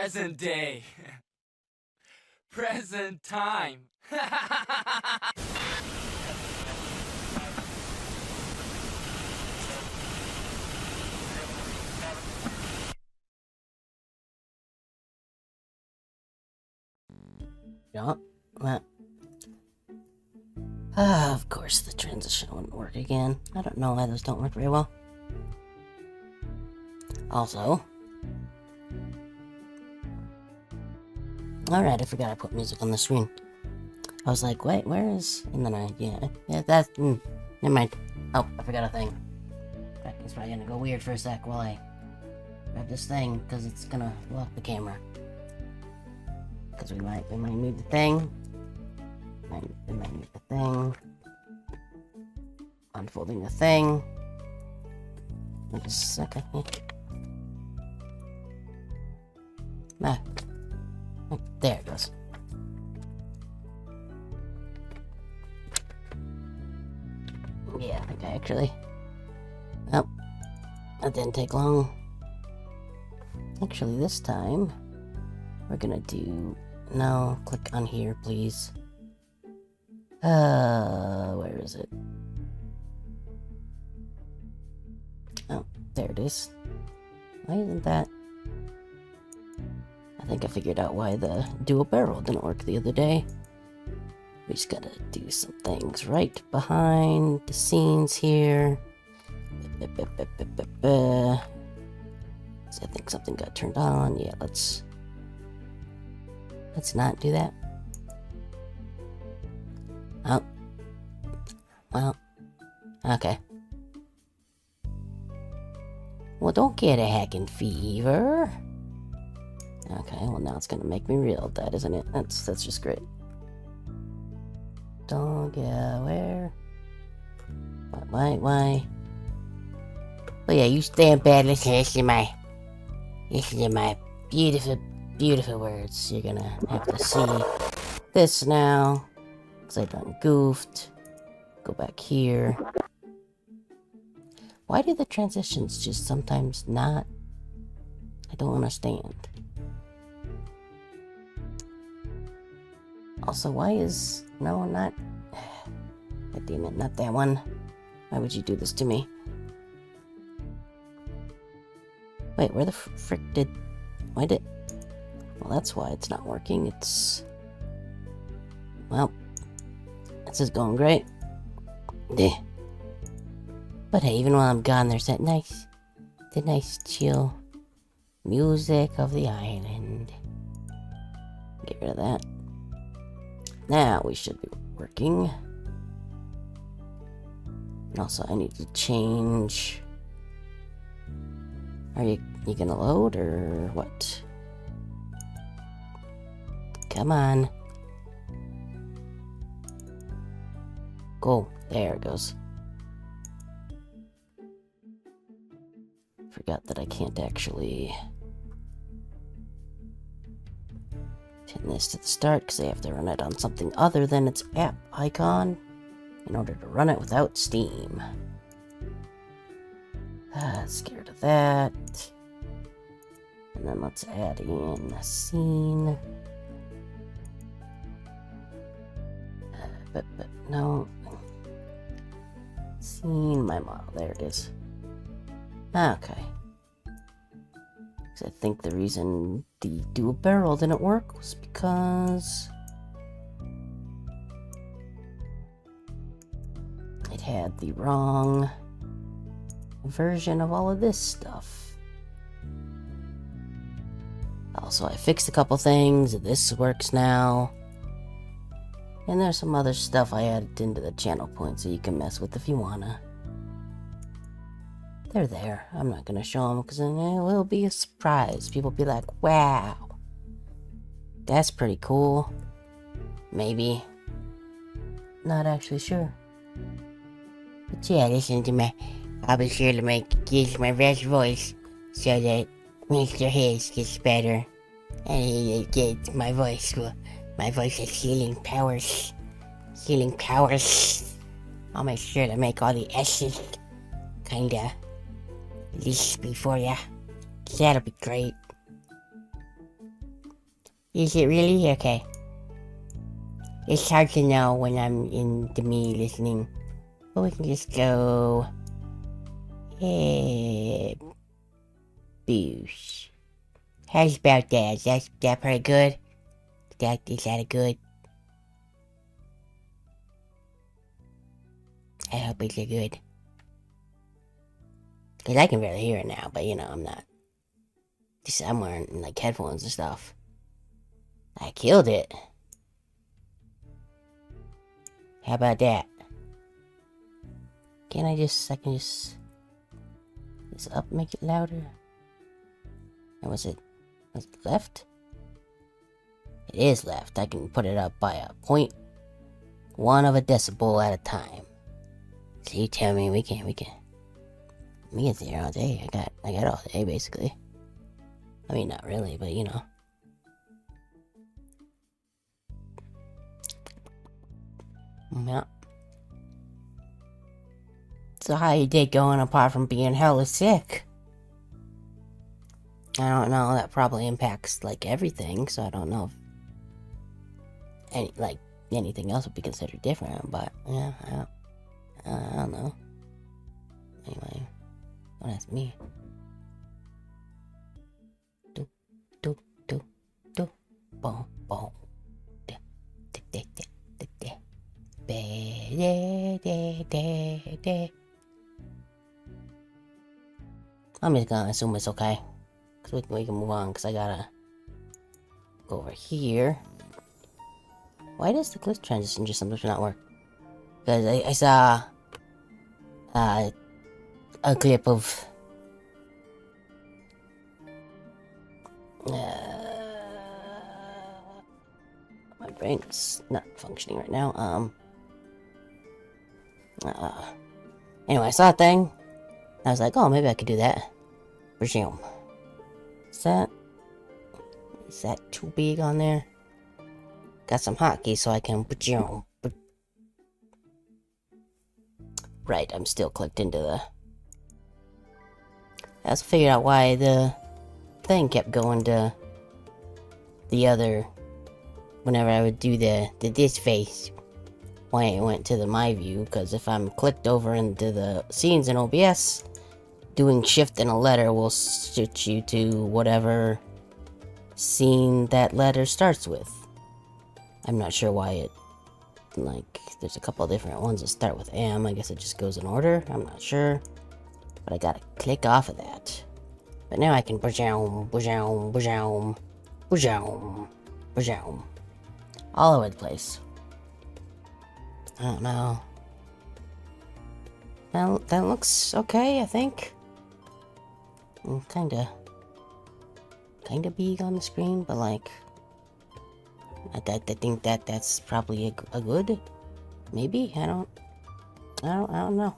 Present day. Present time. Yeah, well, of course the transition wouldn't work again. I don't know why those don't work very well. Also, alright, I forgot I put music on the screen. I was like, wait, where is... And then never mind. Oh, I forgot a thing. It's probably gonna go weird for a sec while I grab this thing, because it's gonna block the camera. Because we might need the thing. We might need the thing. Unfolding the thing. Wait just a second. Ah. Oh, there it goes. Yeah, I think I actually... Oh, that didn't take long. Actually, this time, we're gonna do... No, click on here, please. Where is it? Oh, there it is. Why isn't that... I think I figured out why the dual barrel didn't work the other day. We just gotta do some things right behind the scenes here. So I think something got turned on. Yeah, let's not do that. Oh. Well. Okay. Well, don't get a hacking fever. Okay, well now it's gonna make me real at that, isn't it? That's just great. Don't get where? Why? Oh yeah, you stand bad. Listen to my beautiful words. You're gonna have to see this now. Cause I done goofed. Go back here. Why do the transitions just sometimes not? I don't understand. Also, why is... No, not... God damn it, not that one. Why would you do this to me? Wait, where the frick did... Why did... Well, that's why it's not working. It's... Well... This is going great. Duh. But hey, even while I'm gone, there's that nice... The nice chill... music of the island. Get rid of that. Now we should be working. And also, I need to change... Are you gonna load, or what? Come on. Go. There it goes. Forgot that I can't actually... pin this to the start, because I have to run it on something other than its app icon in order to run it without Steam. Scared of that. And then let's add in a scene. But no. Scene, my model. There it is. Okay. I think the reason the dual barrel didn't work was because it had the wrong version of all of this stuff. Also, I fixed a couple things. This works now. And there's some other stuff I added into the channel points that you can mess with if you wanna. They're there. I'm not gonna show them because it will be a surprise. People will be like, wow, that's pretty cool. Maybe. Not actually sure. But yeah, listen to me. I'll be sure to use my best voice so that Mr. Hayes gets better. And he gets my voice has healing powers. Healing powers. I'll make sure to make all the S's kinda lispy for ya. That'll be great. Is it really? Okay. It's hard to know when I'm into me listening. But we can just go... Hey... Boosh. How's about that? Is that pretty good? Is that a good? I hope it's a good. Cause I can barely hear it now, but you know, I'm not. I'm wearing like headphones and stuff. I killed it. How about that? I can just up, make it louder? Or was it left? It is left. I can put it up by a 0.1 of a decibel at a time. So you tell me we can get there all day. I got all day basically. I mean, not really, but you know. Yeah. So how your day going apart from being hella sick? I don't know, that probably impacts like everything, so I don't know if anything else would be considered different, but yeah, I don't know. Anyway, don't ask me. Do boom boom. I'm just gonna assume it's okay. Cause we can move on, cause I gotta go over here. Why does the glitch transition just sometimes not work? Because I saw a clip of my brain's not functioning right now. Anyway, I saw a thing. I was like, oh, maybe I could do that. Resume. Is that too big on there? Got some hotkeys so I can resume. Right, I'm still clicked into the... I also figured out why the thing kept going to the other... Whenever I would do this face. Why it went to the my view, because if I'm clicked over into the scenes in OBS, doing shift and a letter will switch you to whatever scene that letter starts with. I'm not sure why it, like, there's a couple different ones that start with M. I guess it just goes in order. I'm not sure. But I gotta click off of that. But now I can all over the place. I don't know. Well, that looks okay, I think. Kinda big on the screen, but like, I think that's probably a good, maybe. I don't know.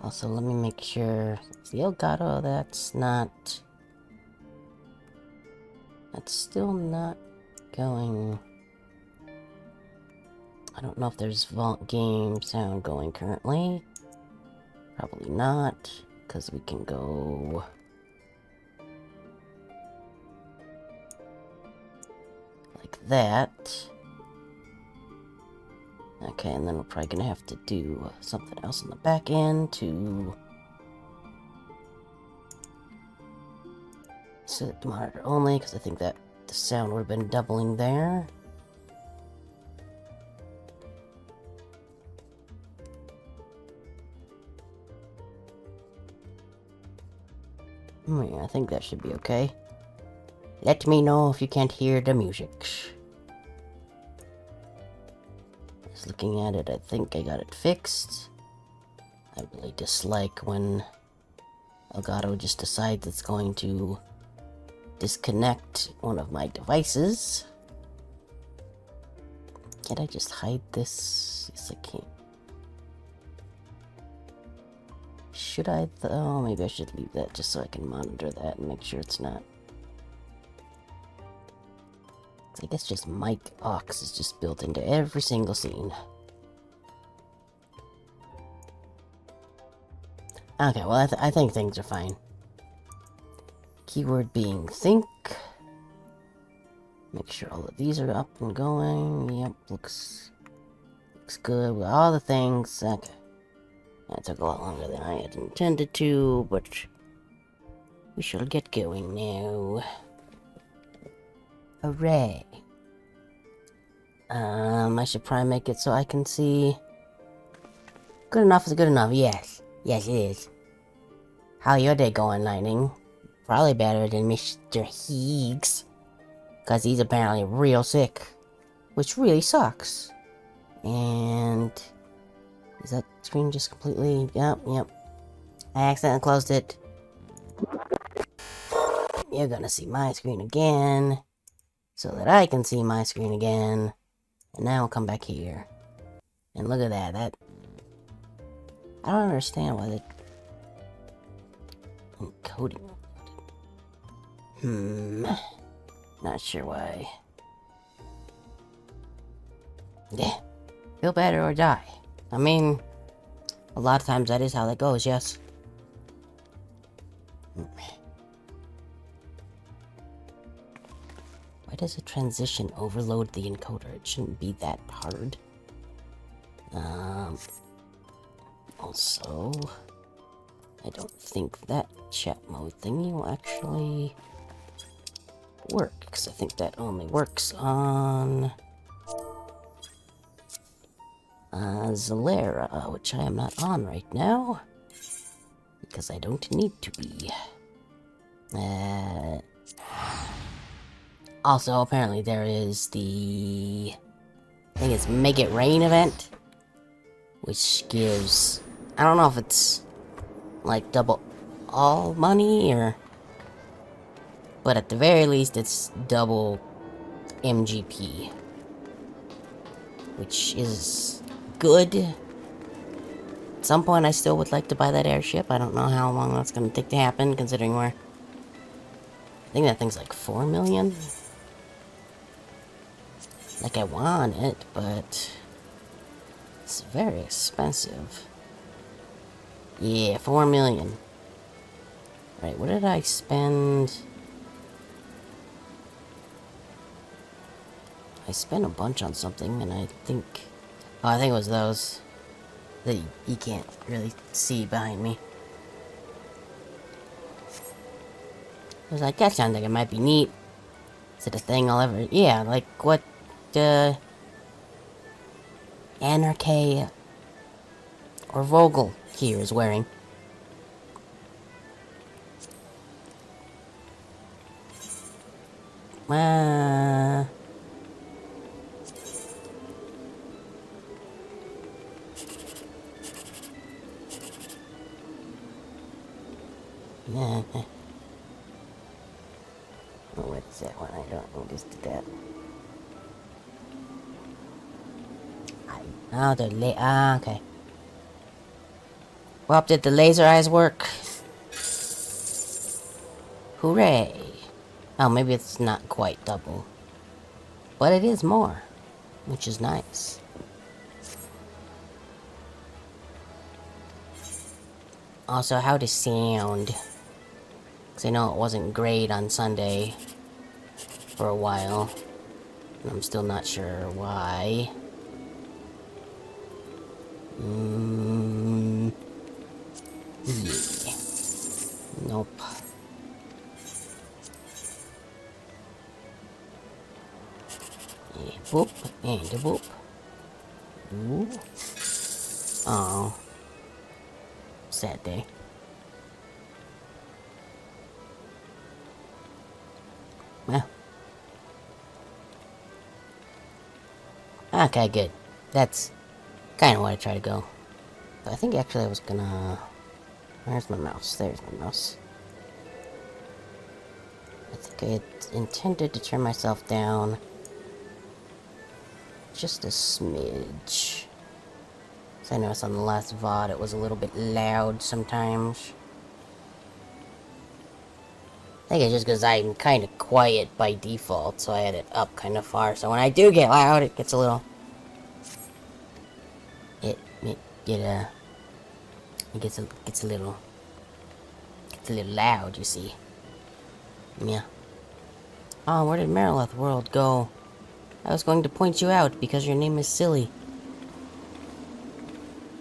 Also, let me make sure the Elgato. That's still not going. I don't know if there's vault game sound going currently. Probably not, because we can go like that. Okay, and then we're probably gonna have to do something else on the back end to set it to monitor only, because I think that the sound would have been doubling there. I think that should be okay. Let me know if you can't hear the music. Just looking at it, I think I got it fixed. I really dislike when Elgato just decides it's going to disconnect one of my devices. Can't I just hide this? Yes, I can. Should I though? Maybe I should leave that just so I can monitor that and make sure it's not. I guess just mic aux is just built into every single scene. Okay, well I think things are fine. Keyword being think. Make sure all of these are up and going. Yep, looks good with all the things. Okay. That took a lot longer than I had intended to, but we shall get going now. Hooray. I should probably make it so I can see. Good enough is good enough, yes. Yes, it is. How your day going, Lightning? Probably better than Mr. Higgs. Because he's apparently real sick. Which really sucks. And... is that screen just completely... Yep. I accidentally closed it. You're gonna see my screen again. So that I can see my screen again. And now I'll come back here. And look at that. I don't understand why that... encoding. Not sure why. Yeah. Feel better or die. I mean, a lot of times that is how that goes, yes. Why does a transition overload the encoder? It shouldn't be that hard. Also, I don't think that chat mode thingy will actually work, because I think that only works on Zalera, which I am not on right now, because I don't need to be. Also, apparently there is the... I think it's Make It Rain event, which gives... I don't know if it's like double all money or... but at the very least it's double MGP. Which is good. At some point I still would like to buy that airship. I don't know how long that's going to take to happen, considering we're... I think that thing's like 4 million. Like, I want it, but it's very expensive. Yeah, 4 million. Right, what did I spend? I spent a bunch on something, and I think... oh, I think it was those that you can't really see behind me. I was like, that sounds like it might be neat. Is it a thing I'll ever... yeah, like what... Anarchy or Vogel here is wearing. Yeah. Oh, what's that one? I don't know. Just did that. Oh, the okay. Well, did the laser eyes work? Hooray! Oh, maybe it's not quite double. But it is more, which is nice. Also, how to sound. Because I know it wasn't great on Sunday for a while. And I'm still not sure why. Yeah. Nope. Yeah, boop, and a boop. Ooh. Oh. Sad day. Well. Okay, good. That's kind of what I try to go. But I think actually I was gonna... where's my mouse? There's my mouse. I think I had intended to turn myself down just a smidge. So I noticed on the last VOD it was a little bit loud sometimes. I think it's just because I'm kind of quiet by default, so I had it up kind of far. So when I do get loud, it gets a little... It gets a little loud, you see. Yeah. Oh, where did Marilith World go? I was going to point you out because your name is silly.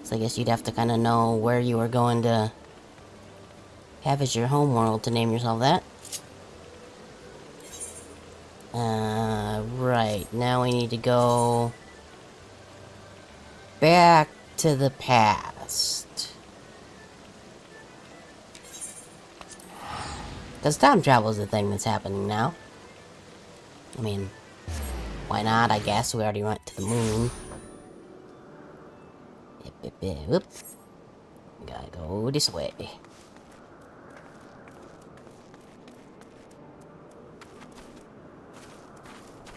So I guess you'd have to kind of know where you were going to have as your home world to name yourself that. Right. Now we need to go back to the past. Because time travel is the thing that's happening now. I mean, why not? I guess we already went to the moon. Whoop. We gotta go this way.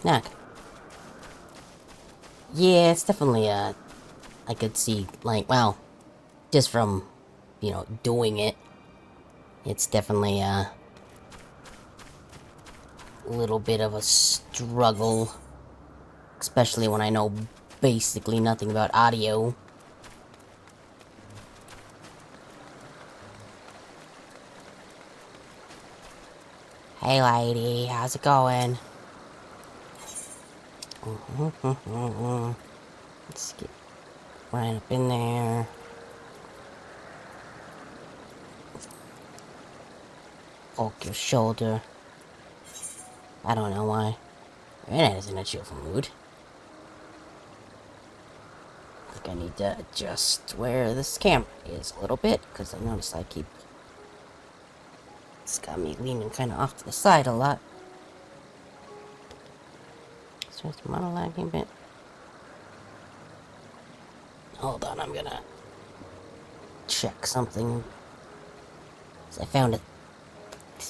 Knock. Yeah, it's definitely, I could see, like, well, just from, you know, doing it, it's definitely, a little bit of a struggle. Especially when I know basically nothing about audio. Hey lady, how's it going? Let's get right up in there. Poke your shoulder. I don't know why. That is in a cheerful mood. I think I need to adjust where this camera is a little bit, because I notice I keep... It's got me leaning kind of off to the side a lot. So it's monologuing a bit. Hold on, I'm gonna check something. I found it.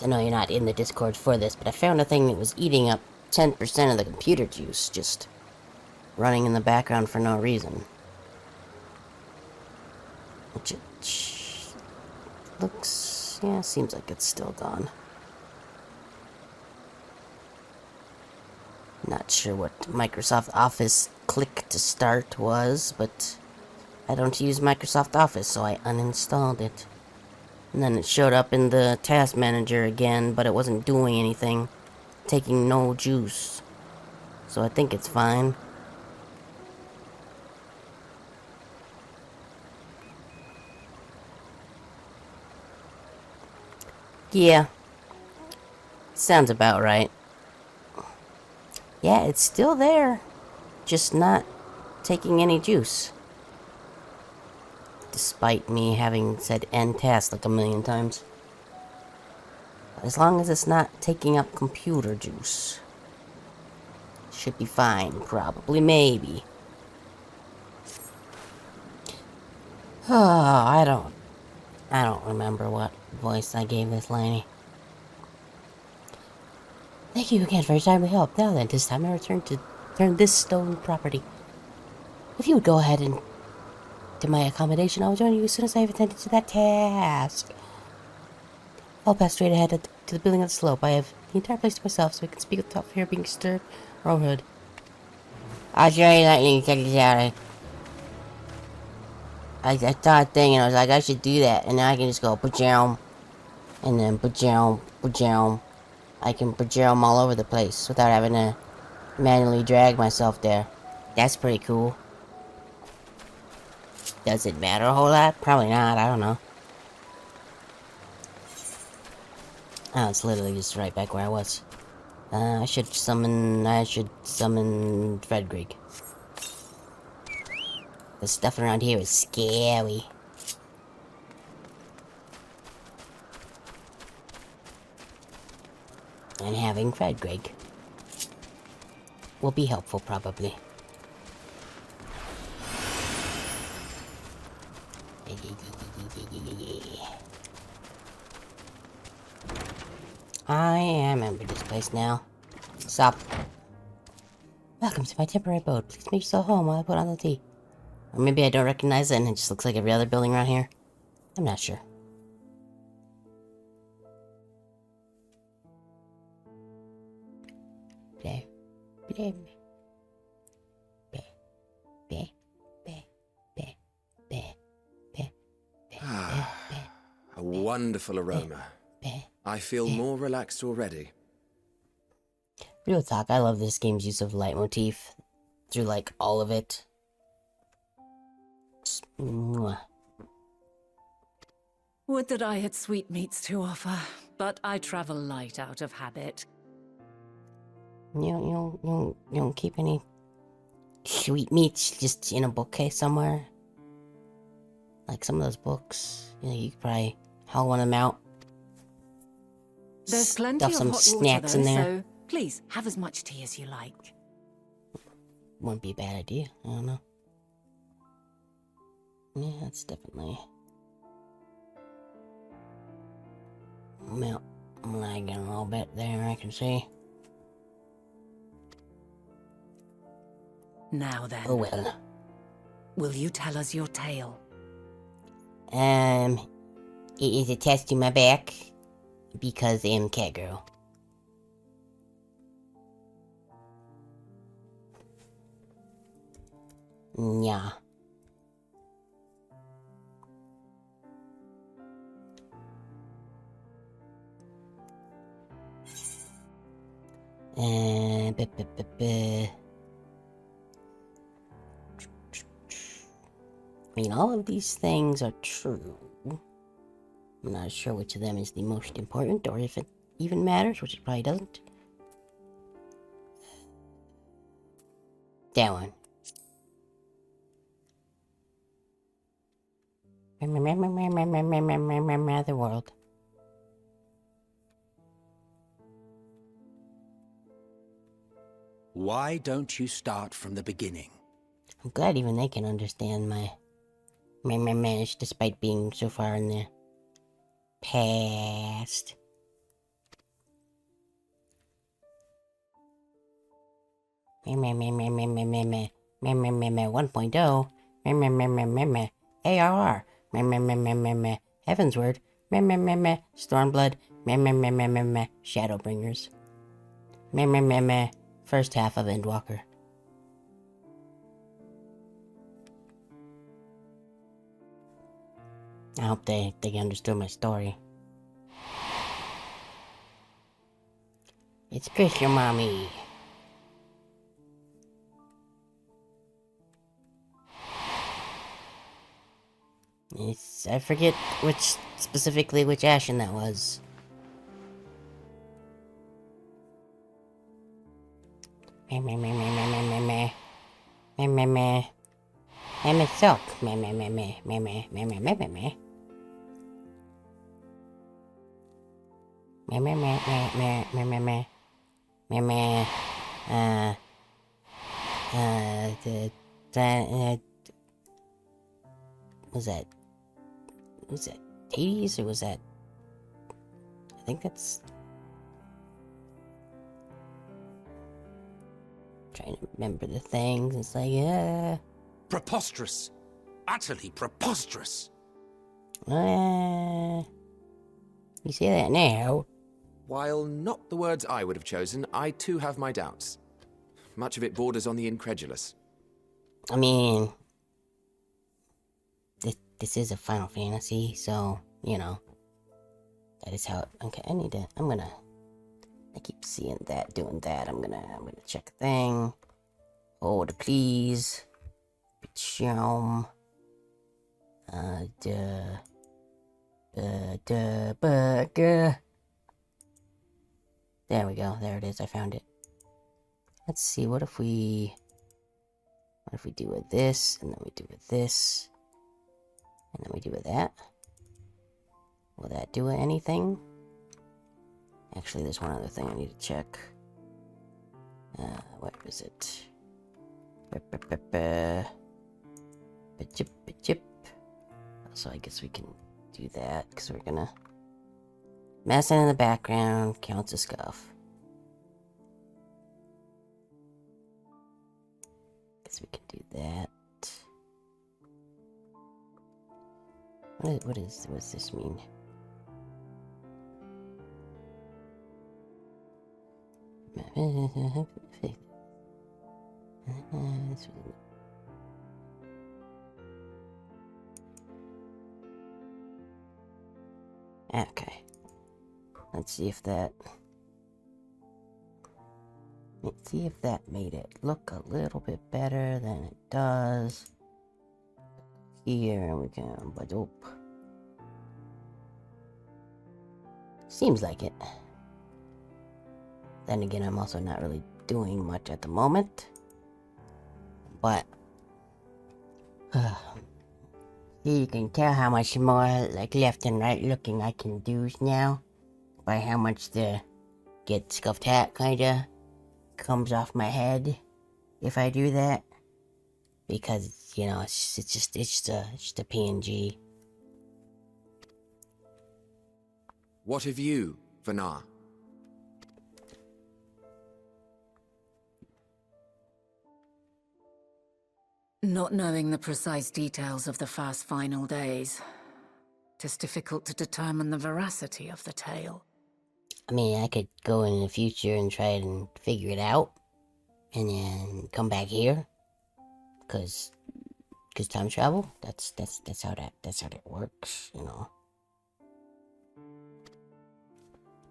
I know you're not in the Discord for this, but I found a thing that was eating up 10% of the computer juice, just running in the background for no reason. Which it looks... yeah, seems like it's still gone. Not sure what Microsoft Office click to start was, but I don't use Microsoft Office, so I uninstalled it. And then it showed up in the task manager again, but it wasn't doing anything. Taking no juice. So I think it's fine. Yeah. Sounds about right. Yeah, it's still there. Just not taking any juice. Despite me having said end task like a million times. As long as it's not taking up computer juice. Should be fine, probably, maybe. Oh, I don't remember what voice I gave this lady. Thank you again for your timely help. Now then, 'tis time I return to this stolen property. If you would go ahead and to my accommodation, I will join you as soon as I have attended to that task. I'll pass straight ahead to the building on the slope. I have the entire place to myself, so I can speak without fear of being disturbed or overheard. I'll show you lightning. Check this out. I saw a thing and I was like, I should do that, and now I can just go pajam, and then pajam, pajam. I can pajam all over the place without having to manually drag myself there. That's pretty cool. Does it matter a whole lot? Probably not, I don't know. Oh, it's literally just right back where I was. I should summon Fred Grig. The stuff around here is scary. And having Fred Grig will be helpful, probably. I am in this place now. Sup? Welcome to my temporary abode. Please make yourself home while I put on the tea. Or maybe I don't recognize it and it just looks like every other building around here. I'm not sure. Play. Play. A wonderful aroma. I feel more relaxed already. Real talk, I love this game's use of leitmotif through, like, all of it. Mwah. Would that I had sweetmeats to offer, but I travel light out of habit. You don't keep any sweetmeats just in a bookcase somewhere? Like some of those books, you could probably haul one of them out. There's plenty Stuff of some hot snacks water, in though, there. so please have as much tea as you like. Wouldn't be a bad idea. I don't know. Yeah, that's definitely. Well, I'm lagging a little bit there, I can see. Now then. Oh well. Will you tell us your tale? It is attached to my back because I'm cat girl. Yeah. I mean, all of these things are true. I'm not sure which of them is the most important, or if it even matters, which it probably doesn't. That one. The world. Why don't you start from the beginning? I'm glad even they can understand my manage despite being so far in the past. Me 1.0. ARR. Heavensward. Stormblood. Shadowbringers. First half of Endwalker. I hope they understood my story. It's Chris, your mommy. I forget specifically which Ashen that was. Silk. Was that Hades, or was that... I think that's... Trying to remember the things, it's like, Preposterous! Utterly preposterous! You say that now. While not the words I would have chosen, I too have my doubts. Much of it borders on the incredulous. I mean... This is a Final Fantasy, so, you know. That is how it... Okay, I keep seeing that, doing that. I'm gonna check a thing. Order, please. Bichum. Burger. There we go. There it is. I found it. Let's see. What if we do with this, and then we do with this, and then we do with that? Will that do anything? Actually, there's one other thing I need to check. What is it? So I guess we can do that, because we're gonna... Messing in the background counts as scuff. Guess we can do that. What's this mean? Okay. Let's see if that... Let's see if that made it look a little bit better than it does. Here we can, but nope. Seems like it. Then again, I'm also not really doing much at the moment. But you can tell how much more like left and right looking I can do now by how much the get scuffed hat kinda comes off my head if I do that, because you know it's just a PNG. What of you, Vanar? Not knowing the precise details of the first final days, it is difficult to determine the veracity of the tale. I mean, I could go in the future and try and figure it out, and then come back here, cause time travel. That's how that works, you know.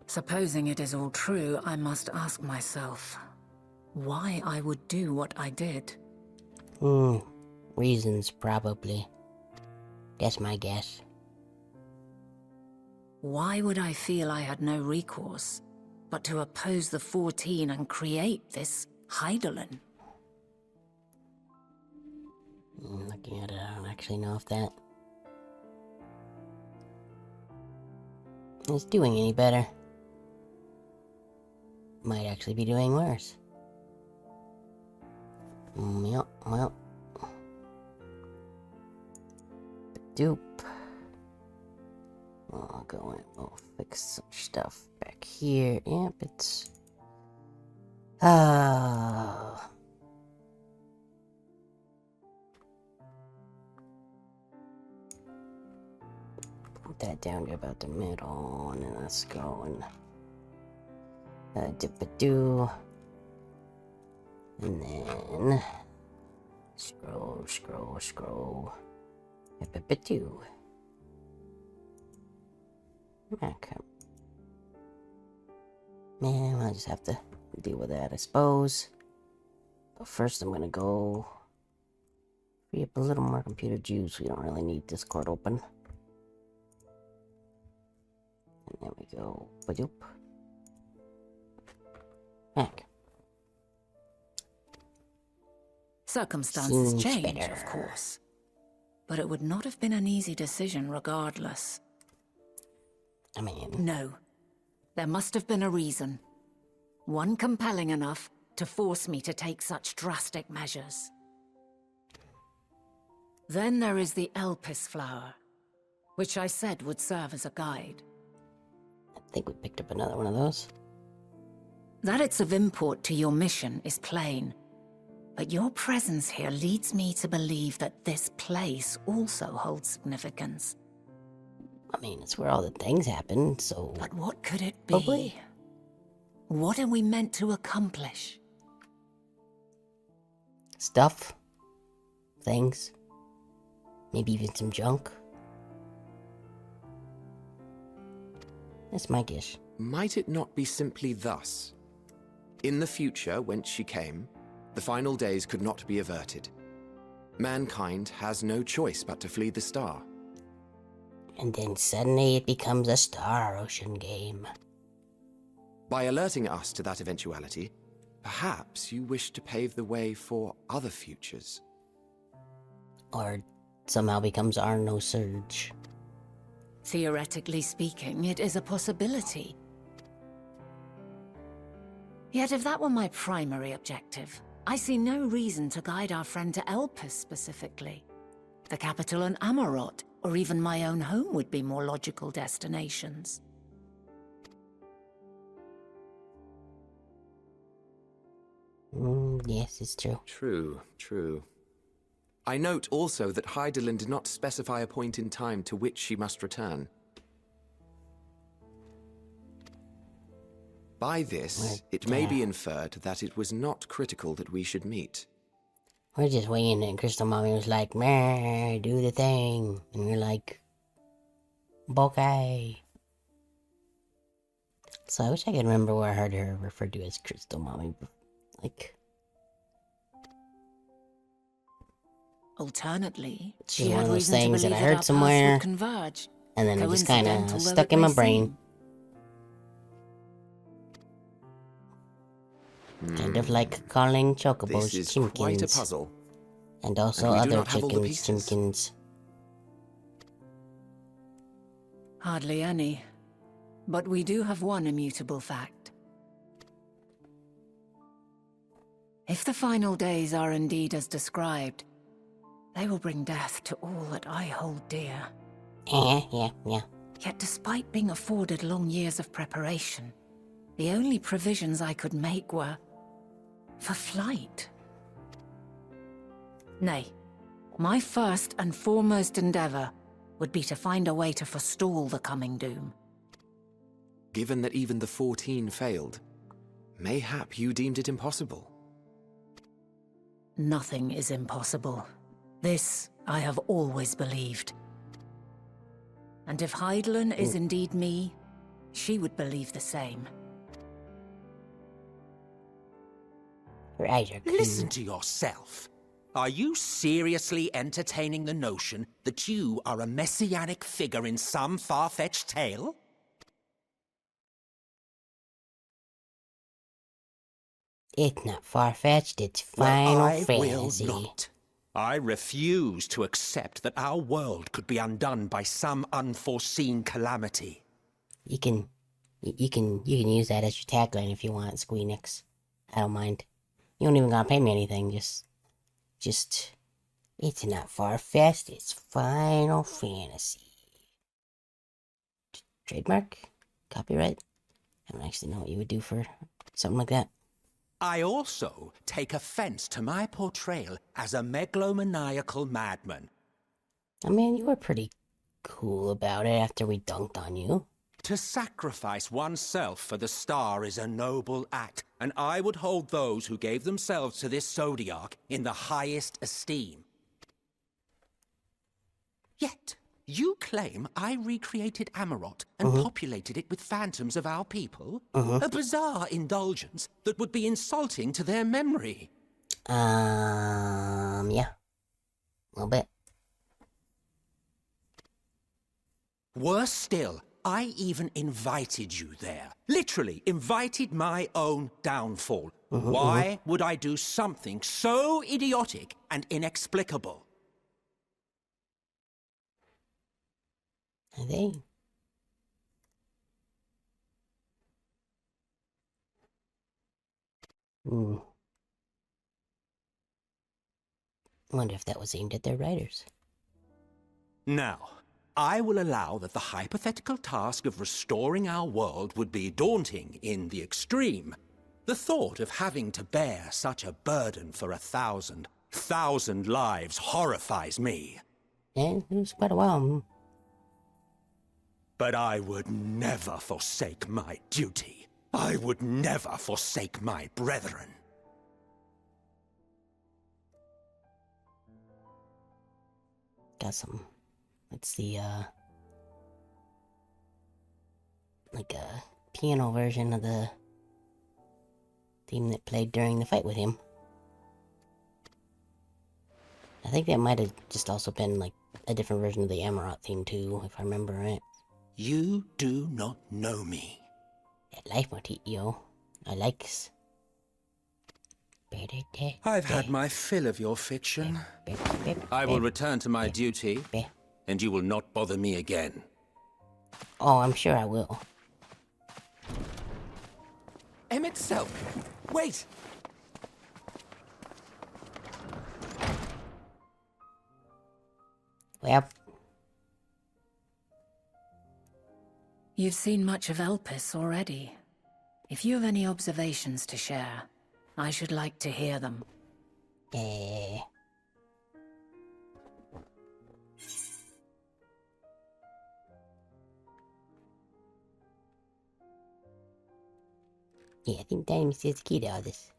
Supposing it is all true, I must ask myself why I would do what I did. Reasons probably. That's my guess. Why would I feel I had no recourse but to oppose the 14 and create this Heidelin? Looking at it, I don't actually know if that is doing any better. Might actually be doing worse. Yep, well. Doop. I'll go in, we'll fix some stuff back here. Yep, it's... Put that down to about the middle, and then let's go and... dip-a-doo. And then... Scroll. Dip-a-doo. Okay. Man, I'll just have to deal with that, I suppose. But first I'm gonna go free up a little more computer juice. We don't really need Discord open. And there we go. Ba-doop. Back. Circumstances Seems change, better. of course. But it would not have been an easy decision regardless. I mean... No. There must have been a reason. One compelling enough to force me to take such drastic measures. Then there is the Elpis flower, which I said would serve as a guide. I think we picked up another one of those. That it's of import to your mission is plain. But your presence here leads me to believe that this place also holds significance. I mean, it's where all the things happen, so... But what could it be? Probably. What are we meant to accomplish? Stuff. Things. Maybe even some junk. That's my guess. Might it not be simply thus? In the future, whence she came, the final days could not be averted. Mankind has no choice but to flee the star. And then suddenly it becomes a Star Ocean game. By alerting us to that eventuality, perhaps you wish to pave the way for other futures. Or somehow becomes Arno Surge. Theoretically speaking, it is a possibility. Yet if that were my primary objective, I see no reason to guide our friend to Elpis specifically. The capital and Amarot, or even my own home would be more logical destinations. Yes, it's true. True. I note also that Heidelin did not specify a point in time to which she must return. By this, it may be inferred that it was not critical that we should meet. We're just waiting, and Crystal Mommy was like, "Meh, do the thing." And we're like, "Bokeh." So I wish I could remember where I heard her referred to as Crystal Mommy Like, Alternately, It's she just one had of those reason to things that believe I that heard our paths somewhere, would converge. and then it just kind Coincidental of though stuck it in my may brain. seem. Kind of like calling chocobos This is quite a chimkins. puzzle. And also And we do other not have all the chickens, pieces. chimkins. Hardly any. But we do have one immutable fact. If the final days are indeed as described, they will bring death to all that I hold dear. Yeah. Yet despite being afforded long years of preparation, the only provisions I could make were for flight. Nay, my first and foremost endeavor would be to find a way to forestall the coming doom. Given that even the 14 failed, mayhap you deemed it impossible. Nothing is impossible. This I have always believed. And if Hydaelyn is indeed me, she would believe the same. Your eyes are clean. Listen to yourself. Are you seriously entertaining the notion that you are a messianic figure in some far-fetched tale? It's not far-fetched, it's Well, Final I Fantasy. will not. I refuse to accept that our world could be undone by some unforeseen calamity. You can use that as your tagline if you want, Squeenix. I don't mind. You don't even gotta pay me anything, just, it's not far-fetched, it's Final Fantasy. Trademark? Copyright? I don't actually know what you would do for something like that. I also take offense to my portrayal as a megalomaniacal madman. I mean, you were pretty cool about it after we dunked on you. To sacrifice oneself for the star is a noble act, and I would hold those who gave themselves to this zodiac in the highest esteem. Yet, you claim I recreated Amarot and populated it with phantoms of our people? A bizarre indulgence that would be insulting to their memory. Yeah. A little bit. Worse still, I even invited you there. Literally invited my own downfall. Why would I do something so idiotic and inexplicable? Are they? Wonder if that was aimed at their writers. Now, I will allow that the hypothetical task of restoring our world would be daunting in the extreme. The thought of having to bear such a burden for 1,000 lives horrifies me. Yeah, it was quite a while. But I would never forsake my duty. I would never forsake my brethren. Got some. It's the, like a piano version of the theme that played during the fight with him. I think that might have just also been, like, a different version of the Amarot theme, too, if I remember right. You do not know me. That life motif, yo. I likes. I've had my fill of your fiction. I will return to my duty, and you will not bother me again. Oh, I'm sure I will. Emmett Selk, wait! Well, You've seen much of Elpis already. If you have any observations to share, I should like to hear them. Yeah, I think Dynamite is the key to all this.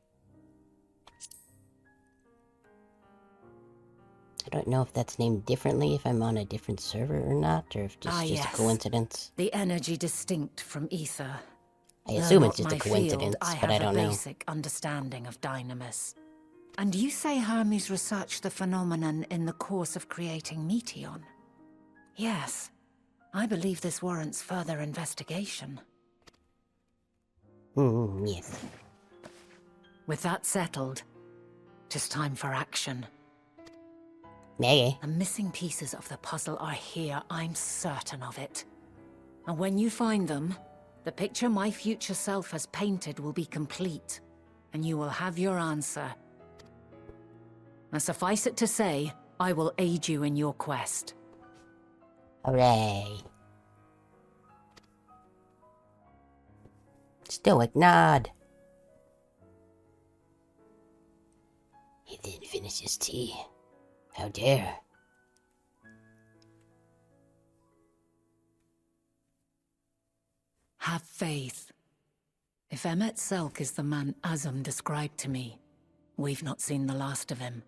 I don't know if that's named differently if I'm on a different server or not, or if it's just yes. a coincidence. The energy distinct from ether. I Though assume not it's just a my field, coincidence, I but have I don't a know. basic understanding of dynamis. And you say Hermes researched the phenomenon in the course of creating Meteon? Yes. I believe this warrants further investigation. Yes. With that settled, tis time for action. Okay. The missing pieces of the puzzle are here, I'm certain of it. And when you find them, the picture my future self has painted will be complete, and you will have your answer. Now suffice it to say, I will aid you in your quest. Hooray. Stoic nod. He didn't finish his tea. How dare. Have faith. If Emmet Selk is the man Azum described to me, we've not seen the last of him.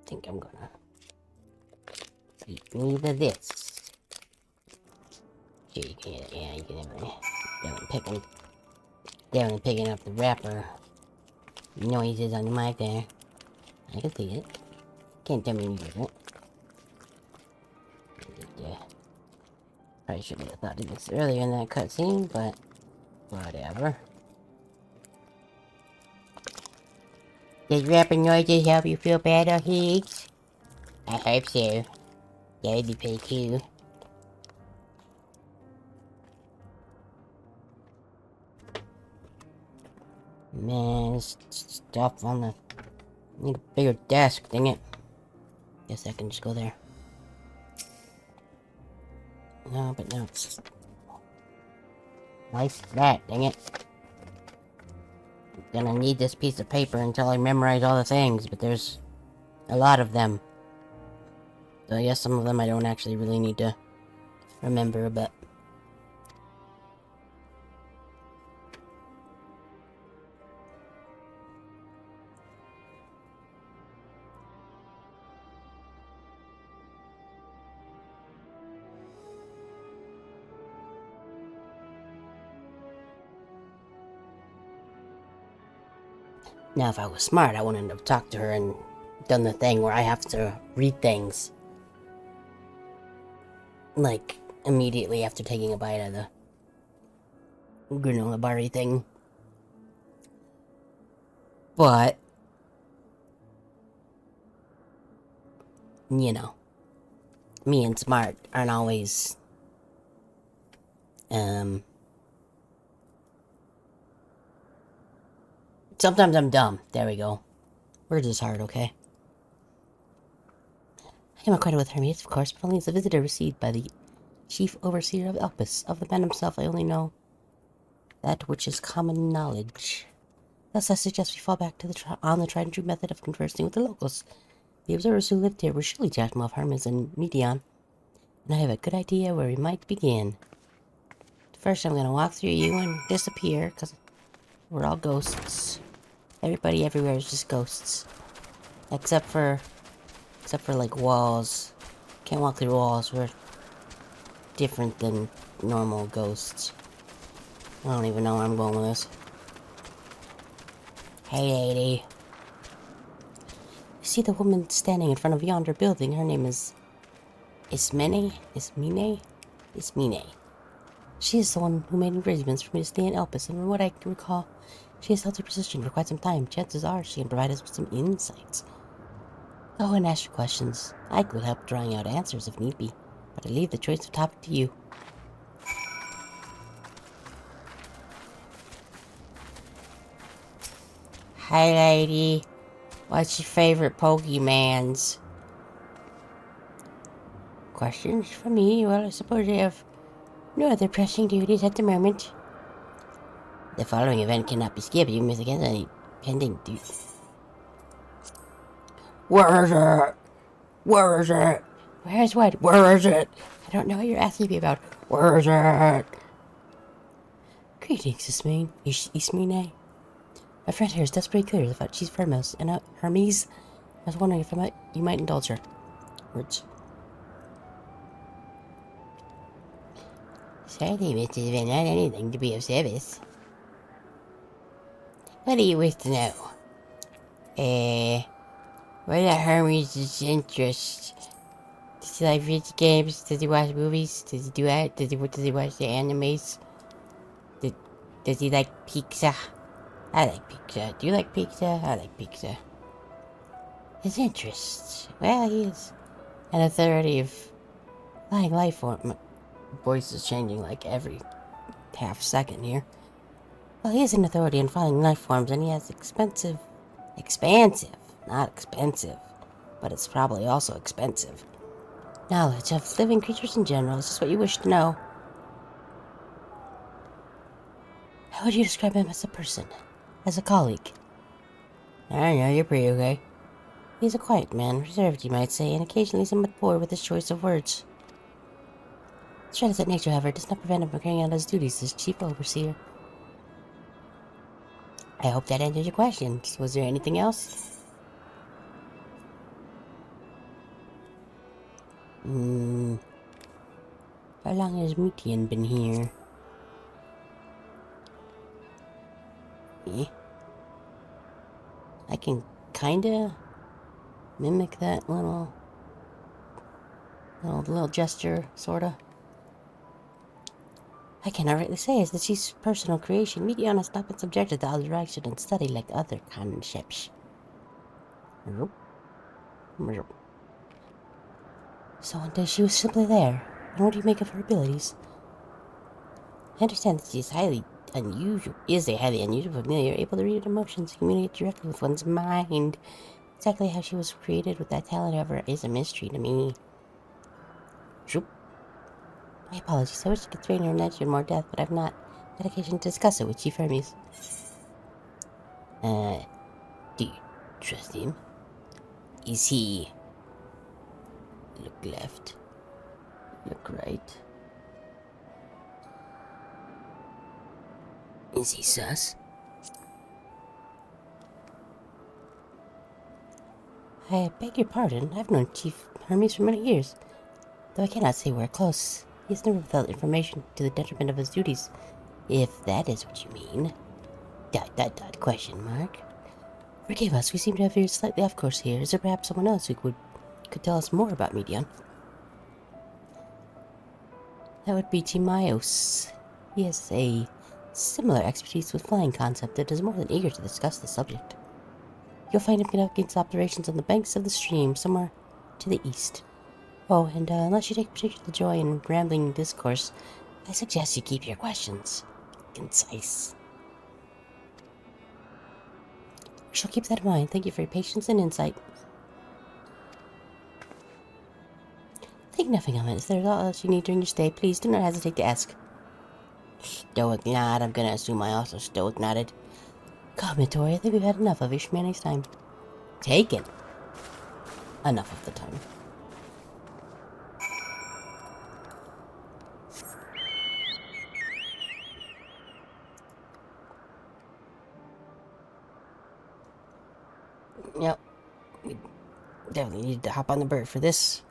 I think I'm gonna eat neither this. Sure, you can, yeah, you can definitely picking up the wrapper noises on the mic there. I can see it. Can't tell me you didn't. Yeah. Probably should have thought of this earlier in that cutscene, but whatever. Does rapping noises help you feel better, Higgs? I hope so. That would be pretty cool. Man, this stuff on the... I need a bigger desk, dang it. Guess I can just go there. No, but no, it's just... like that, dang it. I'm gonna need this piece of paper until I memorize all the things, but there's a lot of them. So I guess some of them I don't actually really need to remember, but... Now, if I was smart, I wouldn't have talked to her and done the thing where I have to read things. Like, immediately after taking a bite of the granola bar-y thing. But, you know, me and smart aren't always, sometimes I'm dumb. There we go. Words is hard, okay? I am acquainted with Hermes, of course, but only as a visitor received by the chief overseer of Elpis. Of the man himself, I only know that which is common knowledge. Thus, I suggest we fall back to the tried and true method of conversing with the locals. The observers who lived here were surely taught more of Hermes and Meteon, and I have a good idea where we might begin. First, I'm gonna walk through you and disappear, because we're all ghosts. Everybody everywhere is just ghosts. Except for like walls. Can't walk through walls. We're different than normal ghosts. I don't even know where I'm going with this. Hey, lady. You see the woman standing in front of yonder building? Her name is... Ismene? Ismene. She is the one who made arrangements for me to stay in Elpis, and from what I can recall, she has held her position for quite some time. Chances are she can provide us with some insights. Go and ask your questions. I could help drawing out answers if need be, but I leave the choice of topic to you. Hi, lady. What's your favorite Pokemans? Questions for me? Well, I suppose I have no other pressing duties at the moment. The following event cannot be skipped. You miss against any pending duties. Where is it? Where is it? Where's what? Where is it? I don't know what you're asking me about. Where is it? Greetings, Ismene. My friend here is desperately curious about Chief Hermes and Hermes. I was wondering if you might indulge her. Words. Certainly, Mr. Van, not anything to be of service. What do you wish to know? What are Hermes' interests? Does he like video games? Does he watch movies? Does he do that? Does he watch the animes? Does he like pizza? I like pizza. Do you like pizza? I like pizza. His interests? Well, he is an authority of flying life form. My voice is changing like every half second here. Well, he is an authority in flying life forms, and he has expansive, not expensive, but it's probably also expensive, knowledge of living creatures in general. Is this what you wish to know? How would you describe him as a person? As a colleague? I don't know, you're pretty okay. He's a quiet man, reserved you might say, and occasionally somewhat poor with his choice of words. His reticent nature, however, does not prevent him from carrying out his duties as chief overseer. I hope that answers your questions. Was there anything else? How long has Mutian been here? I can kinda mimic that little gesture, sorta. I cannot rightly say as the chief's personal creation. Mutian has not been subjected to alteration and study like other concepts. So one day she was simply there. And what do you make of her abilities? I understand that she is a highly unusual familiar, able to read emotions and communicate directly with one's mind. Exactly how she was created with that talent, however, is a mystery to me. My apologies. I wish to constrain your nature in more depth, but I've not had occasion to discuss it with Chief Hermes. Do you trust him? Is he... Look left. Look right. Is he sus? I beg your pardon. I've known Chief Hermes for many years, though I cannot say we're close. He has never withheld information to the detriment of his duties, if that is what you mean. ... question mark. Forgive us, we seem to have veered slightly off course here. Is there perhaps someone else who could tell us more about Medion? That would be Timaeus. He has a similar expertise with flying concept that is more than eager to discuss the subject. You'll find him conducting his operations on the banks of the stream, somewhere to the east. Oh, and unless you take particular joy in rambling discourse, I suggest you keep your questions concise. I shall keep that in mind. Thank you for your patience and insight. Think nothing of it. If there's all else you need during your stay, please do not hesitate to ask. Stoic nod. I'm gonna assume I also stoic nodded. Come, Midori, I think we've had enough of Ishmael's time. Taken. Enough of the time. Yep. We definitely need to hop on the bird for this.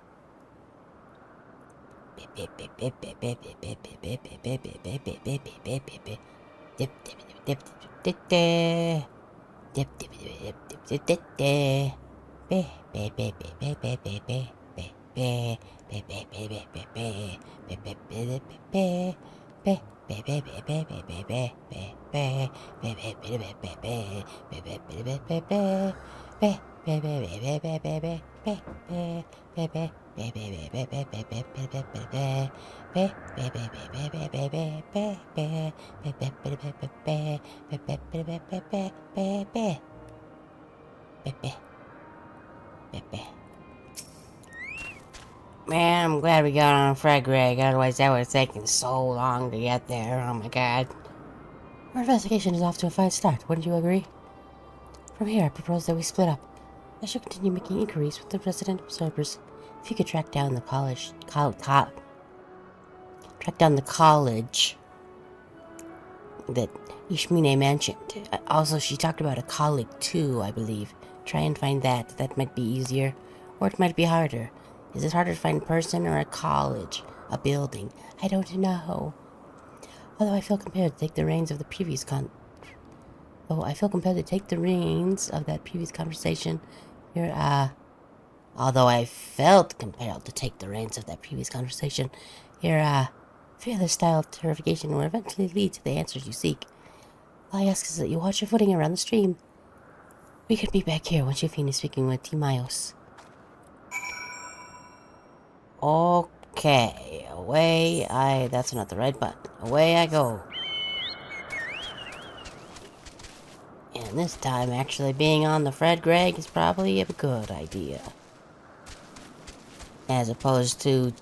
Man, I'm glad we got on a frag rag, otherwise that would have taken so long to get there. Oh my god. Our investigation is off to a fine start, wouldn't you agree? From here, I propose that we split up. I shall continue making inquiries with the resident observers. If you could track down the college that Ishmine mentioned. Also, she talked about a colleague too, I believe. Try and find that. That might be easier. Or it might be harder. Is it harder to find a person or a college? A building? I don't know. Although I feel compelled to take the reins of the previous I feel compelled to take the reins of that previous conversation. Although I felt compelled to take the reins of that previous conversation, your fearless style of terrification will eventually lead to the answers you seek. All I ask is that you watch your footing around the stream. We could be back here once you finish speaking with Timaeus. Okay, that's not the right button. Away I go. And this time, actually being on the Fred Greg is probably a good idea. As opposed to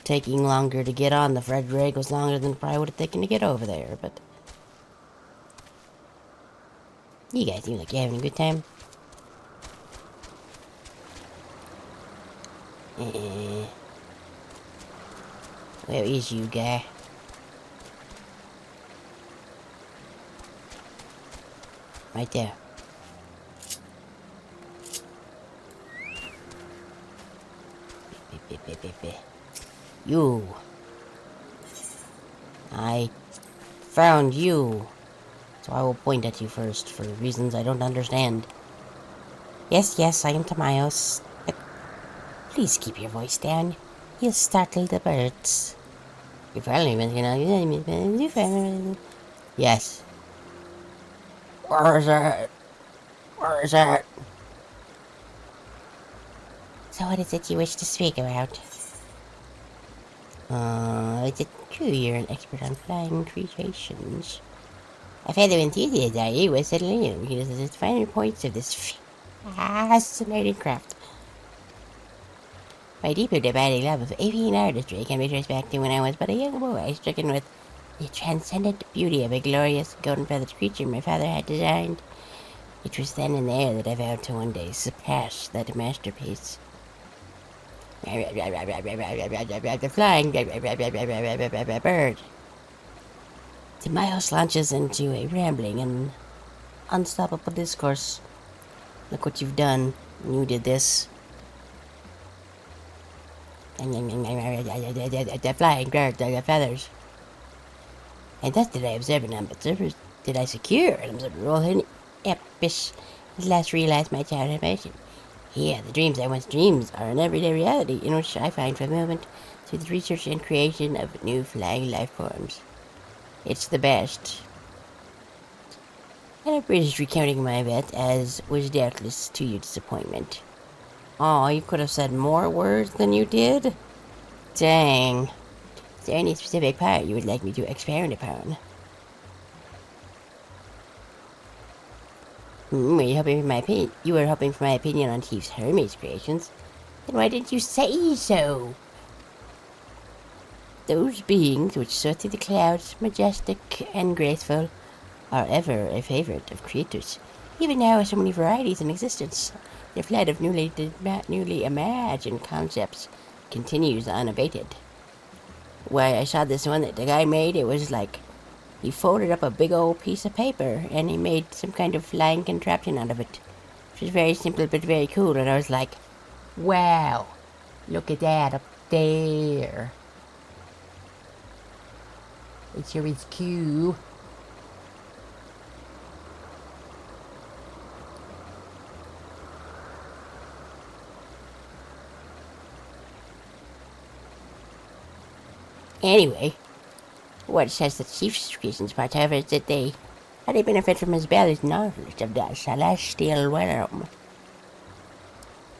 taking longer to get on the Fred Greg was longer than it probably would have taken to get over there, but... You guys seem like you're having a good time. Where is you, guy? Right there. You. I found you. So I will point at you first for reasons I don't understand. Yes, I am Timaeus. But please keep your voice down. You'll startle the birds. You're probably Yes. Where is it? Where is it? So what is it you wish to speak about? Is it true you're an expert on flying creations? A fellow enthusiast, are you? Was suddenly because of the finer points of this fascinating craft. My deeper dividing love of avian artistry can be traced back to when I was but a young boy, stricken with the transcendent beauty of a glorious golden-feathered creature my father had designed. It was then and there that I vowed to one day surpass that masterpiece. The flying bird. Timaeus launches into a rambling and unstoppable discourse. Look what you've done. You did this. The flying bird, the feathers. And thus did I observe an observer, did I secure an observable and epish, at last realized my childhood motion. Here, the dreams I once dreamed are an everyday reality in which I find fulfillment through the research and creation of new flying life forms. It's the best. And a British recounting my bet, as was doubtless to your disappointment. Oh, you could have said more words than you did? Dang. Is there any specific part you would like me to expound upon? Were you hoping for my opinion? You were hoping for my opinion on Chief's Hermes creations. Then why didn't you say so? Those beings which soar through the clouds, majestic and graceful, are ever a favorite of creators. Even now, with so many varieties in existence, the flood of newly imagined concepts continues unabated. Why, I saw this one that the guy made. It was like he folded up a big old piece of paper and he made some kind of flying contraption out of it. It was very simple but very cool, and I was like, wow, look at that up there. It sure is cool. Anyway, what says the Chief's reasons, whatever, is that they benefit from his belly's knowledge of the celestial realm.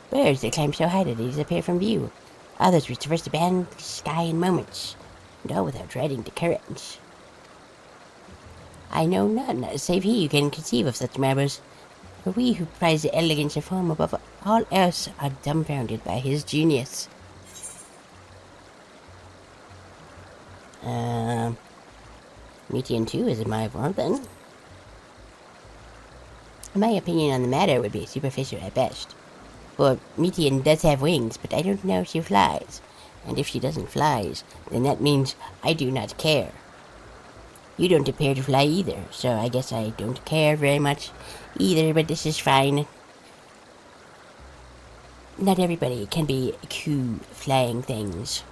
Birds that climb so high that they disappear from view. Others which traverse the band the sky in moments, and all without dreading the currents. I know none, save he who can conceive of such matters, for we who prize the elegance of form above all else are dumbfounded by his genius. Metian too is my form then. My opinion on the matter would be superficial at best. For Metian does have wings, but I don't know if she flies. And if she doesn't fly, then that means I do not care. You don't appear to fly either, so I guess I don't care very much either, but this is fine. Not everybody can be cool flying things.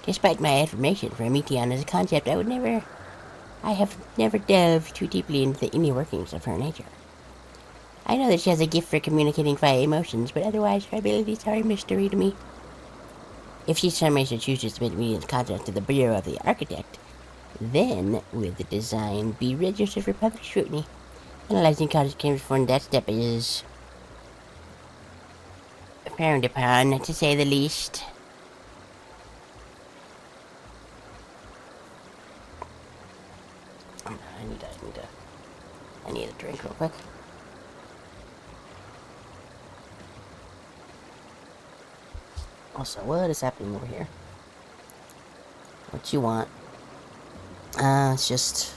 Despite my affirmation for a Meteon as a concept, I have never delved too deeply into the inner workings of her nature. I know that she has a gift for communicating via emotions, but otherwise her abilities are a mystery to me. If she somehow chooses to submit Meteon's concept to the Bureau of the Architect, then will the design be registered for public scrutiny. Analyzing concept claims for that step is frowned upon, to say the least. I need a drink real quick. Also, what is happening over here? What you want? It's just...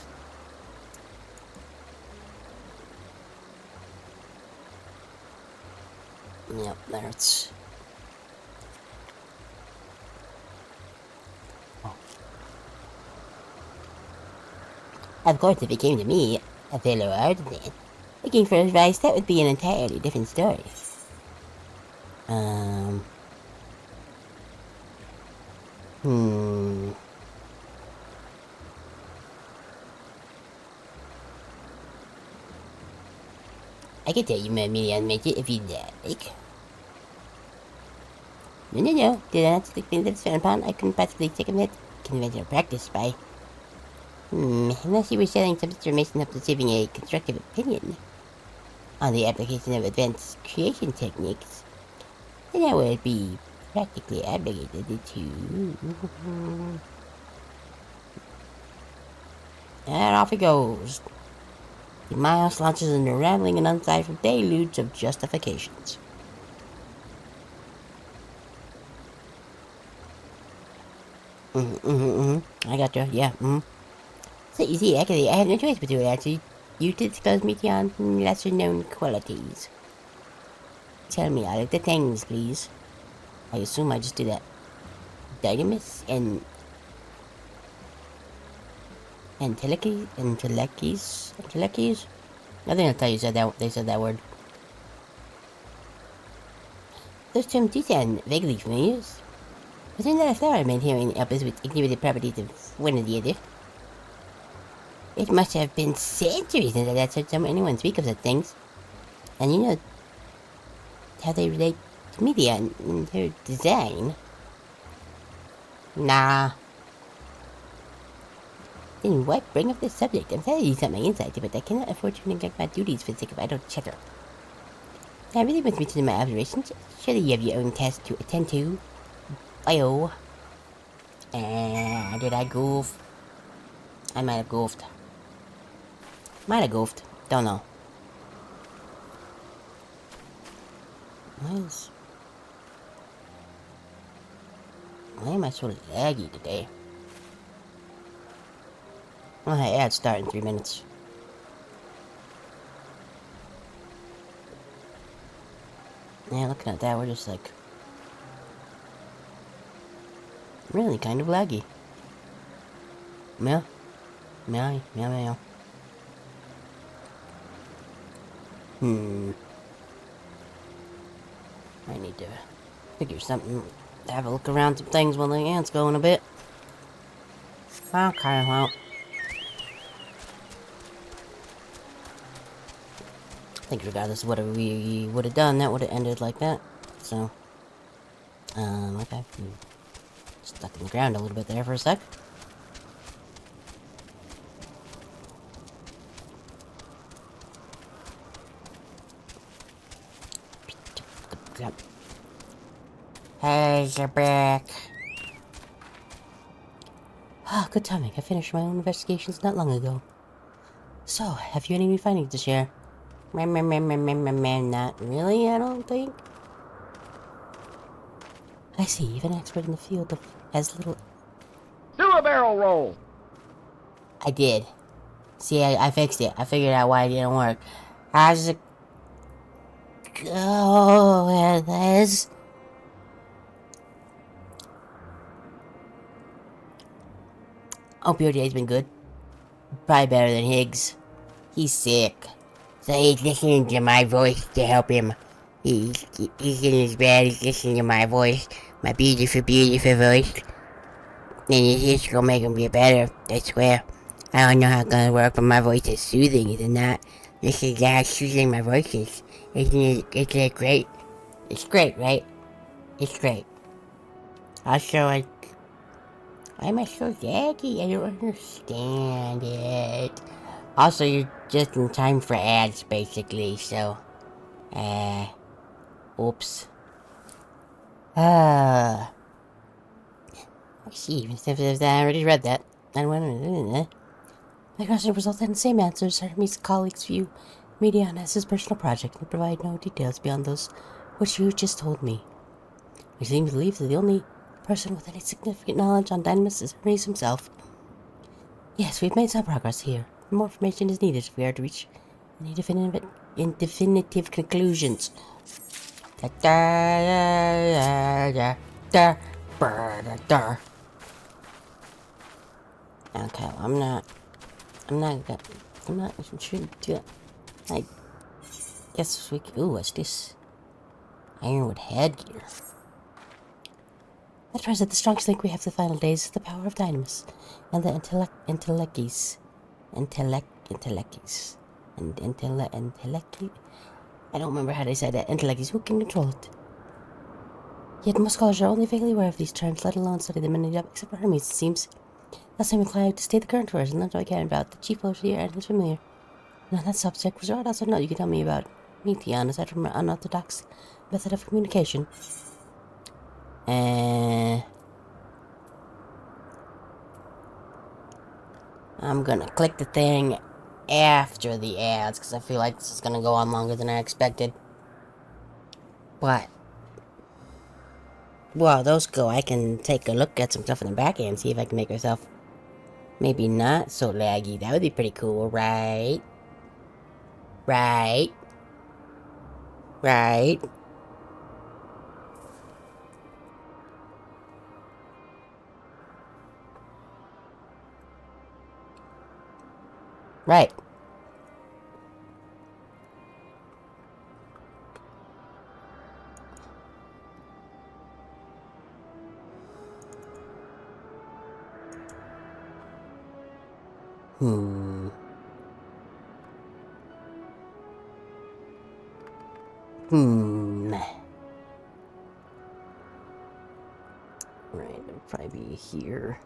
Yep, there it's... Oh. Of course, if it came to me, a fellow artisan, looking for advice, that would be an entirely different story. I can tell you my million make it if you'd like. No. Did I not think that's frowned upon? I couldn't possibly take a minute conventional practice by... unless you were selling some information up to receiving a constructive opinion on the application of advanced creation techniques, then I would be practically obligated to... And off it goes. The Miles launches into a rambling and unsightful deluge of justifications. I got you, yeah, So you see, actually, I had no choice but to actually use to disclose Meteon's lesser-known qualities. Tell me all of the things, please. I assume I just do that. Dynamis and Telekies? I think that's how you said that. They said that word. Those terms do sound vaguely familiar. Wasn't that a flower I've been hearing up with exhibited properties of one or the other? It must have been centuries since I've heard anyone speak of such things. And you know how they relate to media and their design? Nah. Then why bring up this subject? I'm sorry to use up my insight, but I cannot afford to neglect my duties for the sake of idle chatter. I really must return to my observations. Surely you have your own tasks to attend to. Ayo. Did I goof? I might have goofed. Don't know. Why am I so laggy today? Well, hey, ads start in 3 minutes. Yeah, looking at that, we're just like... really kind of laggy. Meow. Meow, meow, meow. I need to figure something, have a look around some things while the ant's going a bit. Okay, well. I think regardless of what we would have done, that would have ended like that. So, okay. Stuck in the ground a little bit there for a sec. Hey, you're back. Ah, good timing. I finished my own investigations not long ago. So, have you any new findings to share? Not really, I don't think. I see, even an expert in the field of has little... Do a barrel roll! I did. See, I fixed it. I figured out why it didn't work. How's it go, Liz? Hope your day's been good. Probably better than Higgs. He's sick. So he's listening to my voice to help him. He's in his bed, he's listening to my voice. My beautiful, beautiful voice. And it's gonna make him get better, I swear. I don't know how it's gonna work, but my voice is soothing, is it not? This is how soothing my voice is. Isn't it great? It's great, right? It's great. Also, why am I so laggy? I don't understand it. Also, you're just in time for ads, basically, so... Oops. I see, I already read that. My question resulted in the same answers. Hermes' colleagues view Medion as his personal project and provide no details beyond those which you just told me. We seem to believe that the only person with any significant knowledge on Dynamis is Hermes himself. Yes, we've made some progress here. More information is needed if we are to reach any definitive conclusions. Okay, I'm not sure to do that. I guess we can, ooh, what's this? Ironwood headgear. At present, the strongest link we have to the final days is the power of Dynamis, and the intellecties. I don't remember how they said that. Intellecties, who can control it? Yet most scholars are only vaguely aware of these terms, let alone study them in depth, except for Hermes, it seems. Thus I'm inclined to state the current version, that's what I care about. The chief overseer and his familiar. And on that subject, was there what else I know you can tell me about Meteon, aside from an unorthodox method of communication? I'm gonna click the thing after the ads, because I feel like this is gonna go on longer than I expected. But, while those go, I can take a look at some stuff in the back end, see if I can make myself maybe not so laggy. That would be pretty cool, right? Right? Right? Right. Hmm. Right, it'll probably be here.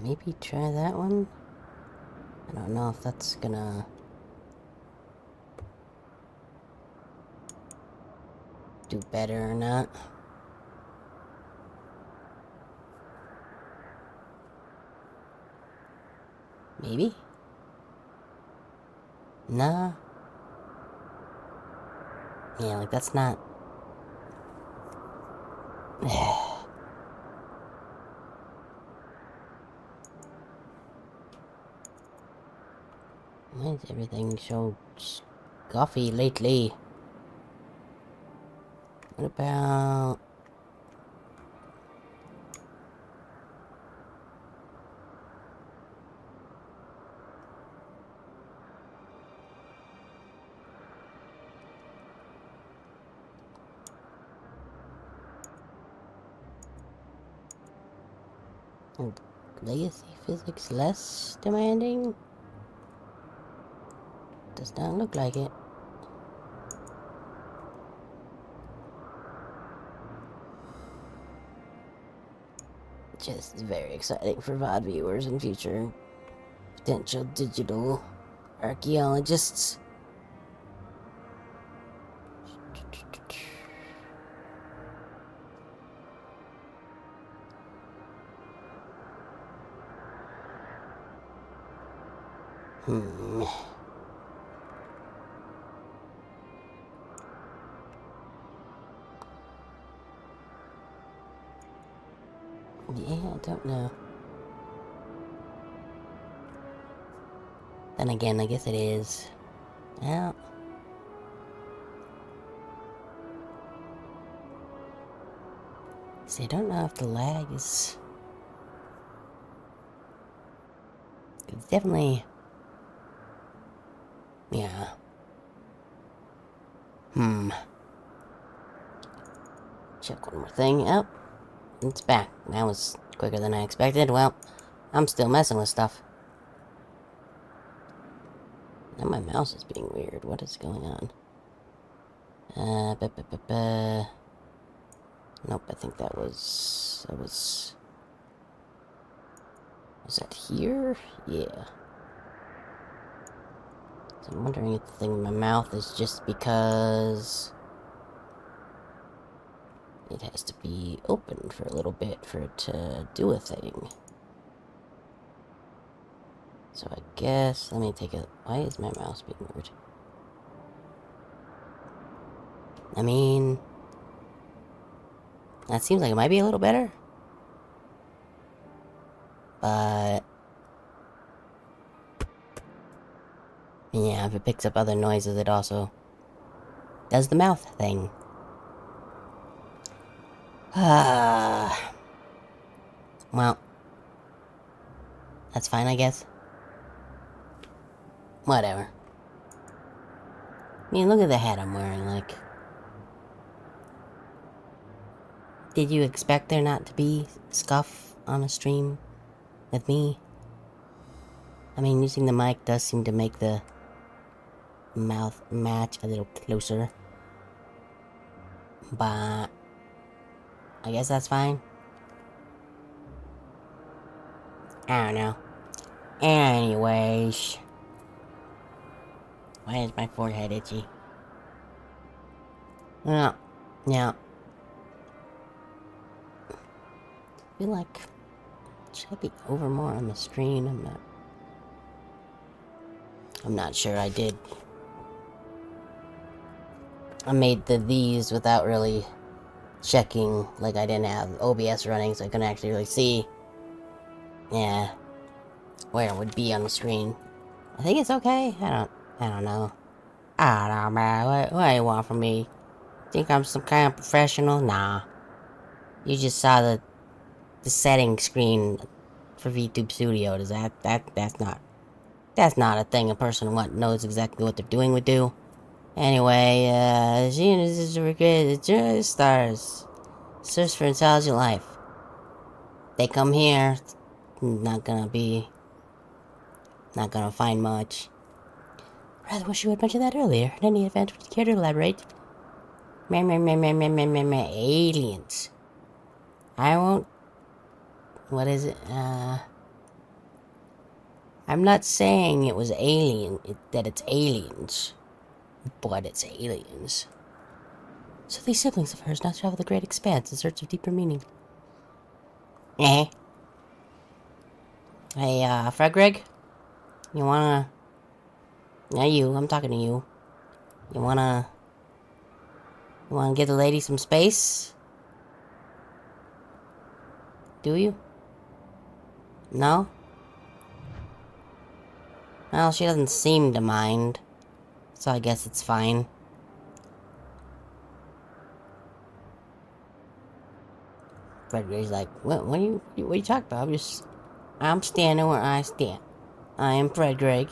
Maybe try that one? I don't know if that's gonna... do better or not. Maybe? Nah. Yeah, like that's not... Why is everything so scuffy lately? What about... legacy physics less demanding? Does not look like it. Just very exciting for VOD viewers and future potential digital archaeologists. Yeah, I don't know. Then again, I guess it is. Yeah. See, I don't know if the lag is... It's definitely... Yeah. Check one more thing. Oh, it's back. That was quicker than I expected. Well, I'm still messing with stuff. Now my mouse is being weird. What is going on? Nope, I think that was... Was that here? Yeah. So I'm wondering if the thing in my mouth is just because... It has to be open for a little bit for it to do a thing. So I guess... Let me take a... Why is my mouse being weird? I mean... That seems like it might be a little better. But... Yeah, if it picks up other noises, it also does the mouth thing. Well, that's fine, I guess. Whatever. I mean, look at the hat I'm wearing, like... Did you expect there not to be scuff on a stream with me? I mean, using the mic does seem to make the mouth match a little closer. But... I guess that's fine. I don't know. Anyways. Why is my forehead itchy? Yeah. Yeah. I feel like... Should I be over more on the screen? I'm not sure. I did. I made these without really checking, like I didn't have OBS running, so I couldn't actually really see, yeah, where it would be on the screen. I think it's okay. I don't know. I don't know, man. What do you want from me? Think I'm some kind of professional? Nah. You just saw the setting screen for VTube Studio. Does that's not a thing a person knows exactly what they're doing would do. Anyway, stars. Search for intelligent life. They come here, not gonna find much. Rather wish you had mentioned that earlier. In any event, would you care to elaborate? Aliens. I won't... What is it? I'm not saying it was that it's aliens. But it's aliens. So these siblings of hers now travel the great expanse in search of deeper meaning. Eh? Hey, Fred Greg? You wanna... Yeah, you. I'm talking to you. You wanna give the lady some space? Do you? No? Well, she doesn't seem to mind. So I guess it's fine. Frederick's like, what are you talking about? I'm standing where I stand. I am Fred Greg.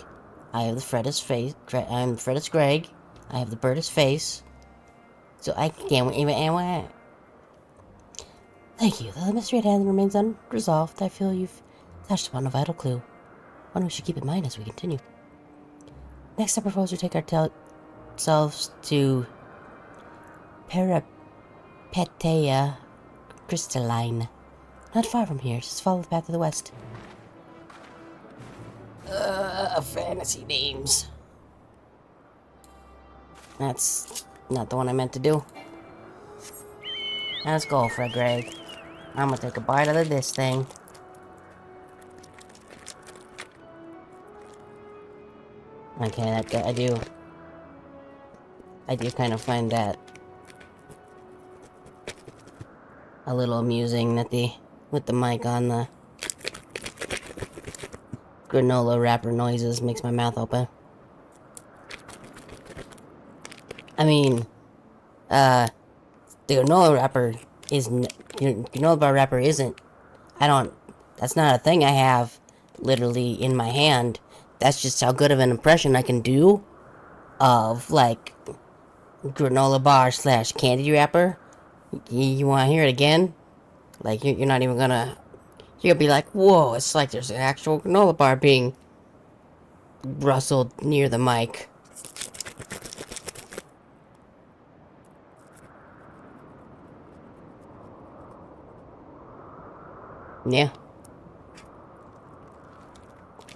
I have the Fredest face. I am the Fredest Greg. I have the Birdest face. So I can't even. Thank you. Though the mystery at hand remains unresolved, I feel you've touched upon a vital clue. One we should keep in mind as we continue. Next, I propose we take ourselves to Peripeteia Crystalline. Not far from here, just follow the path to the west. Fantasy names. That's not the one I meant to do. Let's go, Fred Greg. I'm gonna take a bite out of this thing. Okay, I do kind of find that a little amusing that with the mic on, the granola wrapper noises makes my mouth open. I mean, the granola wrapper granola bar wrapper isn't. That's not a thing I have literally in my hand. That's just how good of an impression I can do of, like, granola bar / candy wrapper. You want to hear it again? Like, you're not even gonna... You're gonna be like, whoa, it's like there's an actual granola bar being rustled near the mic. Yeah.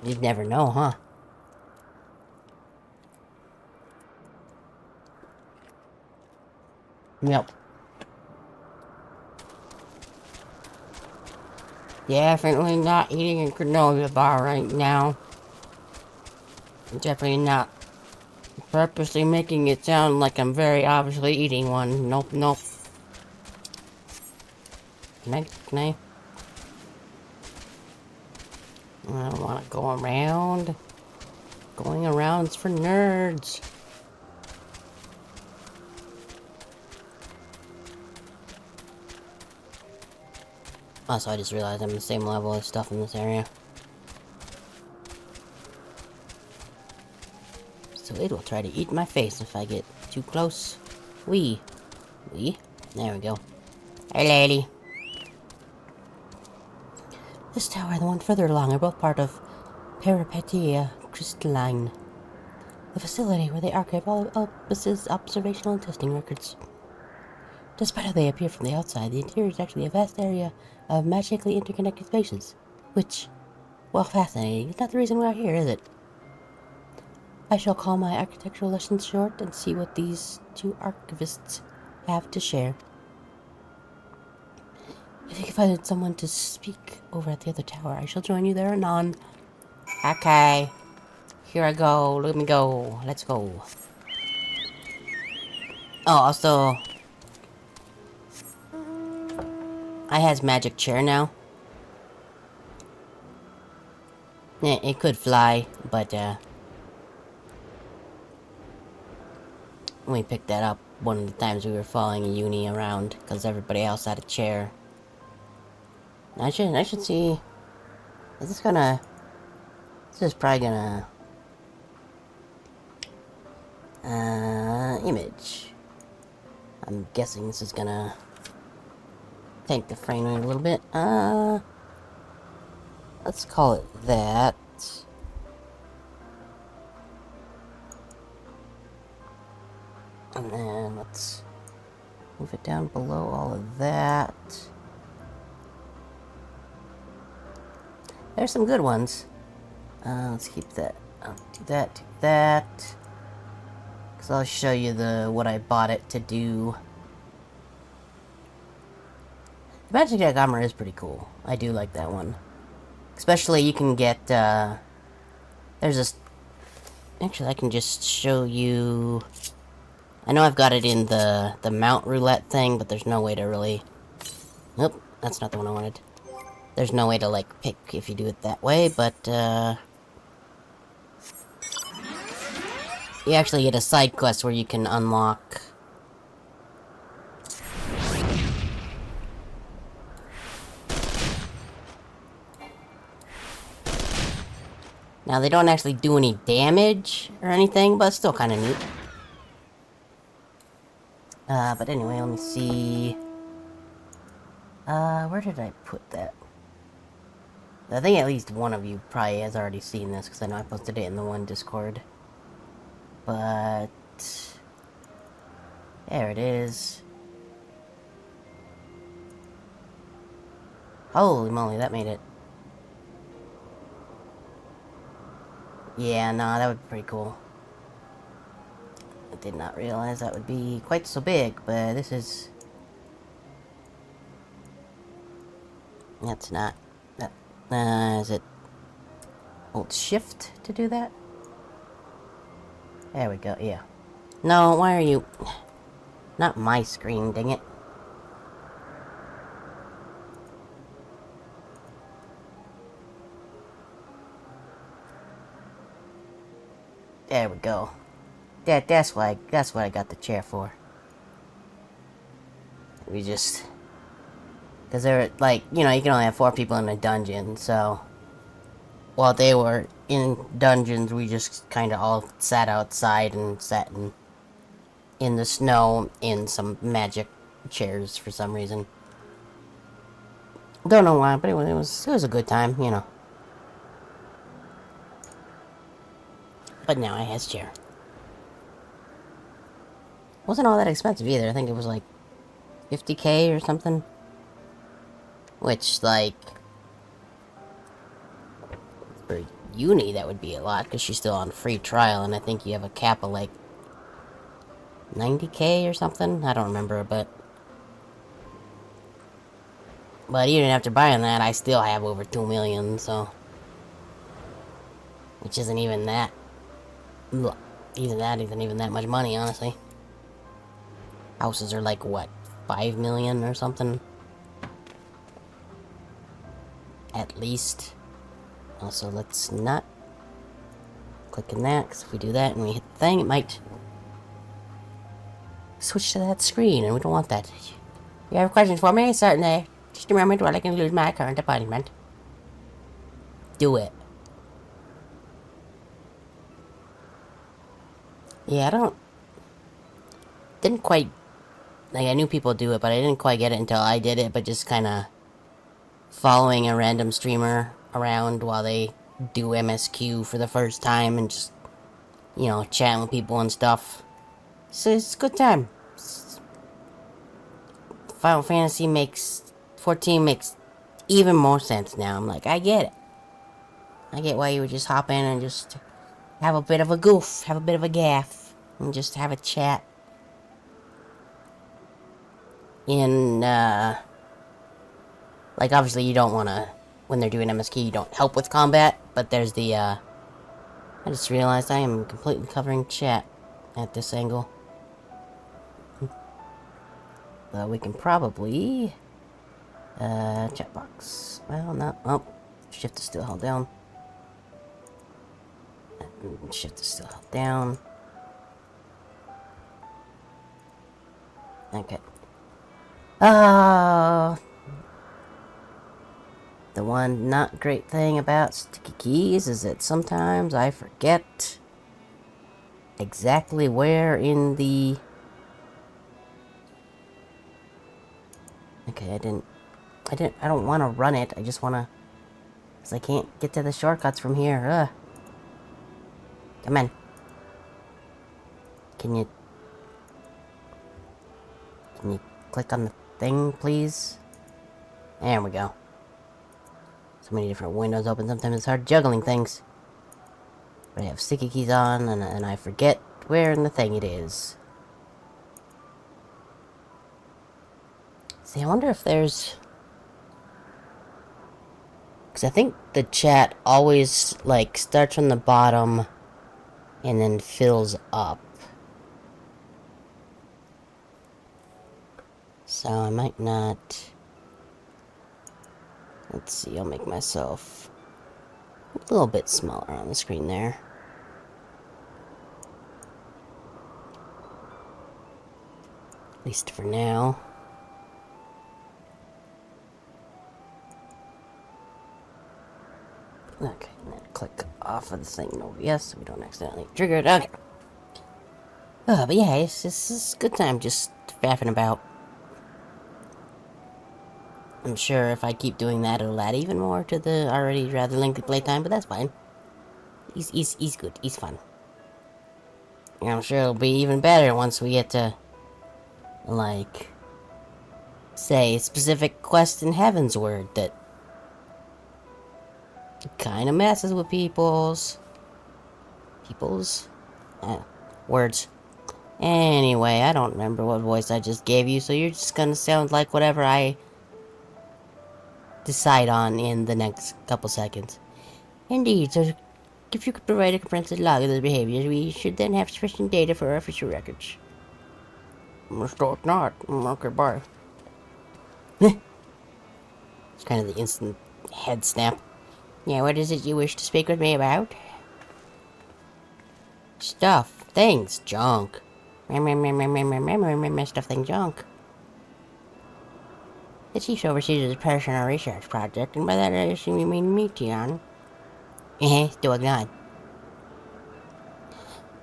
You'd never know, huh? Yep. Definitely not eating a granola bar right now. Definitely not purposely making it sound like I'm very obviously eating one. Nope, nope. Can I? I don't want to go around. Going around's for nerds. Also, I just realized I'm the same level as stuff in this area. So it will try to eat my face if I get too close. Wee. There we go. Hey, lady. This tower and the one further along are both part of Peripetia Crystalline, the facility where they archive all of Elpis' observational and testing records. Despite how they appear from the outside, the interior is actually a vast area of magically interconnected spaces, which, while fascinating, is not the reason we're here, is it? I shall call my architectural lessons short and see what these two archivists have to share. If you can find someone to speak over at the other tower, I shall join you there anon. Okay. Here I go. Let me go. Let's go. Oh, also... I has magic chair now. It could fly, but, we picked that up one of the times we were following Uni around, because everybody else had a chair. I should see... Is this gonna... This is probably gonna... Image. I'm guessing this is gonna... Take the frame rate a little bit. Let's call it that. And then let's move it down below all of that. There's some good ones. Let's keep that. I'll do that. Because I'll show you what I bought it to do. The Magic Deck armor is pretty cool. I do like that one. Especially you can get, there's this... Actually, I can just show you... I know I've got it in the mount roulette thing, but there's no way to really... Nope, that's not the one I wanted. There's no way to, like, pick if you do it that way, but, you actually get a side quest where you can unlock... Now, they don't actually do any damage or anything, but it's still kind of neat. But anyway, let me see... where did I put that? I think at least one of you probably has already seen this, because I know I posted it in the one Discord. But... There it is. Holy moly, that made it. Yeah, no, that would be pretty cool. I did not realize that would be quite so big, but this is... That's not... is it... Hold shift to do that? There we go, yeah. No, why are you... Not my screen, dang it. There we go. That's what I got the chair for. We just Because they're like, you know, you can only have 4 people in a dungeon, so while they were in dungeons, we just kind of all sat outside and sat in the snow in some magic chairs for some reason. Don't know why, but it was a good time, you know. But now I has chair. Wasn't all that expensive either. I think it was like 50K or something. Which, like, for uni, that would be a lot, because she's still on free trial, and I think you have a cap of, like, 90K or something? I don't remember, but even after buying that, I still have over 2 million, so... Which isn't even that... Even that isn't even that much money, honestly. Houses are like, what, 5 million or something? At least. Also, let's not click in that, because if we do that and we hit the thing, it might switch to that screen, and we don't want that. You have questions for me? Certainly. Just a moment while I can lose my current appointment. Do it. Yeah, didn't quite, like, I knew people do it, but I didn't quite get it until I did it, but just kind of following a random streamer around while they do MSQ for the first time and just, you know, chatting with people and stuff. So it's a good time. Final Fantasy 14 makes even more sense now. I'm like, I get it. I get why you would just hop in and just have a bit of a goof, have a bit of a gaff, and just have a chat. Like, obviously you don't want to, when they're doing MSQ, you don't help with combat, but there's the, I just realized I am completely covering chat at this angle. We can probably, chat box. Well, no, oh, shift is still held down. Shift is still held down. Okay. The one not great thing about sticky keys is that sometimes I forget exactly where in the... Okay, I don't want to run it, I just want to... Because I can't get to the shortcuts from here, ugh. Come on. Can you click on the thing, please? There we go. So many different windows open, sometimes it's hard juggling things. But I have sticky keys on, and I forget where in the thing it is. See, I wonder if there's... Because I think the chat always, like, starts from the bottom and then fills up. So I might not... Let's see, I'll make myself a little bit smaller on the screen there. At least for now. Okay, and then click off of the thing in OBS so we don't accidentally trigger it. Okay. But yeah, this is a good time just faffing about. I'm sure if I keep doing that, it'll add even more to the already rather lengthy playtime, but that's fine. He's good. He's fun. And I'm sure it'll be even better once we get to, like, say, a specific quest in Heavensward that kind of messes with people's words. Anyway, I don't remember what voice I just gave you, so you're just gonna sound like whatever I decide on in the next couple seconds. Indeed, so if you could provide a comprehensive log of those behaviors, we should then have sufficient data for our official records. Most not. Okay, bye. It's kind of the instant head snap. Yeah, what is it you wish to speak with me about? Stuff, things, junk. Stuff, thing, junk. The chief oversees his personal research project, and by that I assume you mean Meteon. Still a nod.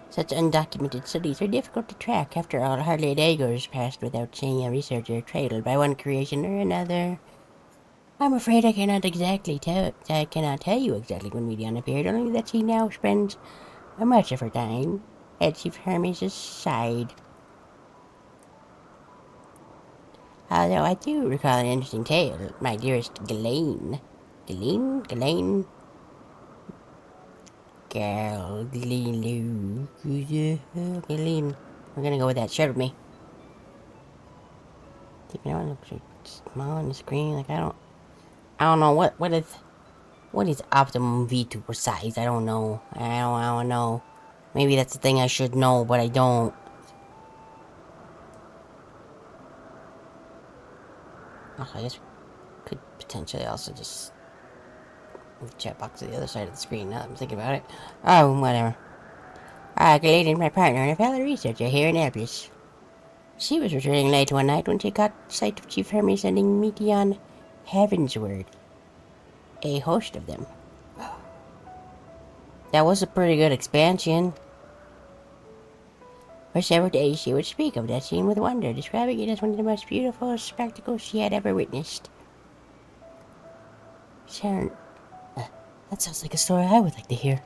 Such undocumented studies are difficult to track. After all, hardly a day goes past without seeing a researcher trailed by one creation or another. I'm afraid I cannot tell you exactly when Meteon appeared, only that she now spends much of her time at Chief Hermes' side. Although I do recall an interesting tale, my dearest Ghislaine. Ghislaine? Ghislaine. We're gonna go with that. Share with me. You know, it looks small on the screen. Like I don't know what is optimum VTuber size. I don't know. I don't know. Maybe that's the thing I should know, but I don't. Oh, I guess we could potentially also just move the chat box to the other side of the screen now that I'm thinking about it. Oh, whatever. Gladys, my partner and a fellow researcher here in Elpis. She was returning late one night when she caught sight of Chief Hermes sending Meteon heavensward. A host of them. That was a pretty good expansion. For several days she would speak of that scene with wonder, describing it as one of the most beautiful spectacles she had ever witnessed. Sharon, that sounds like a story I would like to hear.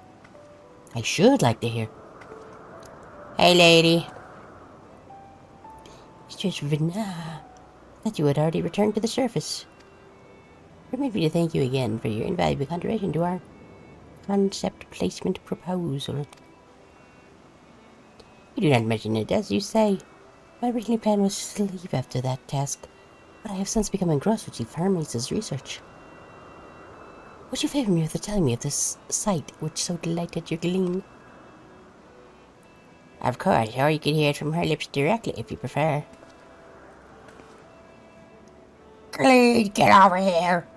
I should like to hear. Hey, lady. Mistress Vina, thought you had already returned to the surface. Permit me to thank you again for your invaluable contribution to our concept placement proposal. You do not mention it, as you say. My original plan was to leave after that task, but I have since become engrossed with Chief Hermes' research. Would you favor me with telling me of this sight which so delighted your gleam? Of course, or you could hear it from her lips directly if you prefer. Please get over here.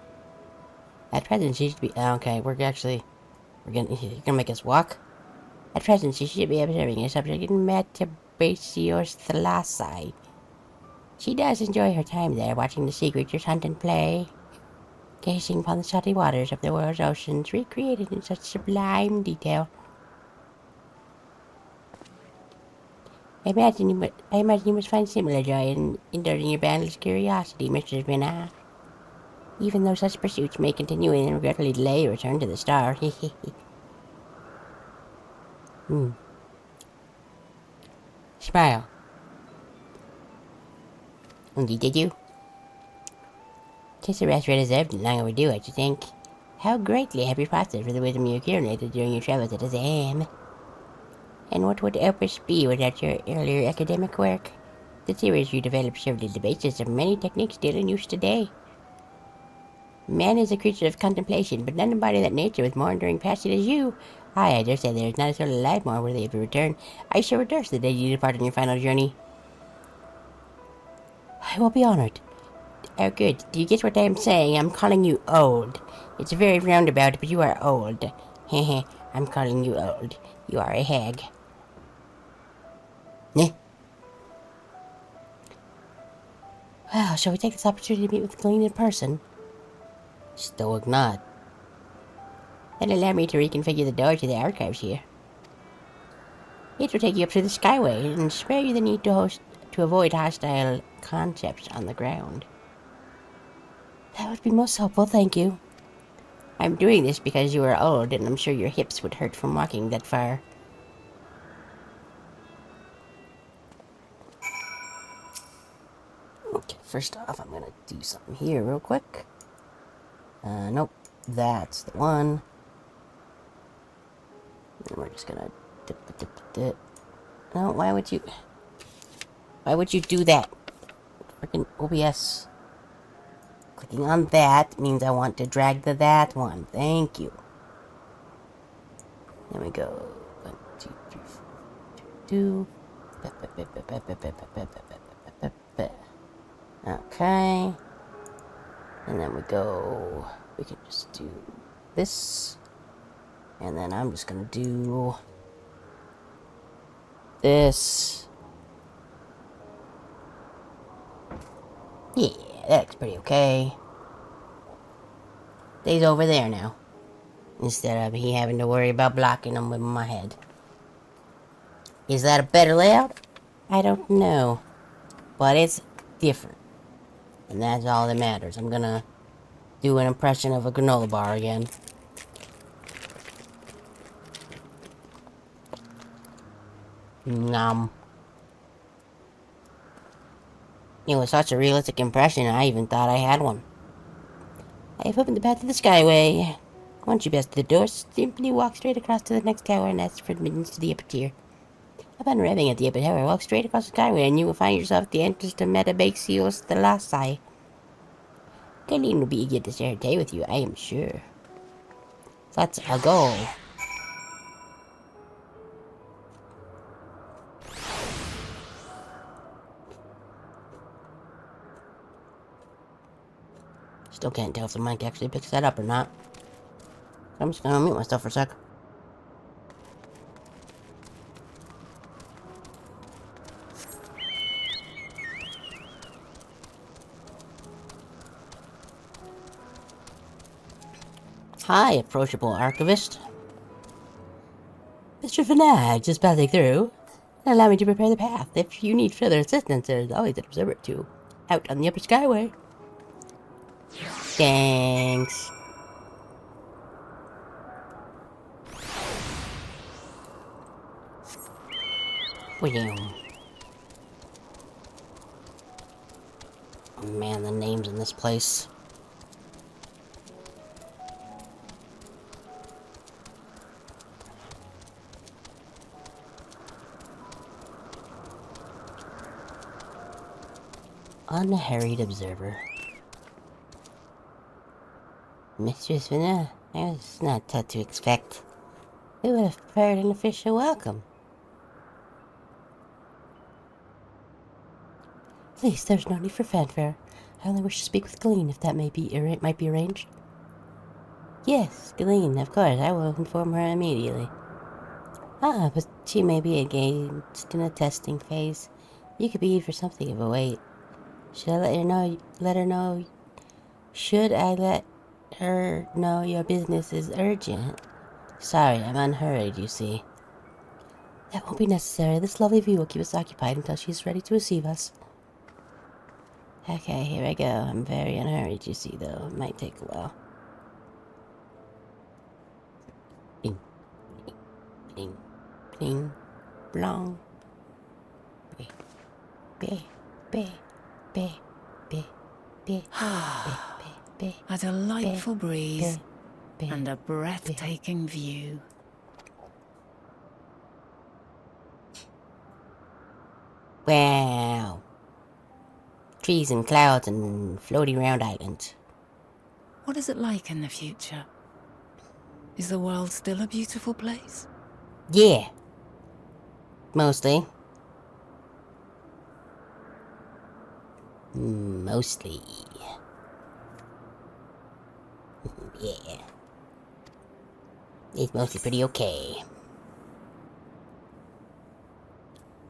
At present, she should be. Okay, you're gonna make us walk. At present, she should be observing a subject in Metabaseos Thalassi. She does enjoy her time there, watching the sea creatures hunt and play, gazing upon the salty waters of the world's oceans, recreated in such sublime detail. I imagine you must find similar joy in indulging your boundless curiosity, Mr. Vina. Even though such pursuits may continue and regretfully delay your return to the star. Smile. Indeed, did you? Tis a rest well deserved and long overdue, I should think. How greatly have you prospered for the wisdom you accumulated during your travels at Azam. And what would Opus be without your earlier academic work? The theories you developed served as the basis of many techniques still in use today. Man is a creature of contemplation, but none embody that nature with more enduring passion as you. I dare say there is not a soul alive more worthy of your return. I shall return the day you depart on your final journey. I will be honored. Oh, good. Do you get what I am saying? I'm calling you old. It's very roundabout, but you are old. Heh. I'm calling you old. You are a hag. Eh? Well, shall we take this opportunity to meet with Glean in person? Stoic nod. Then allow me to reconfigure the door to the archives here. It will take you up to the Skyway and spare you the need to avoid hostile concepts on the ground. That would be most helpful, thank you. I'm doing this because you are old, and I'm sure your hips would hurt from walking that far. Okay, first off, I'm gonna do something here real quick. Nope, that's the one. And we're just gonna dip. No, why would you do that? Freaking OBS. Clicking on that means I want to drag that one. Thank you. There we go. 1, 2, 3, 4, 2. Okay. And then we can just do this. And then I'm just gonna do this. Yeah. that looks pretty okay. Stays over there now. Instead of me having to worry about blocking them with my head. Is that a better layout? I don't know. But it's different. And that's all that matters. I'm gonna do an impression of a granola bar again. Nom. It was such a realistic impression, I even thought I had one. I have opened the path to the Skyway. Once you pass the door, simply walk straight across to the next tower and ask for admittance to the upper tier. Upon arriving at the upper tower, walk straight across the Skyway and you will find yourself at the entrance to Metabaxios Thalassai. Colleen will be eager to share her day with you, I am sure. That's a goal. Still can't tell if the mic actually picks that up or not. I'm just gonna mute myself for a sec. Hi, approachable archivist. Mr. Fanag, just passing through. Allow me to prepare the path. If you need further assistance, there is always an observer too. Out on the upper skyway. Thanks. Oh man, the names in this place. Unharried observer. Mistress Vanna, I was not taught to expect. Who would have prepared an official welcome? Please, there's no need for fanfare. I only wish to speak with Glean, if that might be arranged. Yes, Glean, of course. I will inform her immediately. Ah, but she may be engaged in a testing phase. You could be for something of a wait. Should I let her know? Should I let her know your business is urgent? Sorry, I'm unhurried, you see. That won't be necessary. This lovely view will keep us occupied until she's ready to receive us. Okay, here I go. I'm very unhurried, you see, though. It might take a while. Bing, bing, bing, blong. Be, be, be, be, be, be, be. A delightful breeze and a breathtaking view. Wow. Trees and clouds and floating around islands. What is it like in the future? Is the world still a beautiful place? Yeah. Mostly. Mostly. Yeah. It's mostly pretty okay.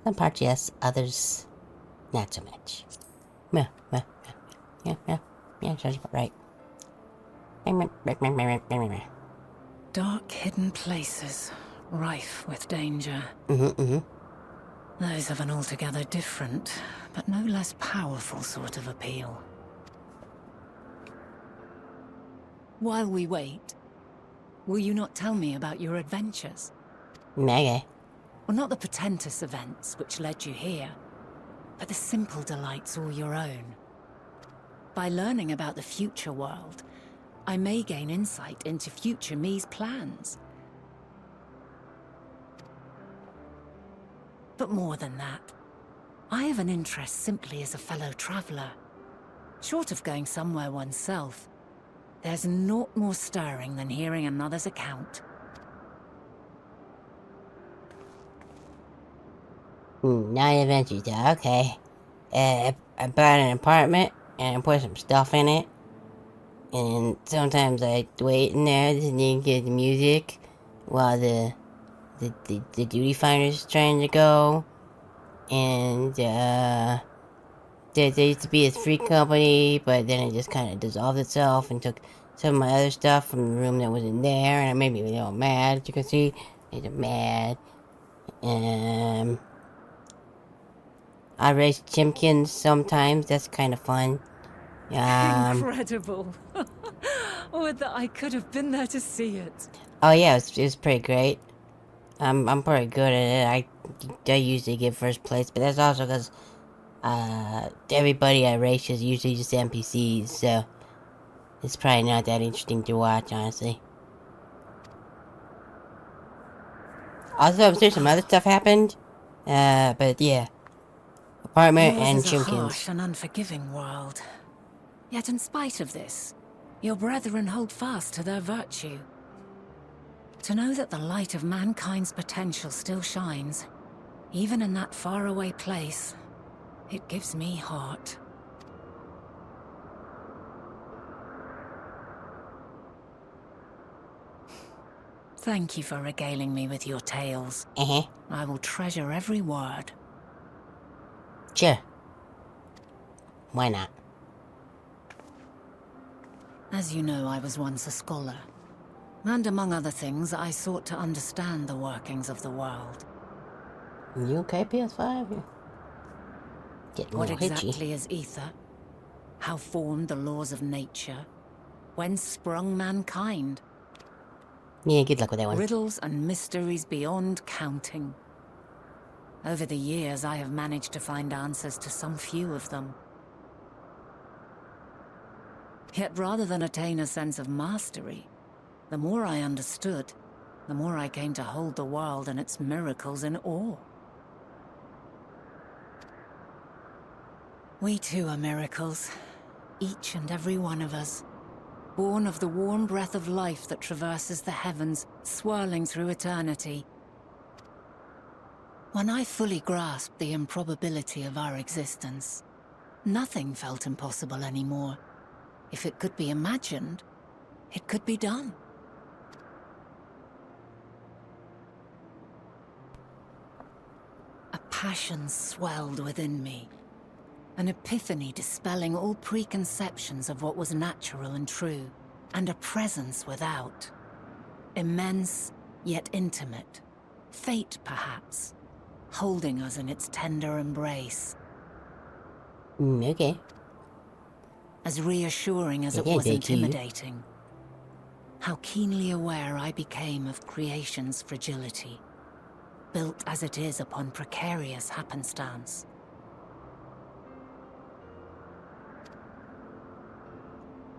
Some parts yes, others not so much. Yeah, sounds about right. Dark, hidden places, rife with danger. Those have an altogether different, but no less powerful sort of appeal. While we wait, will you not tell me about your adventures? Okay. Well, not the portentous events which led you here, but the simple delights all your own. By learning about the future world, I may gain insight into future me's plans. But more than that, I have an interest simply as a fellow traveller. Short of going somewhere oneself, there's naught more stirring than hearing another's account. Night adventures, okay. I bought an apartment and I put some stuff in it. And sometimes I wait in there listening to the music while the duty finder's trying to go. And there used to be this free company, but then it just kind of dissolved itself and took some of my other stuff from the room that was in there, and it made me a little mad. As you can see, they're mad. I raise chimkins sometimes. That's kind of fun. Incredible. Would that I could have been there to see it. Oh yeah, it was pretty great. I'm pretty good at it. I usually get first place, but that's also because everybody I race is usually just NPCs, so it's probably not that interesting to watch, honestly. Also, I'm sure some other stuff happened, but yeah. Apartment Yours and is a harsh chimkins. and unforgiving world. Yet in spite of this, your brethren hold fast to their virtue. To know that the light of mankind's potential still shines, even in that faraway place, it gives me heart. Thank you for regaling me with your tales. I will treasure every word. Sure. Why not? As you know, I was once a scholar. And among other things, I sought to understand the workings of the world. You okay, PS5? You're getting a What little exactly hitchy. is ether? How formed the laws of nature? When sprung mankind? Yeah, good luck with that one. Riddles and mysteries beyond counting. Over the years, I have managed to find answers to some few of them. Yet rather than attain a sense of mastery, the more I understood, the more I came to hold the world and its miracles in awe. We too are miracles, each and every one of us, born of the warm breath of life that traverses the heavens, swirling through eternity. When I fully grasped the improbability of our existence, nothing felt impossible anymore. If it could be imagined, it could be done. A passion swelled within me, an epiphany dispelling all preconceptions of what was natural and true, and a presence without. Immense, yet intimate. Fate, perhaps, holding us in its tender embrace. Okay. As reassuring as it Yeah, was they do. intimidating. How keenly aware I became of creation's fragility, built as it is upon precarious happenstance.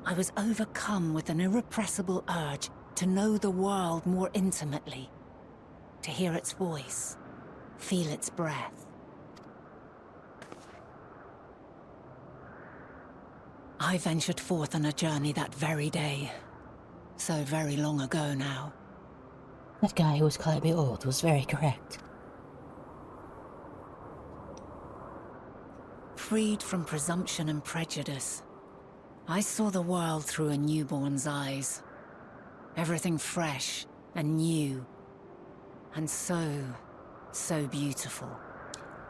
I was overcome with an irrepressible urge to know the world more intimately, to hear its voice, feel its breath. I ventured forth on a journey that very day, so very long ago now. That guy who was calling me old was very correct. Freed from presumption and prejudice, I saw the world through a newborn's eyes. Everything fresh and new, and so beautiful.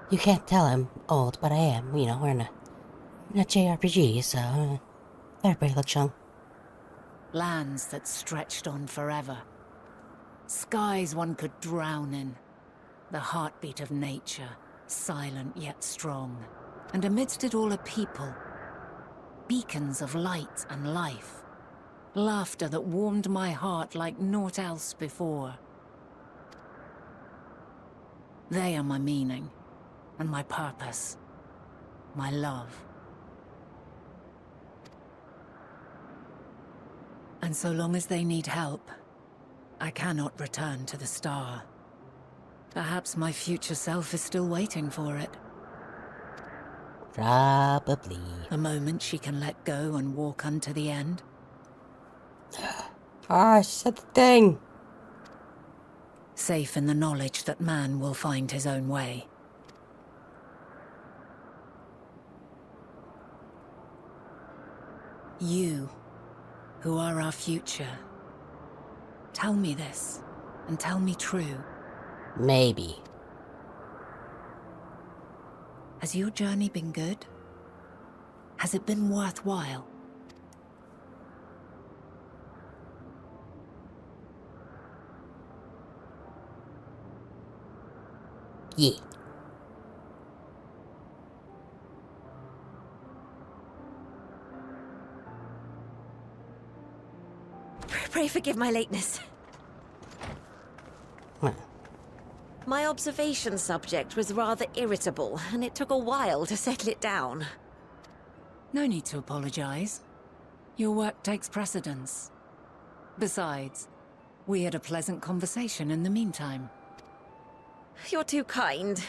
You can't tell I'm old, but I am. You know, we're in a JRPG, so everybody looks young. Lands that stretched on forever. Skies one could drown in. The heartbeat of nature, silent yet strong. And amidst it all a people. Beacons of light and life. Laughter that warmed my heart like naught else before. They are my meaning, and my purpose. My love. And so long as they need help, I cannot return to the star. Perhaps my future self is still waiting for it. Probably. The moment she can let go and walk unto the end. Ah, she said the thing. Safe in the knowledge that man will find his own way. You, who are our future, tell me this, and tell me true. Maybe. Has your journey been good? Has it been worthwhile? Yeah. Pray forgive my lateness. Huh. My observation subject was rather irritable, and it took a while to settle it down. No need to apologize. Your work takes precedence. Besides, we had a pleasant conversation in the meantime. You're too kind.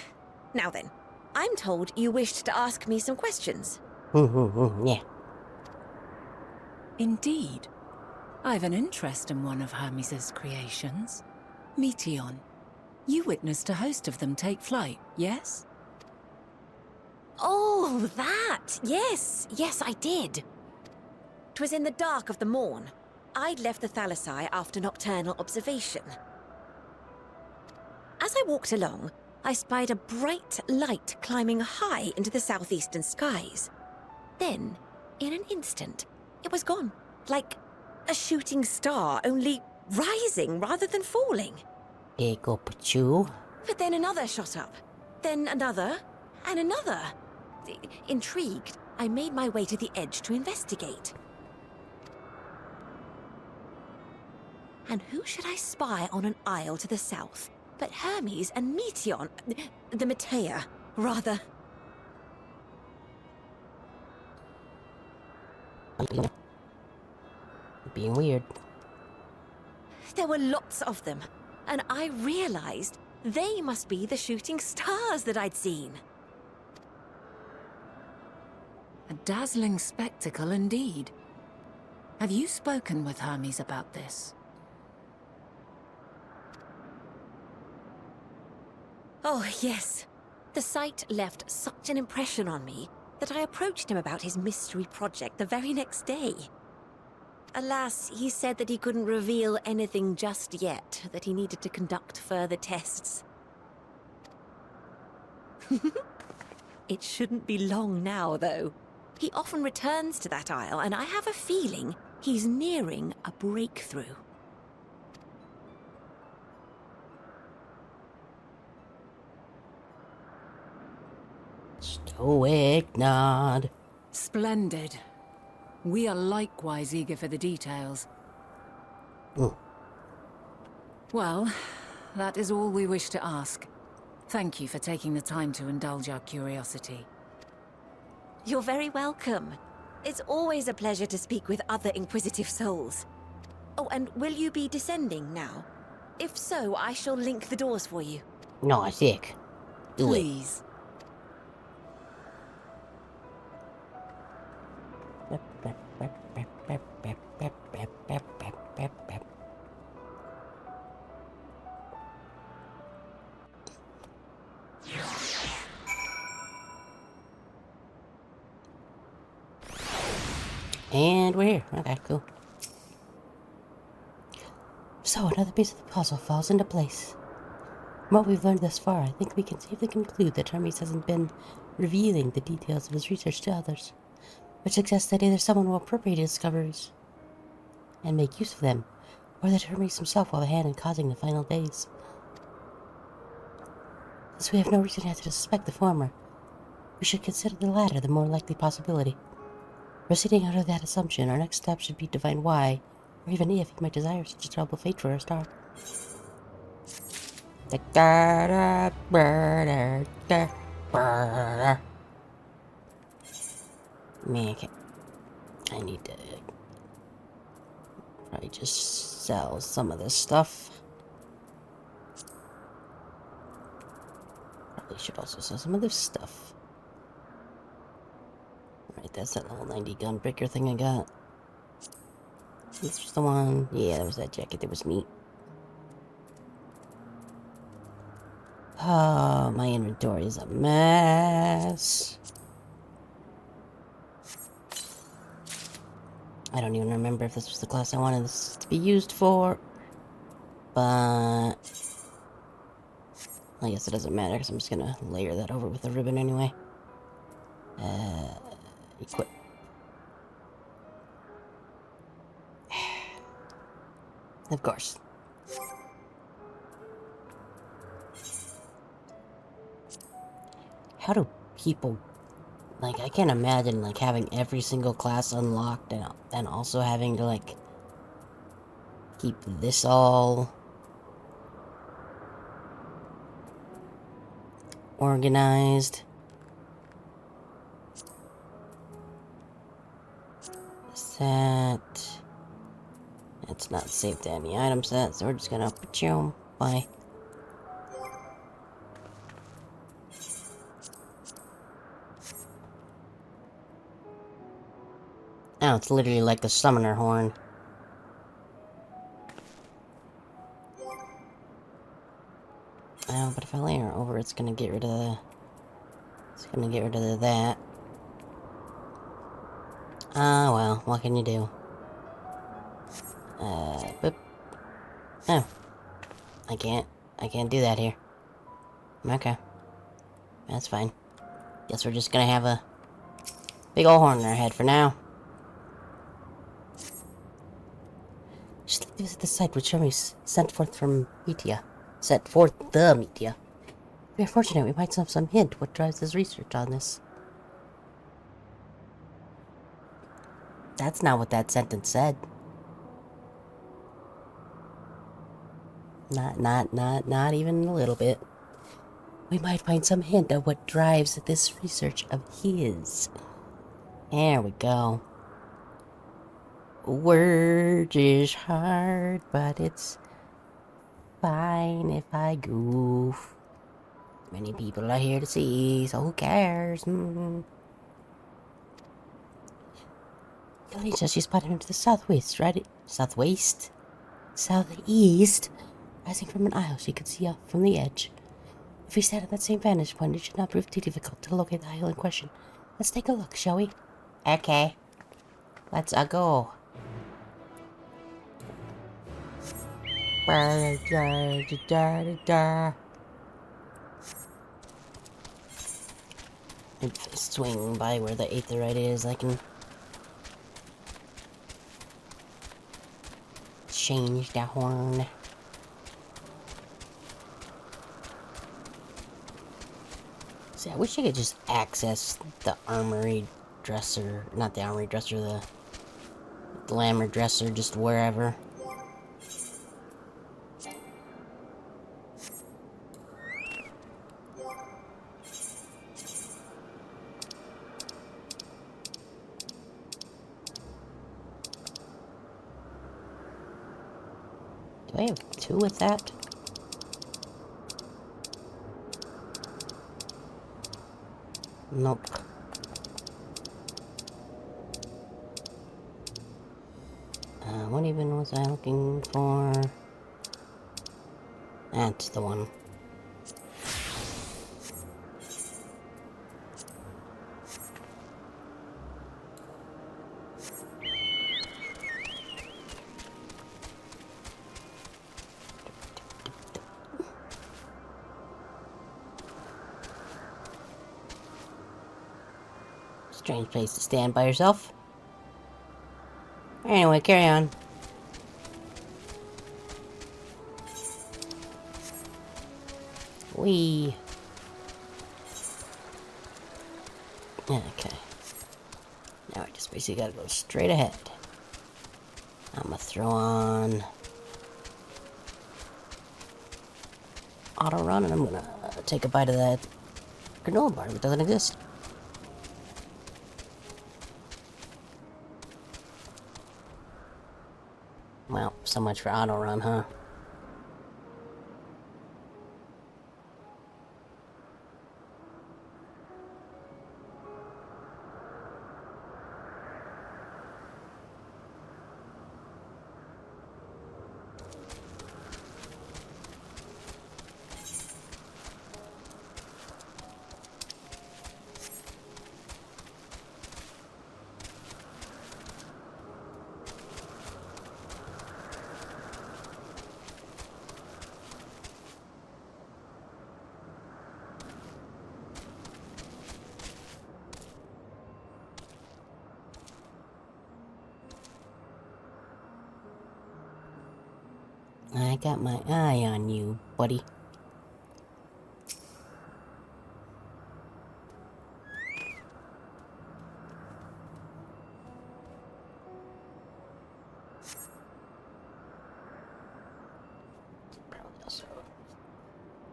Now then, I'm told you wished to ask me some questions. Yeah. Indeed. I've an interest in one of Hermes' creations. Meteon. You witnessed a host of them take flight, yes? Oh, that! Yes, I did. 'Twas in the dark of the morn. I'd left the Thalassai after nocturnal observation. As I walked along, I spied a bright light climbing high into the southeastern skies. Then, in an instant, it was gone, like a shooting star, only rising rather than falling. Ego Pachu. But then another shot up, then another, and another. Intrigued, I made my way to the edge to investigate. And who should I spy on an isle to the south but Hermes and Meteon, the Matea, rather. Being weird. There were lots of them, and I realized they must be the shooting stars that I'd seen. A dazzling spectacle indeed. Have you spoken with Hermes about this? Oh, yes. The sight left such an impression on me that I approached him about his mystery project the very next day. Alas, he said that he couldn't reveal anything just yet, that he needed to conduct further tests. It shouldn't be long now, though. He often returns to that isle, and I have a feeling he's nearing a breakthrough. Stoic nod. Splendid. We are likewise eager for the details. Well, that is all we wish to ask. Thank you for taking the time to indulge our curiosity. You're very welcome. It's always a pleasure to speak with other inquisitive souls. Oh, and will you be descending now? If so, I shall link the doors for you. No, sick. Do it. Please. And we're here. Okay, cool. So another piece of the puzzle falls into place. From what we've learned thus far, I think we can safely conclude that Hermes hasn't been revealing the details of his research to others, which suggests that either someone will appropriate his discoveries and make use of them, or that Hermes himself will have a hand in causing the final days. Since we have no reason yet to suspect the former, we should consider the latter the more likely possibility. Proceeding under that assumption, our next step should be to find why, or even if, he might desire such a terrible fate for our star. Man, I need to probably just sell some of this stuff. Probably should also sell some of this stuff. Right, that's that little 90 gun breaker thing I got. This was the one. Yeah, that was that jacket that was neat. Oh, my inventory is a mess. I don't even remember if this was the class I wanted this to be used for. But I guess it doesn't matter because I'm just gonna layer that over with a ribbon anyway. Equip. Of course. How do people... Like, I can't imagine, like, having every single class unlocked and also having to, like, keep this all organized. Set. It's not saved to any item set, so we're just gonna chill. Bye. Oh, it's literally like a summoner horn. Oh, but if I lay her over, it's gonna get rid of the... It's gonna get rid of that. Ah, well, what can you do? Boop. Oh. I can't do that here. Okay. That's fine. Guess we're just gonna have a big ol' horn in our head for now. Just like to visit the site which armies sent forth from Media. Sent forth the Media. If we are fortunate, we might have some hint what drives his research on this. That's not what that sentence said. Not even a little bit. We might find some hint of what drives this research of his. There we go. Words is hard, but it's fine if I goof. Many people are here to see, so who cares? Kelly says she spotted him to the southwest, right? Southwest? Southeast? Rising from an isle she could see off from the edge. If we sat at that same vantage point, it should not prove too difficult to locate the isle in question. Let's take a look, shall we? Okay. Let's go. If I swing by where the aetherite is, I can change the horn. See, I wish I could just access the armory dresser, not the armory dresser, the glamour dresser, just wherever. Do I have 2 with that? Nope. What even was I looking for? That's the one. Strange place to stand by yourself. Anyway, carry on. Wee. Okay. Now I just basically gotta go straight ahead. I'm gonna throw on auto run, and I'm gonna take a bite of that granola bar that doesn't exist. Well, so much for auto run, huh? I got my eye on you, buddy. Probably also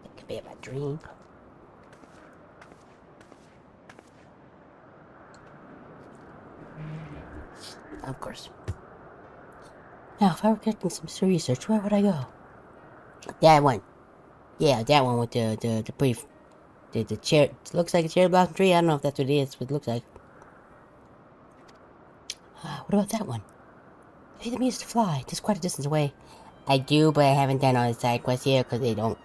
it could be a bad dream. Of course. Now, if I were conducting some research, where would I go? That one. Yeah, that one with the pretty... The chair... It looks like a cherry blossom tree. I don't know if that's what it is, but it looks like... what about that one? I think the means to fly. Just quite a distance away. I do, but I haven't done all the side quests here, because they don't...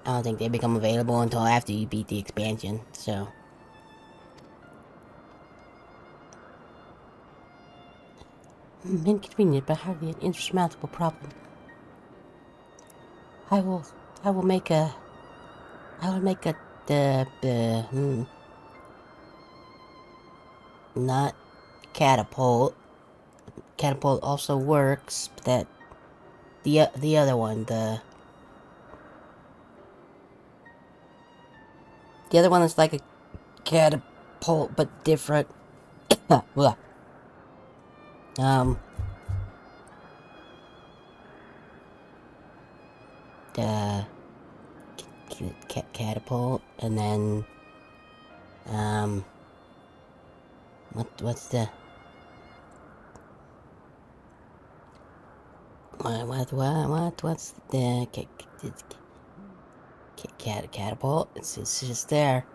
I don't think they become available until after you beat the expansion, so... Inconvenient, but hardly an insurmountable problem. I will make a... Not catapult. Catapult also works, but that... The other one, the other one is like a catapult, but different. The catapult, and then what's the what's the catapult? It's just there.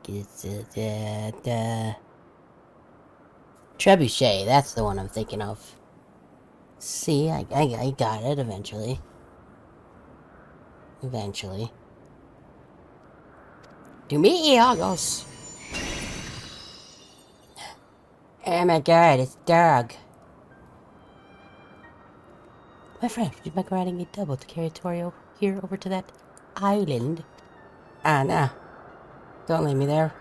It's the trebuchet. That's the one I'm thinking of. See, I got it eventually. Eventually. To me, August. Oh my god, it's dog. My friend, would you mind riding a double to carry Tori here over to that island? Ah, nah. Don't leave me there.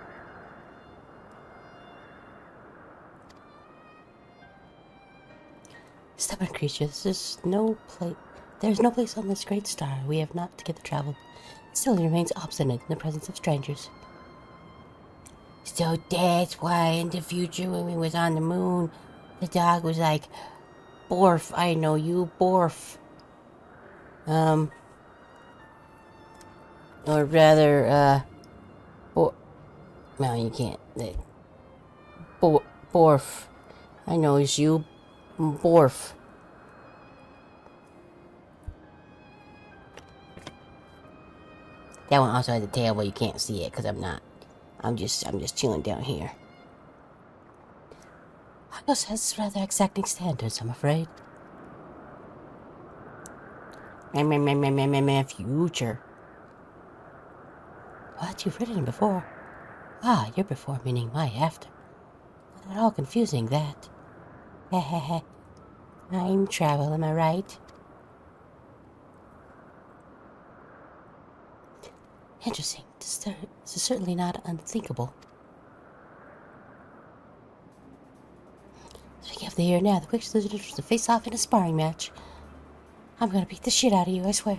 Stubborn creatures, there's no place on this great star we have not together traveled. Still he remains obstinate in the presence of strangers. So that's why in the future when we was on the moon, the dog was like, Borf, I know you, Borf. Or rather, no, you can't. Borf. I know it's you, Borf. That one also has a tail, but you can't see it because I'm just chilling down here. Argos has rather exacting standards, I'm afraid. Future. What? You've written it before? Ah, your before meaning my after. Not at all confusing, that. Hehehe. Time travel, am I right? Interesting. This is certainly not unthinkable. Speaking of the here and now, the quickest visitors to face off in a sparring match. I'm gonna beat the shit out of you, I swear.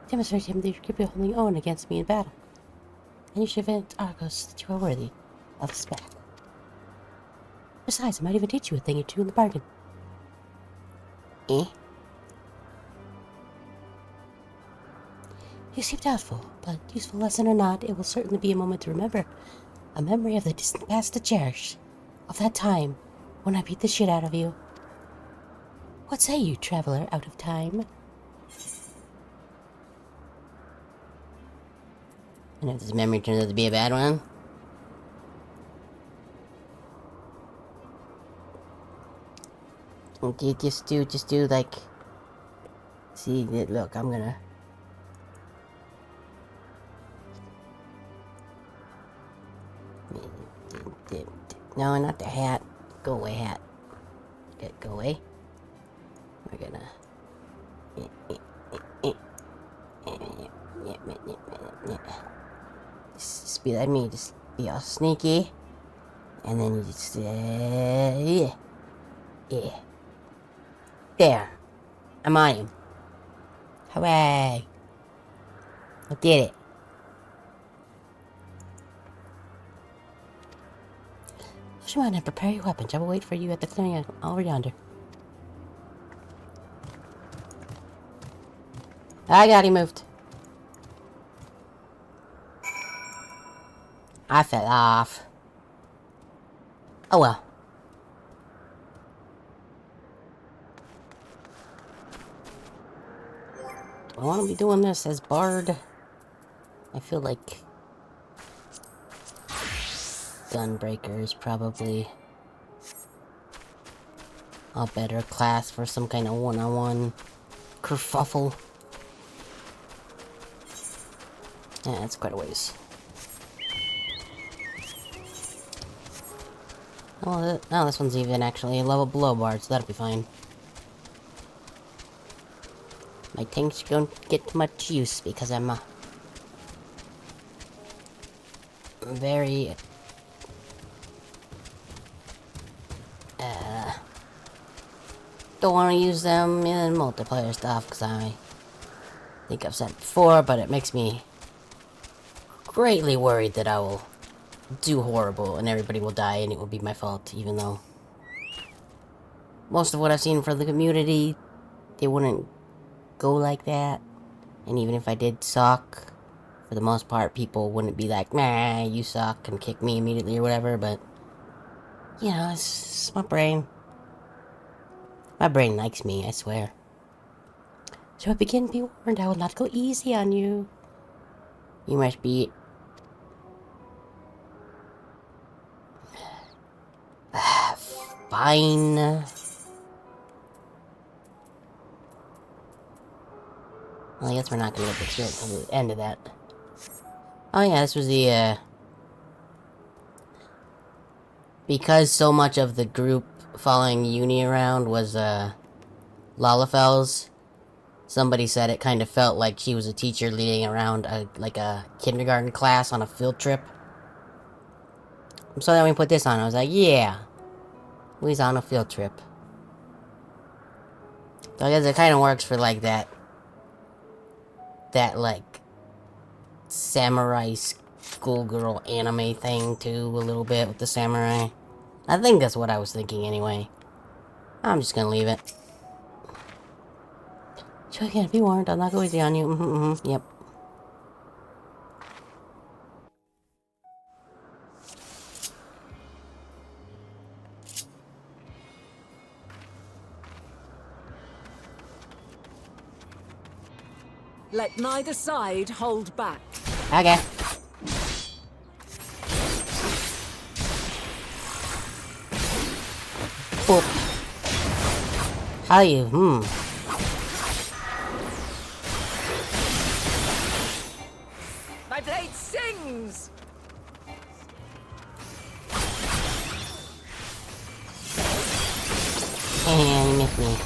Demonstrate to him that you're capable of holding own against me in battle. And you should convince Argos that you are worthy of his back. Besides, I might even teach you a thing or two in the bargain. Eh? You seem doubtful, but useful lesson or not, it will certainly be a moment to remember. A memory of the distant past to cherish. Of that time when I beat the shit out of you. What say you, traveler out of time? And if this memory turns out to be a bad one? Just do like... See, look, I'm gonna... No, not the hat. Go away, hat. Go away. We're gonna... Just be like me. Just be all sneaky. And then you just... yeah. There. I'm on him. Hooray! I did it. Push on and prepare your weapons. I will wait for you at the clearing over yonder. I got him moved. I fell off. Oh well. Do I want to be doing this as Bard? I feel like Gunbreaker is probably a better class for some kind of one-on-one kerfuffle. Yeah, that's quite a ways. Oh, this one's even actually a level below Bard, so that'll be fine. My tanks don't get much use because I'm very don't want to use them in multiplayer stuff because I think I've said it before, but it makes me greatly worried that I will do horrible and everybody will die and it will be my fault, even though most of what I've seen from the community, they wouldn't go like that. And even if I did suck, for the most part, people wouldn't be like, nah, you suck, and kick me immediately or whatever, but, you know, it's my brain. My brain likes me, I swear. So begin, be warned, I will not go easy on you. You must be... fine. Well, I guess we're not gonna get the experience until the end of that. Oh yeah, this was the, because so much of the group following Uni around was, Lalafels, somebody said it kind of felt like she was a teacher leading around, like a kindergarten class on a field trip. So then we put this on, I was like, yeah, we's on a field trip. So I guess it kind of works for, like, that, like, samurai schoolgirl anime thing, too, a little bit with the samurai. I think that's what I was thinking, anyway. I'm just gonna leave it. So again, be warned, I'll not go easy on you. Yep. Let neither side hold back. Okay. Boop. How are you? My blade sings! And you missed me.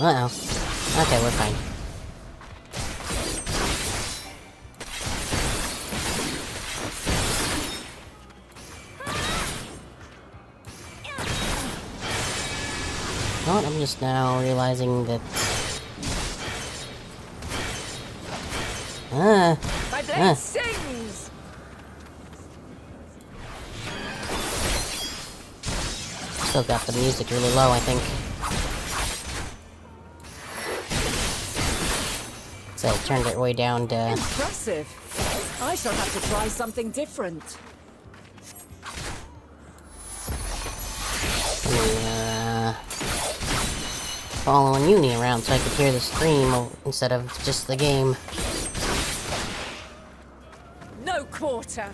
Uh-oh. Okay, we're fine. You know what? I'm just now realizing that... My blade sings! Still got the music really low, I think. So I turned it way down to... Impressive. I shall have to try something different. Following Uni around so I could hear the stream instead of just the game. No quarter.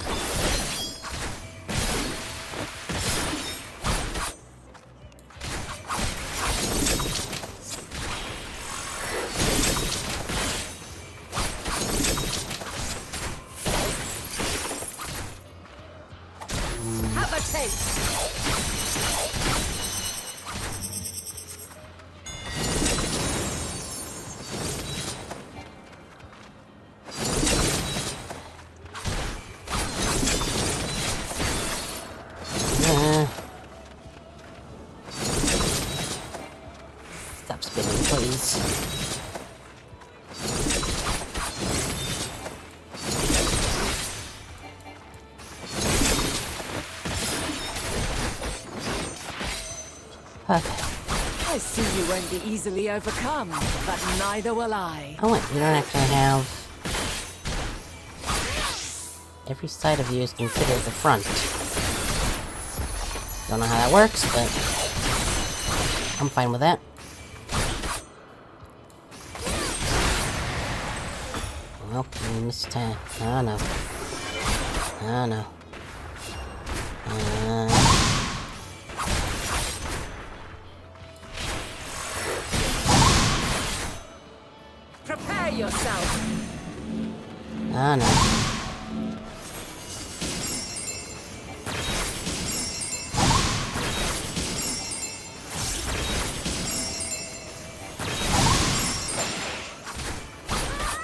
have a taste! Stop spinning, please. Okay. I see you won't be easily overcome, but neither will I. Oh wait, you don't actually have... Every side of you is considered the front. Don't know how that works, but... I'm fine with that. Well, we missed time. Oh no. Oh no. Prepare yourself! Oh no.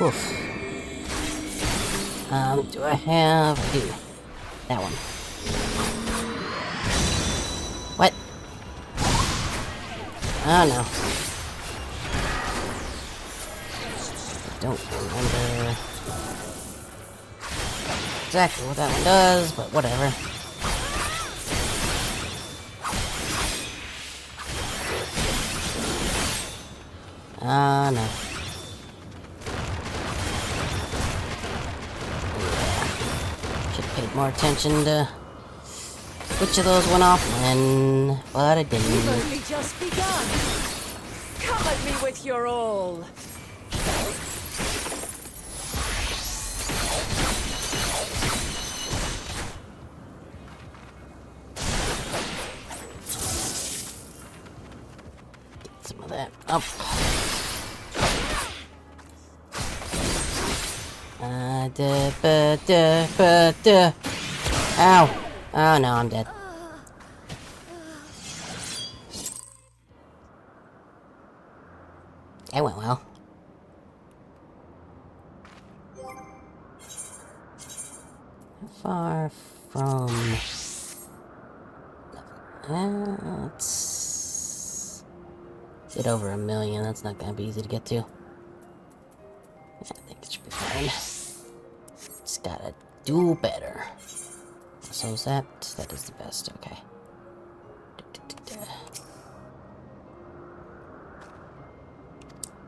Oof. Do I have... I do. That one. What? Oh no. I don't remember exactly what that one does, but whatever. Ah, no. Should have paid more attention to which of those went off when, but I You've didn't. only just begun! Come at me with your all! Some of that up. Ow! Oh no, I'm dead. That went well. How far from... Let's... Get over 1 million, that's not gonna be easy to get to. I think it should be fine. Just gotta do better. So is that is the best, okay.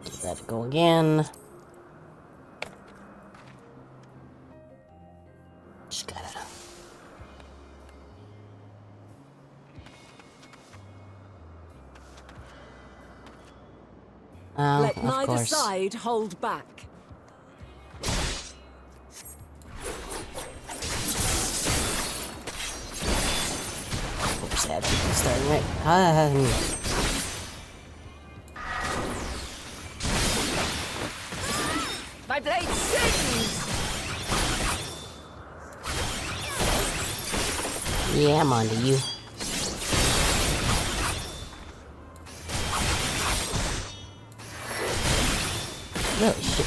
Give that a go again. Just gotta... Oh, Let of neither course. side hold back. Sad people starting right. My blade sings! Yeah, I'm onto you. Really shit.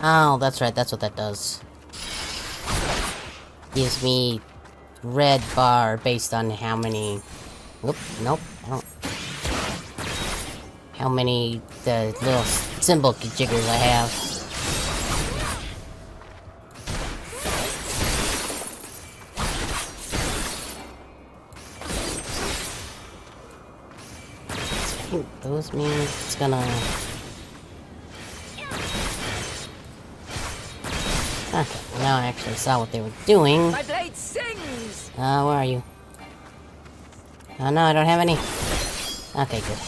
Oh, that's right, that's what that does. Gives me red bar based on how many... Whoop, nope, I don't... How many the little symbol jiggers I have. So I think those mean it's gonna... Okay, now I actually saw what they were doing. My blade sings! Where are you? Oh no, I don't have any. Okay, good.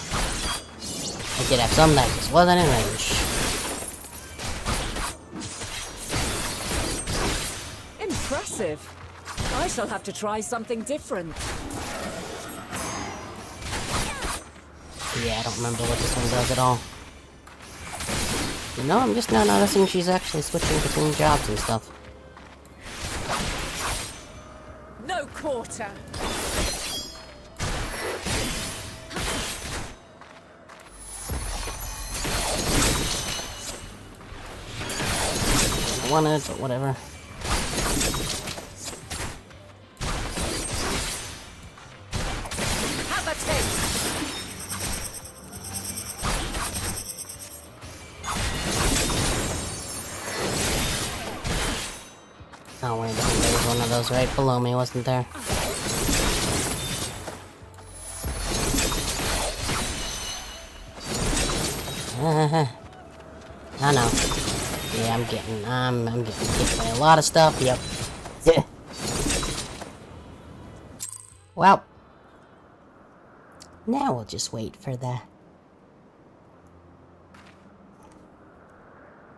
I did have some that just wasn't in range. Impressive. I shall have to try something different. Yeah, I don't remember what this one does at all. You know, I'm just now noticing she's actually switching between jobs and stuff. No quarter. I wanted, but whatever. Have a taste. Oh wait, there was one of those right below me, wasn't there? I know. Yeah, I'm getting hit by a lot of stuff. Yep. Yeah. Well, now we'll just wait for the.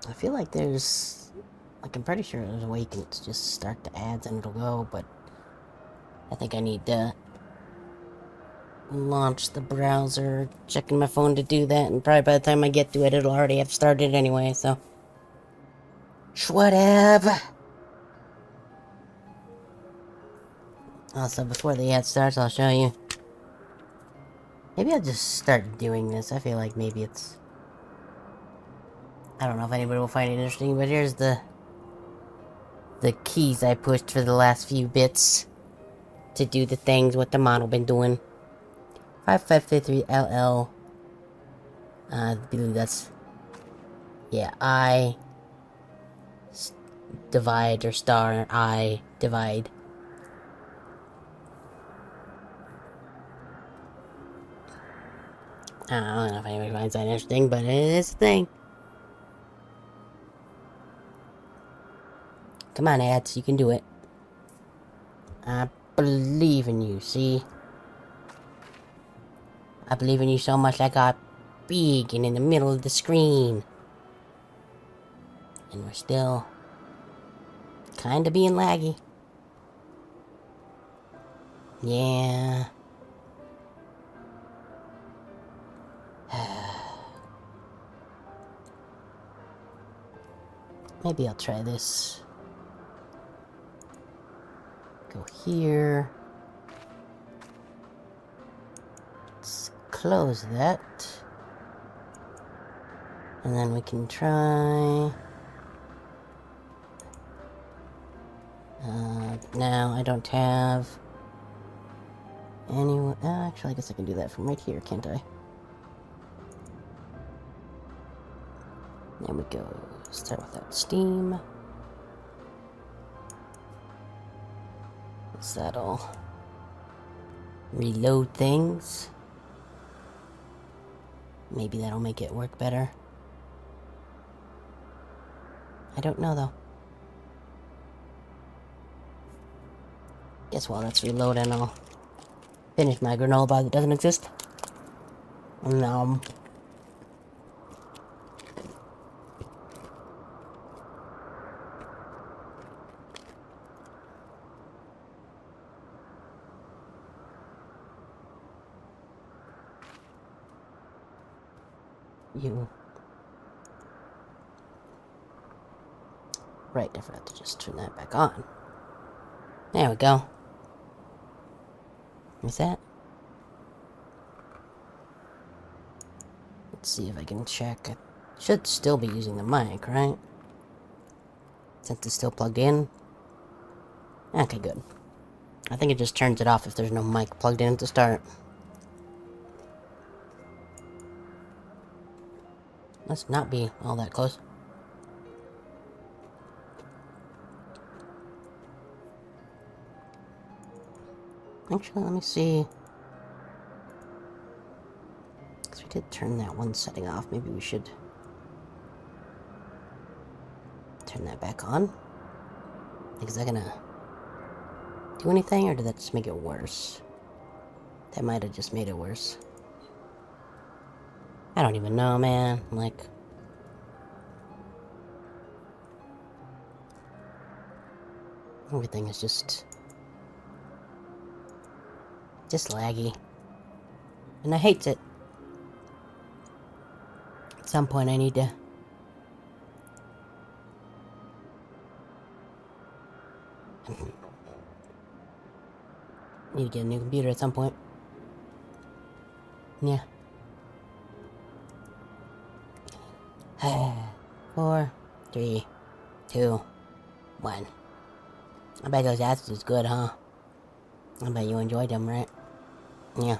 I feel like there's, like, I'm pretty sure there's a way you can just start the ads and it'll go, but I think I need to launch the browser, checking my phone to do that, and probably by the time I get to it, it'll already have started anyway, so. Whatever. Also, before the ad starts, I'll show you. Maybe I'll just start doing this. I feel like maybe it's... I don't know if anybody will find it interesting, but here's the keys I pushed for the last few bits to do the things what the model been doing. 5553LL. I believe that's... Yeah, I... divide, or star, I divide. I don't know if anybody finds that interesting, but it is a thing. Come on, ads, you can do it. I believe in you, see? I believe in you so much I got big and in the middle of the screen. And we're still kinda being laggy. Yeah. Maybe I'll try this. Go here. Let's close that. And then we can try... now I don't have... any... actually, I guess I can do that from right here, can't I? There we go. Start without Steam. That'll reload things. Maybe that'll make it work better. I don't know though. Guess while that's reloading, I'll finish my granola bar that doesn't exist. You. Right, I forgot to just turn that back on. There we go. Is that? Let's see if I can check. I should still be using the mic, right? Since it's still plugged in. Okay, good. I think it just turns it off if there's no mic plugged in to start. Let's not be all that close. Actually, let me see. Because we did turn that one setting off. Maybe we should turn that back on. Is that gonna do anything, or did that just make it worse? That might have just made it worse. I don't even know, man. Like... everything is just laggy. And I hate it. At some point I need to... Need to get a new computer at some point. Yeah. 4, 3, 2, 1. I bet those ads was good, huh? I bet you enjoyed them, right? Yeah.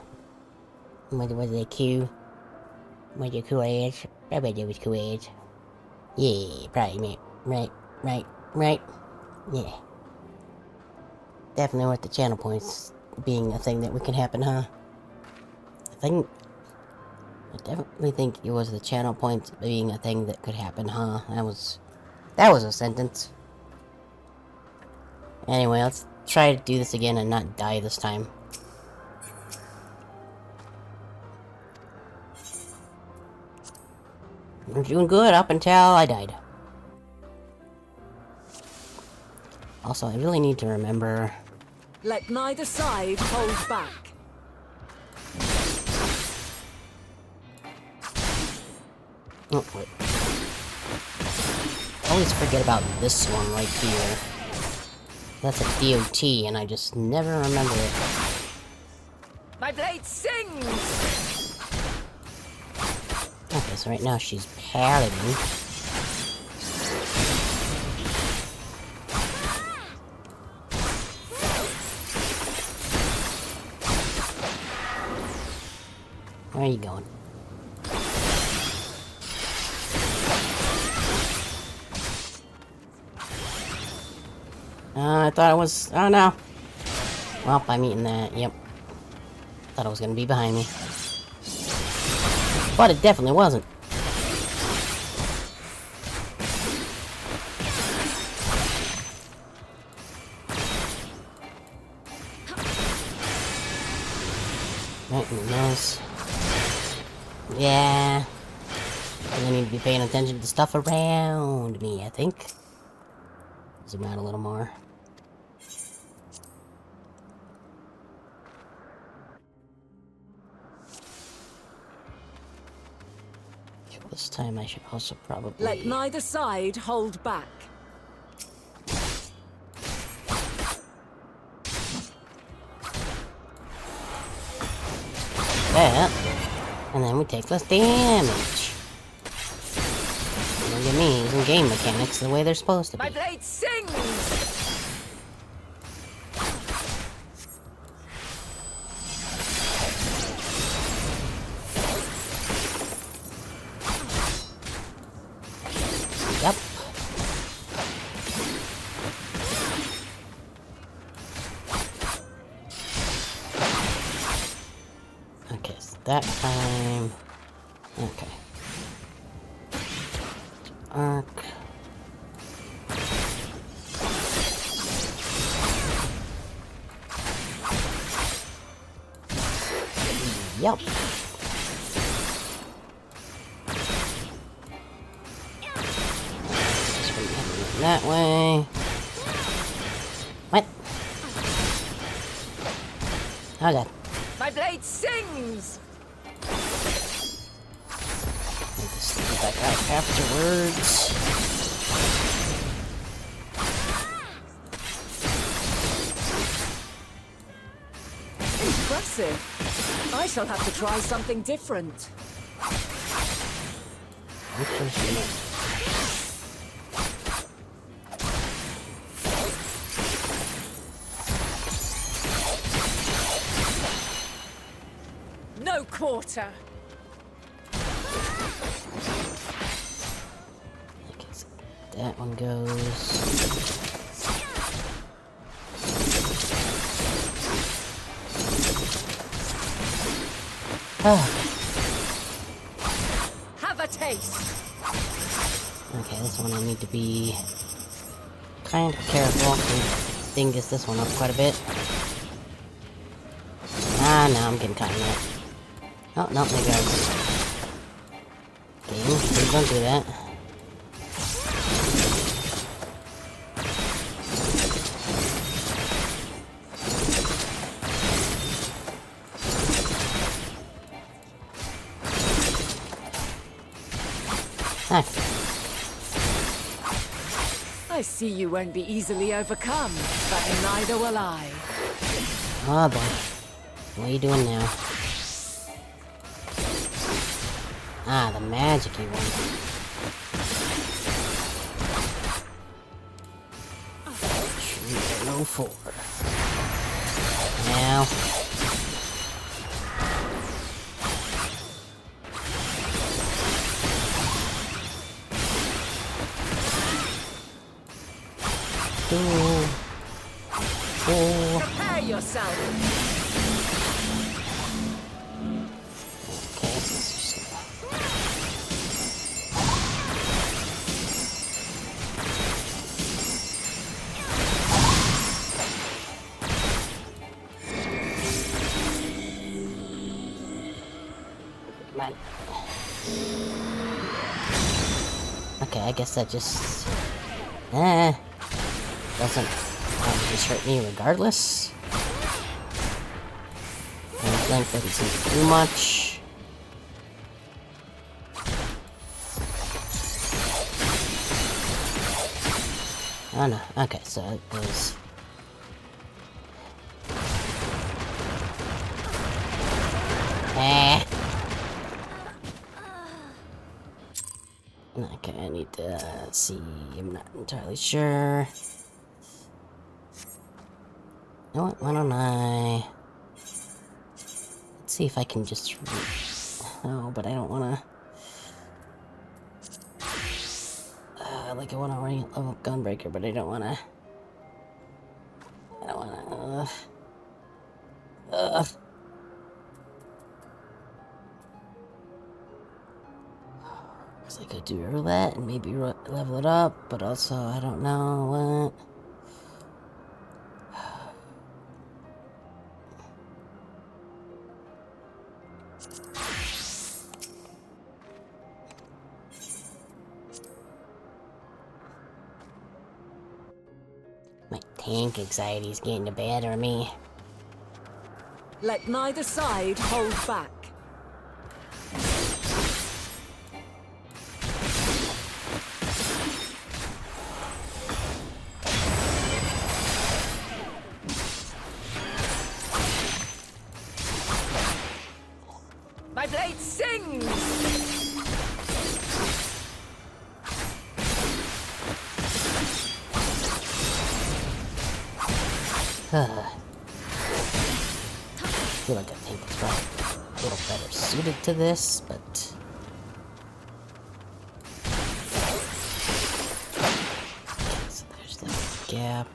Was it cool? Was it cool ads? I bet it was cool ads. Yeah, probably, mate. Right. Yeah. Definitely worth the channel points being a thing that can happen, huh? I definitely think it was the channel points being a thing that could happen, huh? That was a sentence. Anyway, let's try to do this again and not die this time. I'm doing good up until I died. Also, I really need to remember... Let neither side hold back. Oh, wait. I always forget about this one right here. That's a DOT, and I just never remember it. My blade sings! Okay, so right now she's paladin. Where are you going? I thought it was... Oh, no. Well, I'm eating that. Yep. Thought it was gonna be behind me. But it definitely wasn't. Right in the nose. Yeah. I need to be paying attention to stuff around me, I think. Zoom out a little more. This time I should also probably... Let neither side hold back. That. And then we take less damage. Look at me using game mechanics the way they're supposed to be. My blade sings! Yep. Okay, so that time... Okay. Arc. Yep. That way. What? Oh god. My blade sings! Just get back out afterwards. Impressive. I shall have to try something different. No quarter. Okay, so that one goes. Have a taste. Okay, this one I need to be kind of careful. Dingus this one up quite a bit. Ah, no, I'm getting caught in that. Oh, no, there goes. Game, please don't do that. Ah. I see you won't be easily overcome, but neither will I. Oh boy. What are you doing now? Ah, the magic-y one. No 4. Now. Prepare yourself. Okay, so it's just come on. Okay, I guess that just doesn't just hurt me regardless. Length doesn't seem to do much. Oh no, okay, so it goes. Okay, I need to see. I'm not entirely sure. You know what? Why don't I? Let's see if I can just. Oh, but I don't want to. Like I want to level up Gunbreaker, but I don't want to. I don't want to. I could do that and maybe level it up, but also I don't know what. My tank anxiety is getting the better of me. Let neither side hold back. My blade sings! I feel like I think it's probably a little better suited to this, but. So there's that gap.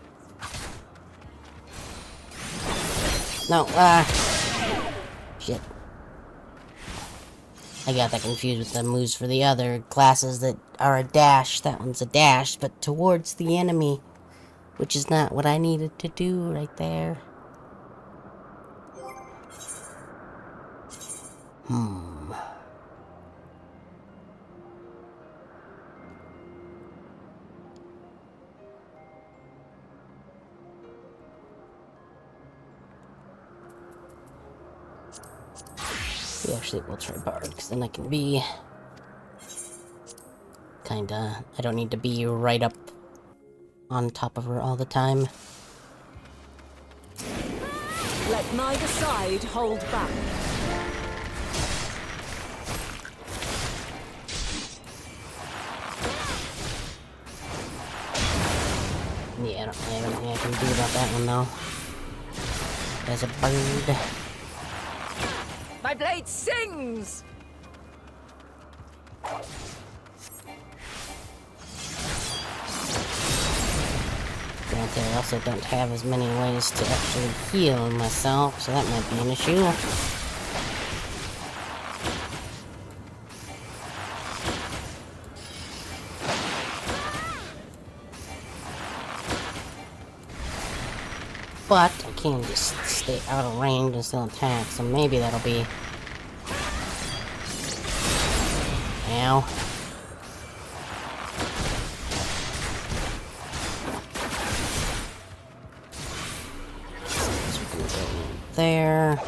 No, shit. I got that confused with the moves for the other classes that are a dash. That one's a dash, but towards the enemy. Which is not what I needed to do right there. We actually will try Bard, because then I can be kinda. I don't need to be right up on top of her all the time. Let neither side hold back. Yeah, I don't really have anything I can do about that one though. There's a bird. My blade sings! Granted, I also don't have as many ways to actually heal myself, so that might be an issue. But I can just stay out of range and still attack, so maybe that'll be. Ow. There.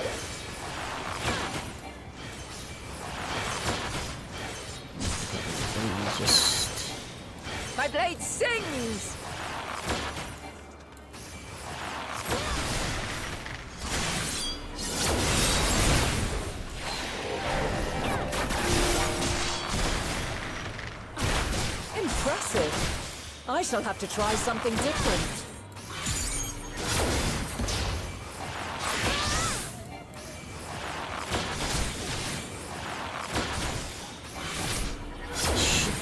Just. My blade sings! shall have to try something different.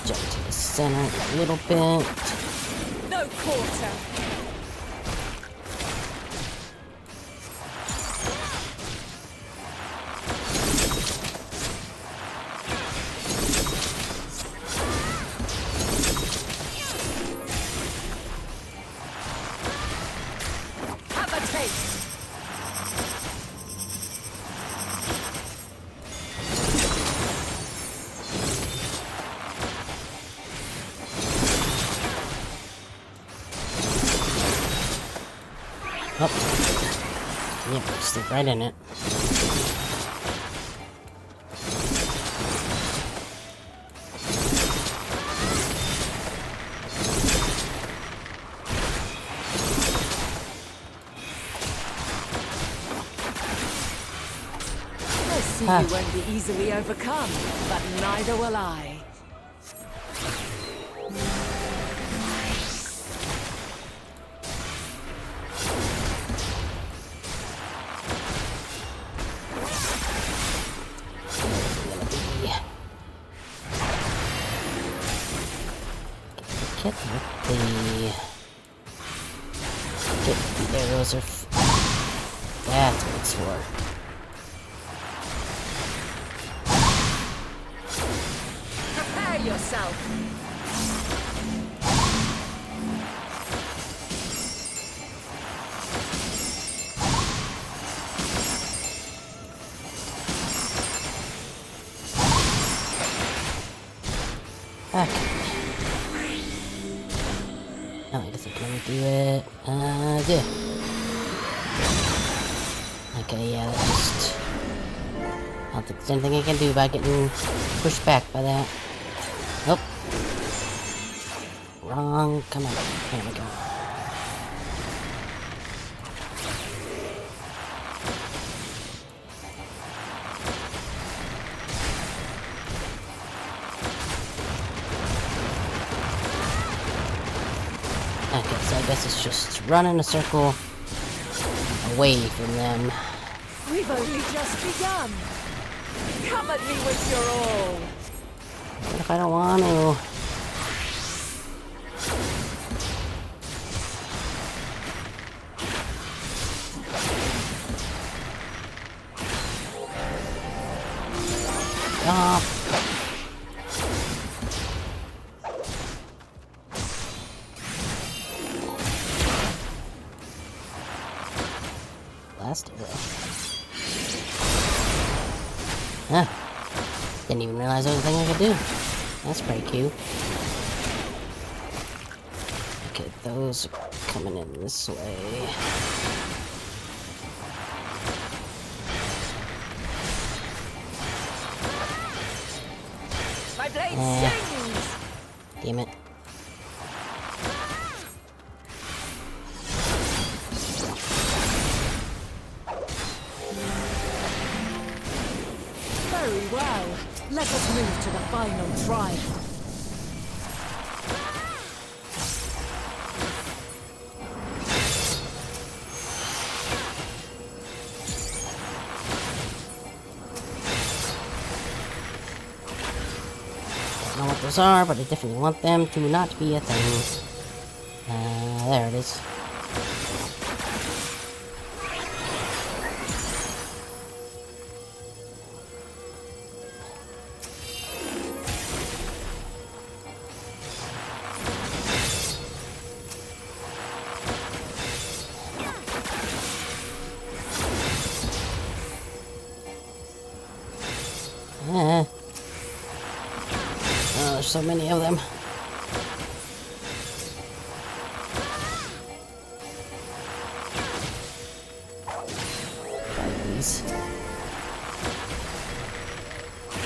Jump to the center a little bit. No quarter. Have a taste. Oh. Yep, stick right in it. I see you won't be easily overcome, but neither will I. Get the arrows are. That's what it's for. Prepare yourself. Okay. Oh, I guess I can do it. Yeah. Okay, yeah, that just... I don't think there's anything I can do about getting pushed back by that. Nope. Wrong. Come on. There we go. Okay, so I guess it's just run in a circle away from them. We've only just begun. Come at me with your all. What if I don't want to? Stop. Last arrow. Huh. Didn't even realize there was a thing I could do. That's pretty cute. Okay, those are coming in this way. My blade sings. Damn it. Very well. Let us move to the final trial. Don't know what those are, but I definitely want them to not be a thing. There it is. Oh, there's so many of them. These.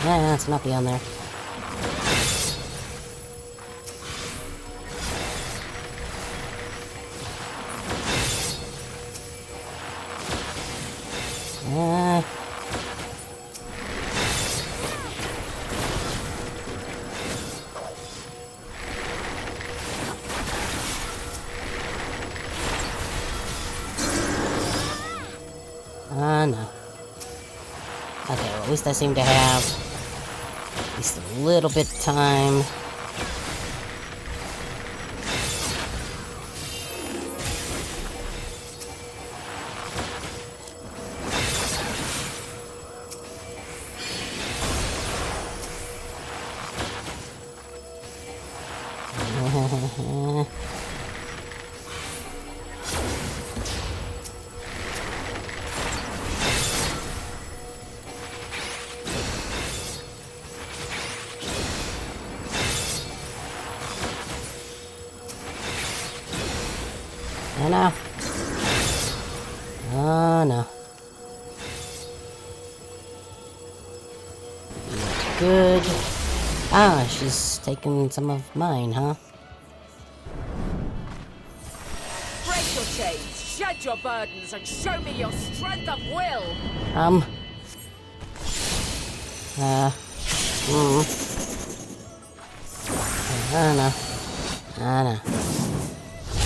Let's not be on there. No. Okay, well, at least I seem to have at least a little bit of time. Oh no. Oh no. Not good. Ah, she's taking some of mine, huh? Break your chains, shed your burdens, and show me your strength of will! Mm. Oh no. Oh no.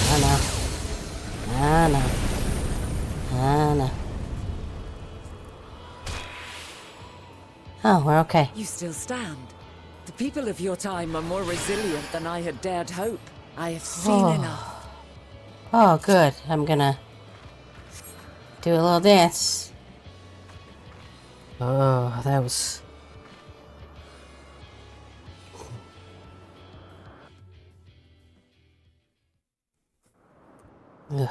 Oh no. Oh no. Oh no. Oh, we're okay. You still stand. The people of your time are more resilient than I had dared hope. I have seen enough. Oh, good. I'm gonna do a little dance. Oh, that was... Ugh.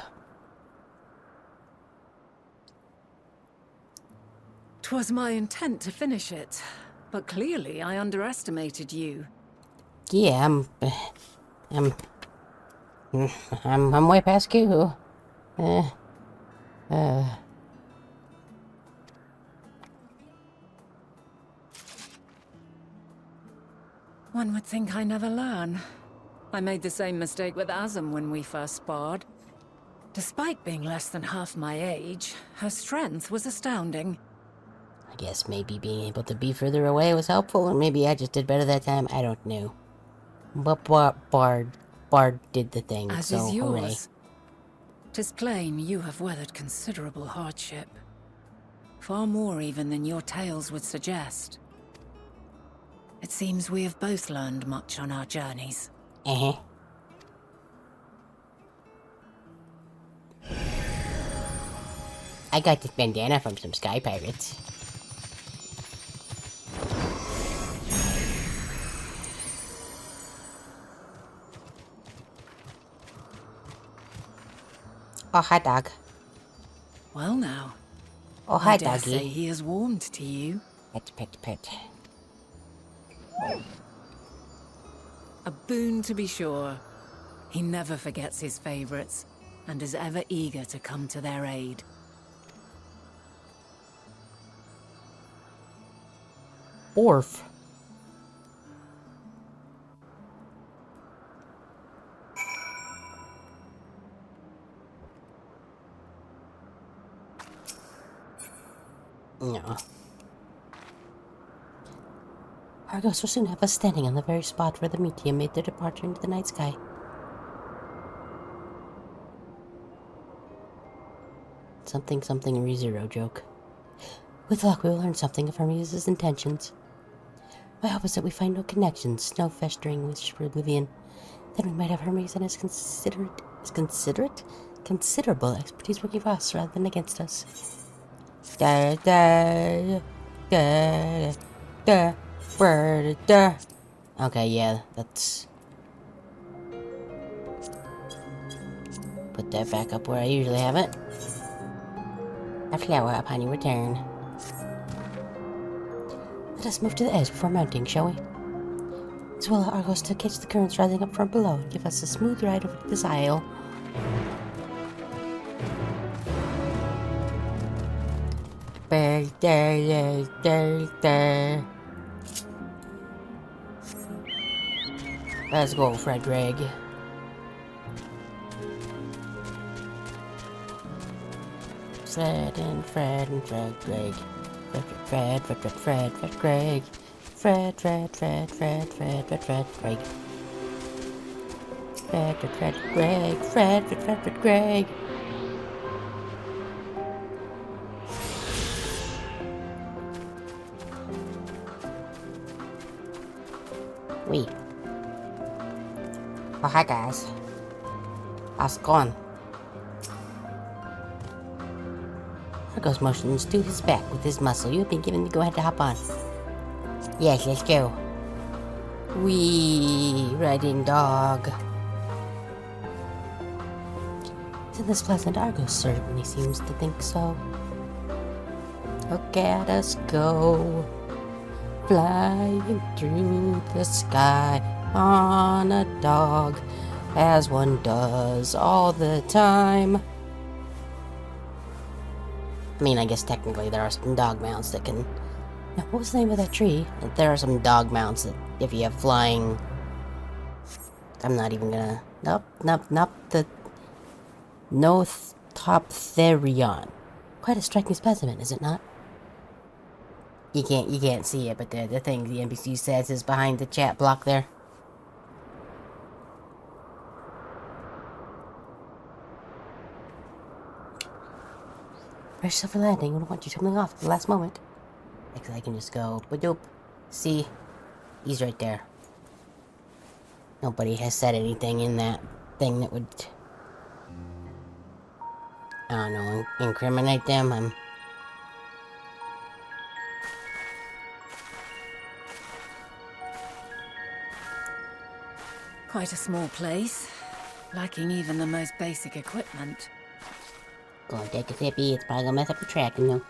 'Twas my intent to finish it, but clearly I underestimated you. Yeah, I'm way past you. One would think I never learn. I made the same mistake with Azem when we first sparred. Despite being less than half my age, her strength was astounding. I guess maybe being able to be further away was helpful, or maybe I just did better that time. I don't know. But Bard did the thing, As so is hooray. yours. 'Tis plain you have weathered considerable hardship. Far more even than your tales would suggest. It seems we have both learned much on our journeys. Uh-huh. I got this bandana from some sky pirates. Oh, hi, dog. Well now, Oh, hi, I dare say doggy. he has warmed to you. Pet. A boon to be sure. He never forgets his favorites, and is ever eager to come to their aid. Orf. No. Argos will soon have us standing on the very spot where the Meteor made their departure into the night sky. Something ReZero joke. With luck, we will learn something of Hermes' intentions. My hope is that we find no connections, no festering wish for oblivion. Then we might have Hermes and his considerable expertise working for us rather than against us. Da da da da da da. Okay, yeah, that's... Put that back up where I usually have it. A flower upon your return. Let us move to the edge before mounting, shall we? It's well Argos to catch the currents rising up from below and give us a smooth ride over this isle. Let's go, Frederick. Fred and Frederick. Fred, Greg. Fred, Greg. Wee. Oh, hi guys. How's it going? Argo's motions to his back with his muscle. You've been given the go-ahead to hop on. Yes, let's go. Wee, riding dog. Isn't this pleasant? Argo certainly seems to think so. Look at us go, flying through the sky on a dog, as one does all the time. I mean, I guess technically there are some dog mounts that can... Now, what was the name of that tree? There are some dog mounts that, if you have flying... I'm not even gonna... Nope. The... Nothoptherion. Quite a striking specimen, is it not? You can't see it, but the thing the NPC says is behind the chat block there. Brace yourself for landing. I don't want you tumbling off at the last moment. Because I can just go, ba-doop. See? He's right there. Nobody has said anything in that thing that would... I don't know, incriminate them. Quite a small place, lacking even the most basic equipment. Go and take a sippy, it's probably gonna mess up the tracking though.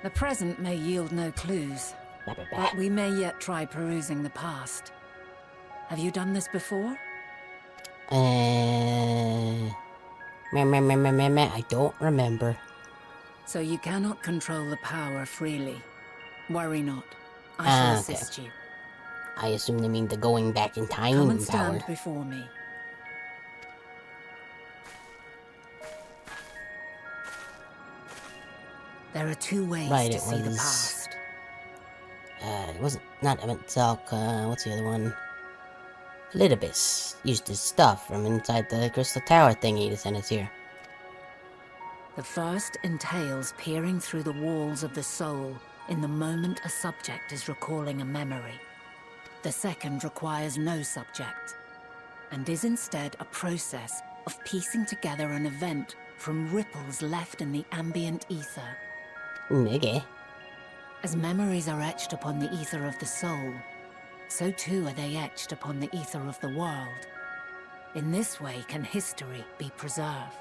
The present may yield no clues, but we may yet try perusing the past. Have you done this before? I don't remember. So you cannot control the power freely. Worry not. I shall Okay. assist you. I assume they mean the going back in time Come and power. stand before me. There are two ways Right, to it see the was- past. It wasn't, not Ementalk, what's the other one? Lidibus used his stuff from inside the crystal tower thingy to send us here. The first entails peering through the walls of the soul in the moment a subject is recalling a memory. The second requires no subject, and is instead a process of piecing together an event from ripples left in the ambient ether. Okay. As memories are etched upon the ether of the soul, so too are they etched upon the ether of the world. In this way can history be preserved.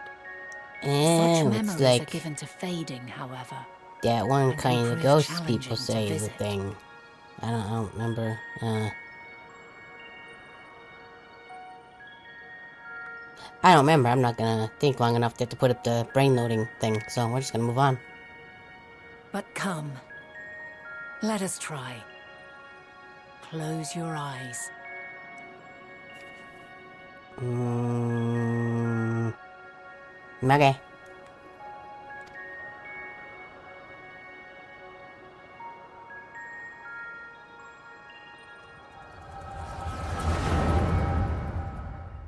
Such And memories it's like are given to fading, however. that one and can kind of prove ghost challenging people to say is a visit. thing. I don't remember. I don't remember. I'm not gonna think long enough to put up the brain loading thing, so we're just gonna move on. But come, let us try. Close your eyes. Okay.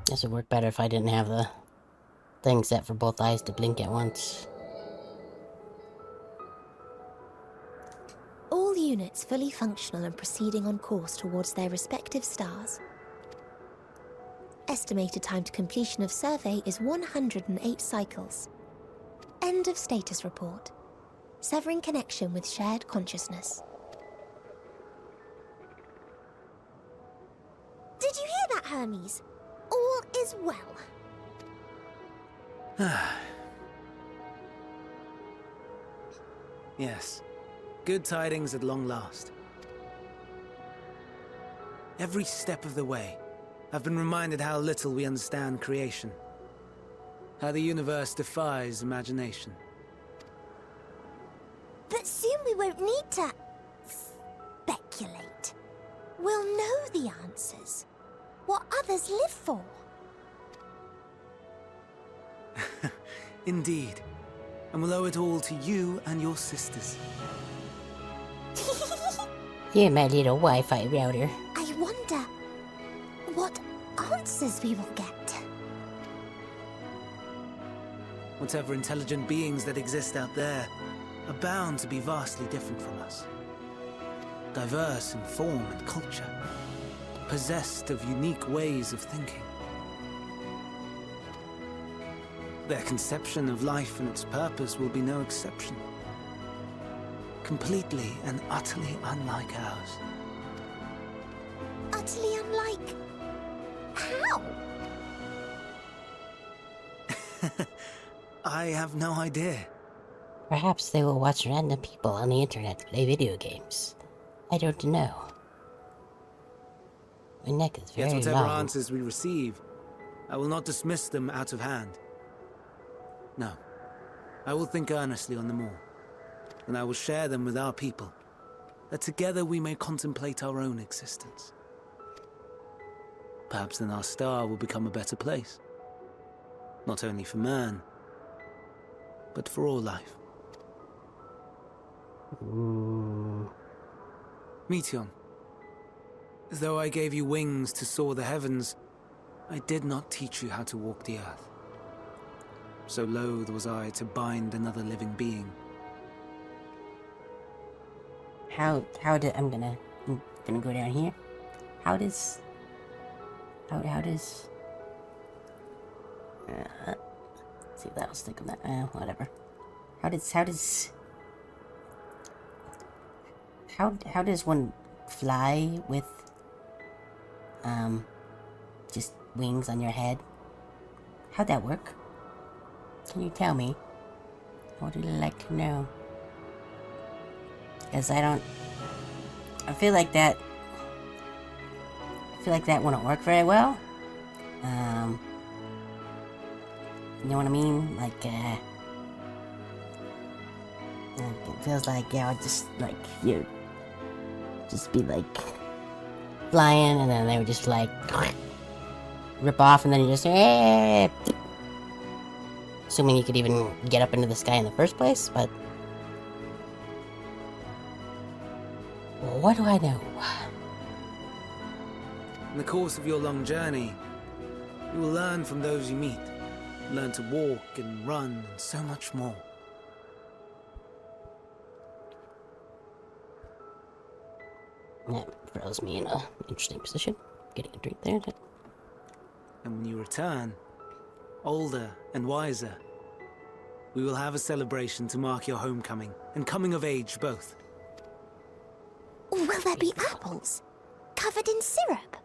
This would work better if I didn't have the thing set for both eyes to blink at once. All units fully functional and proceeding on course towards their respective stars. Estimated time to completion of survey is 108 cycles. End of status report. Severing connection with shared consciousness. Did you hear that, Hermes? All is well. Yes. Good tidings at long last. Every step of the way, I've been reminded how little we understand creation. How the universe defies imagination. But soon we won't need to speculate. We'll know the answers. What others live for. Indeed. And we'll owe it all to you and your sisters. Yeah, my little Wi-Fi router. I wonder what answers we will get. Whatever intelligent beings that exist out there are bound to be vastly different from us. diverse in form and culture, possessed of unique ways of thinking. Their conception of life and its purpose will be no exception. Completely and utterly unlike ours. Utterly unlike... How? I have no idea. Perhaps they will watch random people on the internet play video games. I don't know. My neck is very Yet whatever long. answers we receive, I will not dismiss them out of hand. No. I will think earnestly on them all, and I will share them with our people, that together we may contemplate our own existence. Perhaps then our star will become a better place. Not only for man, but for all life. Meteion, though I gave you wings to soar the heavens, I did not teach you how to walk the earth. So loath was I to bind another living being. I'm gonna go down here. How does see, that'll stick on that. Whatever. How does one fly with just wings on your head? How'd that work? Can you tell me? I would like to know. Because I feel like that wouldn't work very well. You know what I mean? Like, it feels like, yeah, just like, you just be like flying, and then they would just like rip off, and then you just, assuming you could even get up into the sky in the first place, but what do I know? In the course of your long journey, you will learn from those you meet. Learn to walk and run and so much more. That throws me in an interesting position. Getting a drink there. And when you return, older and wiser, we will have a celebration to mark your homecoming and coming of age both. Will there be apples? Covered in syrup?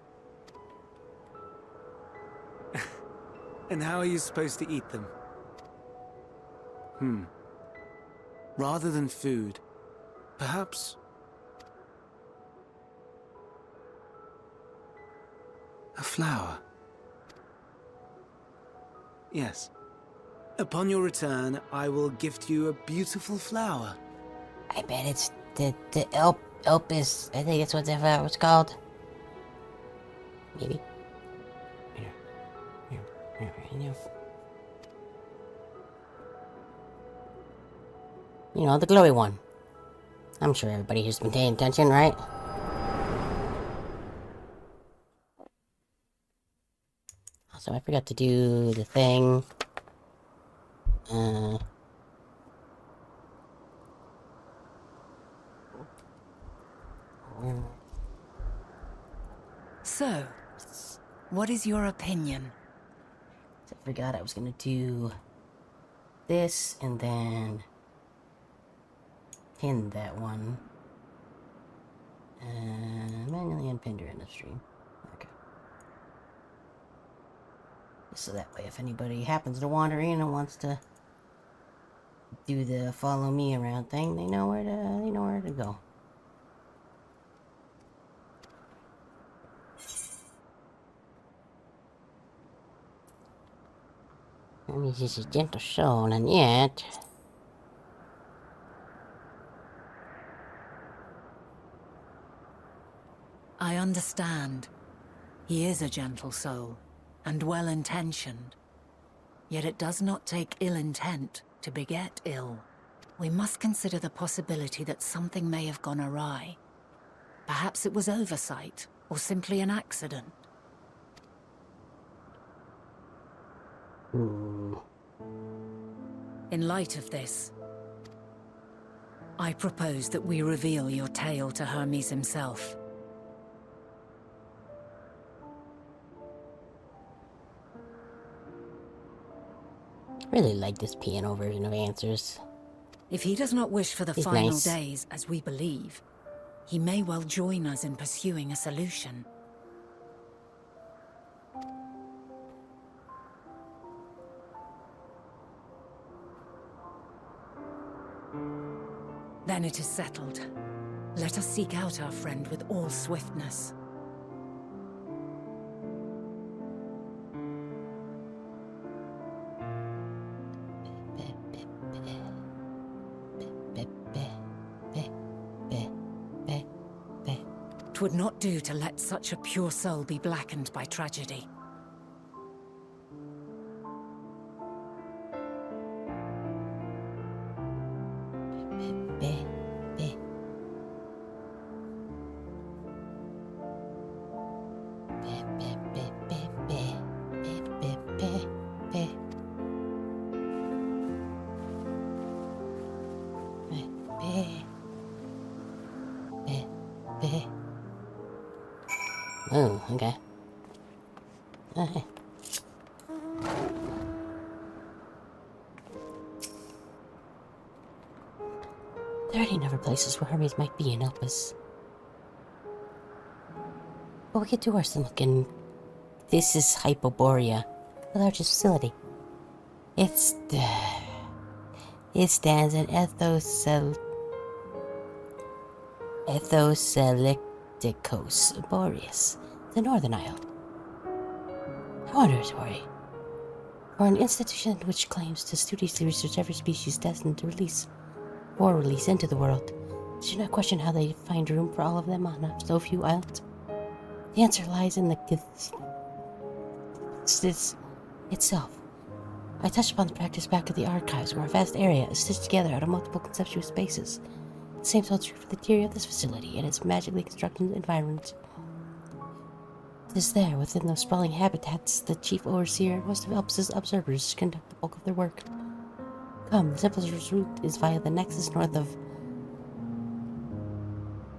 And how are you supposed to eat them? Rather than food, perhaps... a flower. Yes. Upon your return, I will gift you a beautiful flower. I bet it's the Elpis. I think it's what it's called. Maybe. You know, the glowy one. I'm sure everybody here's been paying attention, right? Also, I forgot to do the thing. So, what is your opinion? I forgot I was gonna do this and then pin that one. Manually unpinned her in the stream. Okay. So that way, if anybody happens to wander in and wants to do the follow me around thing, they know where to go. I mean, she's a gentle soul, and yet... I understand. He is a gentle soul, and well-intentioned. Yet it does not take ill intent to beget ill. We must consider the possibility that something may have gone awry. Perhaps it was oversight, or simply an accident. In light of this, I propose that we reveal your tale to Hermes himself. Really like this piano version of answers. If he does not wish for the He's final nice. days, as we believe, he may well join us in pursuing a solution. Then it is settled. Let us seek out our friend with all swiftness. Twould not do to let such a pure soul be blackened by tragedy. Oh, okay. There are any other places where Hermes might be and help us. But we could do worse than looking. This is Hyperborea, the largest facility. It stands in Ethoselicticos Boreas, the Northern Isle. How wonderful. For an institution which claims to studiously research every species destined to release into the world, did you not question how they find room for all of them on so few islands? The answer lies in the itself. I touched upon the practice back at the archives, where a vast area is stitched together out of multiple conceptual spaces. The same holds true for the theory of this facility and its magically constructed environment. It is there, within those sprawling habitats, the chief overseer and most of Elpis' observers conduct the bulk of their work. Come, the simplest route is via the nexus north of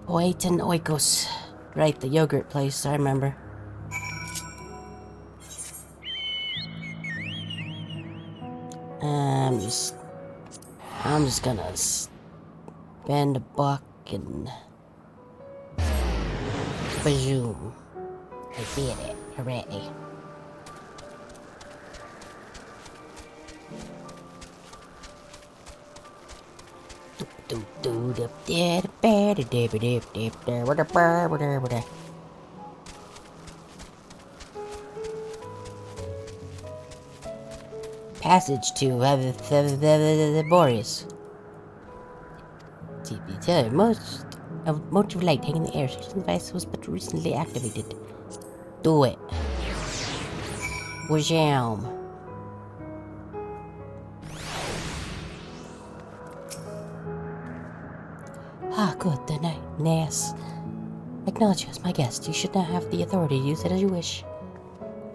Poetin Oikos. Right, the yogurt place, I remember. I'm just gonna spend a buck and presume I did it. Hooray. Passage to the Boreas. Most of light hanging in the air. Such a device was but recently activated. Do it. Wajam. Ah, good. The Nas. Acknowledge you as my guest. You should now have the authority to use it as you wish.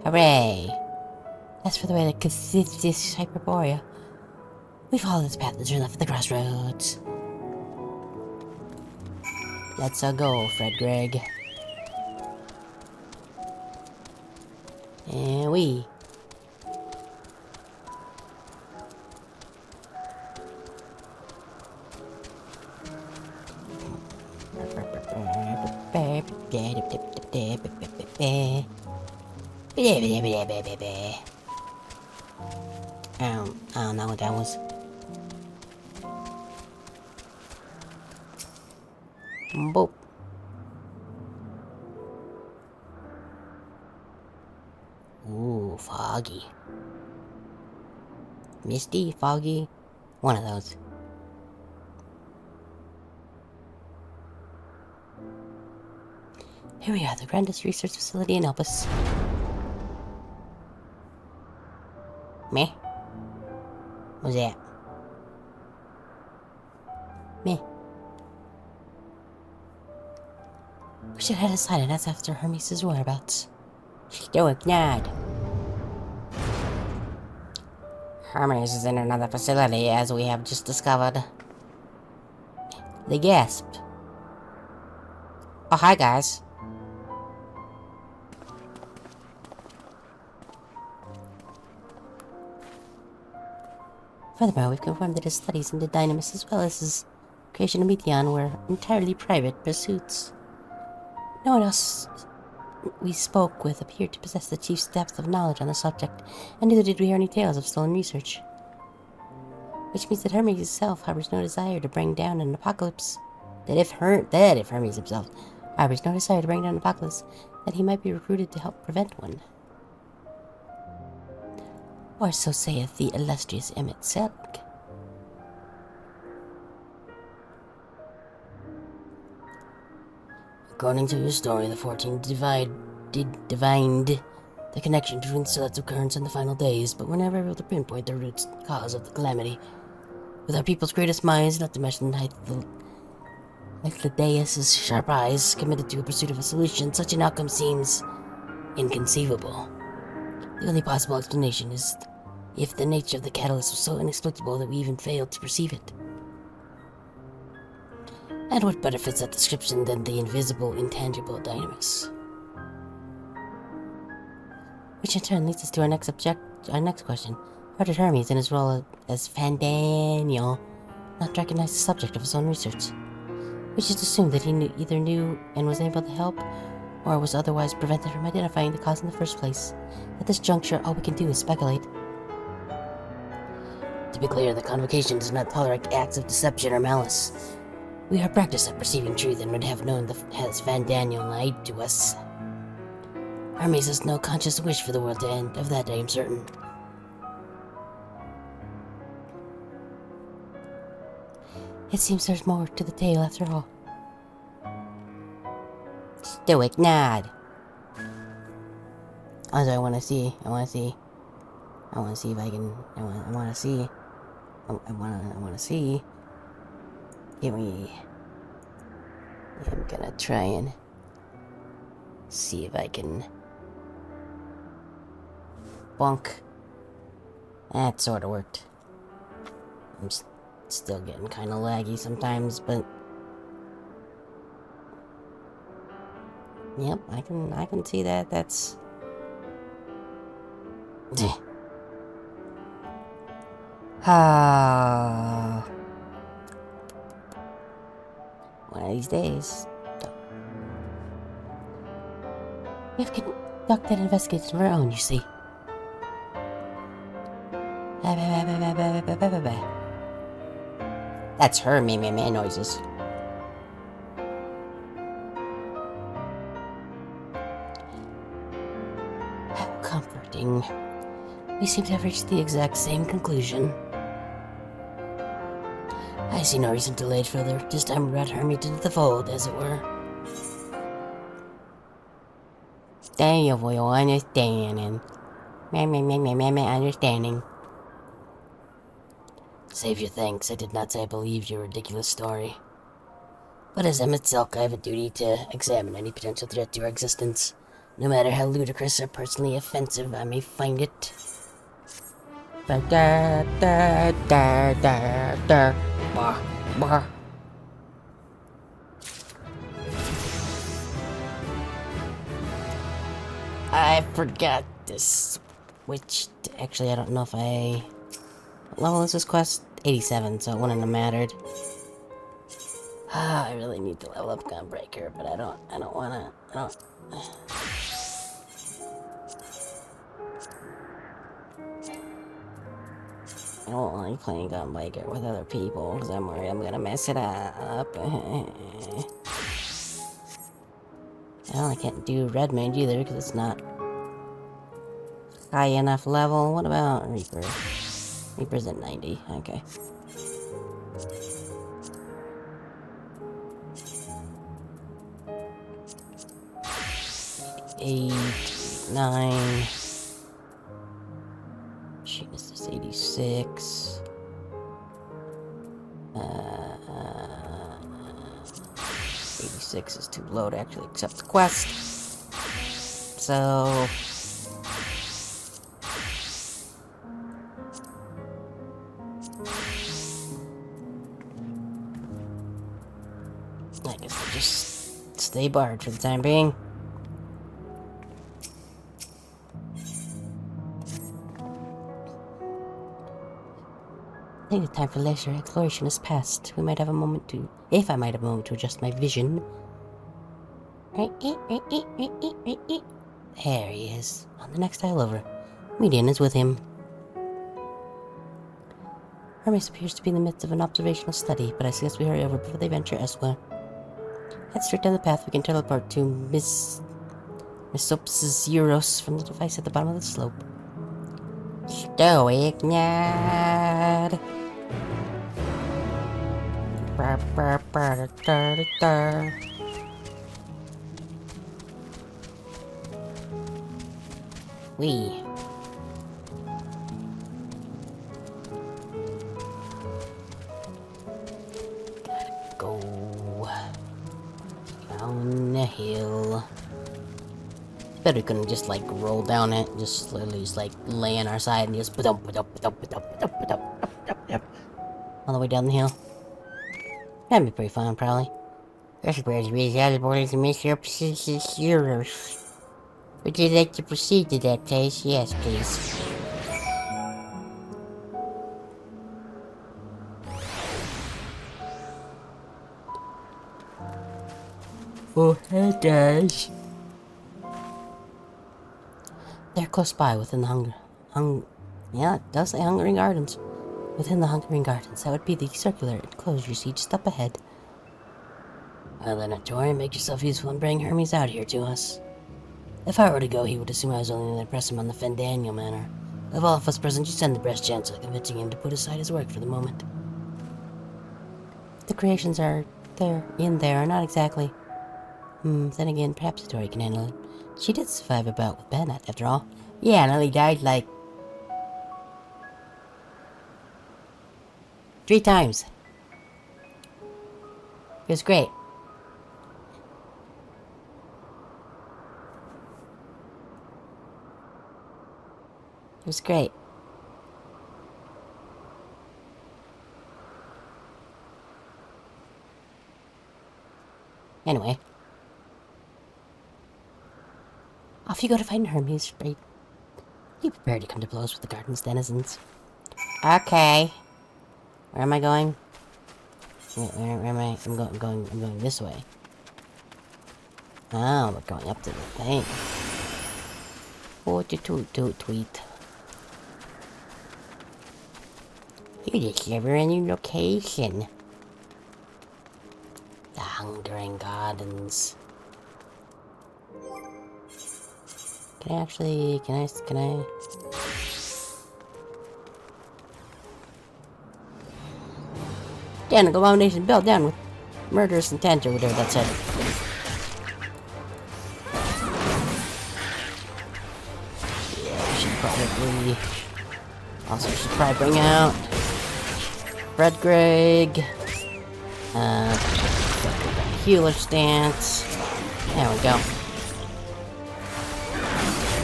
Hooray. As for the way to this Hyperborea, we follow this path and turn left at the crossroads. Let's go, Fred Gregg. And we. I don't know what that was. Boop. Ooh, foggy. Misty, foggy. One of those. Here we are, the grandest research facility in Elpis. Meh. What's that? Meh. We should head aside and ask after Hermes' whereabouts. Stoic nod. Hermes is in another facility, as we have just discovered. They gasped. Oh, hi, guys. Furthermore, we've confirmed that his studies into Dynamis as well as his creation of Meteon were entirely private pursuits. No one else we spoke with appeared to possess the chief's depth of knowledge on the subject, and neither did we hear any tales of stolen research. Which means that Hermes himself harbors no desire to bring down an apocalypse. That if Hermes himself harbors no desire to bring down an apocalypse, that he might be recruited to help prevent one. Or so saith the illustrious Emmett Selk. According to his story, the 14 divined the connection between Sillet's occurrence and the final days, but were never able to pinpoint the root cause of the calamity. With our people's greatest minds, not to mention Hythlodaeus' sharp eyes, committed to a pursuit of a solution, such an outcome seems inconceivable. The only possible explanation is if the nature of the catalyst was so inexplicable that we even failed to perceive it. And what better fits that description than the invisible, intangible Dynamis? Which in turn leads us to our next question. How did Hermes, in his role as Fandaniel, not recognize the subject of his own research? Which is to assume that he either knew and was able to help, or was otherwise prevented from identifying the cause in the first place. At this juncture, all we can do is speculate. To be clear, the Convocation does not tolerate acts of deception or malice. We are practiced at perceiving truth and would have known has Fandaniel lied to us. Hermes has no conscious wish for the world to end, of that I am certain. It seems there's more to the tale after all. Stoic nod. Also, I want to see if I can. I want to see. Give me. I'm gonna try and see if I can. Bonk. That sort of worked. I'm still getting kind of laggy sometimes, but yep, I can see that. That's one of these days. We have conducted investigations of our own, you see. That's her meh noises. How comforting. We seem to have reached the exact same conclusion. I see no reason to delay it further. This time we brought Hermes into the fold, as it were. Thank you for your understanding. Understanding. Save your thanks, I did not say I believed your ridiculous story. But as Emmett Selk, I have a duty to examine any potential threat to our existence, no matter how ludicrous or personally offensive I may find it. I forgot to switch. Actually, I don't know if I. What level is this quest? 87, so it wouldn't have mattered. I really need to level up Gunbreaker, but I don't wanna. I don't like playing Gunbreaker with other people, because I'm worried I'm gonna mess it up. I can't do Red Mage either, because it's not high enough level. What about Reaper? Reaper's at 90, okay. Eight, 9. Shit, this is 86. 86 is too low to actually accept the quest. So I guess we'll just stay barred for the time being. I think the time for leisure exploration is past. We might have a moment to... If I might have a moment to adjust my vision. There he is. On the next tile over. Median is with him. Hermes appears to be in the midst of an observational study, but I suggest we hurry over before they venture elsewhere. Head straight down the path. We can teleport to Misopsiros from the device at the bottom of the slope. Stoic Nod. Wee. Go down the hill. Bet we couldn't just like roll down it, just literally just like lay on our side and just all the way down the hill. That'd be pretty fun, probably. This is where the result borders to Mr. Heroes. Would you like to proceed to that place? Yes, please. Oh, it does. They're close by within the yeah, it does say Hungering Gardens. Within the Hungering Gardens, that would be the circular enclosure you see just up ahead. Well then, Tori, make yourself useful and bring Hermes out here to us. If I were to go, he would assume I was only going to impress him on the Fandaniel manner. Of all of us present, you stand the best chance of convincing him to put aside his work for the moment. The creations are are not exactly. Then again, perhaps Tori can handle it. She did survive a bout with Bennett, after all. Yeah, and only died like 3 times. It was great. It was great. Anyway. Off you go to find Hermes, right? Be prepared to come to blows with the garden's denizens. Okay. Where am I going? Where am I? I'm going this way. Oh, we're going up to the thing. 42 tweet. You discover a new location. The Hungering Gardens. Can I? Damn, abomination built down with murderous intent or whatever that said. Yeah, should probably... Also, should probably bring out... Birdgirl. Healer stance. There we go.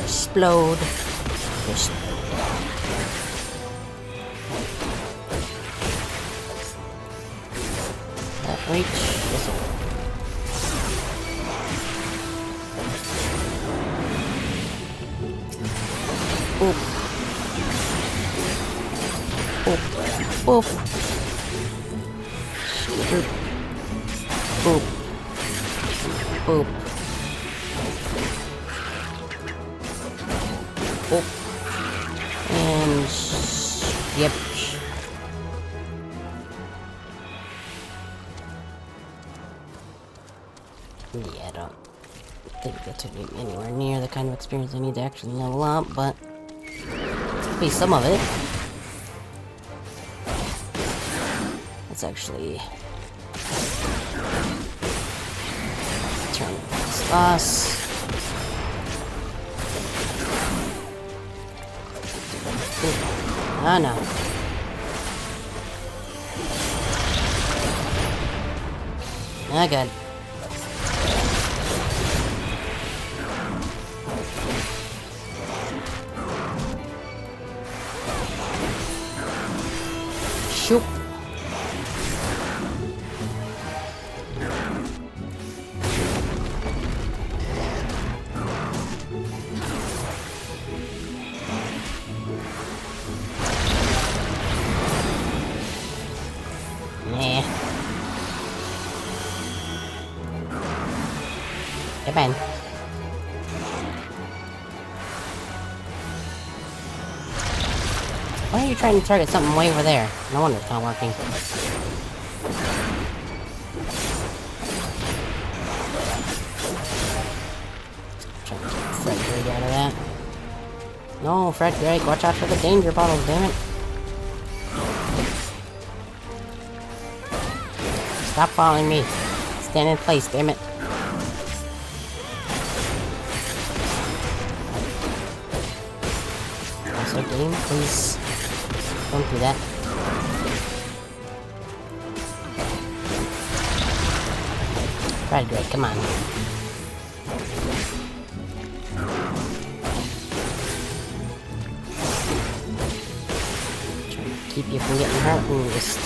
Explode. Just... reach this way. Boop. Boop. Boop. Boop. Boop. Boop. Boop. And yep. Yeah, I don't think that took me anywhere near the kind of experience I need to actually level up, but at least some of it. Let's actually turn this boss. Ah, no. Ah, good. Shoop. Come on. Why are you trying to target something way over there? No wonder it's not working. Trying to keep Fred Greg out of that. No, Fred Greg, watch out for the danger bottles, damn it. Stop following me. Stand in place, damn it. Also, game, please don't do that. Right, great, come on. Trying to keep you from getting hurt and just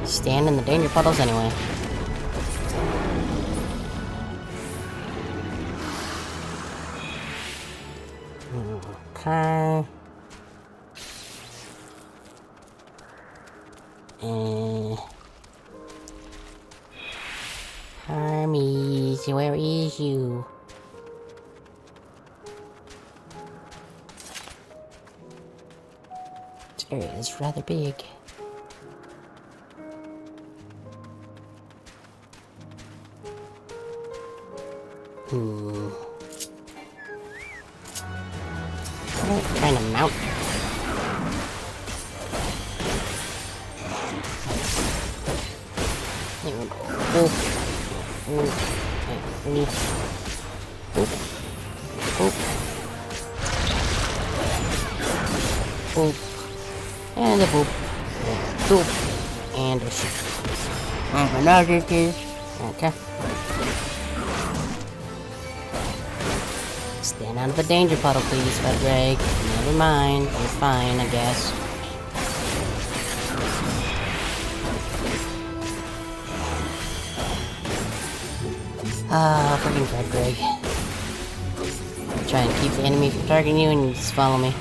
stand in the danger puddles anyway. Okay. Hermes, where is you? This area is rather big. What am I trying to mount? Boop. And a boop. Boop. And a shoot. Another kiss. Okay. Stand out of the danger puddle, please, Frederick. Never mind. You're fine, I guess. Ah, freaking Frederick. Try and keep the enemy from targeting you and you just follow me.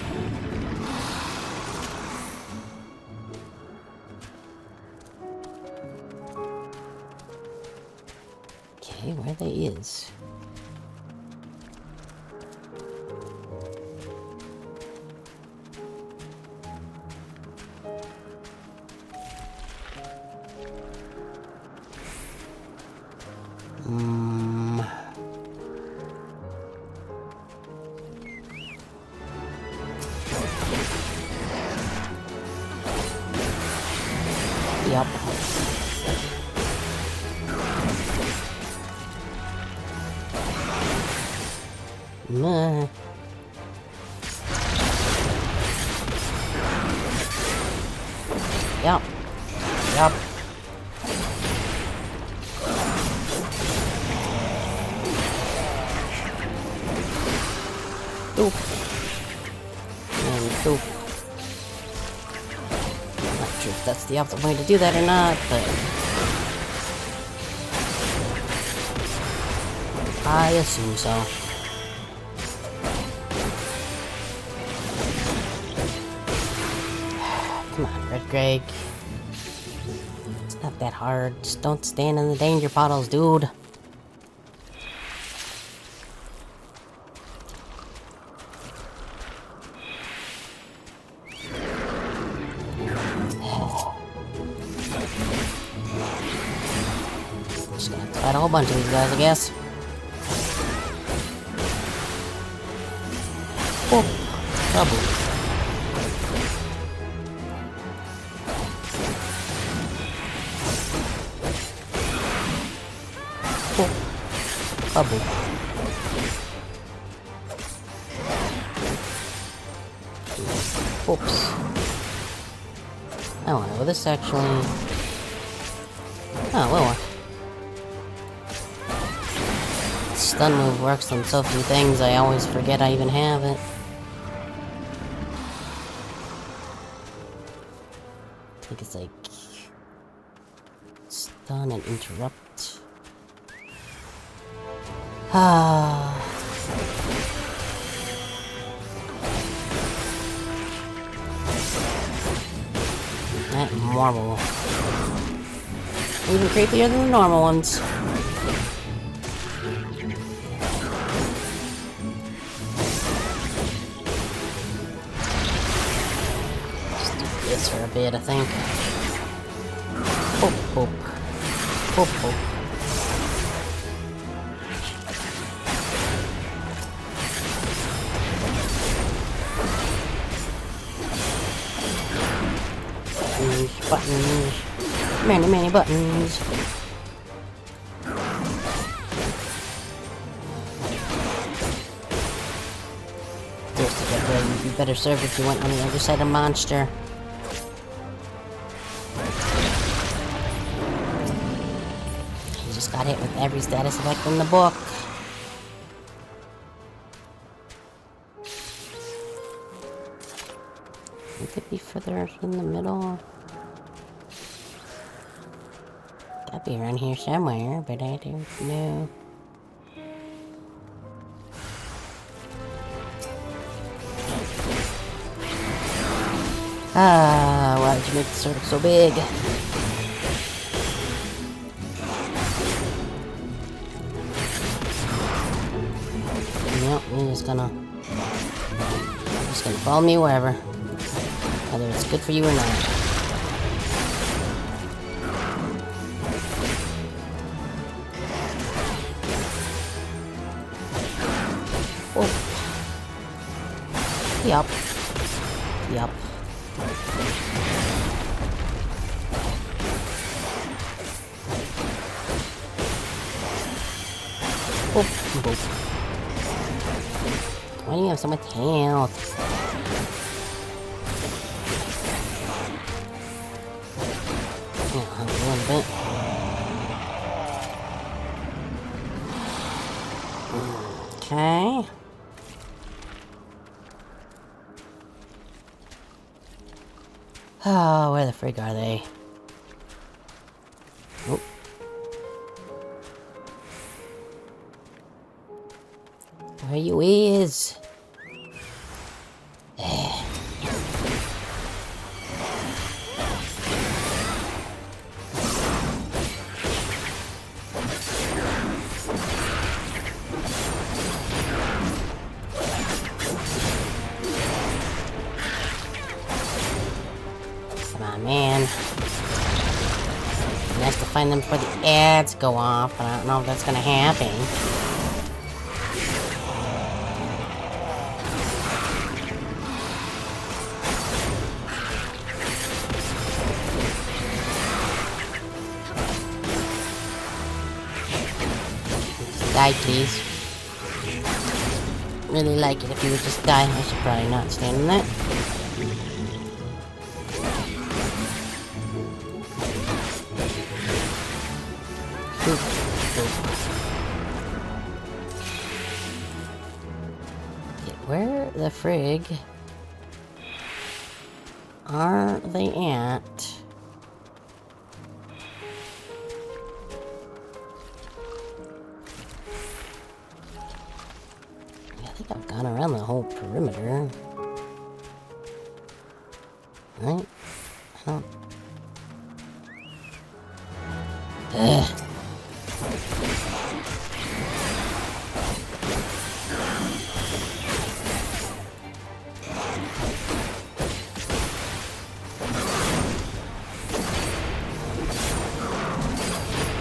Okay, where they is? Yup. Meh. Yup. Yup. Doop. And doop. Not sure if that's the optimal way to do that or not, but I assume so. Come on, Red Greg. It's not that hard. Just don't stand in the danger puddles, dude. Just gonna have to fight a whole bunch of these guys, I guess. Oh, trouble. Bubble. Oops. I don't know, will this actually... Oh, well. Stun move works on so few things, I always forget I even have it. I think it's like... Stun and interrupt. Ah. That marble. Even creepier than the normal ones. bit, I think. Boop, boop. Boop, boop. Buttons. Many, many buttons. Seriously, Birdgirl, you'd be better served if you went on the other side of monster. You just got hit with every status effect in the book. It could be further in the middle. Gotta be around here somewhere, but I don't know. Ah, why'd you make the circle so big? Yep, you're just gonna follow me wherever. Whether it's good for you or not. Oh. Yup. Yup. Boop, boop. Why do you have so much health? Yeah, a little bit. Okay. Oh, where the frig are they? Oh. Where you is? Come on, man. Nice to find them before the ads go off, but I don't know if that's gonna happen. Die, please. Really like it if you would just die. I should probably not stand in that. Boop, boop. Okay, where the frig are they at? I think I've gone around the whole perimeter. Right? I don't... Ugh.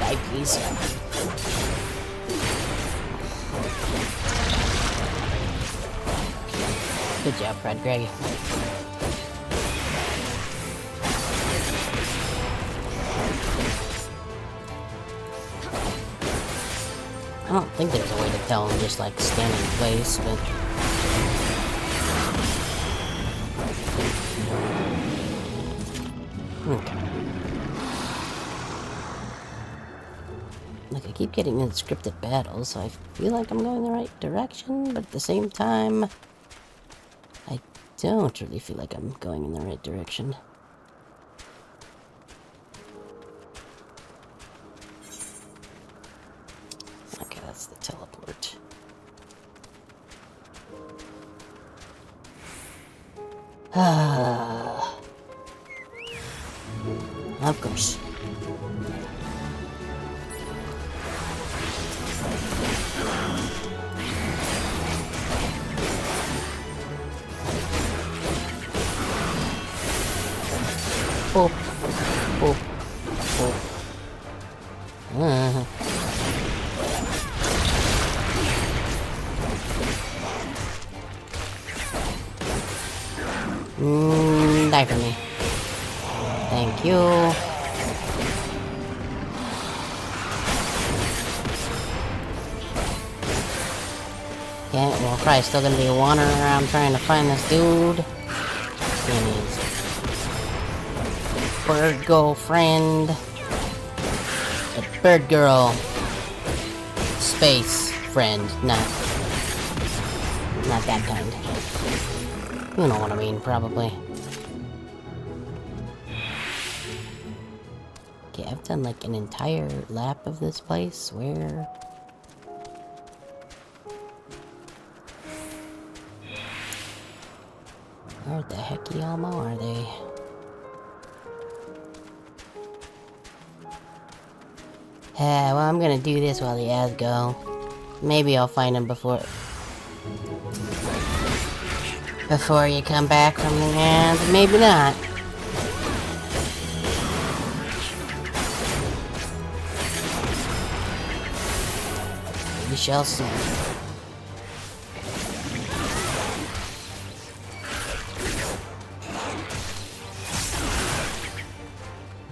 Die, please. Good job, Birdgirl. I don't think there's a way to tell them just like stand in place, but okay. Look, I keep getting in scripted battles, so I feel like I'm going the right direction, but at the same time, I don't really feel like I'm going in the right direction. Okay, that's the teleport. Of course. boop, boop, boop. Die for me. Thank you. Okay, well, probably still gonna be wandering around trying to find this dude. And his Birdgirl friend. A Birdgirl space friend, not that kind. You know what I mean, probably. Okay, I've done like an entire lap of this place. Where the heck y'all are they? Well, I'm gonna do this while the ads go. Maybe I'll find him before you come back from the ads. Maybe not. We shall see.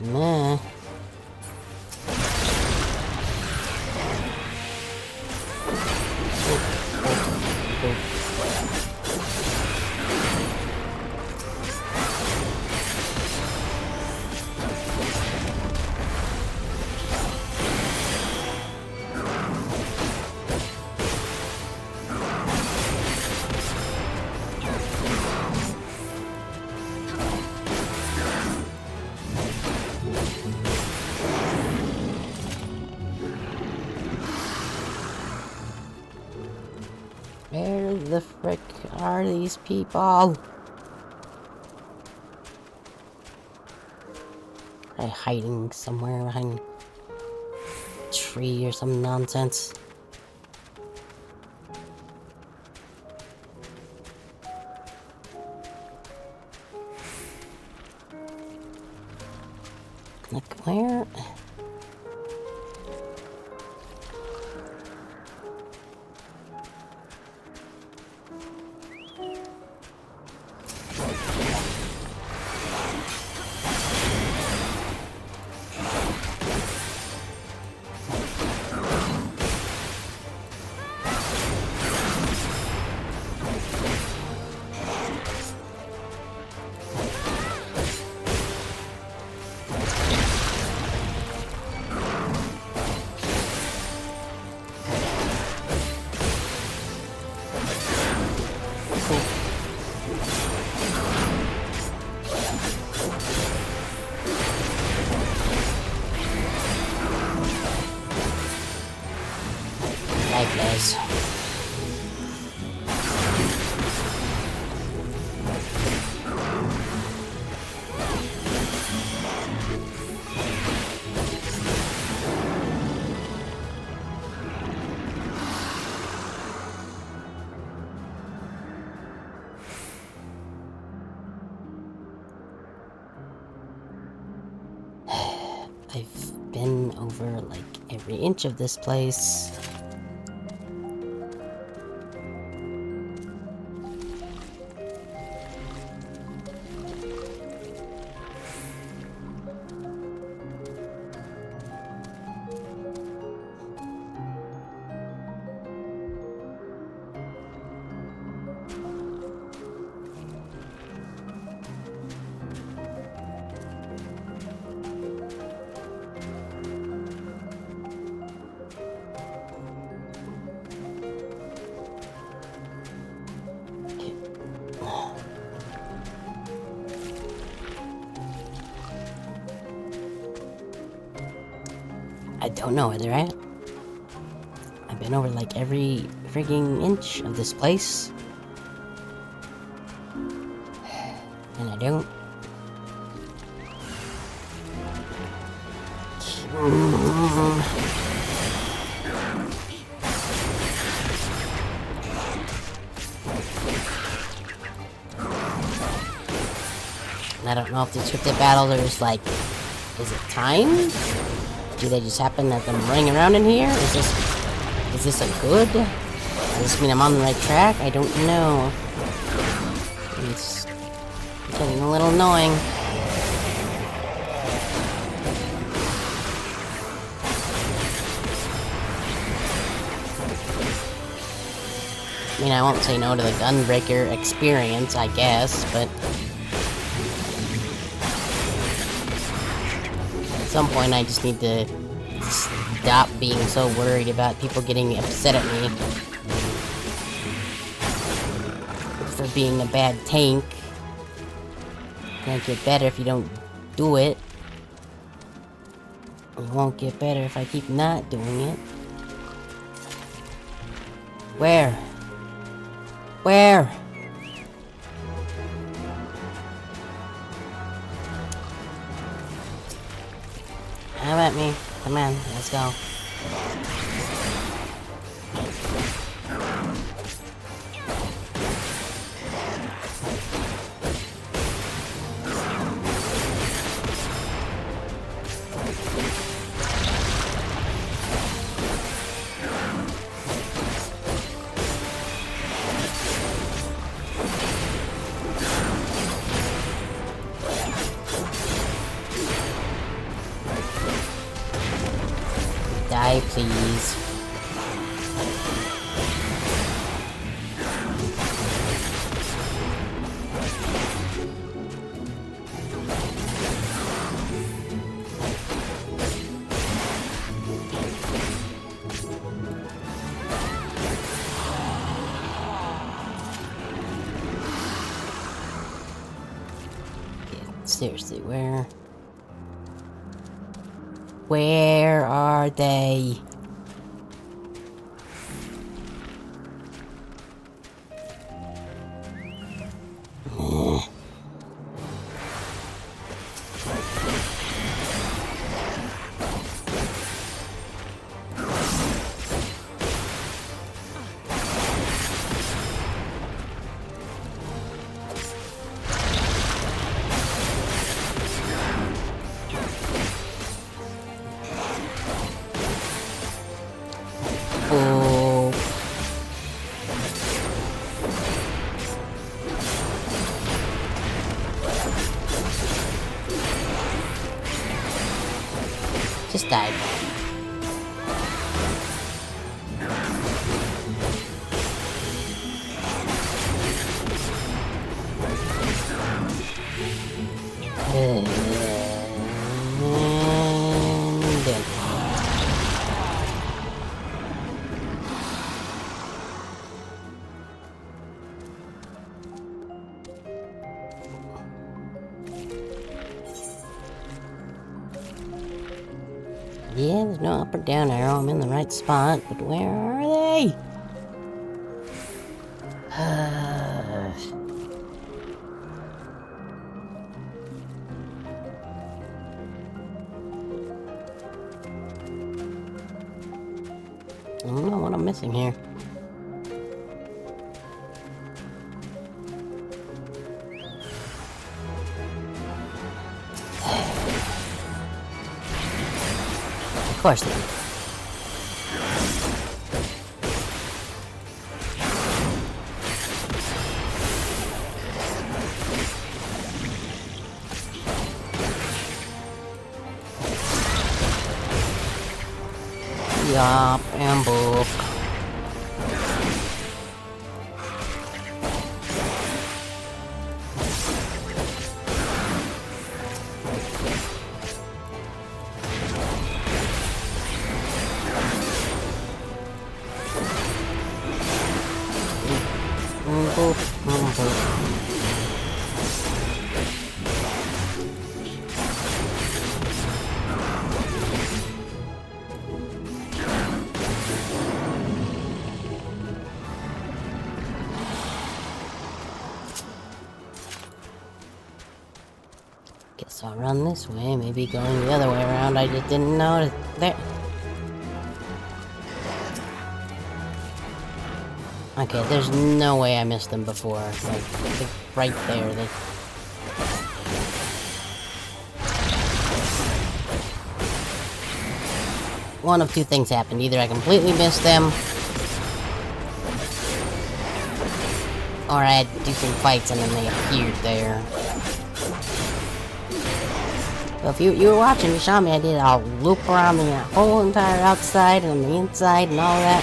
Meh. Where the frick are these people? Probably hiding somewhere behind a tree or some nonsense. Like where? Likewise. I've been over like every inch of this place. I don't know where they're at. I've been over like every frigging inch of this place. And I don't. I don't know if these scripted battles are just like, is it timed? Do they just happen that I'm running around in here? Is this a good? Does this mean I'm on the right track? I don't know. It's getting a little annoying. I mean, I won't say no to the Gunbreaker experience, I guess, but at some point I just need to stop being so worried about people getting upset at me for being a bad tank. Can't get better if you don't do it. It won't get better if I keep not doing it. Where? Where? How about me? Come on, let's go. Die, please. Seriously, where? Where are they? Oh. Just died. Yeah, there's no up or down arrow. I'm in the right spot, but where are they? I don't know what I'm missing here. Of course they do. Yup, and boop. Guess I'll run this way, maybe going the other way around. I just didn't notice. There. Okay, there's no way I missed them before. Like right there. one of two things happened. Either I completely missed them, or I had to do some fights and then they appeared there. So if you were watching, you saw me, I did a loop around the whole entire outside and the inside and all that.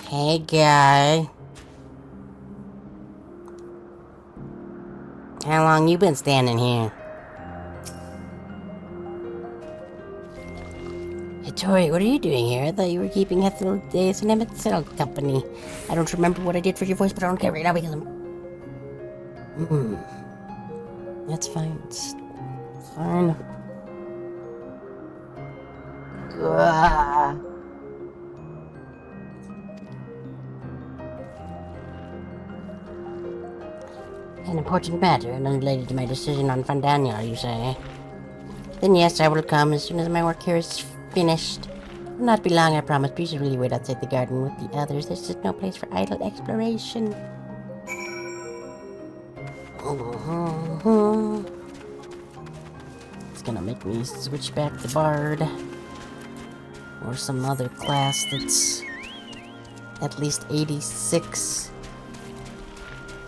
Hey, guy. How long you been standing here? Hey, Tori, what are you doing here? I thought you were keeping Ethel Days and Emmett Settle Company. I don't remember what I did for your voice, but I don't care right now because I'm... That's fine. It's fine. Ugh. An important matter, and unrelated to my decision on Fandania, you say? Then yes, I will come as soon as my work here is finished. It will not be long, I promise. But you should really wait outside the garden with the others. There's just no place for idle exploration. It's gonna make me switch back to Bard. Or some other class that's at least 86.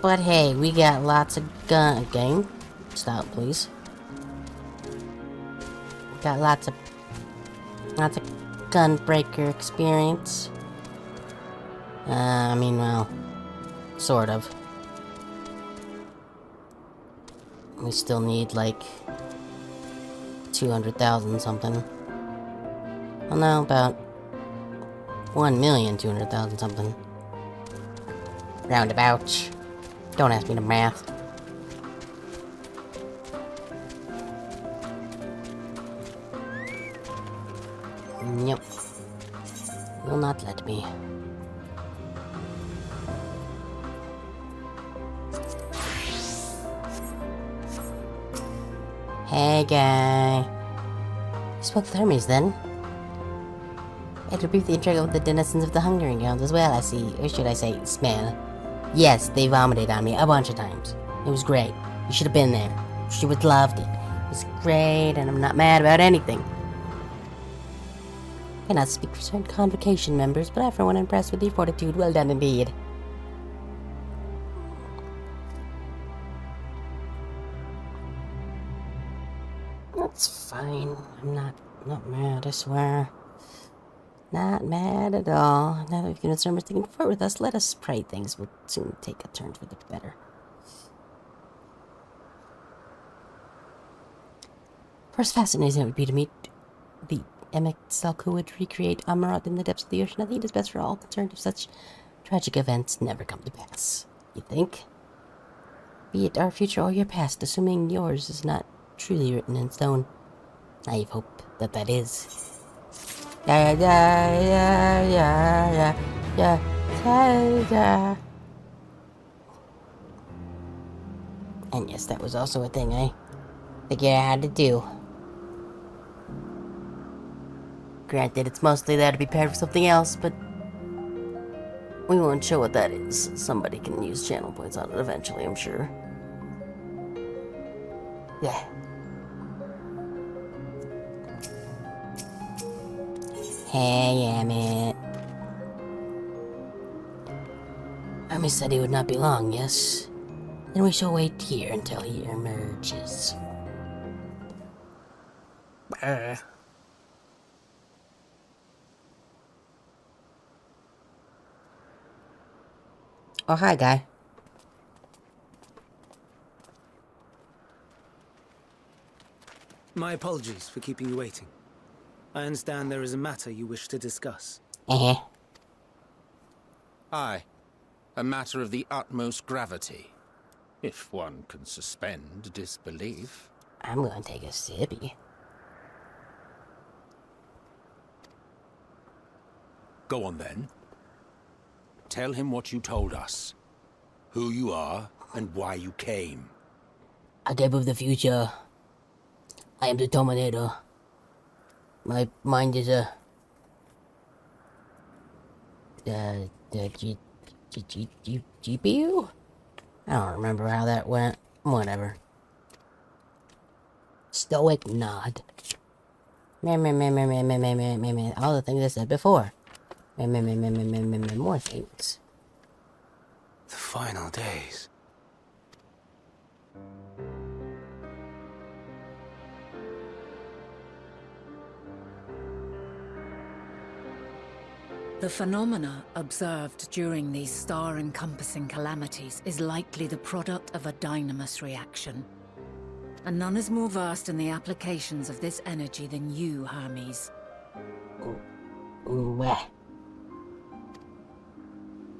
But hey, we got lots of game. Stop, please. Got lots of gunbreaker experience. I mean, well, sort of. We still need like 200,000 something. Well, no, about 1,200,000 something. Roundabout. Don't ask me to math. Yep. Will not let me. Hey, guy. You spoke with Hermes, then? I had to briefly interact with the denizens of the Hungering Grounds as well, I see. Or should I say, smell. Yes, they vomited on me a bunch of times. It was great. You should have been there. She would have loved it. It was great, and I'm not mad about anything. I cannot speak for certain convocation members, but I for one am impressed with your fortitude. Well done indeed. That's fine. I'm not mad, I swear. Not mad at all. Now that we've given Sermons taken forward with us, let us pray things will soon take a turn for the better. First fascinating it would be to meet the Emek who would recreate Amarot in the depths of the ocean. I think it is best for all concerned if such tragic events never come to pass. You think? Be it our future or your past, assuming yours is not truly written in stone. Naive hope that is. Yeah. And yes, that was also a thing I figured out how to do. Granted, it's mostly there to be paired for something else, but we won't show what that is. Somebody can use channel points on it eventually, I'm sure. Yeah. Hey, Emmett. Emmett said he would not be long, yes? Then we shall wait here until he emerges. Oh, hi, guy. My apologies for keeping you waiting. I understand there is a matter you wish to discuss. Aye. A matter of the utmost gravity. If one can suspend disbelief. I'm gonna take a sippy. Go on then. Tell him what you told us. Who you are, and why you came. I came of the future. I am the Terminator. My mind is a... GPU? I don't remember how that went. Whatever. Stoic nod. All the things I said before. More things. The final days. The phenomena observed during these star-encompassing calamities is likely the product of a dynamis reaction. And none is more versed in the applications of this energy than you, Hermes.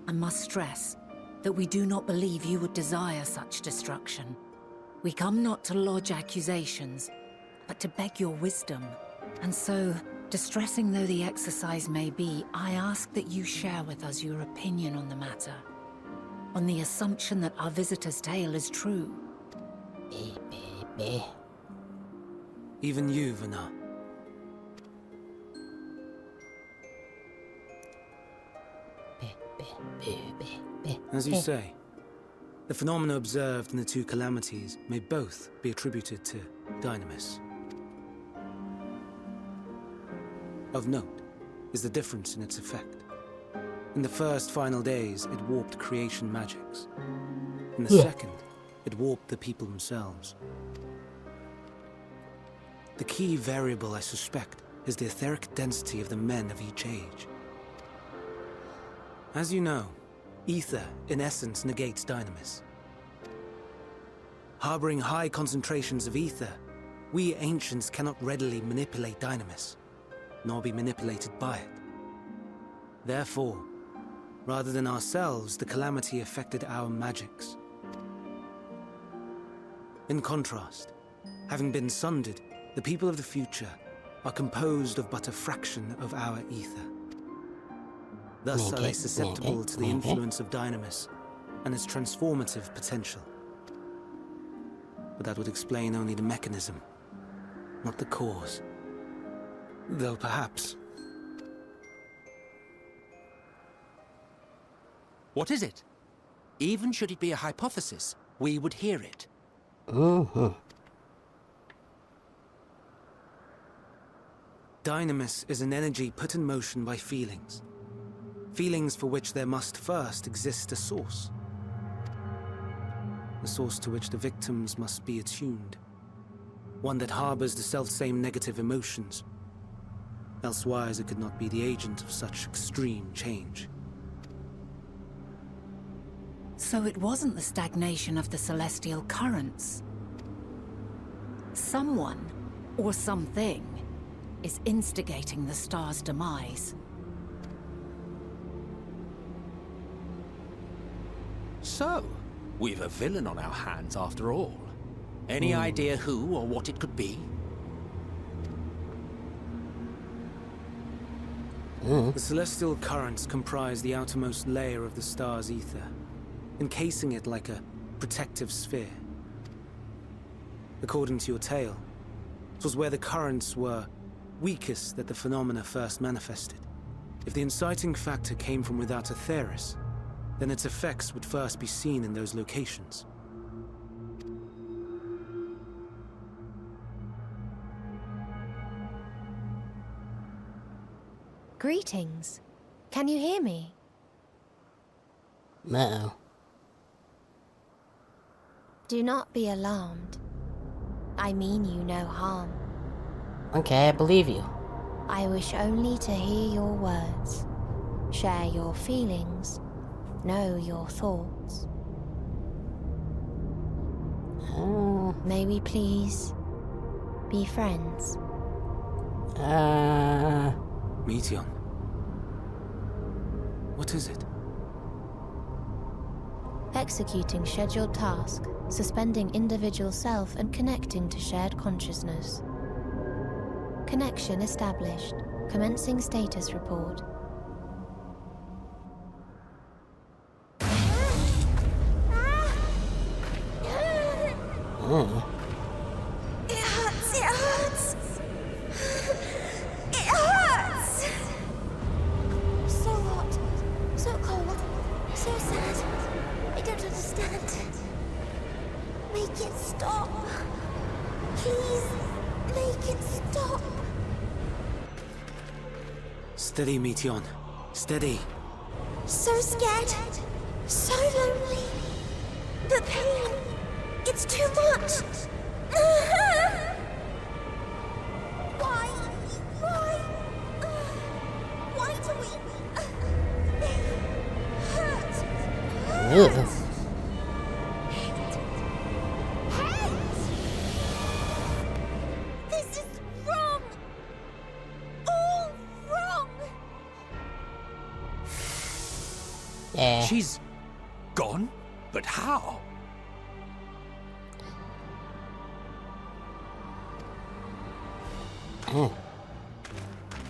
I must stress that we do not believe you would desire such destruction. We come not to lodge accusations, but to beg your wisdom. And so, distressing though the exercise may be, I ask that you share with us your opinion on the matter, on the assumption that our visitor's tale is true. Even you, Vana. As you say, the phenomena observed in the two calamities may both be attributed to dynamis. Of note is the difference in its effect. In the first final days, it warped creation magics. In the second, it warped the people themselves. The key variable, I suspect, is the etheric density of the men of each age. As you know, ether, in essence, negates dynamis. Harboring high concentrations of ether, we ancients cannot readily manipulate dynamis, nor be manipulated by it. Therefore, rather than ourselves, the calamity affected our magics. In contrast, having been sundered, the people of the future are composed of but a fraction of our ether. Thus are they susceptible to the influence of dynamis and its transformative potential. But that would explain only the mechanism, not the cause. Though perhaps... What is it? Even should it be a hypothesis, we would hear it. Dynamis is an energy put in motion by feelings. Feelings for which there must first exist a source. A source to which the victims must be attuned. One that harbors the selfsame negative emotions. Elsewise it could not be the agent of such extreme change. So it wasn't the stagnation of the celestial currents. Someone, or something, is instigating the star's demise. So, we've a villain on our hands after all. Any idea who or what it could be? The celestial currents comprise the outermost layer of the star's ether, encasing it like a protective sphere. According to your tale, it was where the currents were weakest that the phenomena first manifested. If the inciting factor came from without Aetheris, then its effects would first be seen in those locations. Greetings. Can you hear me? No. Do not be alarmed. I mean you no harm. Okay, I believe you. I wish only to hear your words, share your feelings, know your thoughts. May we please be friends? Meteon. What is it? Executing scheduled task, suspending individual self and connecting to shared consciousness. Connection established. Commencing status report. It hurts, it hurts! It hurts! So hot, so cold, so sad. understand. Make it stop. Please, make it stop. Steady, Meteon. Steady. So scared. So lonely. The pain. It's too much. Why? Why do we... They hurt. Ugh. This is wrong. All wrong. Yeah. She's gone? But how?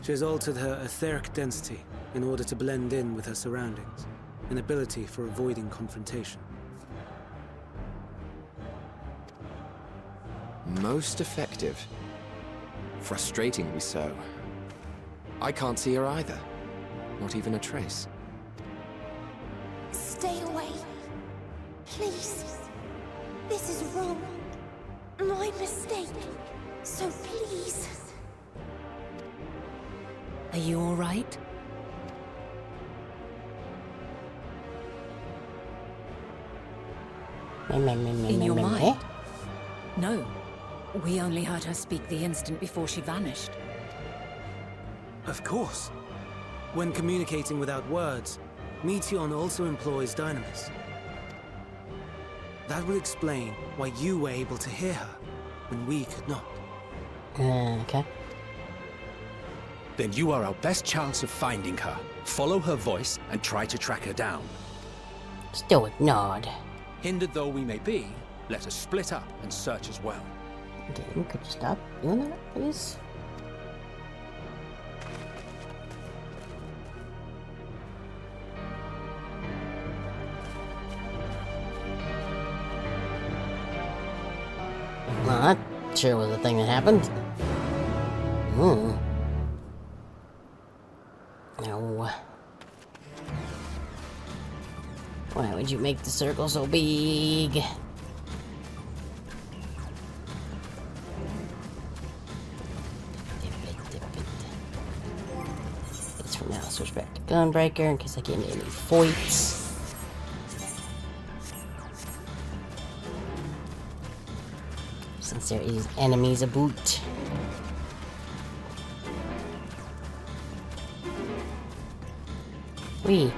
She has altered her etheric density in order to blend in with her surroundings, an ability for avoiding confrontation. Most effective. Frustratingly so. I can't see her either. Not even a trace. Stay away. Please. This is wrong. My mistake. So please. Are you all right? In your mind? No. We only heard her speak the instant before she vanished. Of course. When communicating without words, Meteon also employs dynamis. That will explain why you were able to hear her when we could not. Okay. Then you are our best chance of finding her. Follow her voice and try to track her down. Still ignored. Hindered though we may be, let us split up and search as well. Game, could you stop doing that, please? Well, that sure was a thing that happened. No. Why would you make the circle so big? It's for now. Switch back to Gunbreaker in case I get into any fights. Since there is enemies about. Wee.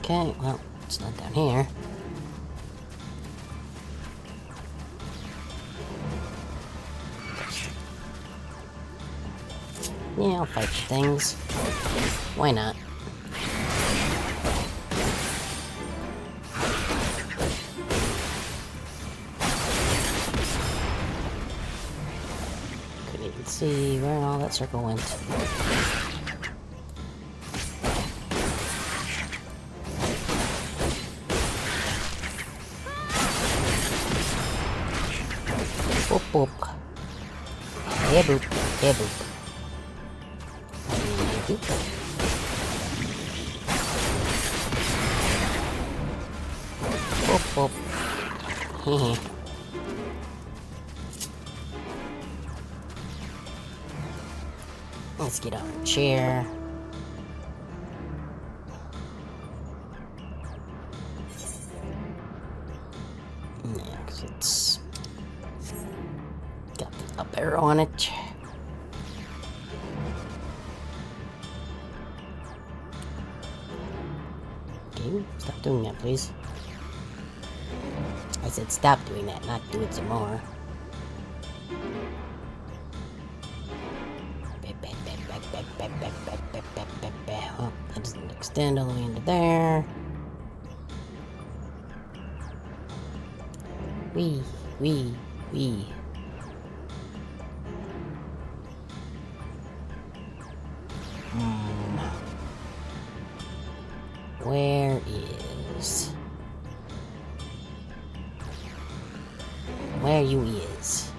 Okay, well, it's not down here. Yeah, I'll fight the things. Why not? Couldn't even see where all that circle went. Boop boop. Yeah boop. Yeah boop. Boop boop. Hehe. Let's get on a chair. Yeah, because it's got the up arrow on it. Okay, stop doing that, please. I said stop doing that, not do it some more. Oh, that doesn't extend all the way into there. Wee. Where you is?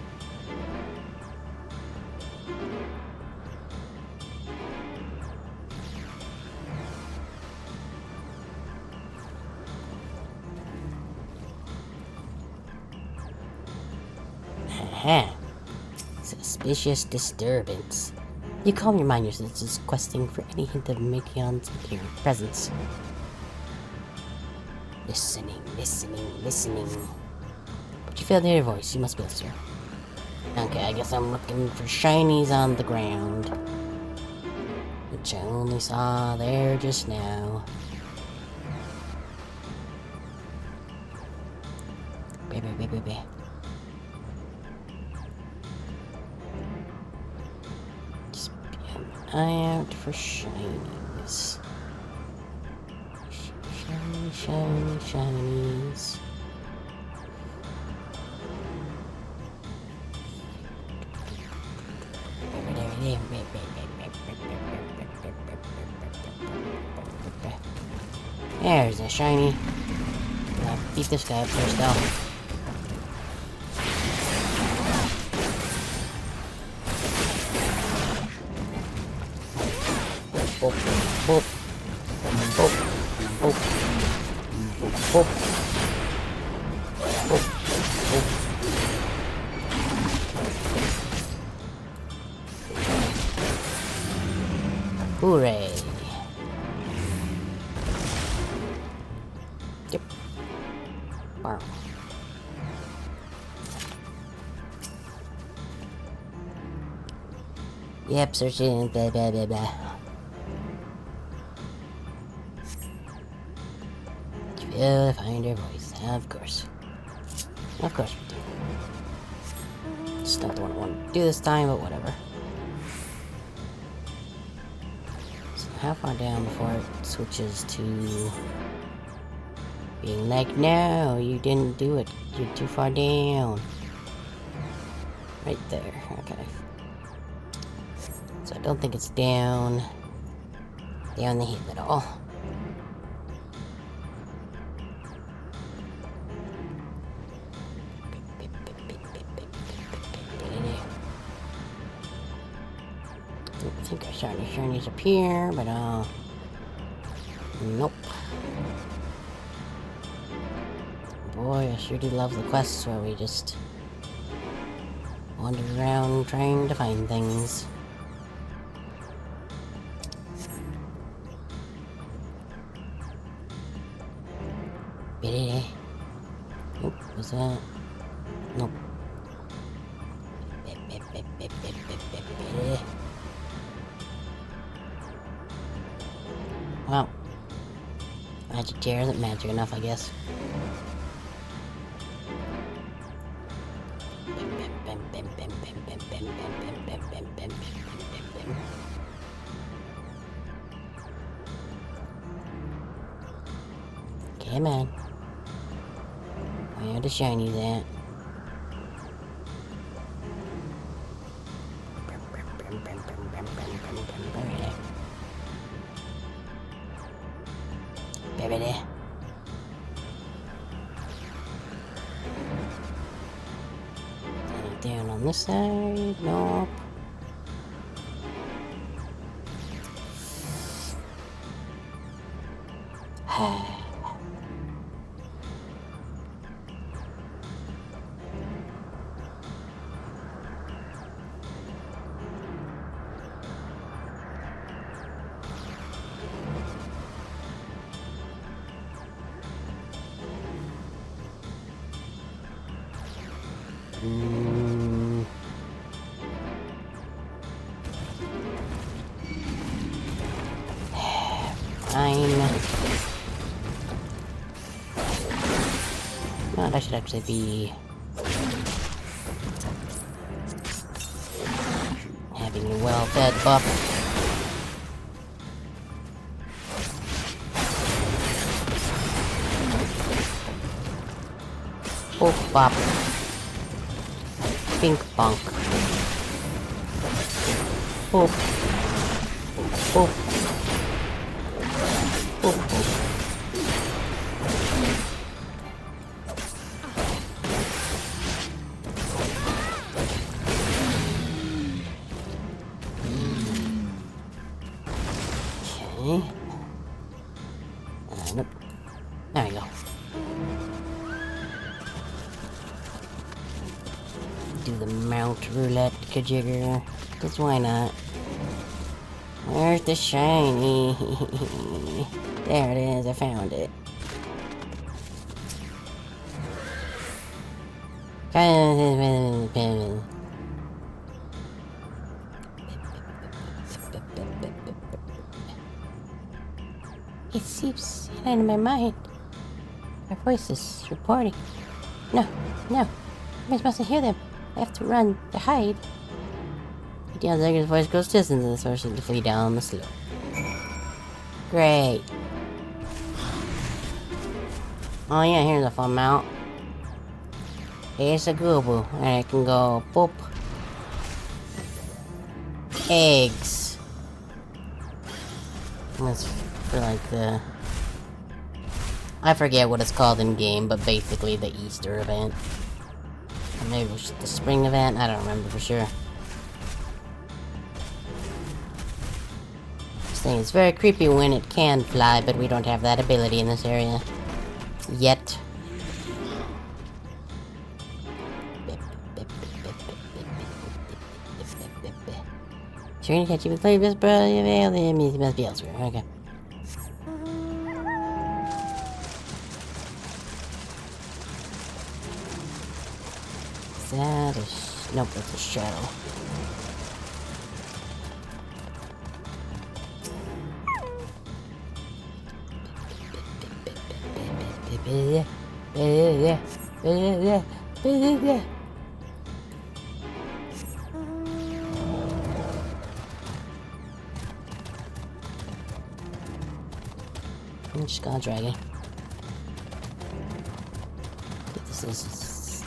Aha. Suspicious disturbance. You calm your mind, your senses questing for any hint of Makion's presence. Listening. But you failed to hear your voice. You must be listening. Okay, I guess I'm looking for shinies on the ground. Which I only saw there just now. Baby. Just keep an eye out for shinies. Shinies. There's a shiny. I'll beat this guy up first though. Boop, boop, boop, boop, boop, boop, boop. Hooray! Yep. Wow. Yep, searching, blah blah blah blah. Find your voice. Of course we do. It's not the one I want to do this time, but whatever. So how far down before it switches to being like, no, you didn't do it. You're too far down. Right there. Okay. So I don't think it's down the hill at all. I think I saw any shinies up here, but nope. Boy, I sure do love the quests where we just wander around trying to find things. Nope, was that? Nope. Wow. Magic chair isn't magic enough, I guess. Come on. Where are the shinies at? Baby. Down on this side? Nope. No, that should actually be having a well-fed buff. Oh, bop. Pink bonk. Oh. Oh. Okay. Nope. There we go. do the mount roulette kajigger. Cause why not? Where's the shiny? There it is, I found it. It seeps into my mind. Our voices reporting. No, no. Am I supposed to hear them? I have to run to hide. Endwalker's voice grows distant and forces him to flee down the slope. Great. Oh yeah, here's a fun mount. It's a gooble, and I can go boop. Eggs. That's for like the... I forget what it's called in game, but basically the Easter event. Or maybe it was the spring event, I don't remember for sure. This thing is very creepy when it can fly, but we don't have that ability in this area. Yet. Sure, you can't even play this, bro. It means it must be elsewhere. Okay. Is that a... Nope, that's a shadow. I'm just gonna drag it. This is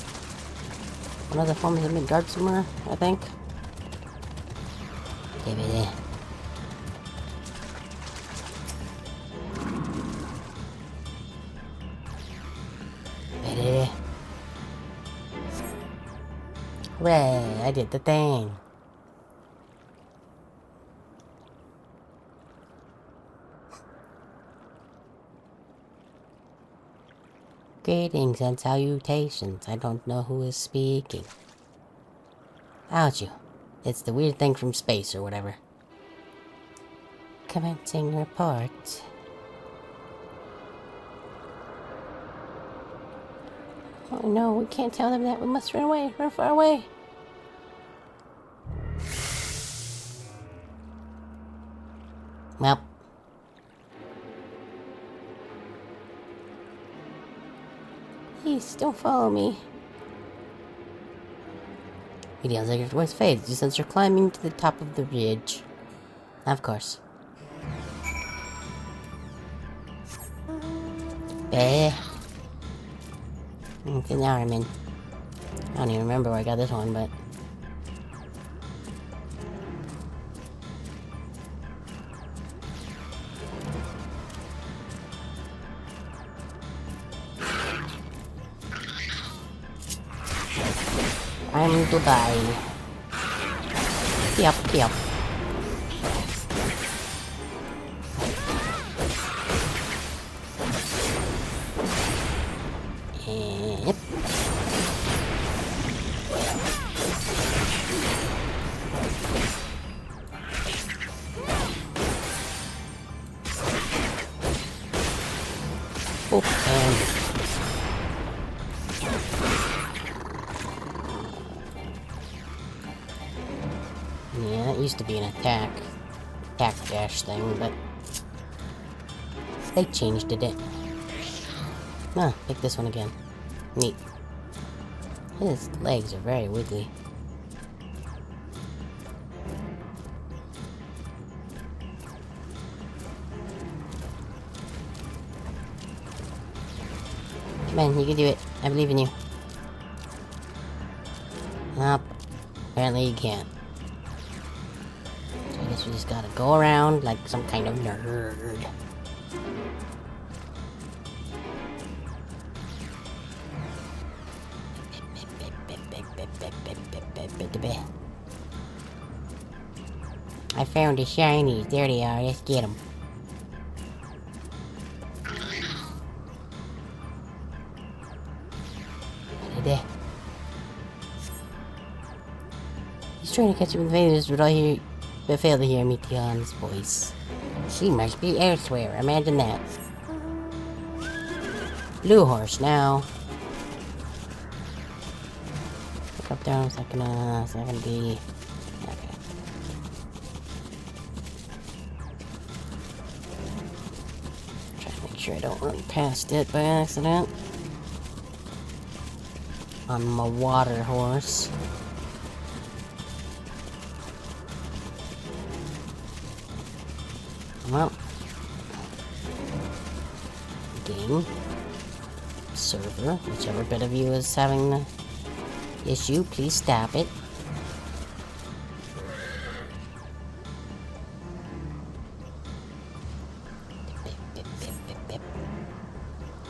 one of the forms of Midgard somewhere, I think. Hooray, I did the thing. Greetings and salutations. I don't know who is speaking. Ouch you. It's the weird thing from space or whatever. Commencing report. Oh no, we can't tell them that. We must run away. Run far away. Well. Please, don't follow me. Endwalker's voice fades just as you're climbing to the top of the ridge. Of course. Okay, now I'm in. I don't even remember where I got this one, but... I'm to die. Yep, yep. Yep. Oh, and... Yeah, it used to be an attack dash thing, but they changed it. Ah, pick this one again. Neat. His legs are very wiggly. Come on, you can do it. I believe in you. Nope. Apparently you can't. So I guess we just gotta go around like some kind of nerd. I found the shinies. There they are. Let's get them. He's trying to catch him in the face, but failed to hear Meteon's voice. She must be elsewhere, imagine that. Blue horse now. Look up there, is that gonna be... Okay. Try to make sure I don't run past it by accident. On my water horse. Well. Game. Server. Whichever bit of you is having the issue, please stop it.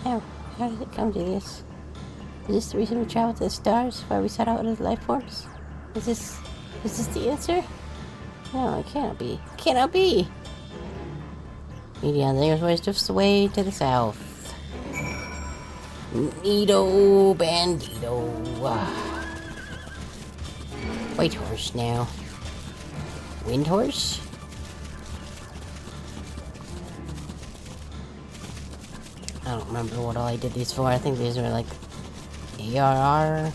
How did it come to this? Is this the reason we travel to the stars? Why we set out as life forms? Is this the answer? No, it cannot be. It cannot be! Meteon, there's ways drifts away to the south. Neato bandito. White horse now. Wind horse? I don't remember what all I did these for. I think these were like ARR.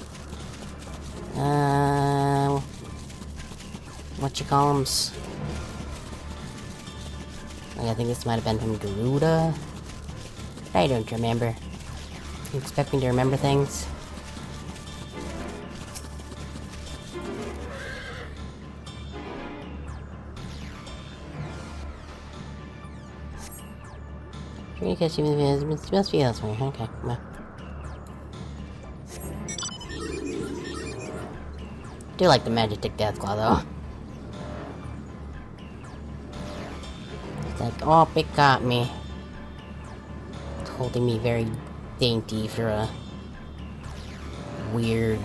Whatchacollums. I think this might have been from Garuda. I don't remember. You expect me to remember things? Trying to catch you in the must be elsewhere. Okay, well. I do like the Magic Deathclaw though. It's like, oh, it got me. It's holding me very dainty for a weird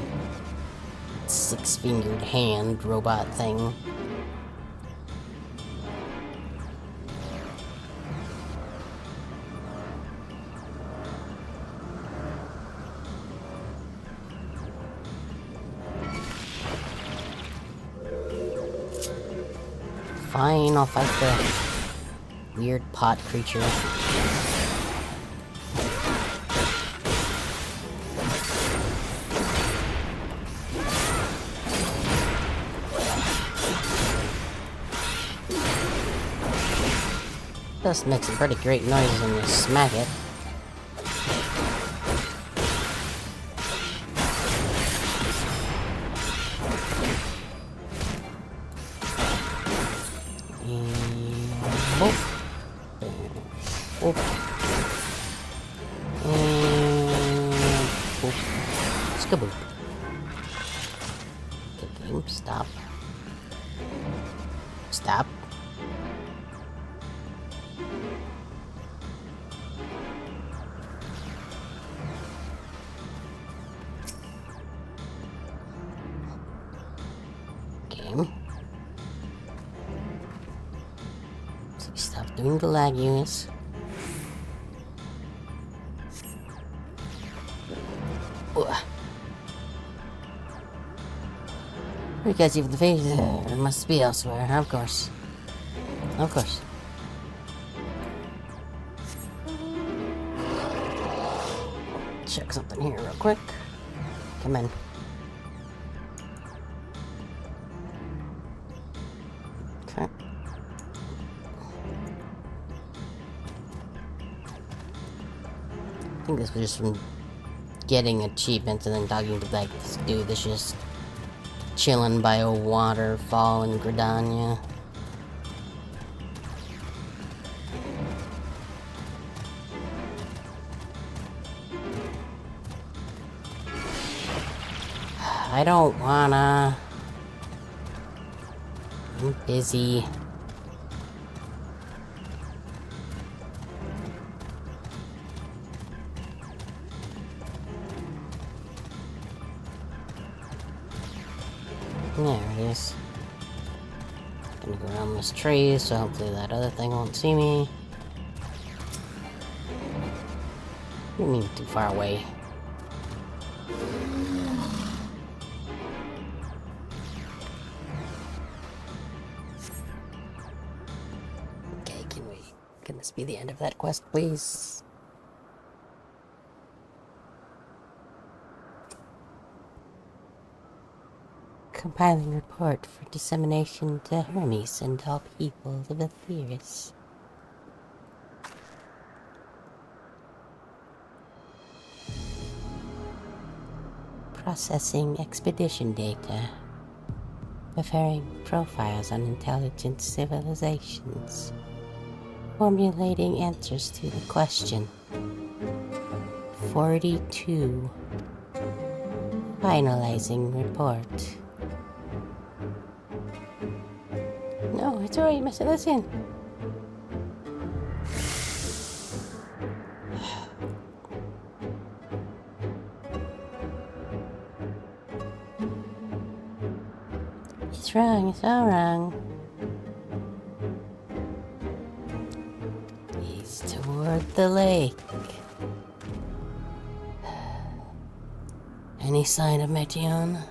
six-fingered hand robot thing. Fine, I'll fight the weird pot creature. This makes a pretty great noise when you smack it. Skaboop. Okay, game, stop. Stop. Game. So stop doing the lag units. Because even the face there must be elsewhere, of course. Of course. Check something here real quick. Come in. Okay. I think this was just from getting achievements and then talking to like this dude that's just chilling by a waterfall in Gridania. I don't wanna. I'm busy. There it is. Gonna go around this tree, so hopefully that other thing won't see me. I don't mean too far away. be the end of that quest, please. Compiling report for dissemination to Hermes and all people of Etheirus. Processing expedition data. Preparing profiles on intelligent civilizations. Formulating answers to the question. 42. Finalizing report. No, it's alright, Mr. Listen. It's wrong, it's all wrong. He's toward the lake. Any sign of Metion?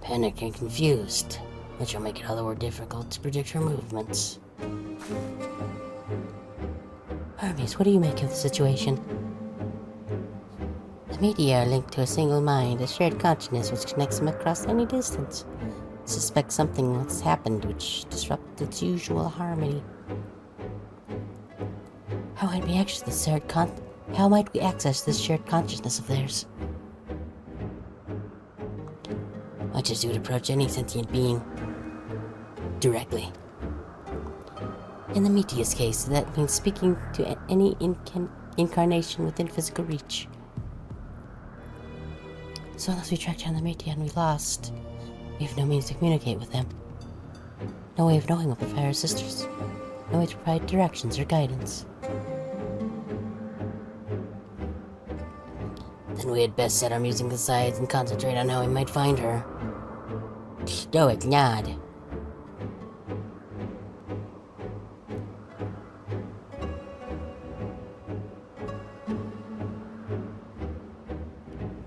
Panicked and confused, which will make it all the more difficult to predict her movements. Hermes, what do you make of the situation? The media are linked to a single mind, a shared consciousness which connects them across any distance. Suspect something has happened which disrupted its usual harmony. How might we access this shared consciousness of theirs? Much as you would approach any sentient being directly. In the Meteor's case, that means speaking to any incarnation within physical reach. So unless we tracked down the Meteor and we lost, we have no means to communicate with them. No way of knowing what befell our sisters. No way to provide directions or guidance. Then we had best set our musings aside and concentrate on how we might find her. Stoic nod.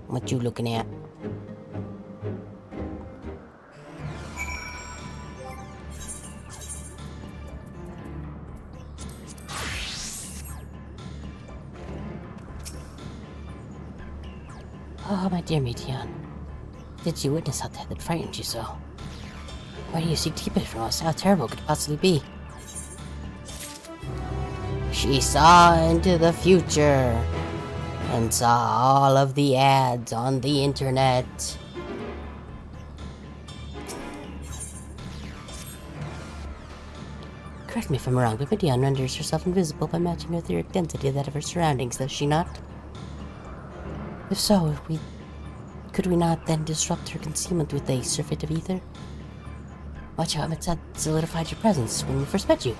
What you looking at? Oh, my dear Metion. Did you witness how that frightened you so? Why do you seek to keep it from us? How terrible could it possibly be? She saw into the future and saw all of the ads on the internet. Correct me if I'm wrong, but Metion renders herself invisible by matching her etheric density to that of her surroundings, does she not? If so, could we not then disrupt her concealment with a surfeit of ether? Watch how it solidified your presence when we first met you.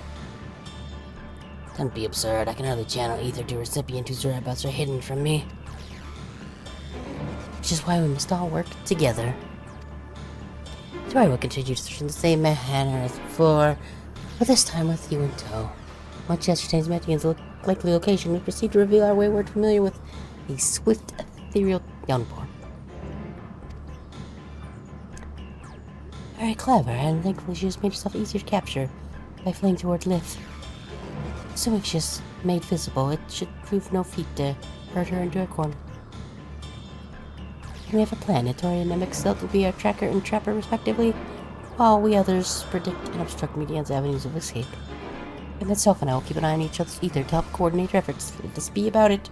Don't be absurd. I can hardly channel ether to a recipient whose whereabouts are hidden from me. Which is why we must all work together. So I will continue to search in the same manner as before, but this time with you in tow. Once she ascertains Metion's likely location, we proceed to reveal our wayward familiar with a swift ethereal downpour. Very clever, and thankfully she has made herself easier to capture by fleeing toward Lith. Assuming she is made visible, it should prove no feat to herd her into a corner. We have a plan. Itoria and Nemexelt will be our tracker and trapper respectively, while we others predict and obstruct Metion's avenues of escape. And myself and I will keep an eye on each other's ether to help coordinate our efforts. Just be about it.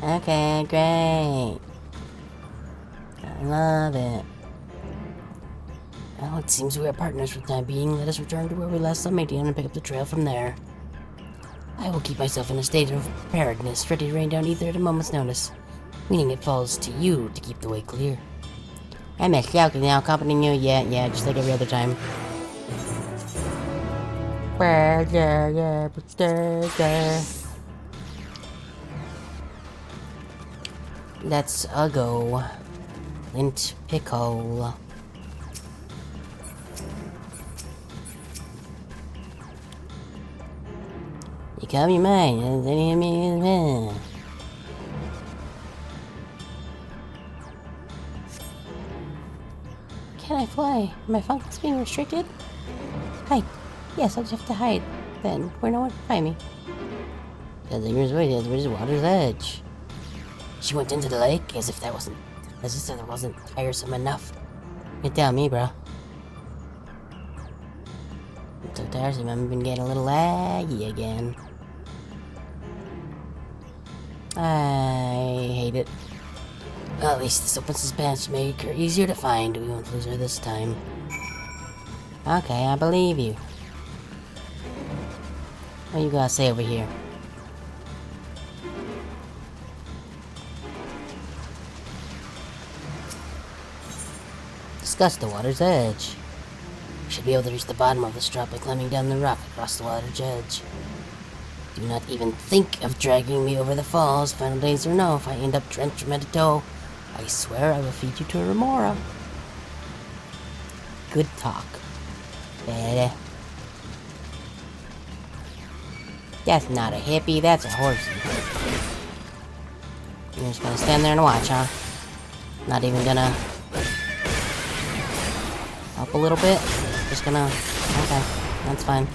Okay, great. I love it. Well, it seems we are partners for the time being. Let us return to where we last saw Metion and pick up the trail from there. I will keep myself in a state of preparedness, ready to rain down ether at a moment's notice, meaning it falls to you to keep the way clear. I'm now accompanying you, yeah, just like every other time. Let's go. Lint pickle. You call me mine, Can I fly? Are my functions being restricted? Hi, Yes, I'll just have to hide then, where no one can find me. Because here's water's edge. She went into the lake as if that wasn't tiresome enough. You tell me, bro. I'm so tiresome, I'm been getting a little laggy again. I hate it. Well, at least this open suspense made her easier to find. We won't lose her this time. Okay, I believe you. What you gotta say over here? Discuss the water's edge. We should be able to reach the bottom of this drop by climbing down the rock across the water's edge. Do not even think of dragging me over the falls. Final days or no, if I end up drenched from head to toe, I swear I will feed you to a remora. Good talk. Better. That's not a hippie, that's a horsey. You're just gonna stand there and watch, huh? Not even gonna help a little bit? Just gonna... Okay, that's fine.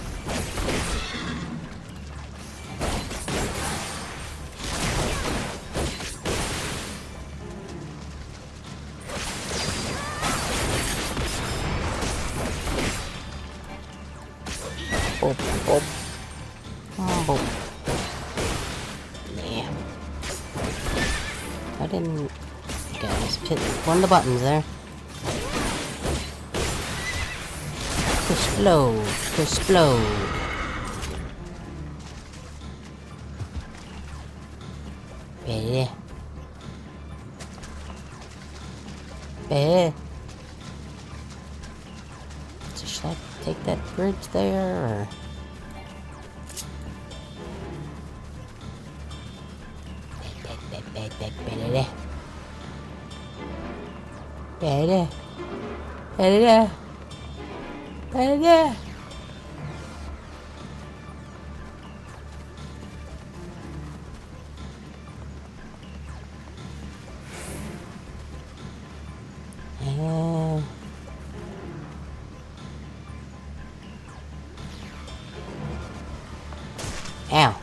Yeah. I didn't... Okay, let's hit one of the buttons there. Push flow. Better. So should I take that bridge there, or... Ow.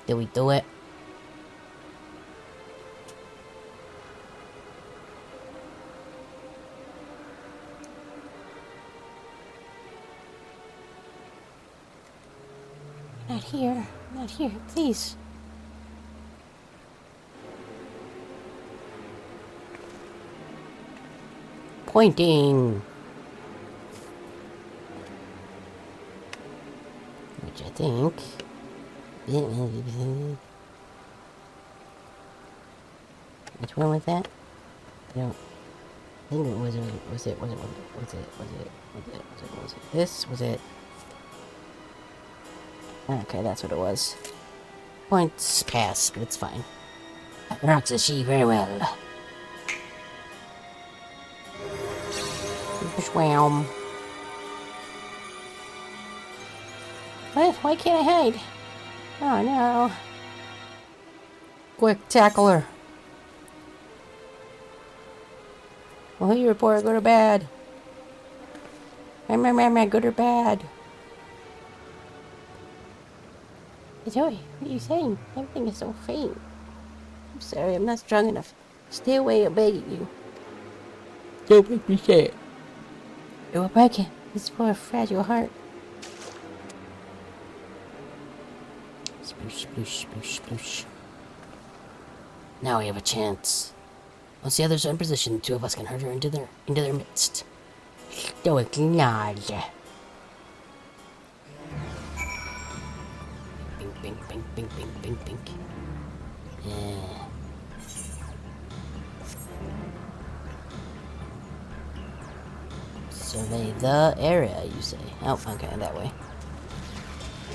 Did we do it? Not here, please. Pointing. Which I think... Which one was that? I don't... I think it was it this? Was it... Okay, that's what it was. Points passed, but it's fine. Rocks a she very well. Swam. What? Why can't I hide? Oh no. Quick, tackle her. Well, who you report, good or bad? Good or bad? Joey, what are you saying? Everything is so faint. I'm sorry, I'm not strong enough. Stay away, I'm begging you. Don't make me say it. It will break it. It's for a fragile heart. Sploosh, sploosh, sploosh, sploosh. Now we have a chance. Once the others are in position, the two of us can herd her into their midst. Stoically nod. Bink, bink, bink, bink, bink, bink, bink. Yeah. Survey the area, you say. Oh, okay, that way.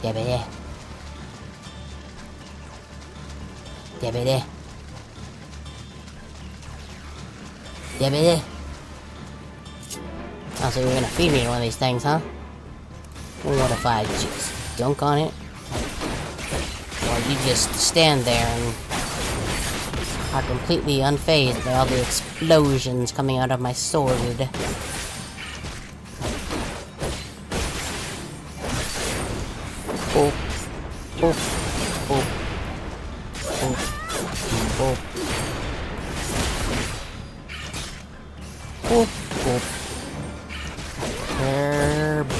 Dabba-da. Dabba-da. Oh, so you're gonna feed me to one of these things, huh? What if I just dunk on it? Or you just stand there and are completely unfazed by all the explosions coming out of my sword? Oh. Oh. Oh. Oh. Oh. Oh. Oh.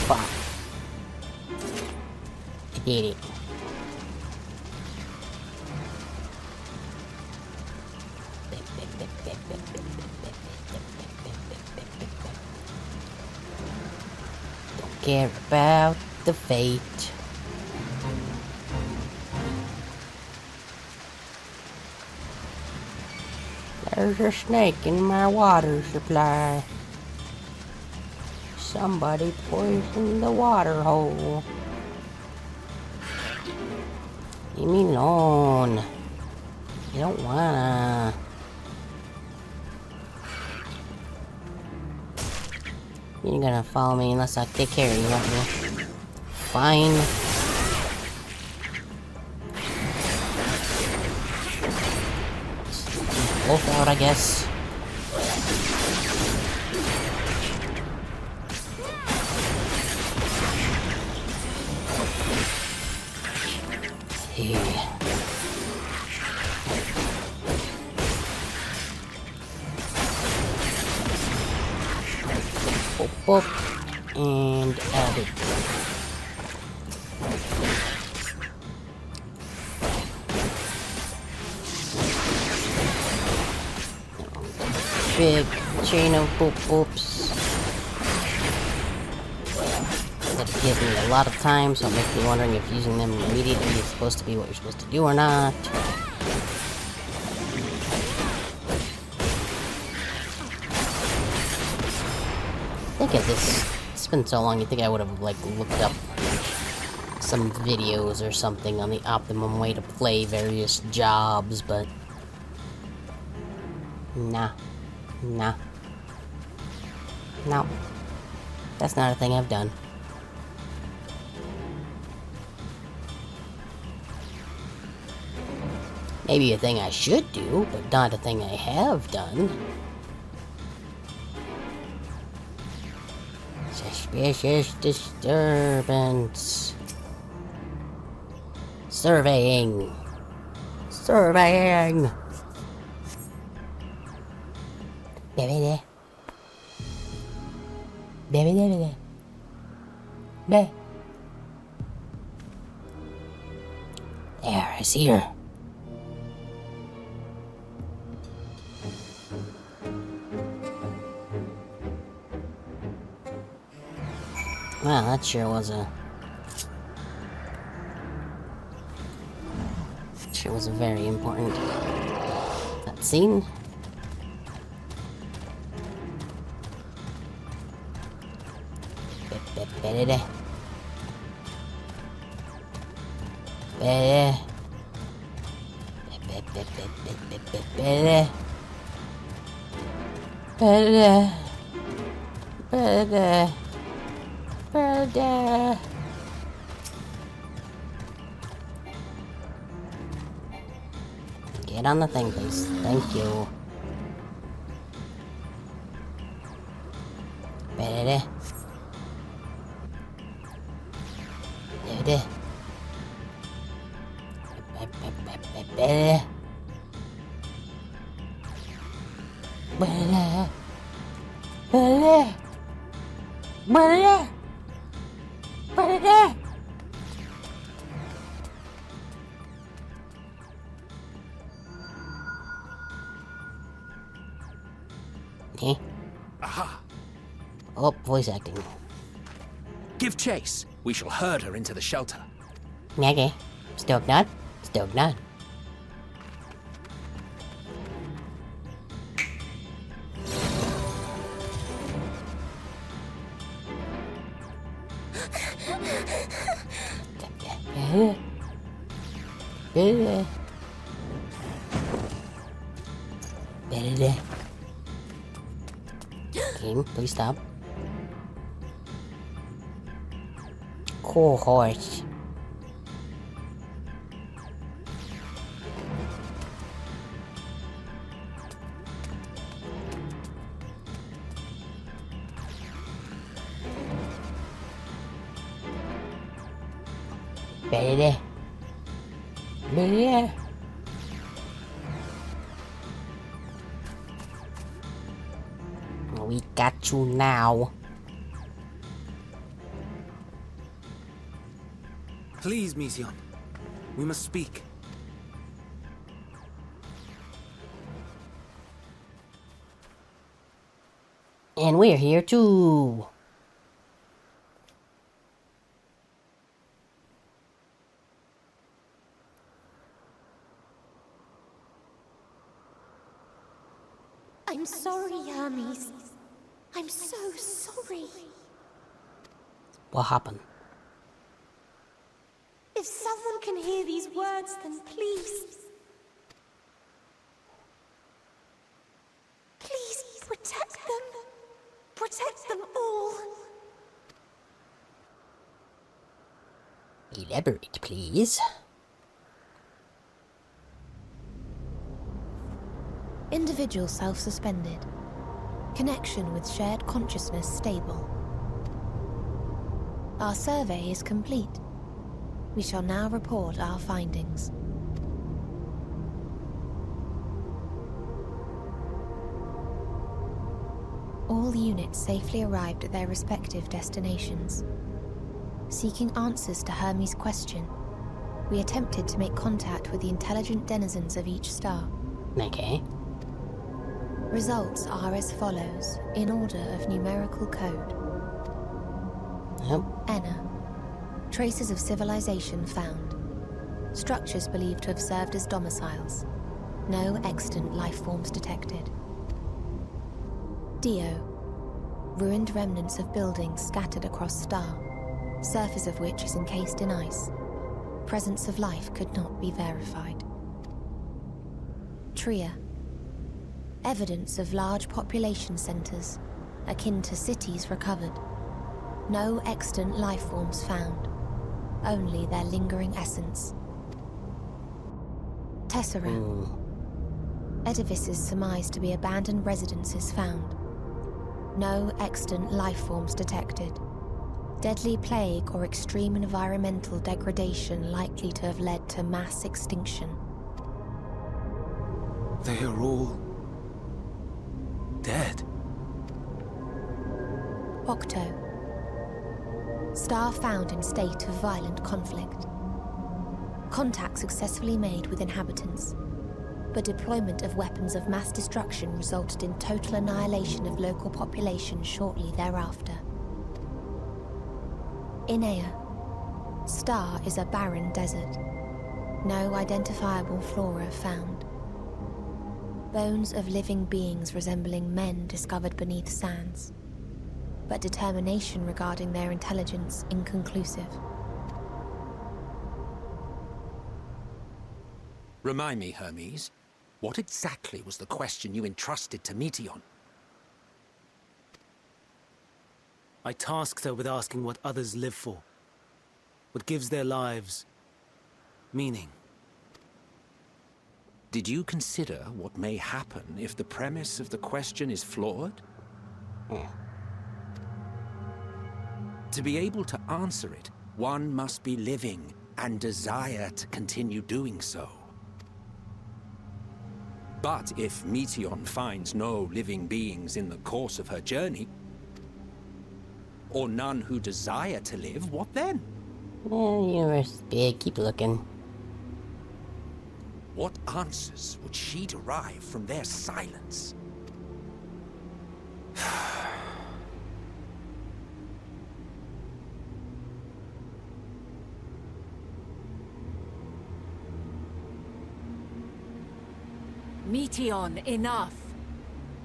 Bop. I did it. Don't care about the fate. There's a snake in my water supply. Somebody poisoned the water hole. Leave me alone. You don't wanna. You're gonna follow me unless I take care of you, aren't you? Fine. Both out, I guess. Yeah. Boop, and add it. Big chain of boop boops. That gives me a lot of time, so it makes me wondering if using them immediately is supposed to be what you're supposed to do or not. Look at this. It's been so long, you'd think I would have, like, looked up some videos or something on the optimum way to play various jobs, but nah. Nah. No. That's not a thing I've done. Maybe a thing I should do, but not a thing I have done. Suspicious disturbance. Surveying. Surveying. Baby. Baby, baby, baby. There, I see her. Wow, that sure was a very important cutscene. Better. Get on the thing, please. Thank you. Better. Okay. Aha! Oh, voice acting. Give chase. We shall herd her into the shelter. Okay. Stoked not. Stoked not. Game, please stop. cool horse. Baby. Yeah. We got you now. Please, Mission. We must speak. And we're here too. I'm sorry, Hermes. I'm so sorry. What happened? If someone can hear these words, then please... Please protect them. Protect them all. Elaborate, please. Individual self-suspended. Connection with shared consciousness stable. Our survey is complete. We shall now report our findings. All units safely arrived at their respective destinations. Seeking answers to Hermes' question, we attempted to make contact with the intelligent denizens of each star. Okay. Results are as follows, in order of numerical code. Yep. Enna. Traces of civilization found. Structures believed to have served as domiciles. No extant life forms detected. Dio. Ruined remnants of buildings scattered across star, surface of which is encased in ice. Presence of life could not be verified. Tria. Evidence of large population centers, akin to cities recovered. No extant life forms found, only their lingering essence. Tessera. Edifices surmised to be abandoned residences found. No extant life forms detected. Deadly plague or extreme environmental degradation likely to have led to mass extinction. They are all... dead. Octo. Star found in state of violent conflict. Contact successfully made with inhabitants, but deployment of weapons of mass destruction resulted in total annihilation of local population shortly thereafter. Inea. Star is a barren desert. No identifiable flora found. Bones of living beings resembling men discovered beneath sands, but determination regarding their intelligence inconclusive. Remind me, Hermes, what exactly was the question you entrusted to Meteion? I tasked her with asking what others live for. What gives their lives meaning. Did you consider what may happen if the premise of the question is flawed? To be able to answer it, one must be living and desire to continue doing so. But if Meteion finds no living beings in the course of her journey, or none who desire to live, what then? The universe is big, keep looking. What answers would she derive from their silence? Meteion, enough!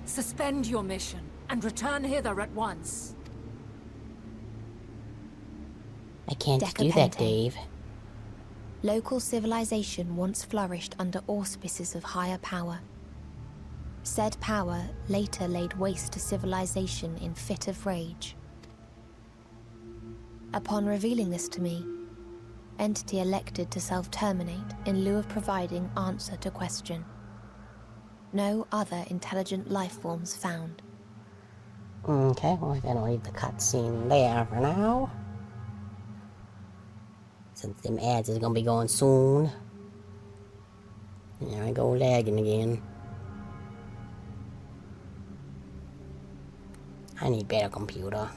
Suspend your mission and return hither at once. I can't do that, Dave. Local civilization once flourished under auspices of higher power. Said power later laid waste to civilization in fit of rage. Upon revealing this to me, entity elected to self-terminate in lieu of providing answer to question. No other intelligent life forms found. Okay, well, we're gonna leave the cutscene there for now. Since them ads is gonna be going soon. There I go lagging again. I need better computer.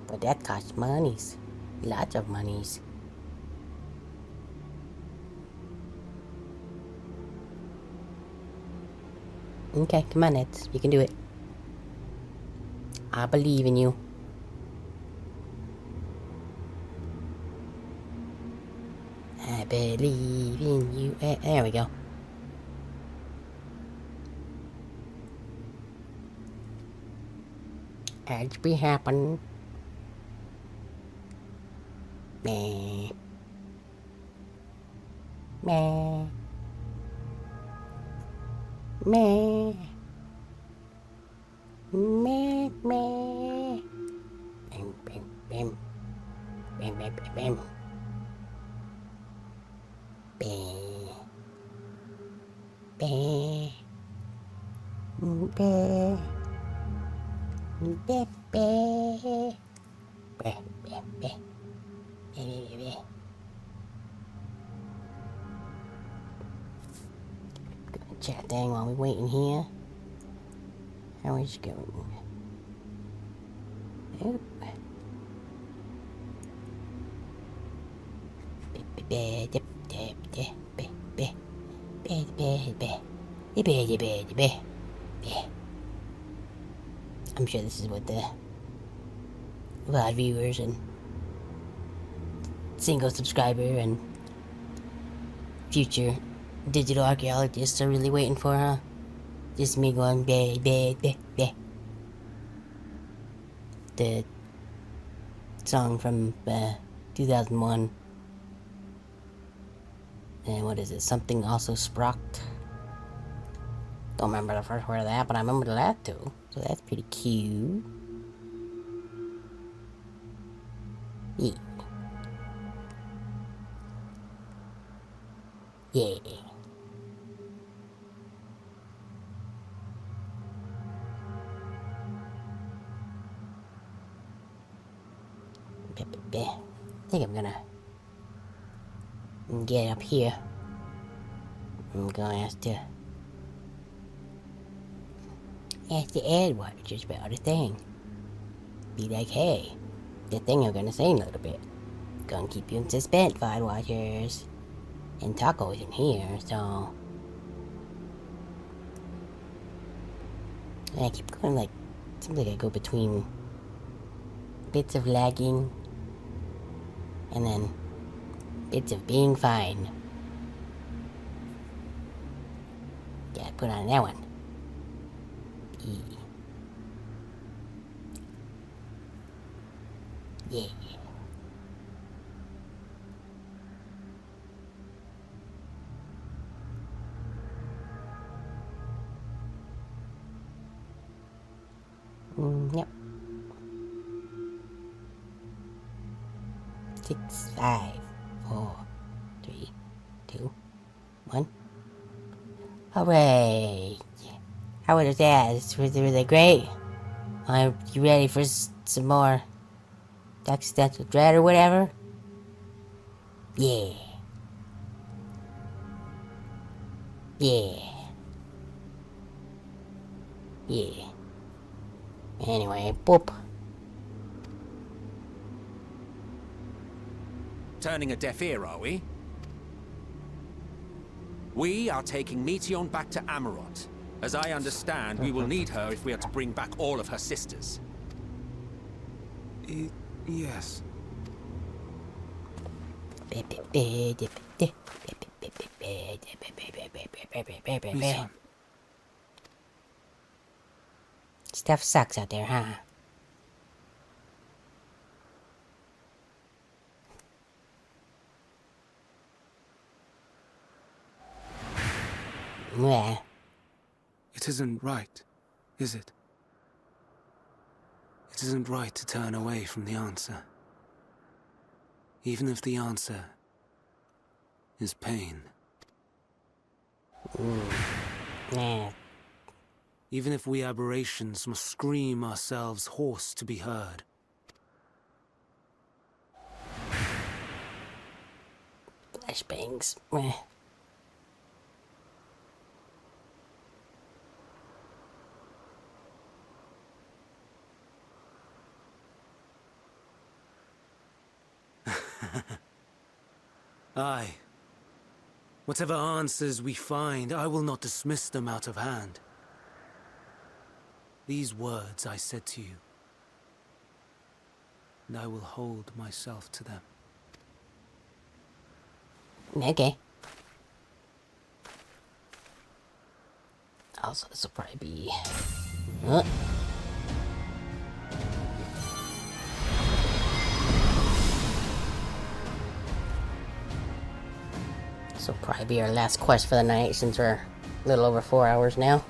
But that costs monies. Lots of monies. Okay, come on, Nets. You can do it. I believe in you. I believe in you. There we go. Ads be happen. Meh. Meh. Meh. Meh. Meh. Bam, bam, bam. Bam, bam, bam, bam. Bam. Bam. Bam. Bam, bam. Bam, bam, bam. Gonna chat thing while we waiting here. How is it going? Oop. I'm sure this is what the live viewers and single subscriber and future digital archaeologists are really waiting for, huh? Just me going bah, bah, bah, bah. The song from 2001. And what is it? Something also sprocked. Don't remember the first word of that, but I remember the last two. So that's pretty cute. Yeah. Yeah. I think I'm gonna get up here. I'm gonna ask the Endwalker just about a thing. Be like, hey, the thing I'm gonna say in a little bit. Gonna keep you in suspense, Vide Watchers. And Taco's in here, so. And I keep going like, seems like I go between bits of lagging and then bits of being fine. Gotta put on that one. Yeah. Yep. 6, 5, 4, 3, 2, 1. Hooray! How was that? Was it great? Are you ready for some more accidental dread or whatever? Yeah. Yeah. Yeah. Anyway, boop. Turning a deaf ear, are we? We are taking Meteon back to Amarot. As I understand, we will need her if we are to bring back all of her sisters. Yes. Meteon. Stuff sucks out there, huh? Yeah. It isn't right, is it? It isn't right to turn away from the answer. Even if the answer is pain. Yeah. Even if we aberrations must scream ourselves hoarse to be heard. Flashbangs. Meh. Aye. Whatever answers we find, I will not dismiss them out of hand. These words I said to you, and I will hold myself to them. Okay. Also, this will probably be... This will probably be our last quest for the night, since we're a little over 4 hours now.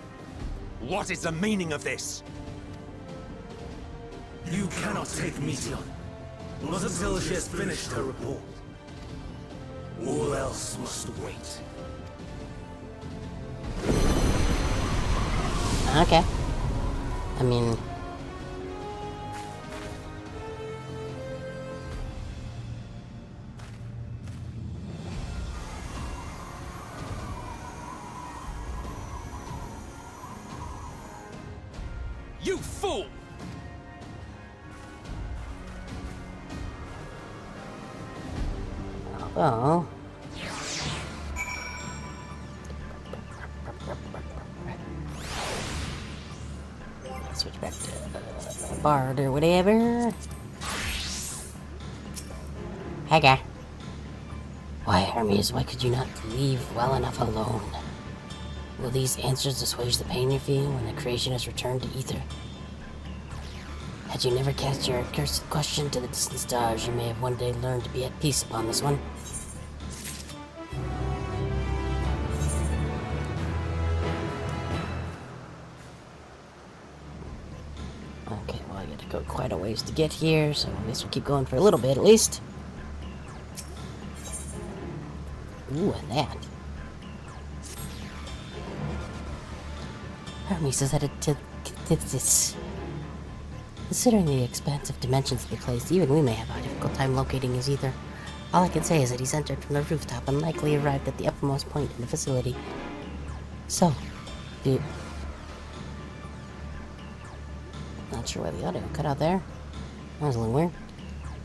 What is the meaning of this? You cannot take Meteon, not until she has finished her report. All else must wait. Okay. I mean... You fool! Oh. Switch back to Bard or whatever. Hey, guy. Why, Hermes, why could you not leave well enough alone? Will these answers assuage the pain you feel when the creation has returned to ether? Had you never cast your accursed question to the distant stars, you may have one day learned to be at peace upon this one. Okay, well, I gotta go quite a ways to get here, so I guess we'll keep going for a little bit at least. Ooh, and that. Hermes is headed to this. Considering the expansive dimensions of the place, even we may have a difficult time locating his ether. All I can say is that he's entered from the rooftop and likely arrived at the uppermost point in the facility. So, not sure why the audio cut out there. That was a little weird.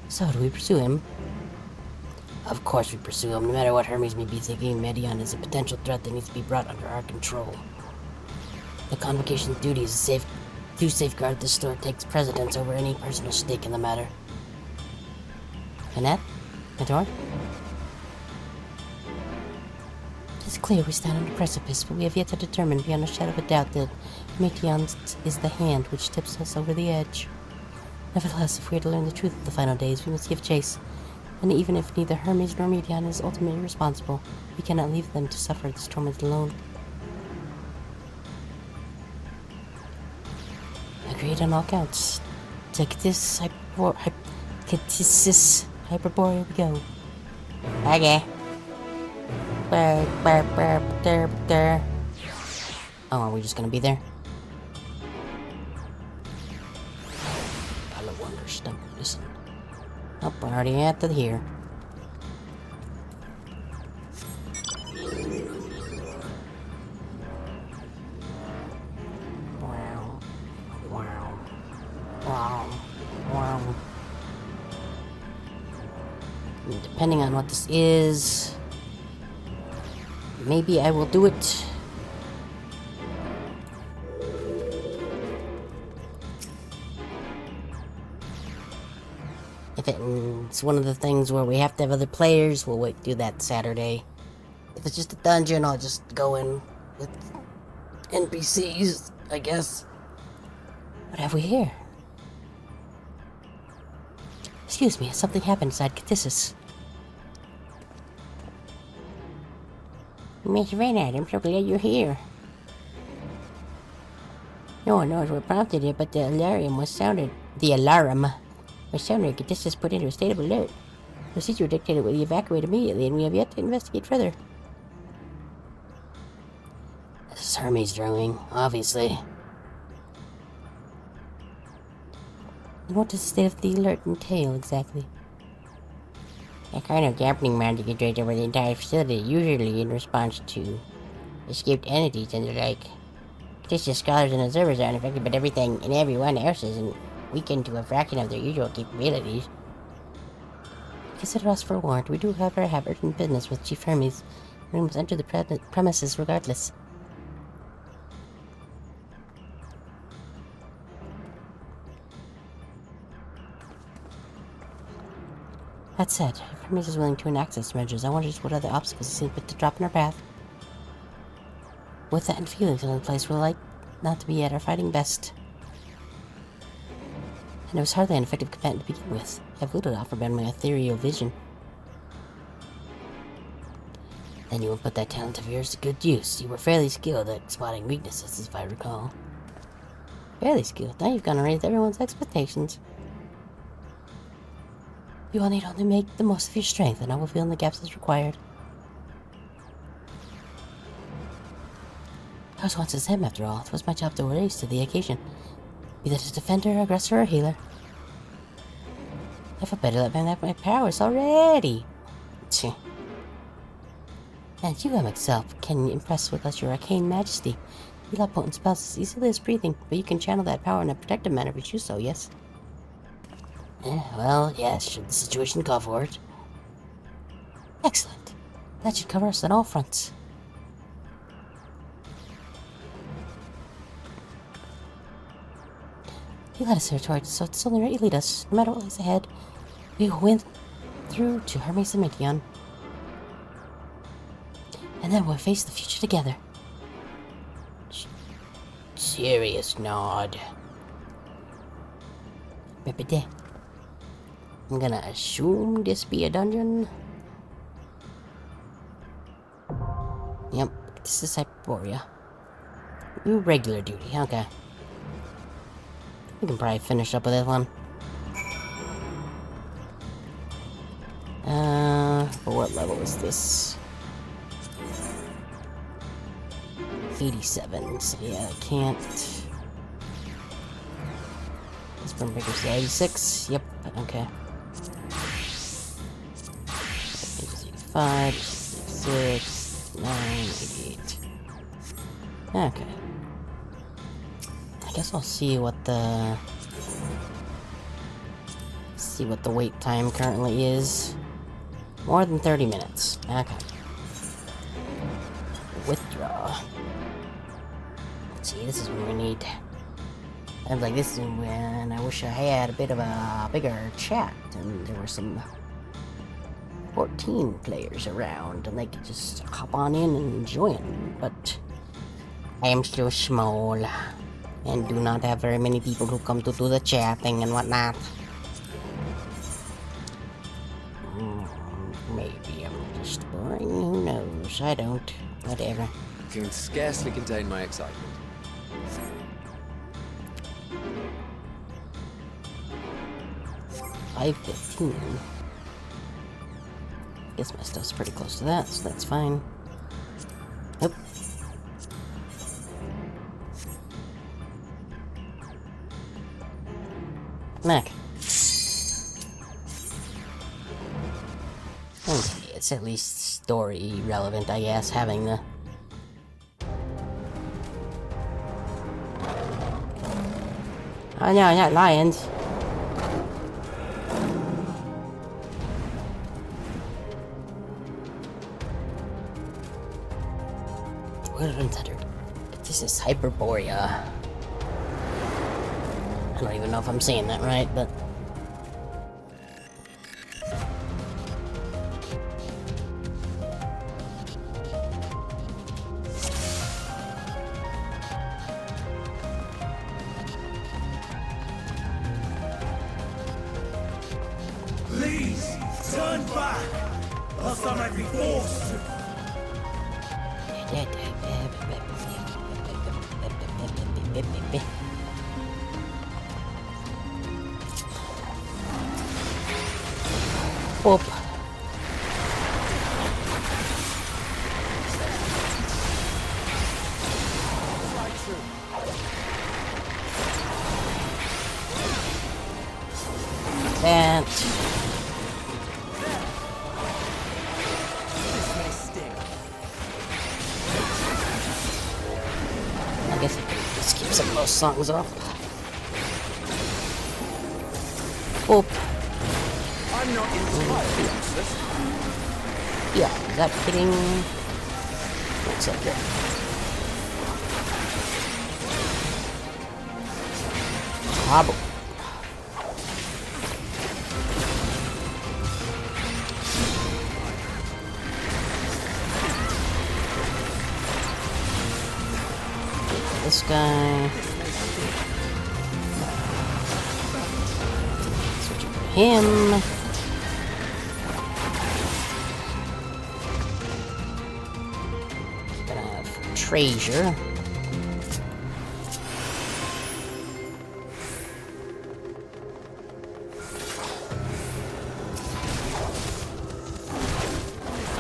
So, do we pursue him? Of course we pursue him, no matter what Hermes may be thinking. Medion is a potential threat that needs to be brought under our control. The Convocation's duty is to safeguard this store takes precedence over any personal stake in the matter. Annette? Mentor? It's clear we stand on a precipice, but we have yet to determine beyond a shadow of a doubt that Meteon is the hand which tips us over the edge. Nevertheless, if we are to learn the truth of the final days, we must give chase. And even if neither Hermes nor Meteon is ultimately responsible, we cannot leave them to suffer this torment alone. Agreed on all counts. Take this Hyperborea we go. Okay. Oh, are we just gonna be there? Pilot Wonder Stump. Listen. Oh, we're already at here. Wow. Depending on what this is, maybe I will do it. If it's one of the things where we have to have other players, we'll do that Saturday. If it's just a dungeon, I'll just go in with NPCs, I guess. What have we here? Excuse me, something happened inside Catissus. Miss Reynard, I'm so glad you're here. No one knows what prompted it, but the alarm was sounded The alarm. My sound rig gets us put into a state of alert. Procedure dictated we evacuate immediately, and we have yet to investigate further. This is Hermes drawing, obviously. And what does the state of the alert entail exactly? A kind of dampening magic is draped over the entire facility, usually in response to escaped entities and the like. Fictitious scholars and observers are unaffected, but everything and everyone else is weakened to a fraction of their usual capabilities. Consider us forewarned. We do, however, have urgent business with Chief Hermes. We must enter the premises regardless. That said, if Hermes is willing to enact such measures, I wonder just what other obstacles he seems to drop in our path. With that and feelings in place, we're like not to be at our fighting best. And it was hardly an effective combatant to begin with. I have little to offer beyond my ethereal vision. Then you will put that talent of yours to good use. You were fairly skilled at spotting weaknesses, if I recall. Fairly skilled. Now you've gone and raised everyone's expectations. You all need only make the most of your strength, and I will fill in the gaps as required. I was once as him, after all. It was my job to raise to the occasion. Be that a defender, aggressor, or healer. I feel better let me have my powers already. And you, myself, can impress with us your arcane majesty. You love potent spells as easily as breathing, but you can channel that power in a protective manner if you choose so, yes? Well, yes, should the situation call for it. Excellent. That should cover us on all fronts. You led us here towards, so it's only right you lead us. No matter what lies ahead, we will win through to Hermes and Meteon. And then we'll face the future together. Serious nod. Repete. I'm gonna assume this be a dungeon. Yep, this is Hyperborea. Ooh, regular duty, okay. We can probably finish up with this one. But what level is this? 87, so yeah, I can't. This Birdgirl's 86, yep, okay. 85, 6, 9, 88. Okay. I guess I'll see what the wait time currently is. More than 30 minutes. Okay. Withdraw. Let's see, this is what we need. I was like, this is when I wish I had a bit of a bigger chat and there were some 14 players around and they could just hop on in and join, but I am still small and do not have very many people who come to do the chatting and whatnot. Maybe I'm just boring, who knows, I don't, whatever. Can scarcely contain my excitement. $5.15. Guess my stuff's pretty close to that, so that's fine. Nope. Mac. Okay, it's at least story relevant, I guess, having the... Oh no, not lions. This is Hyperborea. I don't even know if I'm saying that right, but... Please, turn back, else I might be forced to... Whoop. That. I guess I could just keep some of those songs off. Whoop. I'm not entirely useless. Yeah, is that hitting? Looks like it. Hobble. This guy. Switching to him. Gonna have treasure.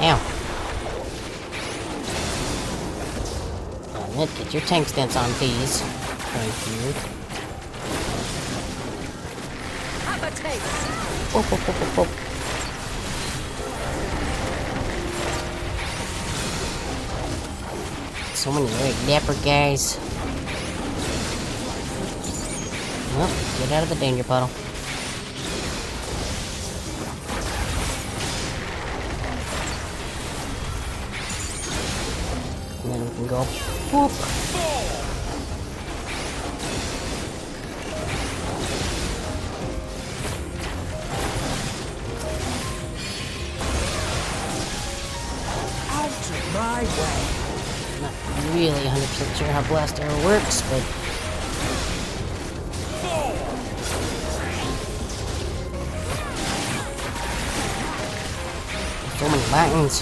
Ow. Get your tank stance on, please. Thank you. Have a taste. Whoop, whoop, whoop, whoop, whoop. So many very dapper guys. Well, get out of the danger puddle. And then we can go whoop. Out of my way. Not really 100% sure how blast arrow works, but so many buttons.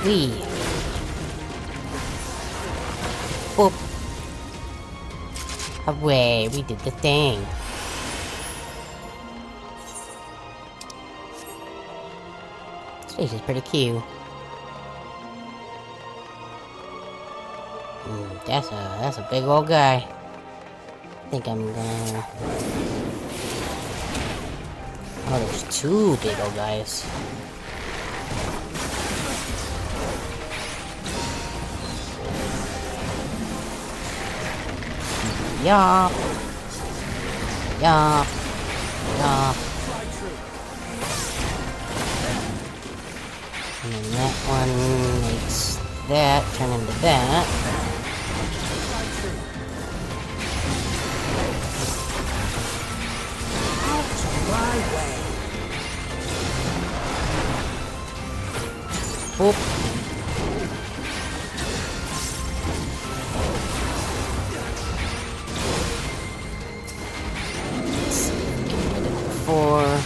Wee. Whoop. Hooray, we did the thing. This is pretty cute. That's a big old guy. I think I'm gonna... Oh, there's two big old guys. Yup. Yup. Yup. And then that one makes that turn into that. Out of my way. Whoop. Let's see if we can get it before.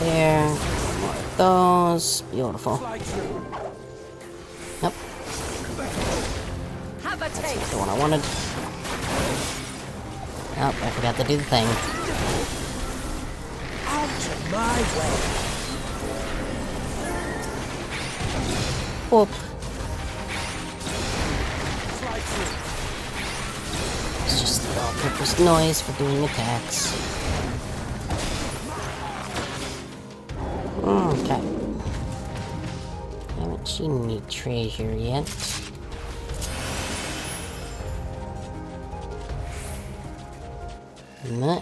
There, more of those. Beautiful. Yep. Have a taste. The one I wanted. Oh, I forgot to do the thing. Out of my way. Whoop. It's just the all-purpose noise for doing attacks. Okay. Haven't seen any treasure yet. Nah.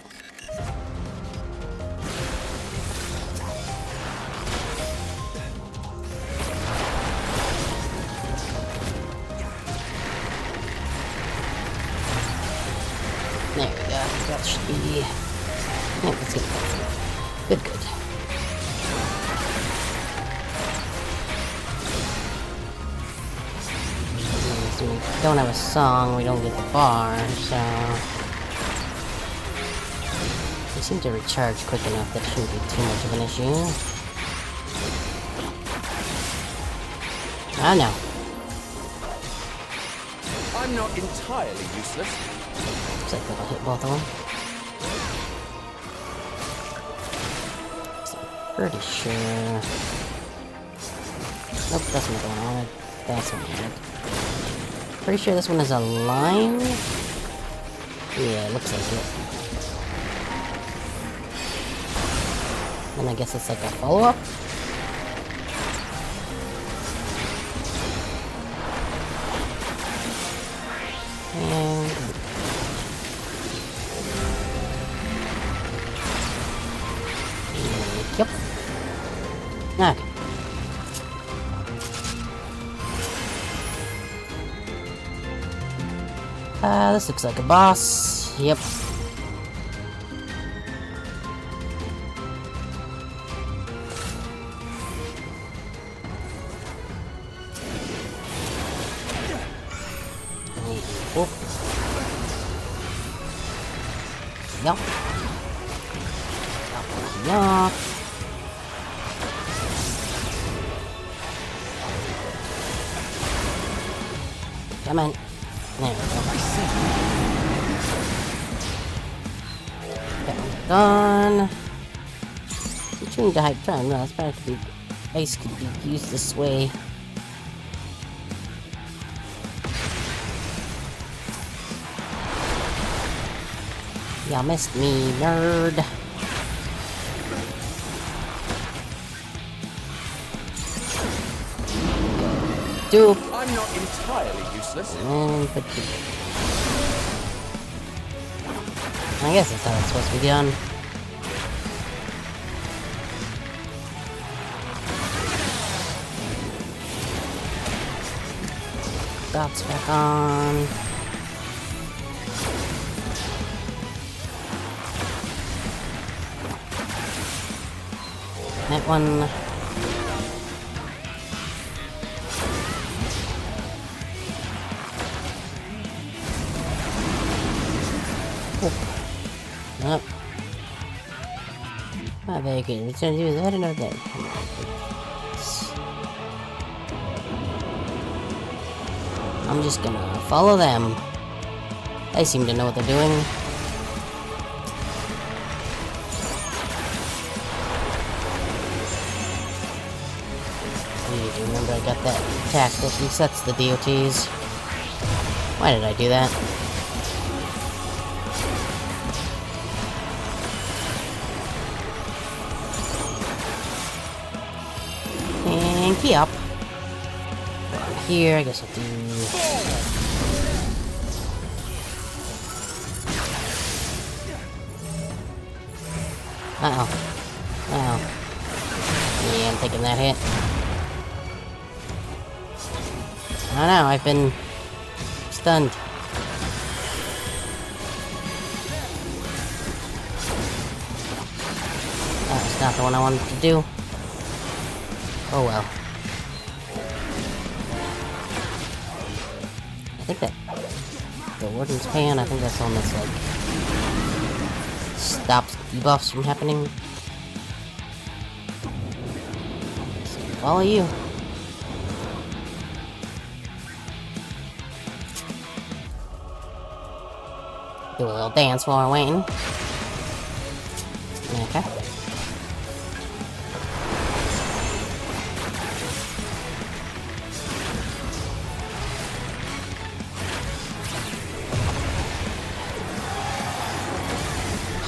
There we go. That should be... Yeah, let's get that. Good, good. So we don't have a song, we don't get the bar, so... They seem to recharge quick enough that it shouldn't be too much of an issue. Oh no. I'm not entirely useless. Looks like that'll hit both of them. So I'm pretty sure. Nope, that's not the one I wanted. That's what I wanted. Pretty sure this one is a line. Yeah, it looks like it. And I guess it's like a follow-up. And yep. Okay. This looks like a boss. Yep. Oh. Yup. Yup. Come on. There we go. That one's done. I'm tuned to hype time. No, it's better to be ice could be used this way. Y'all missed me, nerd. Dupe. I'm not entirely useless. And put the... I guess that's how it's supposed to be done. Dots back on. That one. Up. Not very good. Return to the head another day. I'm just gonna follow them. They seem to know what they're doing. Remember, I got that attack that resets the DOTs. Why did I do that? And key up. Here, I guess I'll do. Uh oh. Uh oh. Yeah, I'm taking that hit. I don't know, I've been stunned. That's not the one I wanted to do. Oh well. I think that the Warden's Pan, I think that's the one that's like stops debuffs from happening. So follow you. Do a little dance while we're waiting. Okay.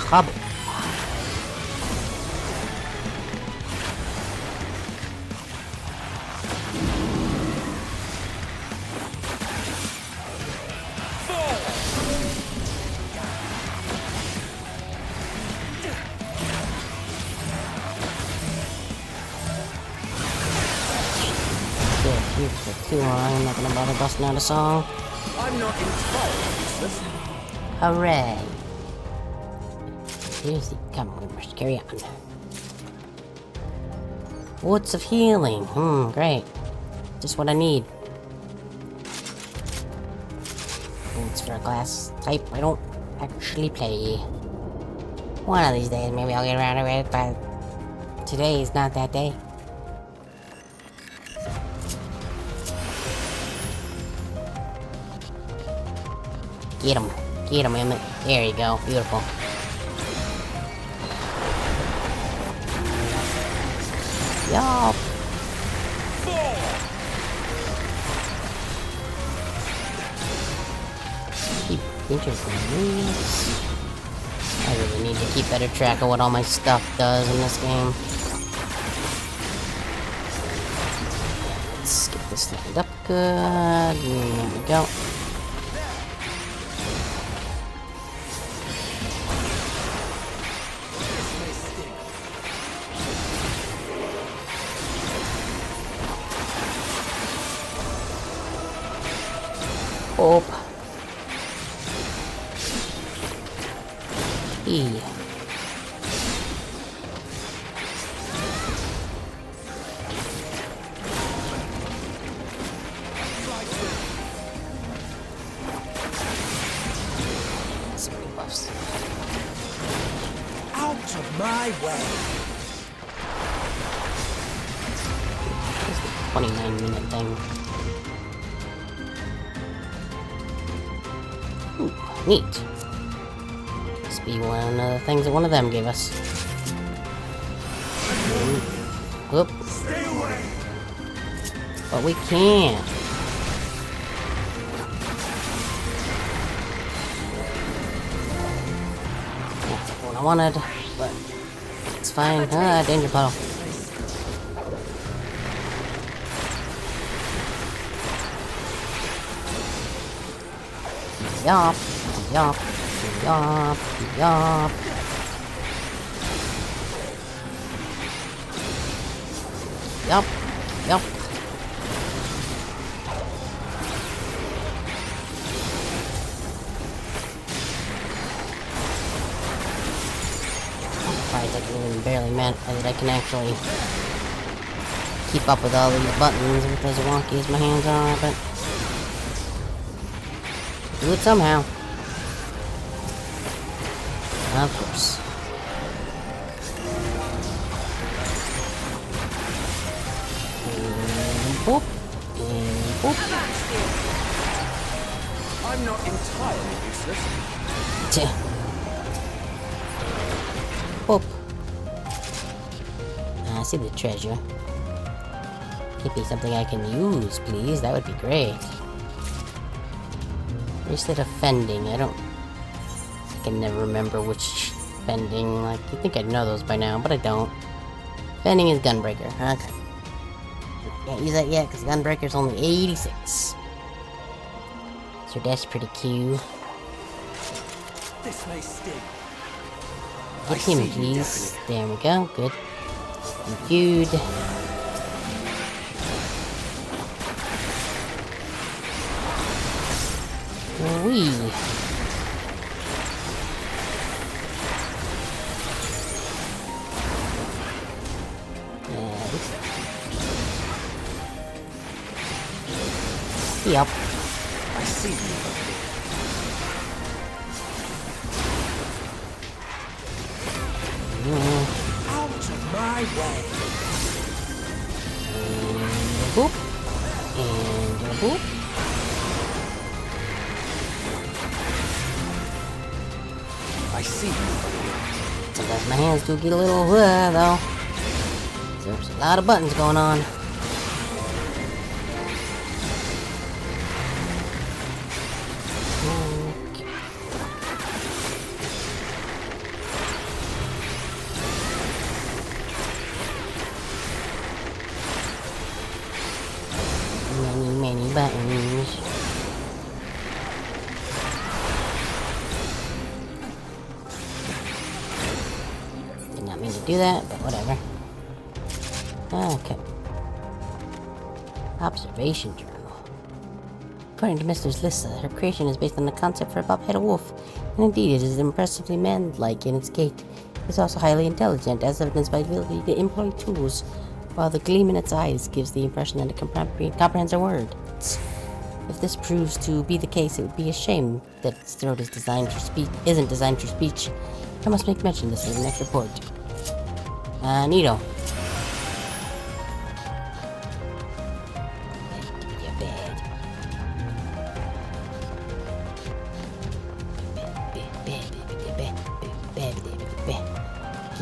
Hub. For too long, I'm not gonna bother busting out a song. I'm not entirely useless. Hooray! Here's the come on, carry on. Woods of healing. Great. Just what I need. Boots for a class type I don't actually play. One of these days, maybe I'll get around to it, but today is not that day. Get him. Get him, Emmett. There you go. Beautiful. Yup. Keep interesting moves. I really need to keep better track of what all my stuff does in this game. Let's get this lined up good. There we go. Up. E. Some buffs. Out of my way! What's the 29-minute thing? Ooh, neat. Must be one of the things that one of them gave us. Whoop. Stay away! But we can't. That's what I wanted, but it's fine. Ah, danger puddle. Yup, yup, yup, yup. Yup, yup. Surprised I can even barely manage that I can actually keep up with all these buttons with as wonky as my hands are, but do it somehow. Of course. And boop. And boop. I'm not entirely useless. Tch. Boop. I see the treasure. Give me something I can use, please. That would be great. Bracelet of Fending. I can never remember which Fending. Like, you'd think I'd know those by now, but I don't. Fending is Gunbreaker. Okay. Can't use that yet, because Gunbreaker's only 86. So that's pretty cute. This may sting. Get him, please. There we go. Good. Good. Wee. Yep. I see you. Out of my way. And boop. And boop. I see you. Sometimes my hands do get a little though. There's a lot of buttons going on. Okay. Many buttons. Did not mean to do that, but whatever. Okay. Observation journal. According to Mrs. Lissa, her creation is based on the concept for a bobheaded wolf, and indeed it is impressively man-like in its gait. It is also highly intelligent, as evidenced by the ability to employ tools, while the gleam in its eyes gives the impression that it comprehends our words. If this proves to be the case, it would be a shame that its throat is isn't designed for speech. I must make mention of this in the next report. Neato.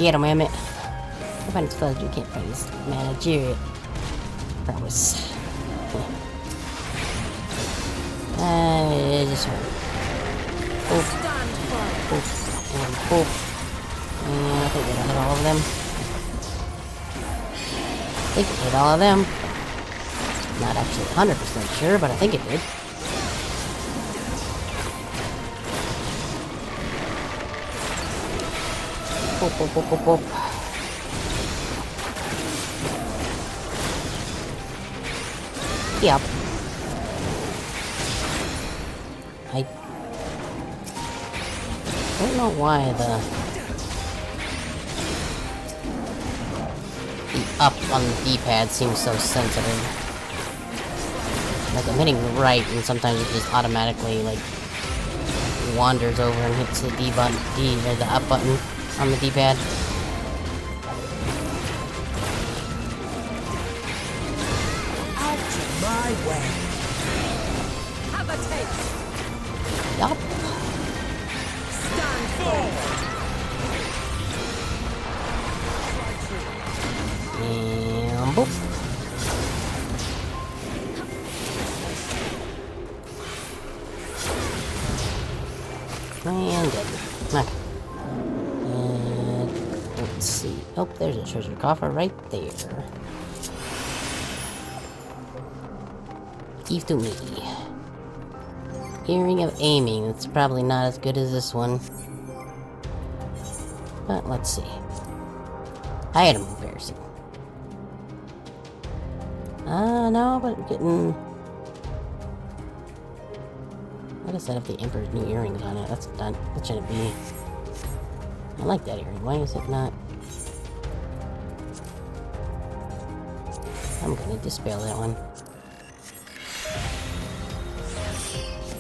Get him, damn it. I find it's fuzzy, you can't find this managerial prowess. Just one. Oof. Oof. And oof. And I think I hit all of them. I think it hit all of them. Not actually 100% sure, but I think it did. Boop, boop, boop, boop, boop. Yep. I don't know why the up on the D-pad seems so sensitive. Like I'm hitting right, and sometimes it just automatically like wanders over and hits the D button, or the up button on the D-pad. Out of my way. Have a taste. Yup. Stand forward. And boop. And good. Okay. And let's see. Oh, there's a treasure coffer right there. Give to me. Earring of aiming. It's probably not as good as this one. But let's see. Item comparison. No, but I'm getting... Like I said, if the Emperor's new earrings on it, that's not... That shouldn't be... I like that earring. Why is it not... I'm gonna dispel that one.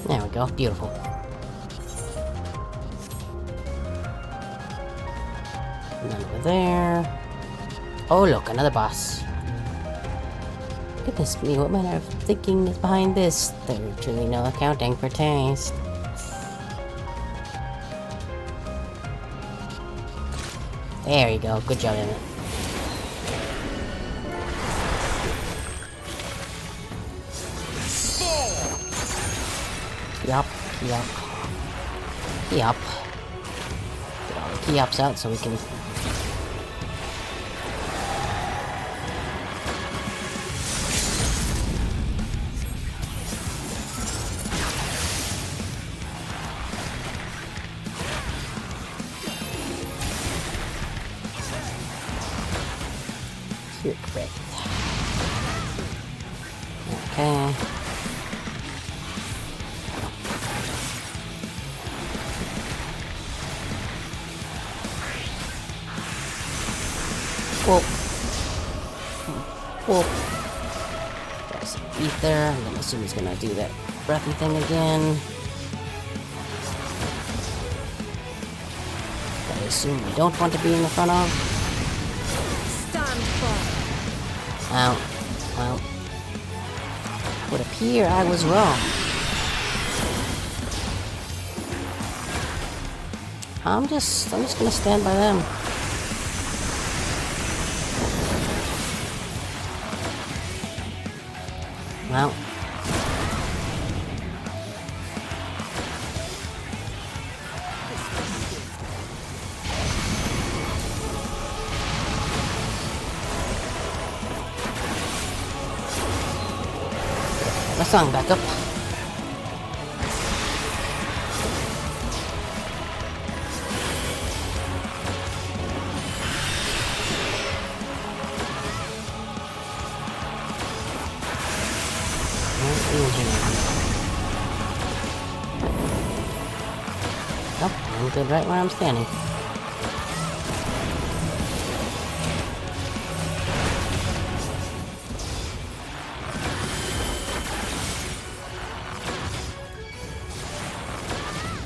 There we go. Beautiful. None over there. Oh, look, another boss. Goodness me, what manner of thinking is behind this? There's truly no accounting for taste. There you go. Good job, Emmett. Yup. Get all the key-ups out so we can... You're correct. Okay. Whoop. Whoop. There's some beef there. I'm gonna assume he's gonna do that breathy thing again. I assume we don't want to be in the front of. Well, would appear I was wrong. I'm just gonna stand by them. Well. My song back up. Nope, I'm good right where I'm standing.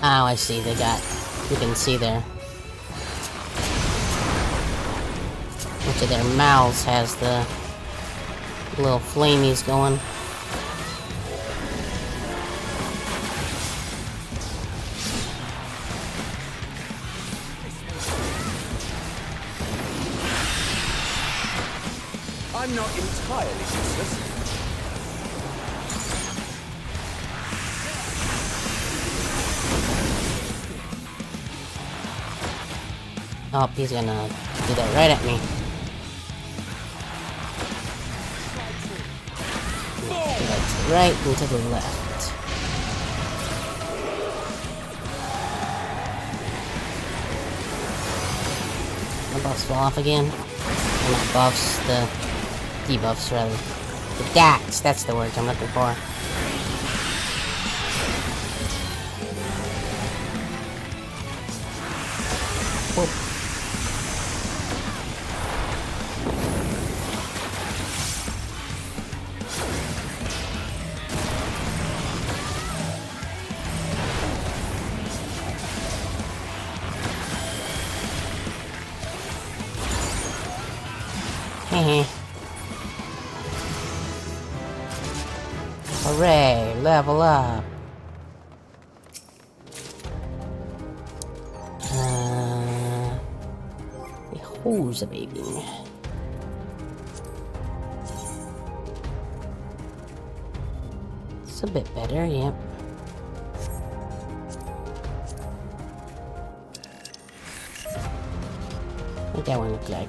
Oh, I see, they got... You can see there. Which of their mouths has the little flamies going. I'm not entirely useless. Oh, he's gonna do that right at me. That's right and to the left. The buffs fall off again. Or not buffs, the debuffs rather. The DAX, that's the word I'm looking for. Whoop. Hooray, level up. Who's a baby? It's a bit better, yep. What that one look like?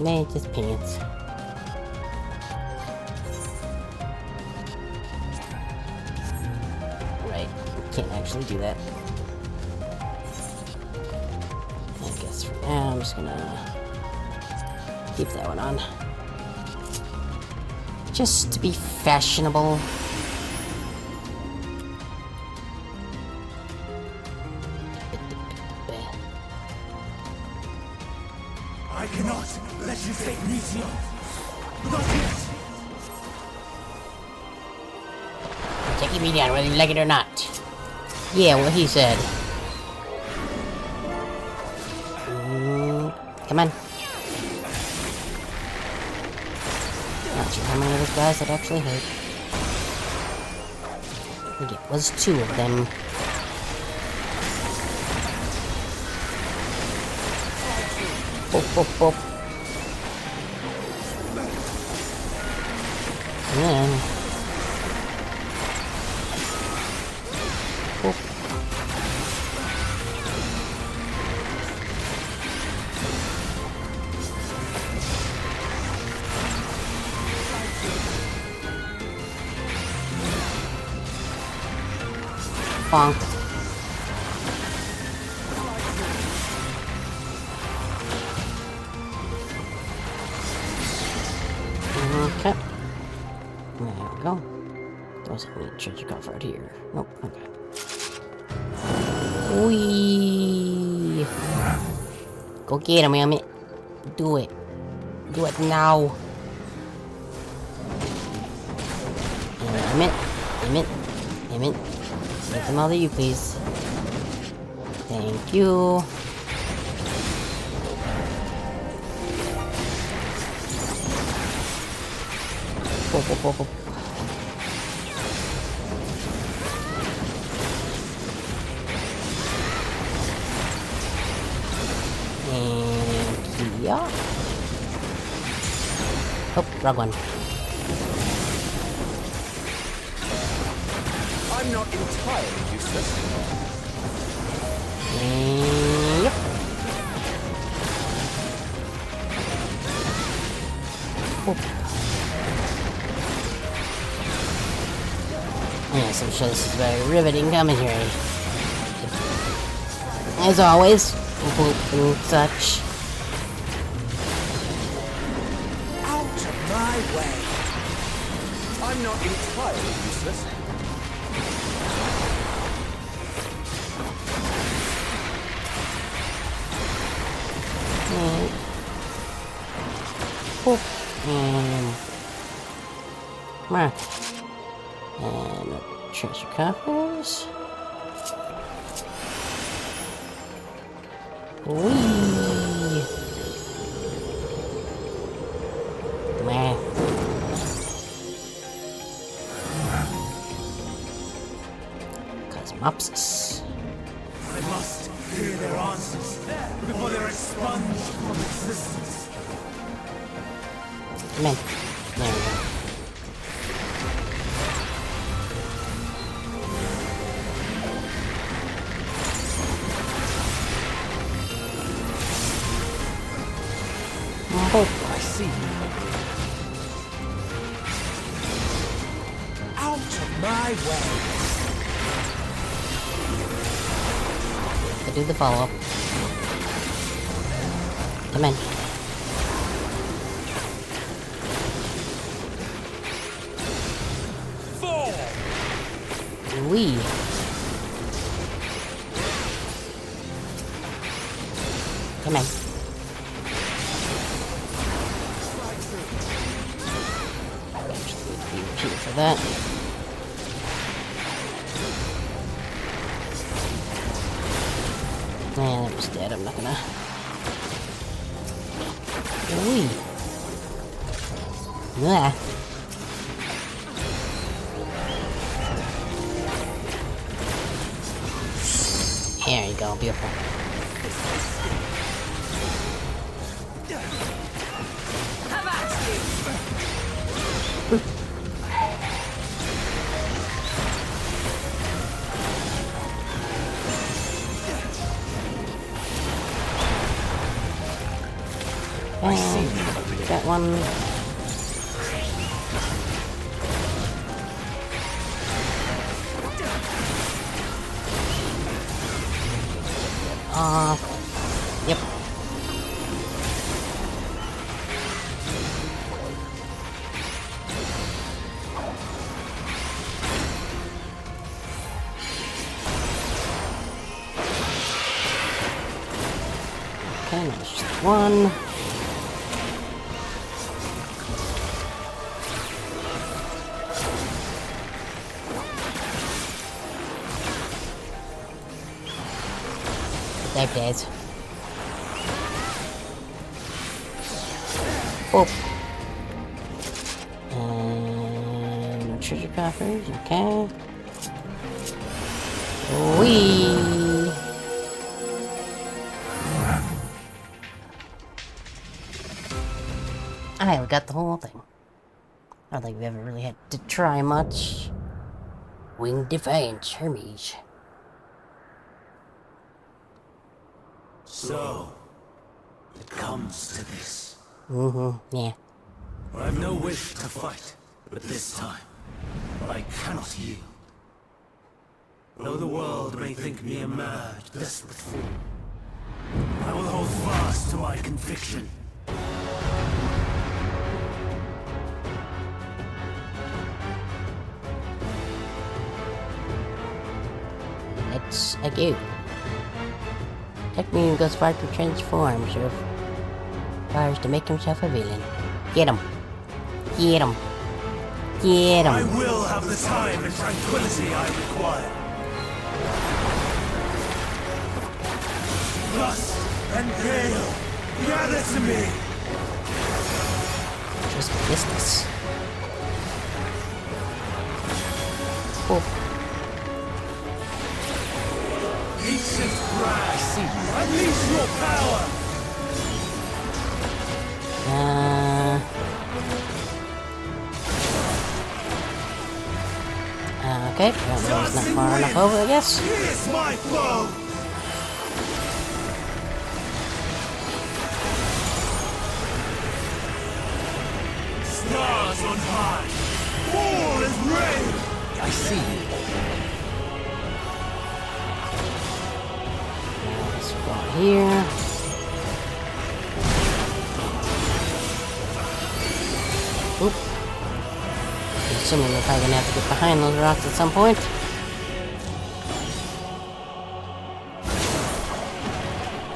Nah, just pants. Right, can't actually do that. I guess for now I'm just gonna keep that one on. Just to be fashionable. I cannot let you take me, Sion. Not yet. You're taking me down whether you like it or not. Yeah, what he said. Come on. Not sure how many of those guys that actually hurt. I think it was 2 of them. Boop, boop, boop. And then... Boop. Bonk. Okay. There we go. There's a treasure coffer out here. Nope. Okay. Wee. Go get him, Emmett. Do it. Do it now. Emmett. Emmett. Emmett. Get them all of you, please. Thank you. Boop, boop, boop, boop. And yeah. Oh, wrong one. I'm not entirely useless. Yep. Boop. Yes, I'm sure this is very riveting commentary. As always, boop and such. Out of my way. I'm not entirely useless. And boop. And mark. And treasure coffers. Wee. Meh. Cosmopsis. I must hear their answers before they're expunged from existence. Come in. There we go. Oh, I see. Out of my way. to do the follow-up. Come in. Wee. Come in. Repeat for that. Man, that was dead. I'm not gonna. Wee. Yeah. There you go, beautiful. I see. That one. Yep. Okay, there's just one. They're dead. Oh. And treasure coffers, okay. Wee. I got the whole thing. I don't think we ever really had to try much. Winged Defiance, Hermes. So, it comes to this. Yeah. I've no wish to fight, but this time, I cannot yield. Though the world may think me a mad, desperate fool, I will hold fast to my conviction. Let's go. Technically, Ghost Viper transforms or tries to make himself a villain. Get him. Get him. Get him. I will have the time and tranquility I require. Lust and gale, gather to me. Just business. Oh. Ancient grass, unleash your power. Okay, that was not far enough over, I guess. Here's my foe. Stars on high, fall as rain. I see you. Let's go here. Oop. Assuming we're probably gonna have to get behind those rocks at some point.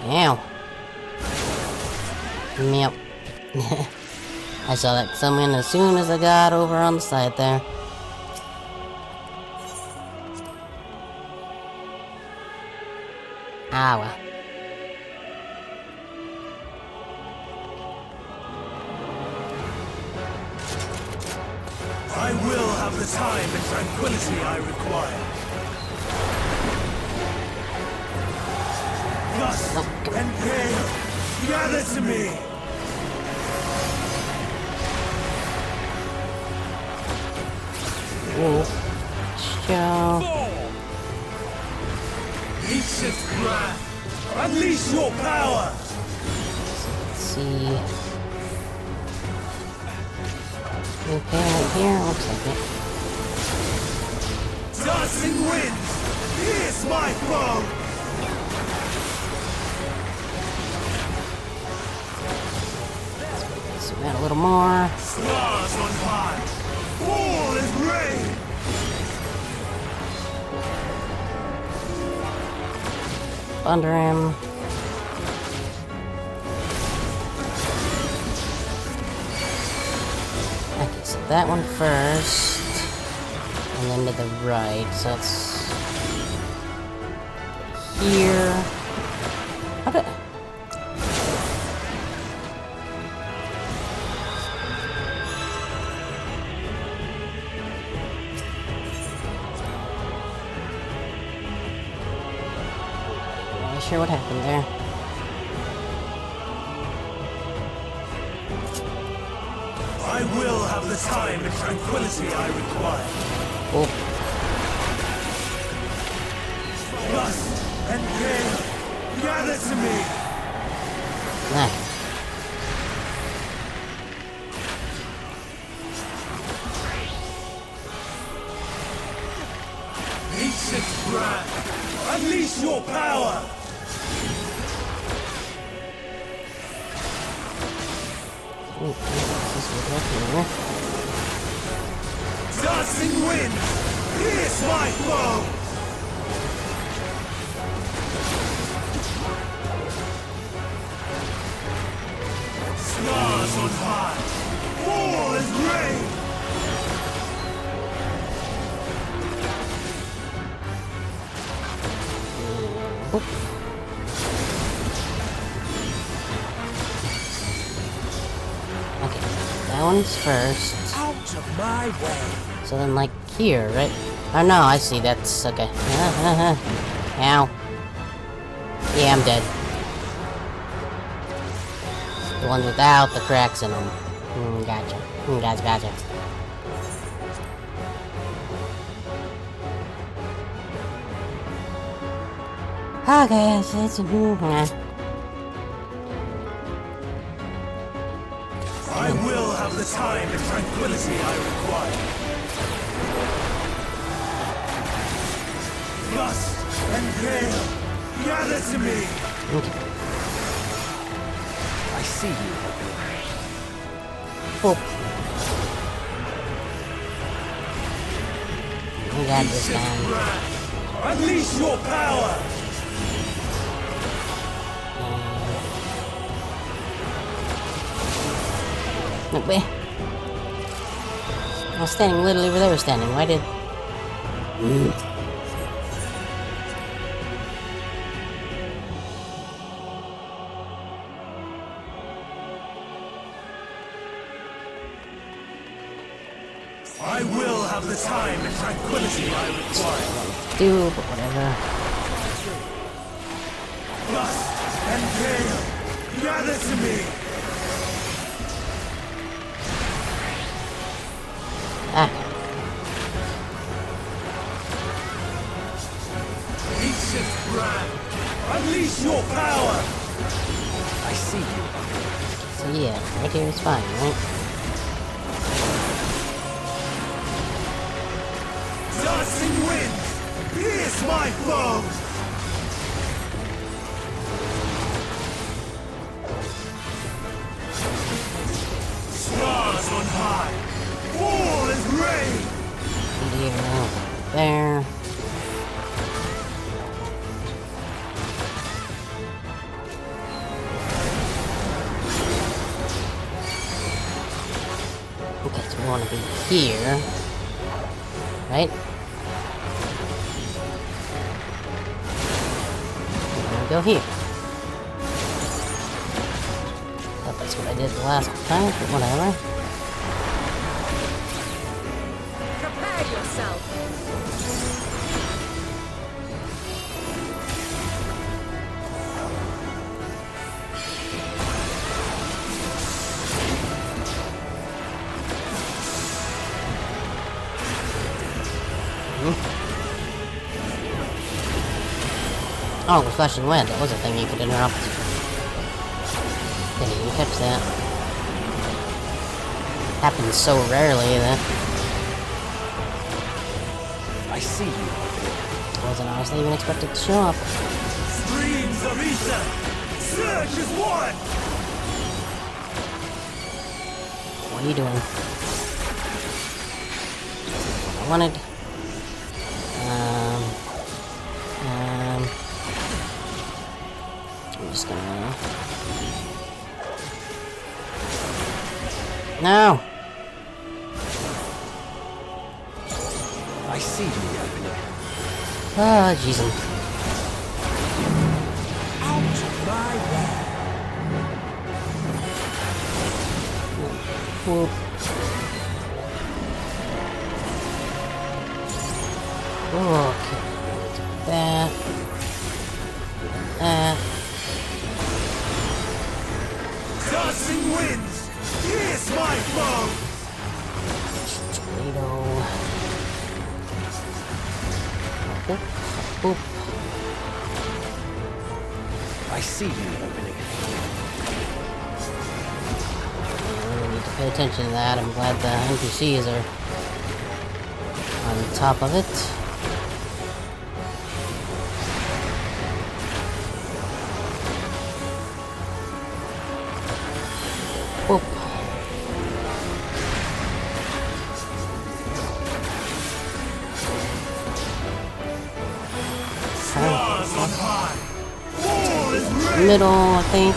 Ow. Yep. I saw that coming as soon as I got over on the side there. Ah, well. I will have the time and tranquility I require. Gust and gale, gather to me. Show. Ancient wrath, unleash your power! Let's see. Okay, right here, looks like it. Dancing winds, pierce my foe! So we got a little more. Stars on high, fall as rain! Under him. Okay, so that one first. And then to the right. So it's here. How did Not sure what happened there. I will have the time and tranquility I require. Oh, Gust and gale, gather to me! nah. Ancient brand, unleash your power! Ooh, this is here. Dancing wind, pierce my foe! Stars on high, fall as rain! Okay, that one's first. Out of my way! So then, like, here, right? Oh, no, I see. That's okay. Ow. Yeah, I'm dead. The ones without the cracks in them. Gotcha. Gotcha. Okay, so it's I will have the time and tranquility I require. Gust and gale, gather to me! I see you. Oh. We got this down. Unleash your power! Look, where? I was standing literally where they were standing. Why did... I will have the time and tranquility I require. Do, but whatever. Gust and gale, gather to me! Ah. Ancient brand, unleash your power! I see you. So yeah, right here is fine, right? Dancing winds, pierce my foes! Stars on high, fall as rain! There. Okay, so we want to be here, right? We're gonna go here. Thought that's what I did the last time, but whatever. Prepare yourself. Oh, with flashing wind. That was a thing you could interrupt. Didn't even catch that. Happens so rarely that I see you. wasn't honestly even expected to show up. Streams of ether! Surge is one! What are you doing? What I wanted. I'm just gonna. No! I see you, Ebony. Ah, jeez. Out of my way. Whoop. Okay. That. Dancing winds! Pierce my foe! Tornado. Boop. Boop. I see you, Ebony. I really need to pay attention to that. I'm glad the NPCs are on top of it. Whoop. Stars on high! War is ready! Middle, I think.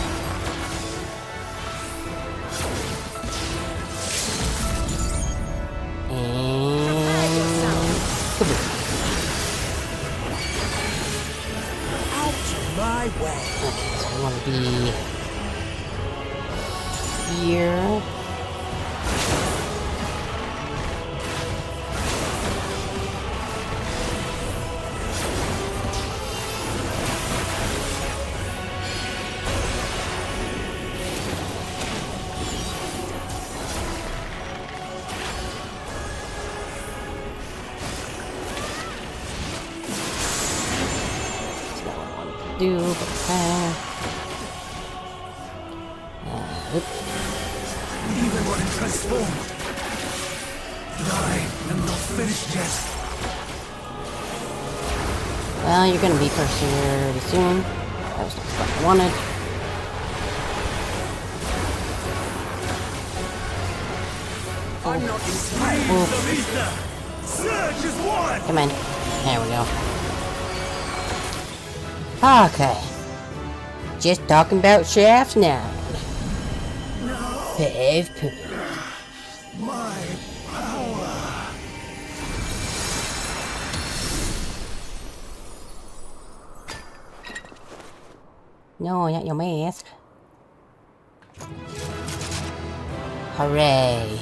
My way. Okay, so we want to be here. Do but Even when it transformed, I am not finished yet. well, you're gonna be first here pretty soon. That was not what I wanted. I'm not Streams of ether! Surge is one! Come on. There we go. Okay. Just talking about shafts now. No! Pave poo. My power! No, not your mask. Hooray.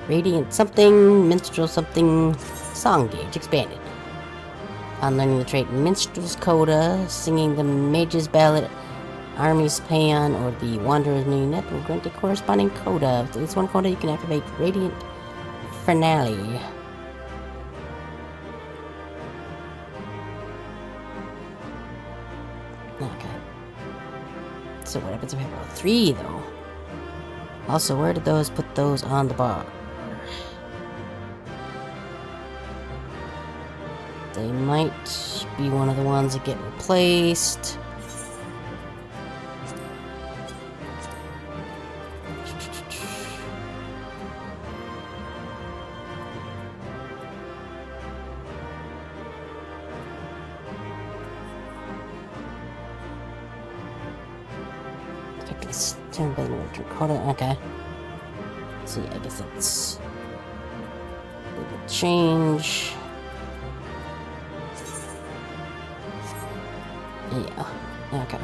Radiant something, minstrel something, song gauge expanded. On learning the trait Minstrel's Coda, singing the Mage's Ballad, Army's Paean, or the Wanderer's Minuet will grant a corresponding coda. With this one coda, you can activate Radiant Finale. Okay. So what happens if I have level 3, though? Also, where did those put those on the bar? They might be one of the ones that get replaced. Okay. So yeah, I guess it's change. Yeah. Okay.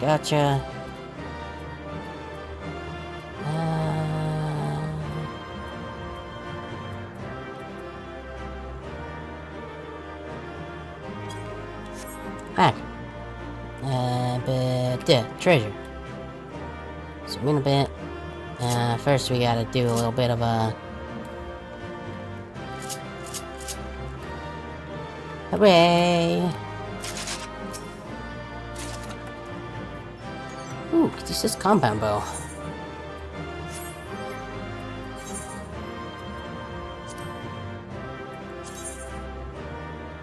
Gotcha. Yeah, treasure. Zoom in a bit. First we gotta do a little bit of a... Hooray! Ooh, this is compound bow.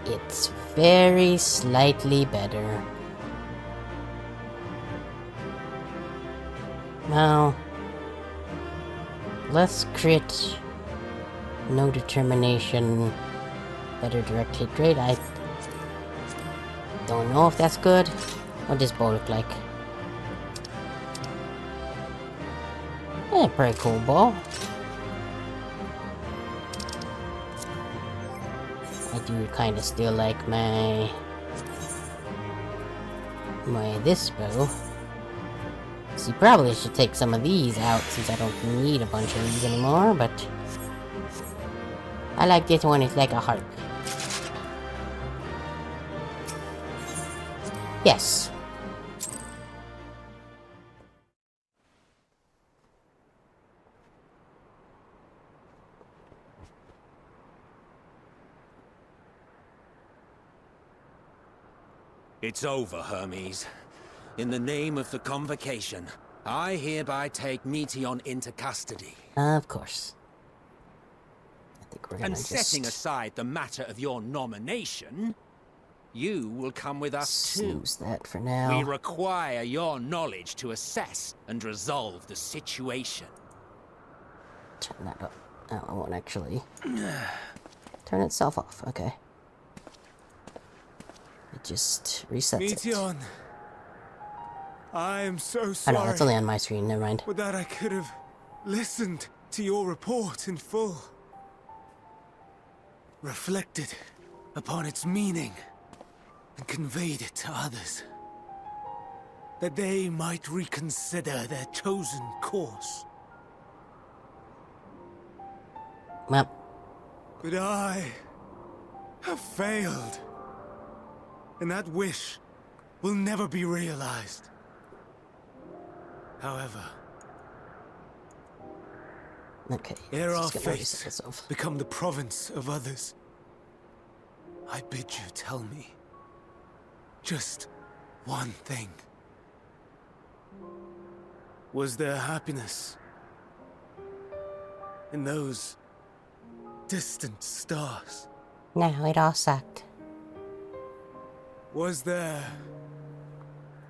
It's very slightly better. Now, less crit, no determination, better direct hit rate. I don't know if that's good. What does bow look like? Yeah, pretty cool bow. I do kind of still like my this bow. See, probably should take some of these out since I don't need a bunch of these anymore, but I like this one, it's like a harp. Yes. It's over, Hermes. In the name of the Convocation, I hereby take Meteon into custody. Of course. I think we're gonna And just... setting aside the matter of your nomination, you will come with us too. snooze that for now. We require your knowledge to assess and resolve the situation. Turn that up. Oh, I won't actually. Turn itself off. Okay. It just resets it. Meteon, I am so I sorry. know, it's only on my screen, never mind. But that I could have listened to your report in full. Reflected upon its meaning and conveyed it to others. That they might reconsider their chosen course. Well, But I have failed. And that wish will never be realized. However, okay. ere our let's just get my fates reset myself. become the province of others, I bid you tell me just one thing. Was there happiness in those distant stars? No, it all sucked. Was there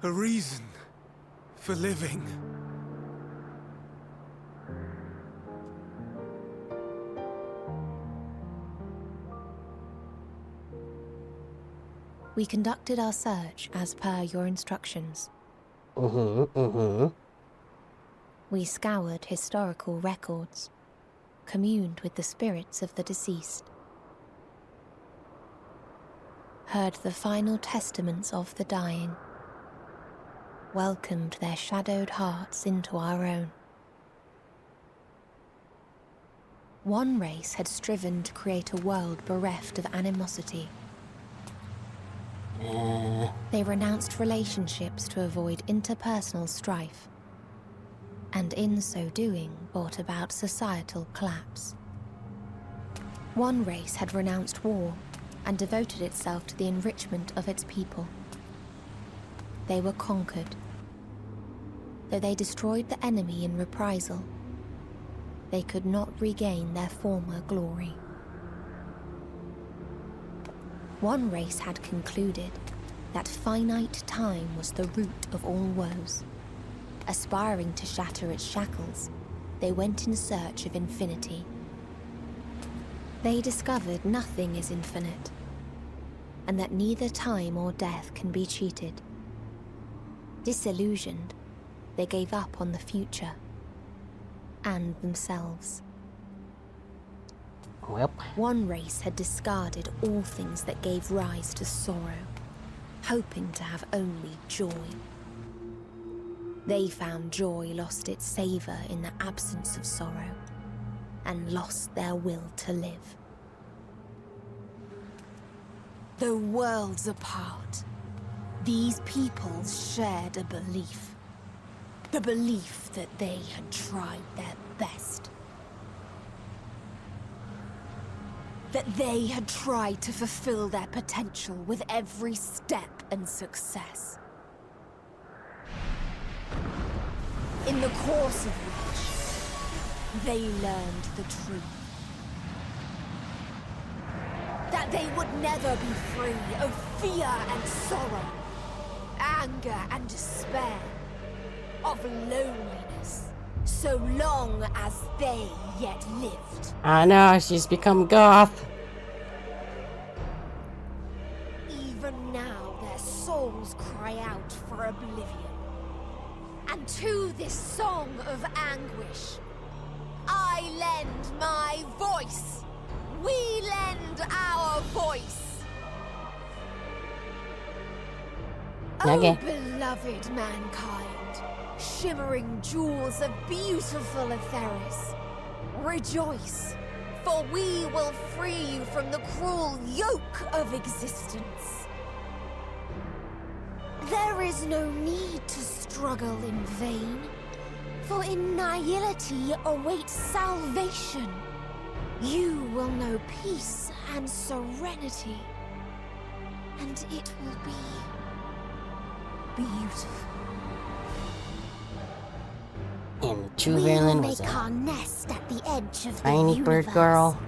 a reason for living? We conducted our search as per your instructions. We scoured historical records, communed with the spirits of the deceased, heard the final testaments of the dying, welcomed their shadowed hearts into our own. One race had striven to create a world bereft of animosity. They renounced relationships to avoid interpersonal strife, and in so doing brought about societal collapse. One race had renounced war and devoted itself to the enrichment of its people. They were conquered. Though they destroyed the enemy in reprisal, they could not regain their former glory. One race had concluded that finite time was the root of all woes. Aspiring to shatter its shackles, they went in search of infinity. They discovered nothing is infinite, and that neither time or death can be cheated. Disillusioned, they gave up on the future and themselves. Well, One race had discarded all things that gave rise to sorrow, hoping to have only joy. They found joy lost its savor in the absence of sorrow, and lost their will to live. Though worlds apart, These peoples shared a belief. The belief that they had tried their best. That they had tried to fulfill their potential with every step and success. In the course of which, they learned the truth. That they would never be free of fear and sorrow, anger and despair, of loneliness, so long as they yet lived. I know, she's become Goth. Even now their souls cry out for oblivion. And to this song of anguish, I lend my voice. We lend our voice. Okay. Oh, beloved mankind, shimmering jewels of beautiful Etheris, rejoice, for we will free you from the cruel yoke of existence. There is no need to struggle in vain, for in nihility awaits salvation. You will know peace and serenity, and it will be beautiful. And the true We will villain was make our a nest at the edge of tiny the bird universe. girl.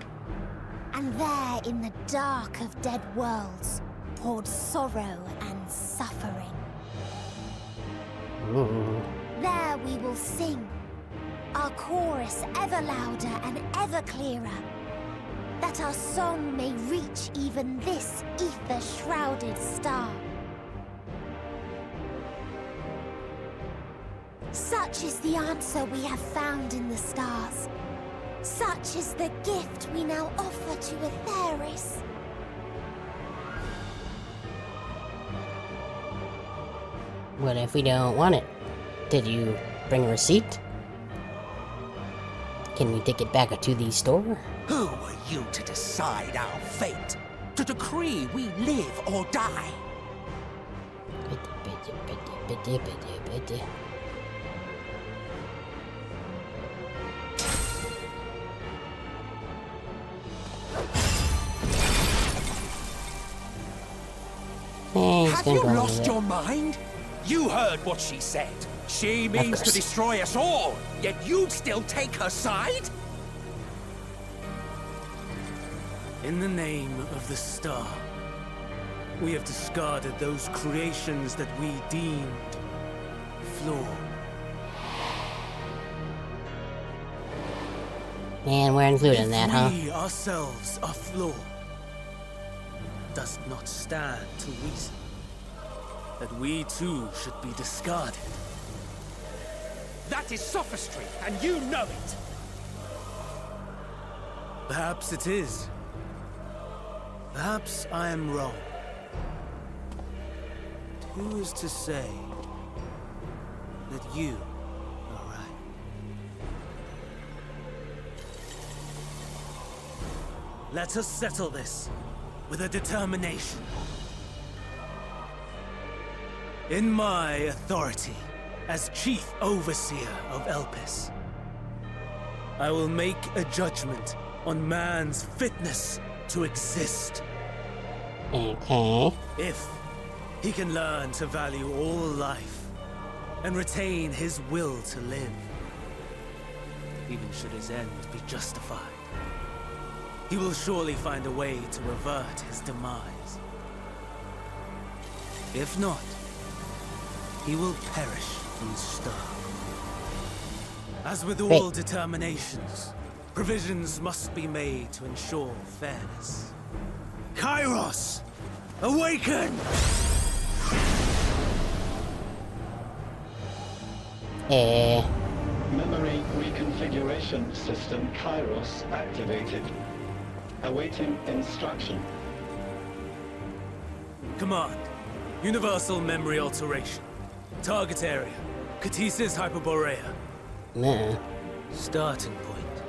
And there in the dark of dead worlds poured sorrow and suffering. Ooh. There we will sing, our chorus ever louder and ever clearer, that our song may reach even this ether-shrouded star. Such is the answer we have found in the stars. Such is the gift we now offer to Etheris. What if we don't want it? Did you bring a receipt? Can we take it back to the store? Who are you to decide our fate? To decree we live or die? Hey, Have you lost your mind? You heard what she said. She means to course. destroy us all, yet you'd still take her side? In the name of the star, we have discarded those creations that we deemed flawed. And we're included in that, huh? We ourselves are flawed. Does not stand to reason that we too should be discarded. That is sophistry, and you know it. Perhaps it is. Perhaps I am wrong. But who is to say that you are right? Let us settle this with a determination. In my authority as Chief Overseer of Elpis, I will make a judgment on man's fitness to exist. Okay. If he can learn to value all life and retain his will to live, even should his end be justified, he will surely find a way to avert his demise. If not, he will perish from the start. As with all determinations, provisions must be made to ensure fairness. Kairos! Awaken! Memory reconfiguration system Kairos activated. Awaiting instruction. Command. Universal memory alteration. Target area. Catesis Hyperborea. Nah. Starting point.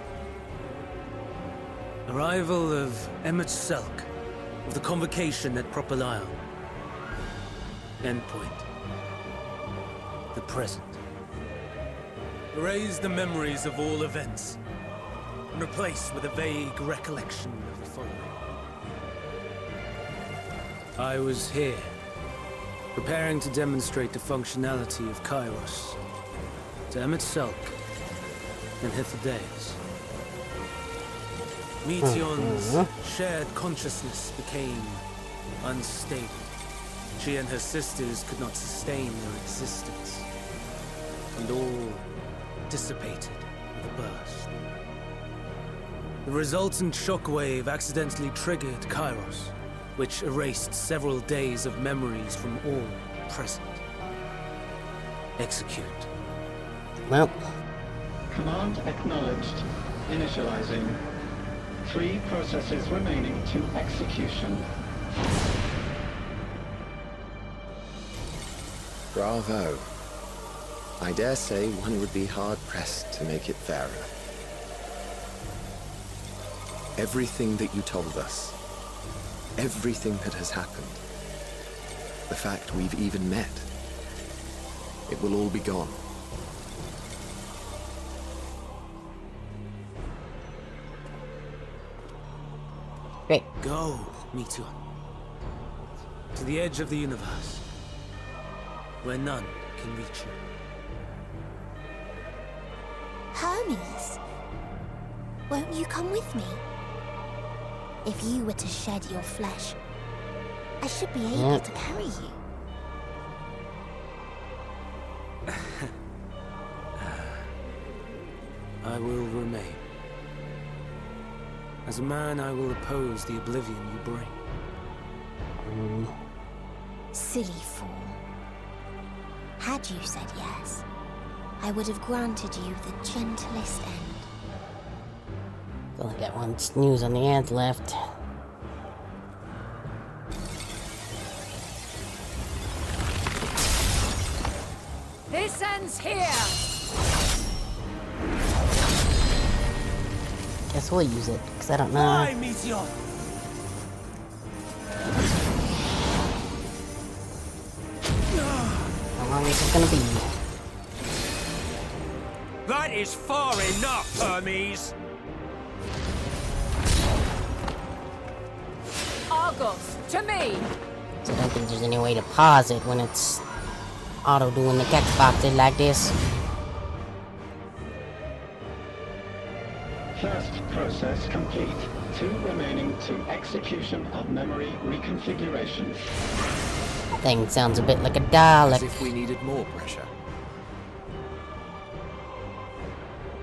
Arrival of Emmet Selk of the Convocation at Propylion. Endpoint. The present. Erase the memories of all events, and replace with a vague recollection of the following. I was here, preparing to demonstrate the functionality of Kairos to Emet-Selch and Hitherdays. Meteon's shared consciousness became unstable. She and her sisters could not sustain their existence, and all dissipated with a burst. The resultant shockwave accidentally triggered Kairos, which erased several days of memories from all present. Execute. Well. Command acknowledged. Initializing. 3 processes remaining to execution. Bravo. I dare say one would be hard-pressed to make it fairer. Everything that you told us, everything that has happened, the fact we've even met, it will all be gone. Great. Go, Meteon. To the edge of the universe, where none can reach you. Hermes, won't you come with me? If you were to shed your flesh, I should be able to carry you. I will remain. As a man, I will oppose the oblivion you bring. Silly fool. Had you said yes, I would have granted you the gentlest end. Only got one snooze on the ants left. This ends here! Guess we'll use it, because I don't know. Fly, Meteon! How long is it gonna be? That is far enough, Hermes! Argos, to me! So I don't think there's any way to pause it when it's auto-doing the text boxes like this. First process complete. 2 remaining to execution of memory reconfiguration. Thing sounds a bit like a Dalek. As if we needed more pressure.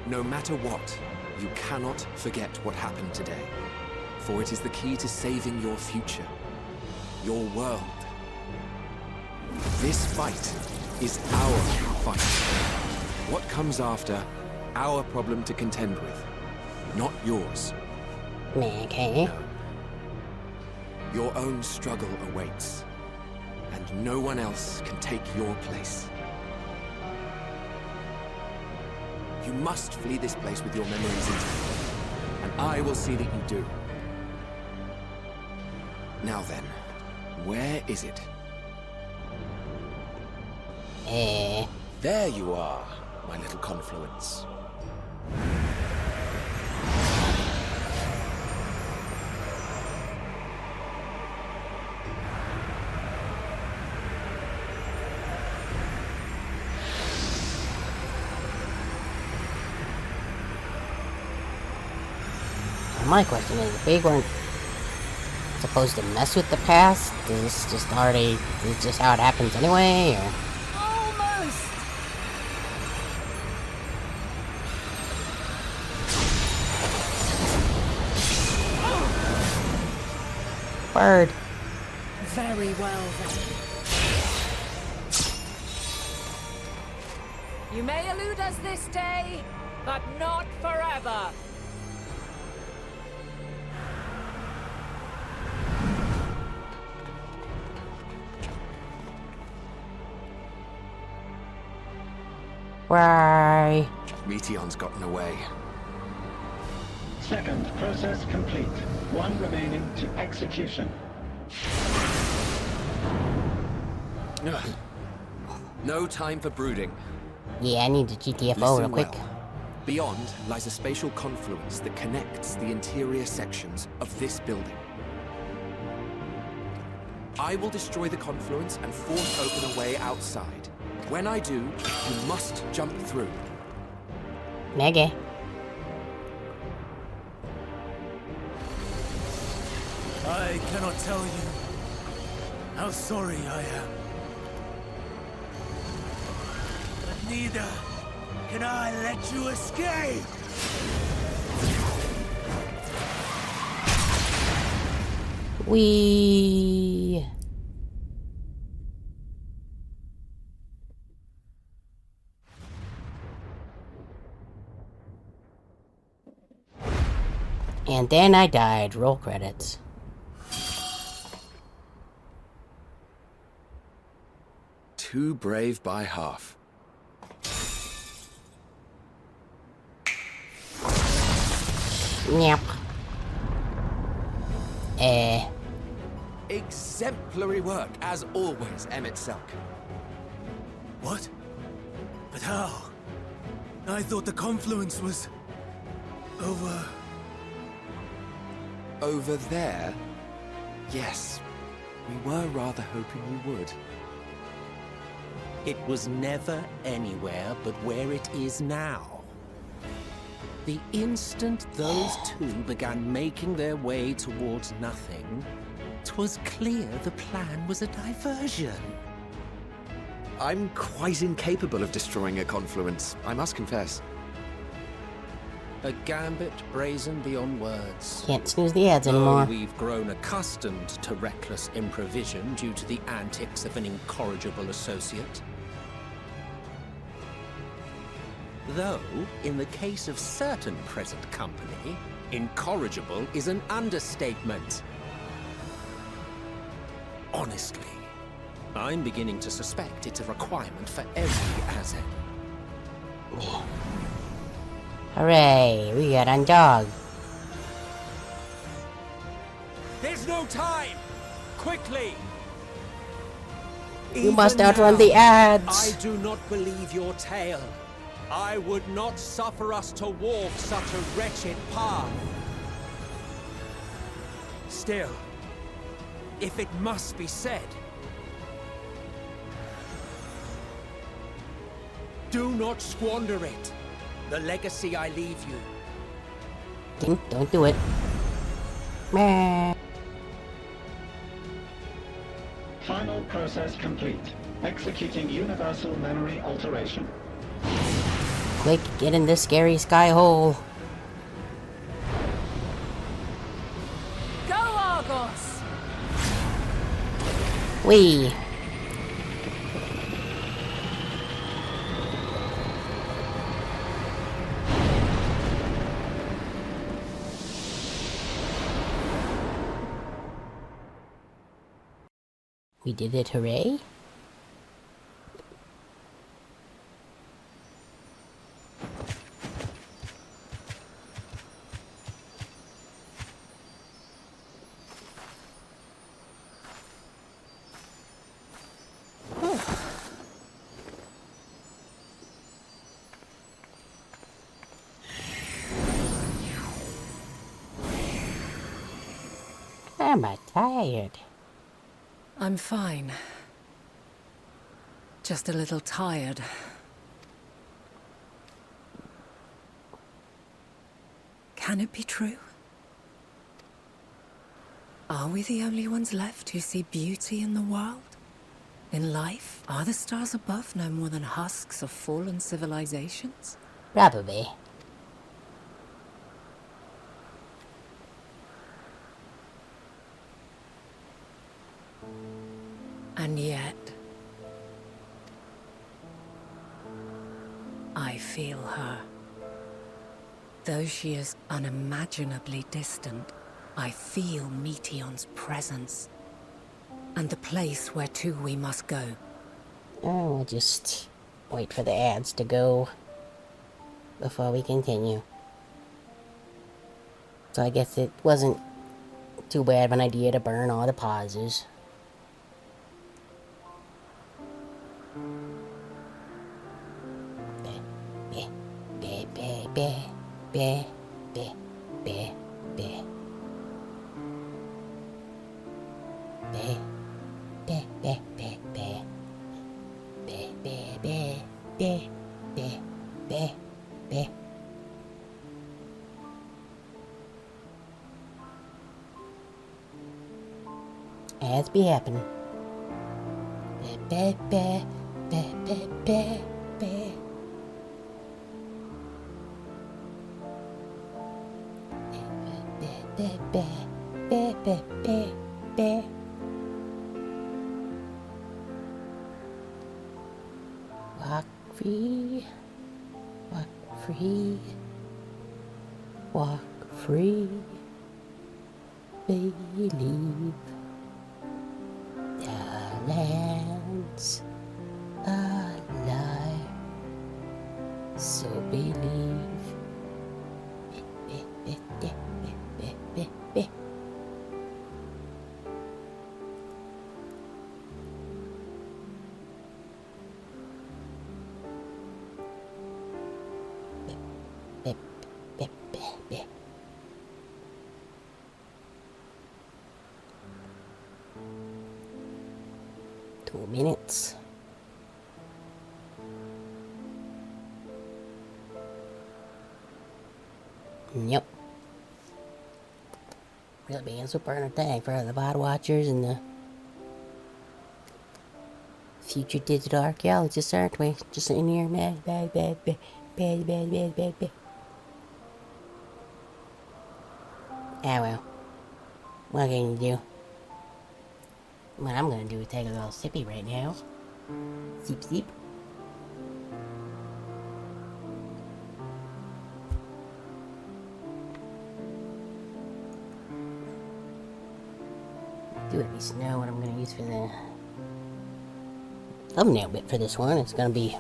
No matter what, you cannot forget what happened today. For it is the key to saving your future. Your world. This fight is our fight. What comes after, our problem to contend with. Not yours. Okay. No. Your own struggle awaits. And no one else can take your place. You must flee this place with your memories intact. And I will see that you do. Now then, where is it? There you are, my little confluence. My question is, if we weren't supposed to mess with the past, is this just already, is this just how it happens anyway, or? Almost! Bird. Very well then. You may elude us this day, but not forever. Why? Meteon's gotten away. Second process complete. 1 remaining to execution. Ugh. No time for brooding. Yeah, I need to GTFO real Listen quick. well. Beyond lies a spatial confluence that connects the interior sections of this building. I will destroy the confluence and force open a way outside. When I do, you must jump through. Okay. I cannot tell you how sorry I am. But neither can I let you escape! We. And then I died. Roll credits. Too brave by half. Yep. Exemplary work, as always, Emmett Selk. What? But how? I thought the confluence was... over... Over there? Yes. We were rather hoping you would. It was never anywhere but where it is now. The instant those two began making their way towards nothing, 'twas clear the plan was a diversion. I'm quite incapable of destroying a confluence, I must confess. A gambit brazen beyond words. Can't snooze the ads Though anymore. we've grown accustomed to reckless improvision due to the antics of an incorrigible associate. Though, in the case of certain present company, incorrigible is an understatement. Honestly, I'm beginning to suspect it's a requirement for every Azen. Hooray, we got undog. There's no time! Quickly! You must Even outrun now, the ads. I do not believe your tale. I would not suffer us to walk such a wretched path. Still, if it must be said, do not squander it. The legacy I leave you. Don't do it. Meh. Final process complete. Executing universal memory alteration. Quick, get in this scary sky hole. Go, Argos! Wee. We did it, hooray. I'm tired. I'm fine. Just a little tired. Can it be true? Are we the only ones left who see beauty in the world? In life, are the stars above no more than husks of fallen civilizations? Probably. And yet, I feel her. Though she is unimaginably distant, I feel Meteon's presence. And the place where to we must go. Oh, we'll just wait for the ads to go before we continue. So I guess it wasn't too bad of an idea to burn all the pauses. be, be, be, be. Be, be, be, be, be. Be, be, be, be, be, be, be. As be happening. Be, be, be, be, be, be, be. Be, be, be, be, be, be. Walk free, walk free, walk free, believe the land's alive, so believe. Minutes. Yep. Really being super entertaining for the bot watchers and the future digital archaeologists, aren't we? Just sitting here, bad. Ah well. What can you do? What I'm gonna do is take a little sippy right now. Sip, sip. Do at least know what I'm gonna use for the thumbnail bit for this one. It's gonna be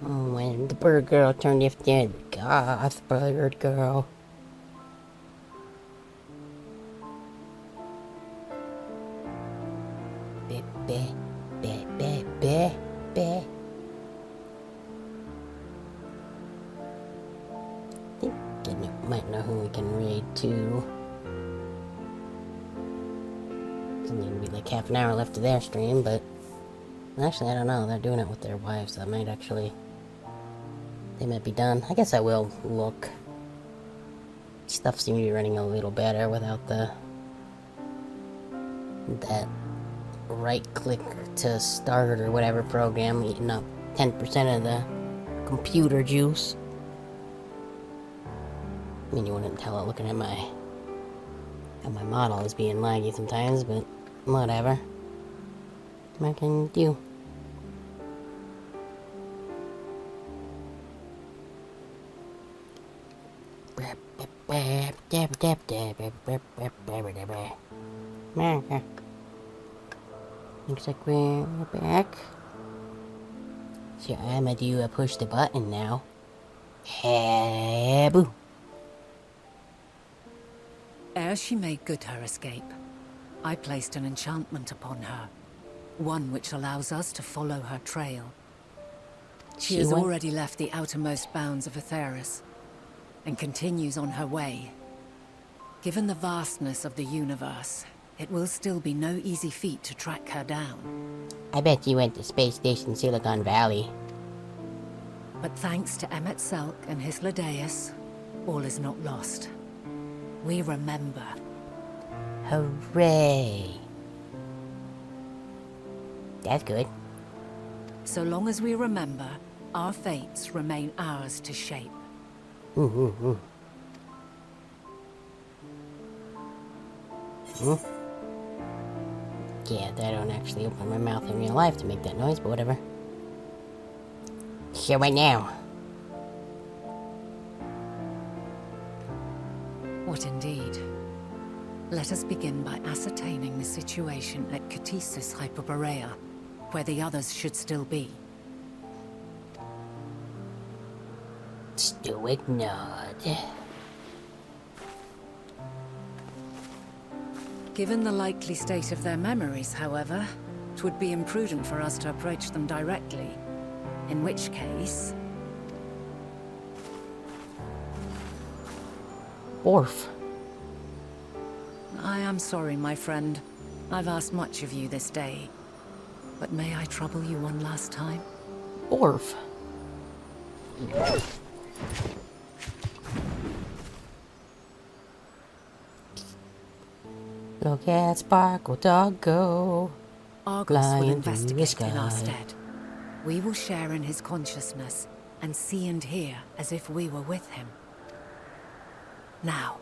when the Birdgirl turned into the Goth Birdgirl. I think I might know who we can raid to. There's gonna be like half an hour left of their stream, but actually I don't know. They're doing it with their wives. That might actually, they might be done. I guess I will look. Stuff seems to be running a little better without that right click to start or whatever program eating up 10% of the computer juice. I mean, you wouldn't tell it looking at my model is being laggy sometimes, but whatever. What can you do? Looks like we're back. So I'm gonna do a push the button now. Hey, boo. Ere she made good her escape, I placed an enchantment upon her. One which allows us to follow her trail. She has already left the outermost bounds of Aetheris and continues on her way. Given the vastness of the universe, it will still be no easy feat to track her down. I bet you went to Space Station Silicon Valley. But thanks to Emmet Selk and Hysladeus, all is not lost. We remember. Hooray! That's good. So long as we remember, our fates remain ours to shape. Yeah, I don't actually open my mouth in real life to make that noise, but whatever. So right now. What indeed? Let us begin by ascertaining the situation at Catesis Hyperborea, where the others should still be. Stoic nod. Given the likely state of their memories, however, it would be imprudent for us to approach them directly. In which case... Orf. I am sorry, my friend. I've asked much of you this day. But may I trouble you one last time? Orf. Look at Sparkle Dog go. Argos will Flying through the investigate in our sky. stead. We will share in his consciousness and see and hear as if we were with him. Now,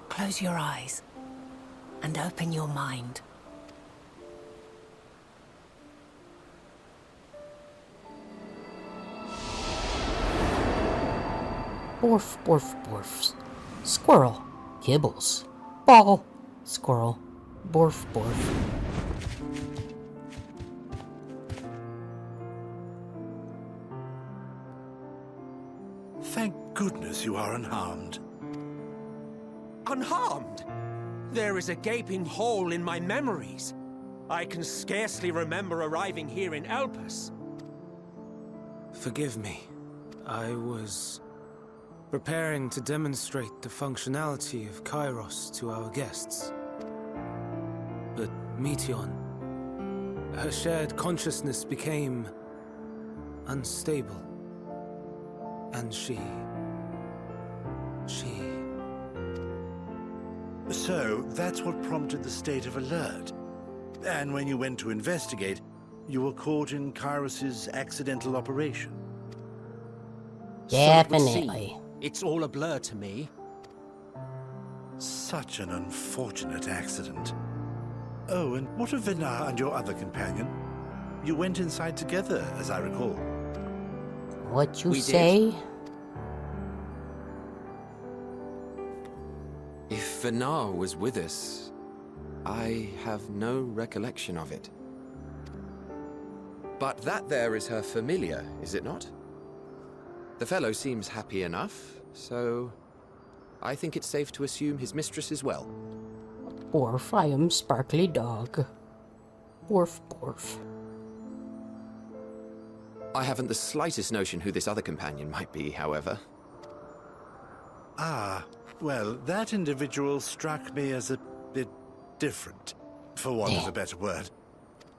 close your eyes and open your mind. Borf, borf, borf. Squirrel. Kibbles. Ball. Squirrel. Borf, borf. Thank goodness you are unharmed. Unharmed? There is a gaping hole in my memories. I can scarcely remember arriving here in Elpis. Forgive me. I was preparing to demonstrate the functionality of Kairos to our guests. But Meteon, her shared consciousness became unstable. And she... So, that's what prompted the state of alert. And when you went to investigate, you were caught in Kairos's accidental operation. Definitely. It's all a blur to me. Such an unfortunate accident. Oh, and what of Vinar and your other companion? You went inside together, as I recall. What you We say? did. If Vinar was with us, I have no recollection of it. But that there is her familiar, is it not? The fellow seems happy enough, so I think it's safe to assume his mistress as well. Borf, I am Sparkly Dog. Borf, borf. I haven't the slightest notion who this other companion might be, however. Ah, well, that individual struck me as a bit different, for want of a better word.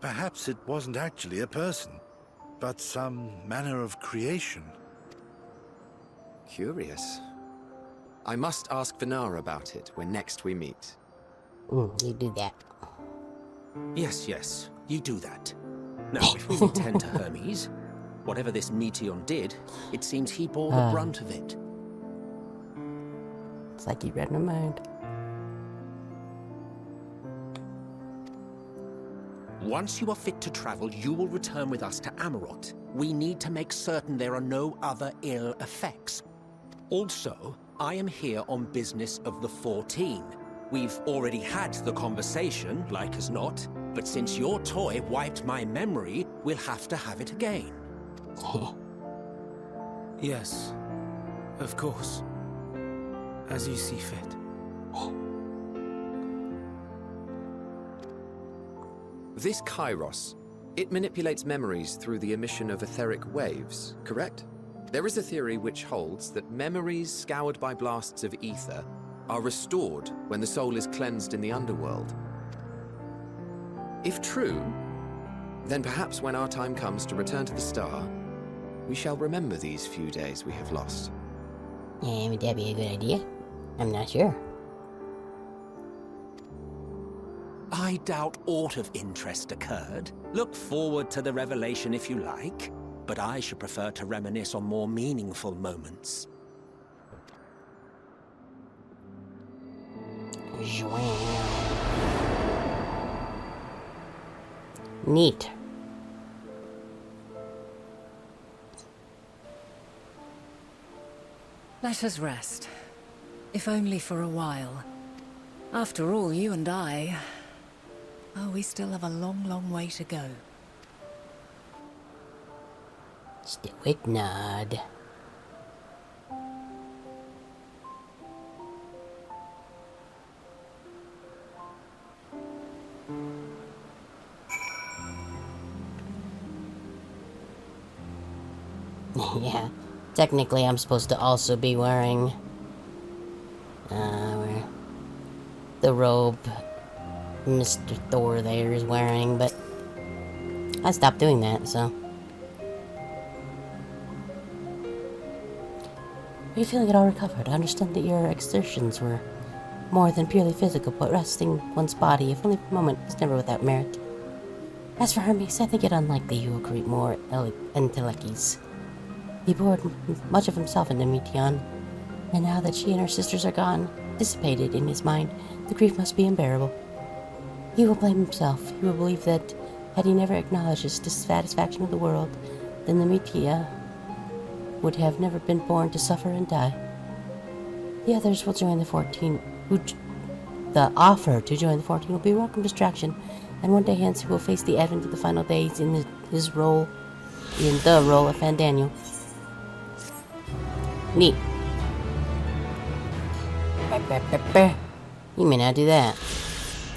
Perhaps it wasn't actually a person, but some manner of creation. Curious. I must ask Vinar about it when next we meet. You do that. Yes, you do that. Now, if we return to Hermes, whatever this Meteon did, it seems he bore the brunt of it. It's like he read my mind. Once you are fit to travel, you will return with us to Amarot. We need to make certain there are no other ill effects. Also, I am here on business of the 14. We've already had the conversation, like as not, but since your toy wiped my memory, we'll have to have it again. Yes, of course. As you see fit. This Kairos, it manipulates memories through the emission of etheric waves, correct? There is a theory which holds that memories scoured by blasts of ether are restored when the soul is cleansed in the underworld. If true, then perhaps when our time comes to return to the star, we shall remember these few days we have lost. Yeah, would that be a good idea? I'm not sure. I doubt aught of interest occurred. Look forward to the revelation if you like, but I should prefer to reminisce on more meaningful moments. Neat. Let us rest. If only for a while. After all, you and I... Oh, we still have a long, long way to go. Stoic nod. Yeah, technically I'm supposed to also be wearing Where the robe Mr. Thor there is wearing, but I stopped doing that, so. Are you feeling it all recovered? I understand that your exertions were more than purely physical, but resting one's body, if only for a moment, is never without merit. As for Hermes, I think it unlikely he will create more entelecchies. He poured much of himself into Meteon, and now that she and her sisters are gone, dissipated in his mind, the grief must be unbearable. He will blame himself. He will believe that, had he never acknowledged his dissatisfaction with the world, then the Metea would have never been born to suffer and die. The others will join the 14, the offer to join the 14 will be a welcome distraction, and one day hence he will face the advent of the final days in the role of Fandaniel. Neat. You may now do that.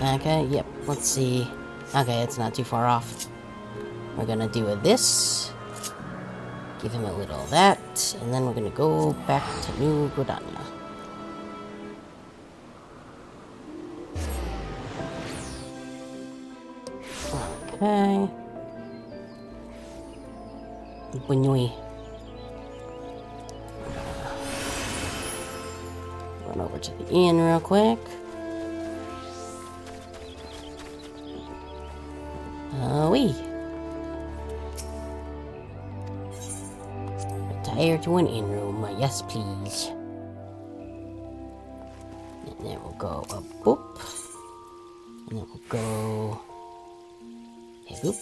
Okay, yep, let's see. Okay, it's not too far off. We're gonna do this. Give him a little of that, and then we're gonna go back to New Gridania. Okay. Bunui. Run over to the inn real quick. Wee. Retire to an inn room. Yes, please. And then we'll go up, boop. And then we'll go... Hey, boop.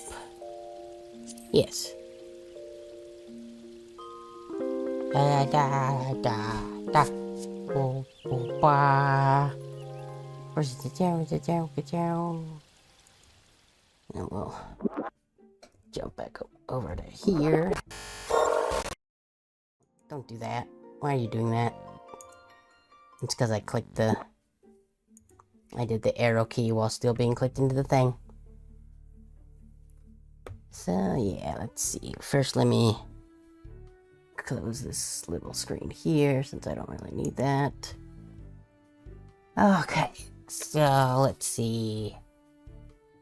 Yes. Da da da da. Oh, oh, ba. Where's the down? The down? The down? And we'll jump back over to here. Don't do that. Why are you doing that? It's because I clicked the... I did the arrow key while still being clicked into the thing. So, yeah, let's see. First, let me close this little screen here, since I don't really need that. Okay, so let's see.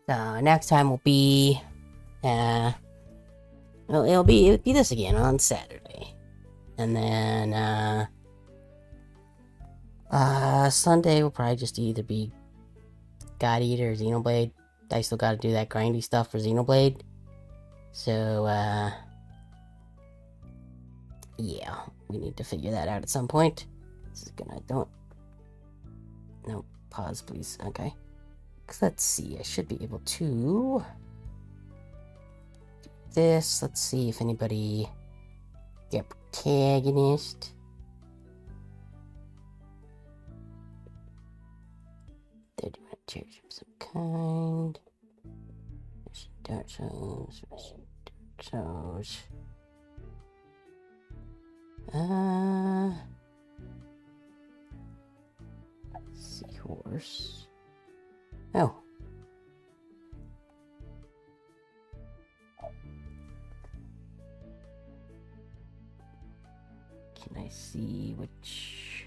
So, next time will be... it'll be this again on Saturday. And then, Sunday will probably just either be God Eater or Xenoblade. I still gotta do that grindy stuff for Xenoblade. So, yeah, we need to figure that out at some point. This is gonna, no, pause please, okay. Let's see, I should be able to do this. Let's see if anybody get protagonist. They're doing a change of some kind. Dark Souls, Dark Souls. Seahorse. Oh. Can I see which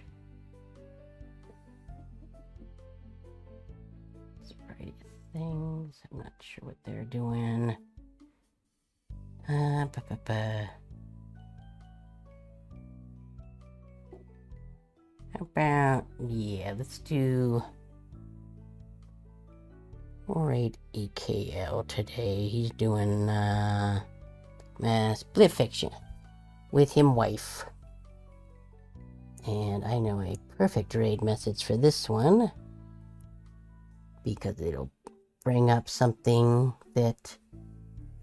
variety of things? I'm not sure what they're doing. How about, yeah, let's do Raid AKL today. He's doing Split Fiction with him wife. And I know a perfect raid message for this one, because it'll bring up something that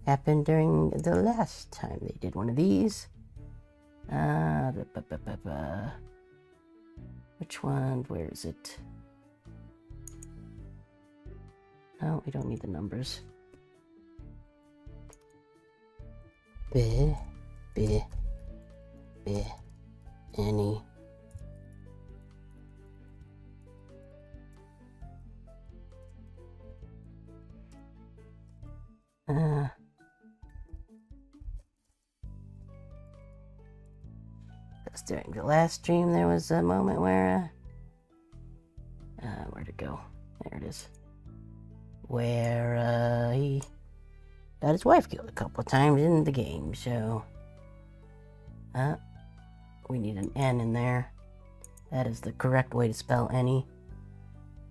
happened during the last time they did one of these. Which one? Where is it? No, we don't need the numbers. Annie. Because during the last stream there was a moment where Where'd it go? There it is. Where, he got his wife killed a couple of times in the game, so... we need an N in there. That is the correct way to spell any.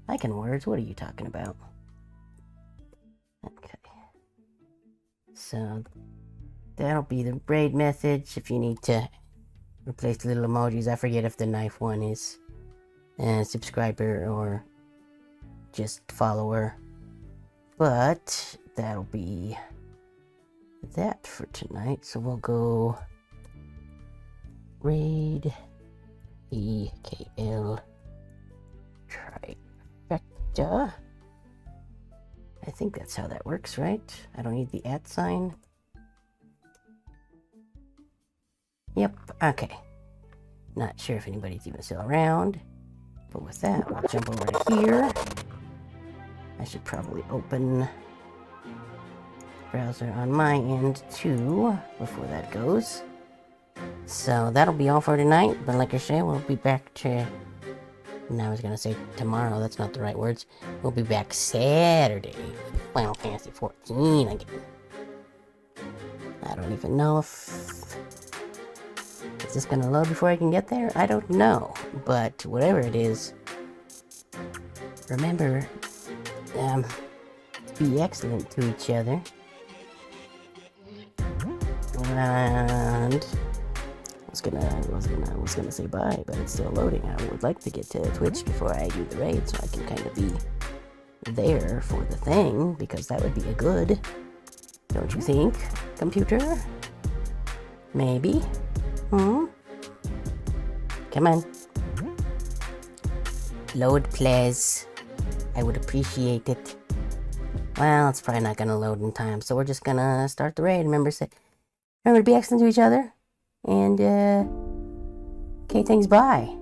I can words, what are you talking about? Okay. So, that'll be the raid message if you need to replace the little emojis. I forget if the knife one is a subscriber or just follower. But that'll be that for tonight. So we'll go raid EKL trifecta. I think that's how that works, right? I don't need the @ sign. Yep, okay. Not sure if anybody's even still around. But with that, we'll jump over to here. I should probably open browser on my end too before that goes. So that'll be all for tonight. But like I said, we'll be back to... No, I was gonna say tomorrow. That's not the right words. We'll be back Saturday with Final Fantasy 14 again. I don't even know if... Is this gonna load before I can get there? I don't know. But whatever it is, remember, be excellent to each other. And I was gonna say bye, but it's still loading. I would like to get to Twitch before I do the raid, so I can kind of be there for the thing, because that would be a good, don't you think, computer? Maybe? Come on. Load, please. I would appreciate it. Well, it's probably not gonna load in time, so we're just gonna start the raid. Remember to be excellent to each other. And, okay, thanks, bye.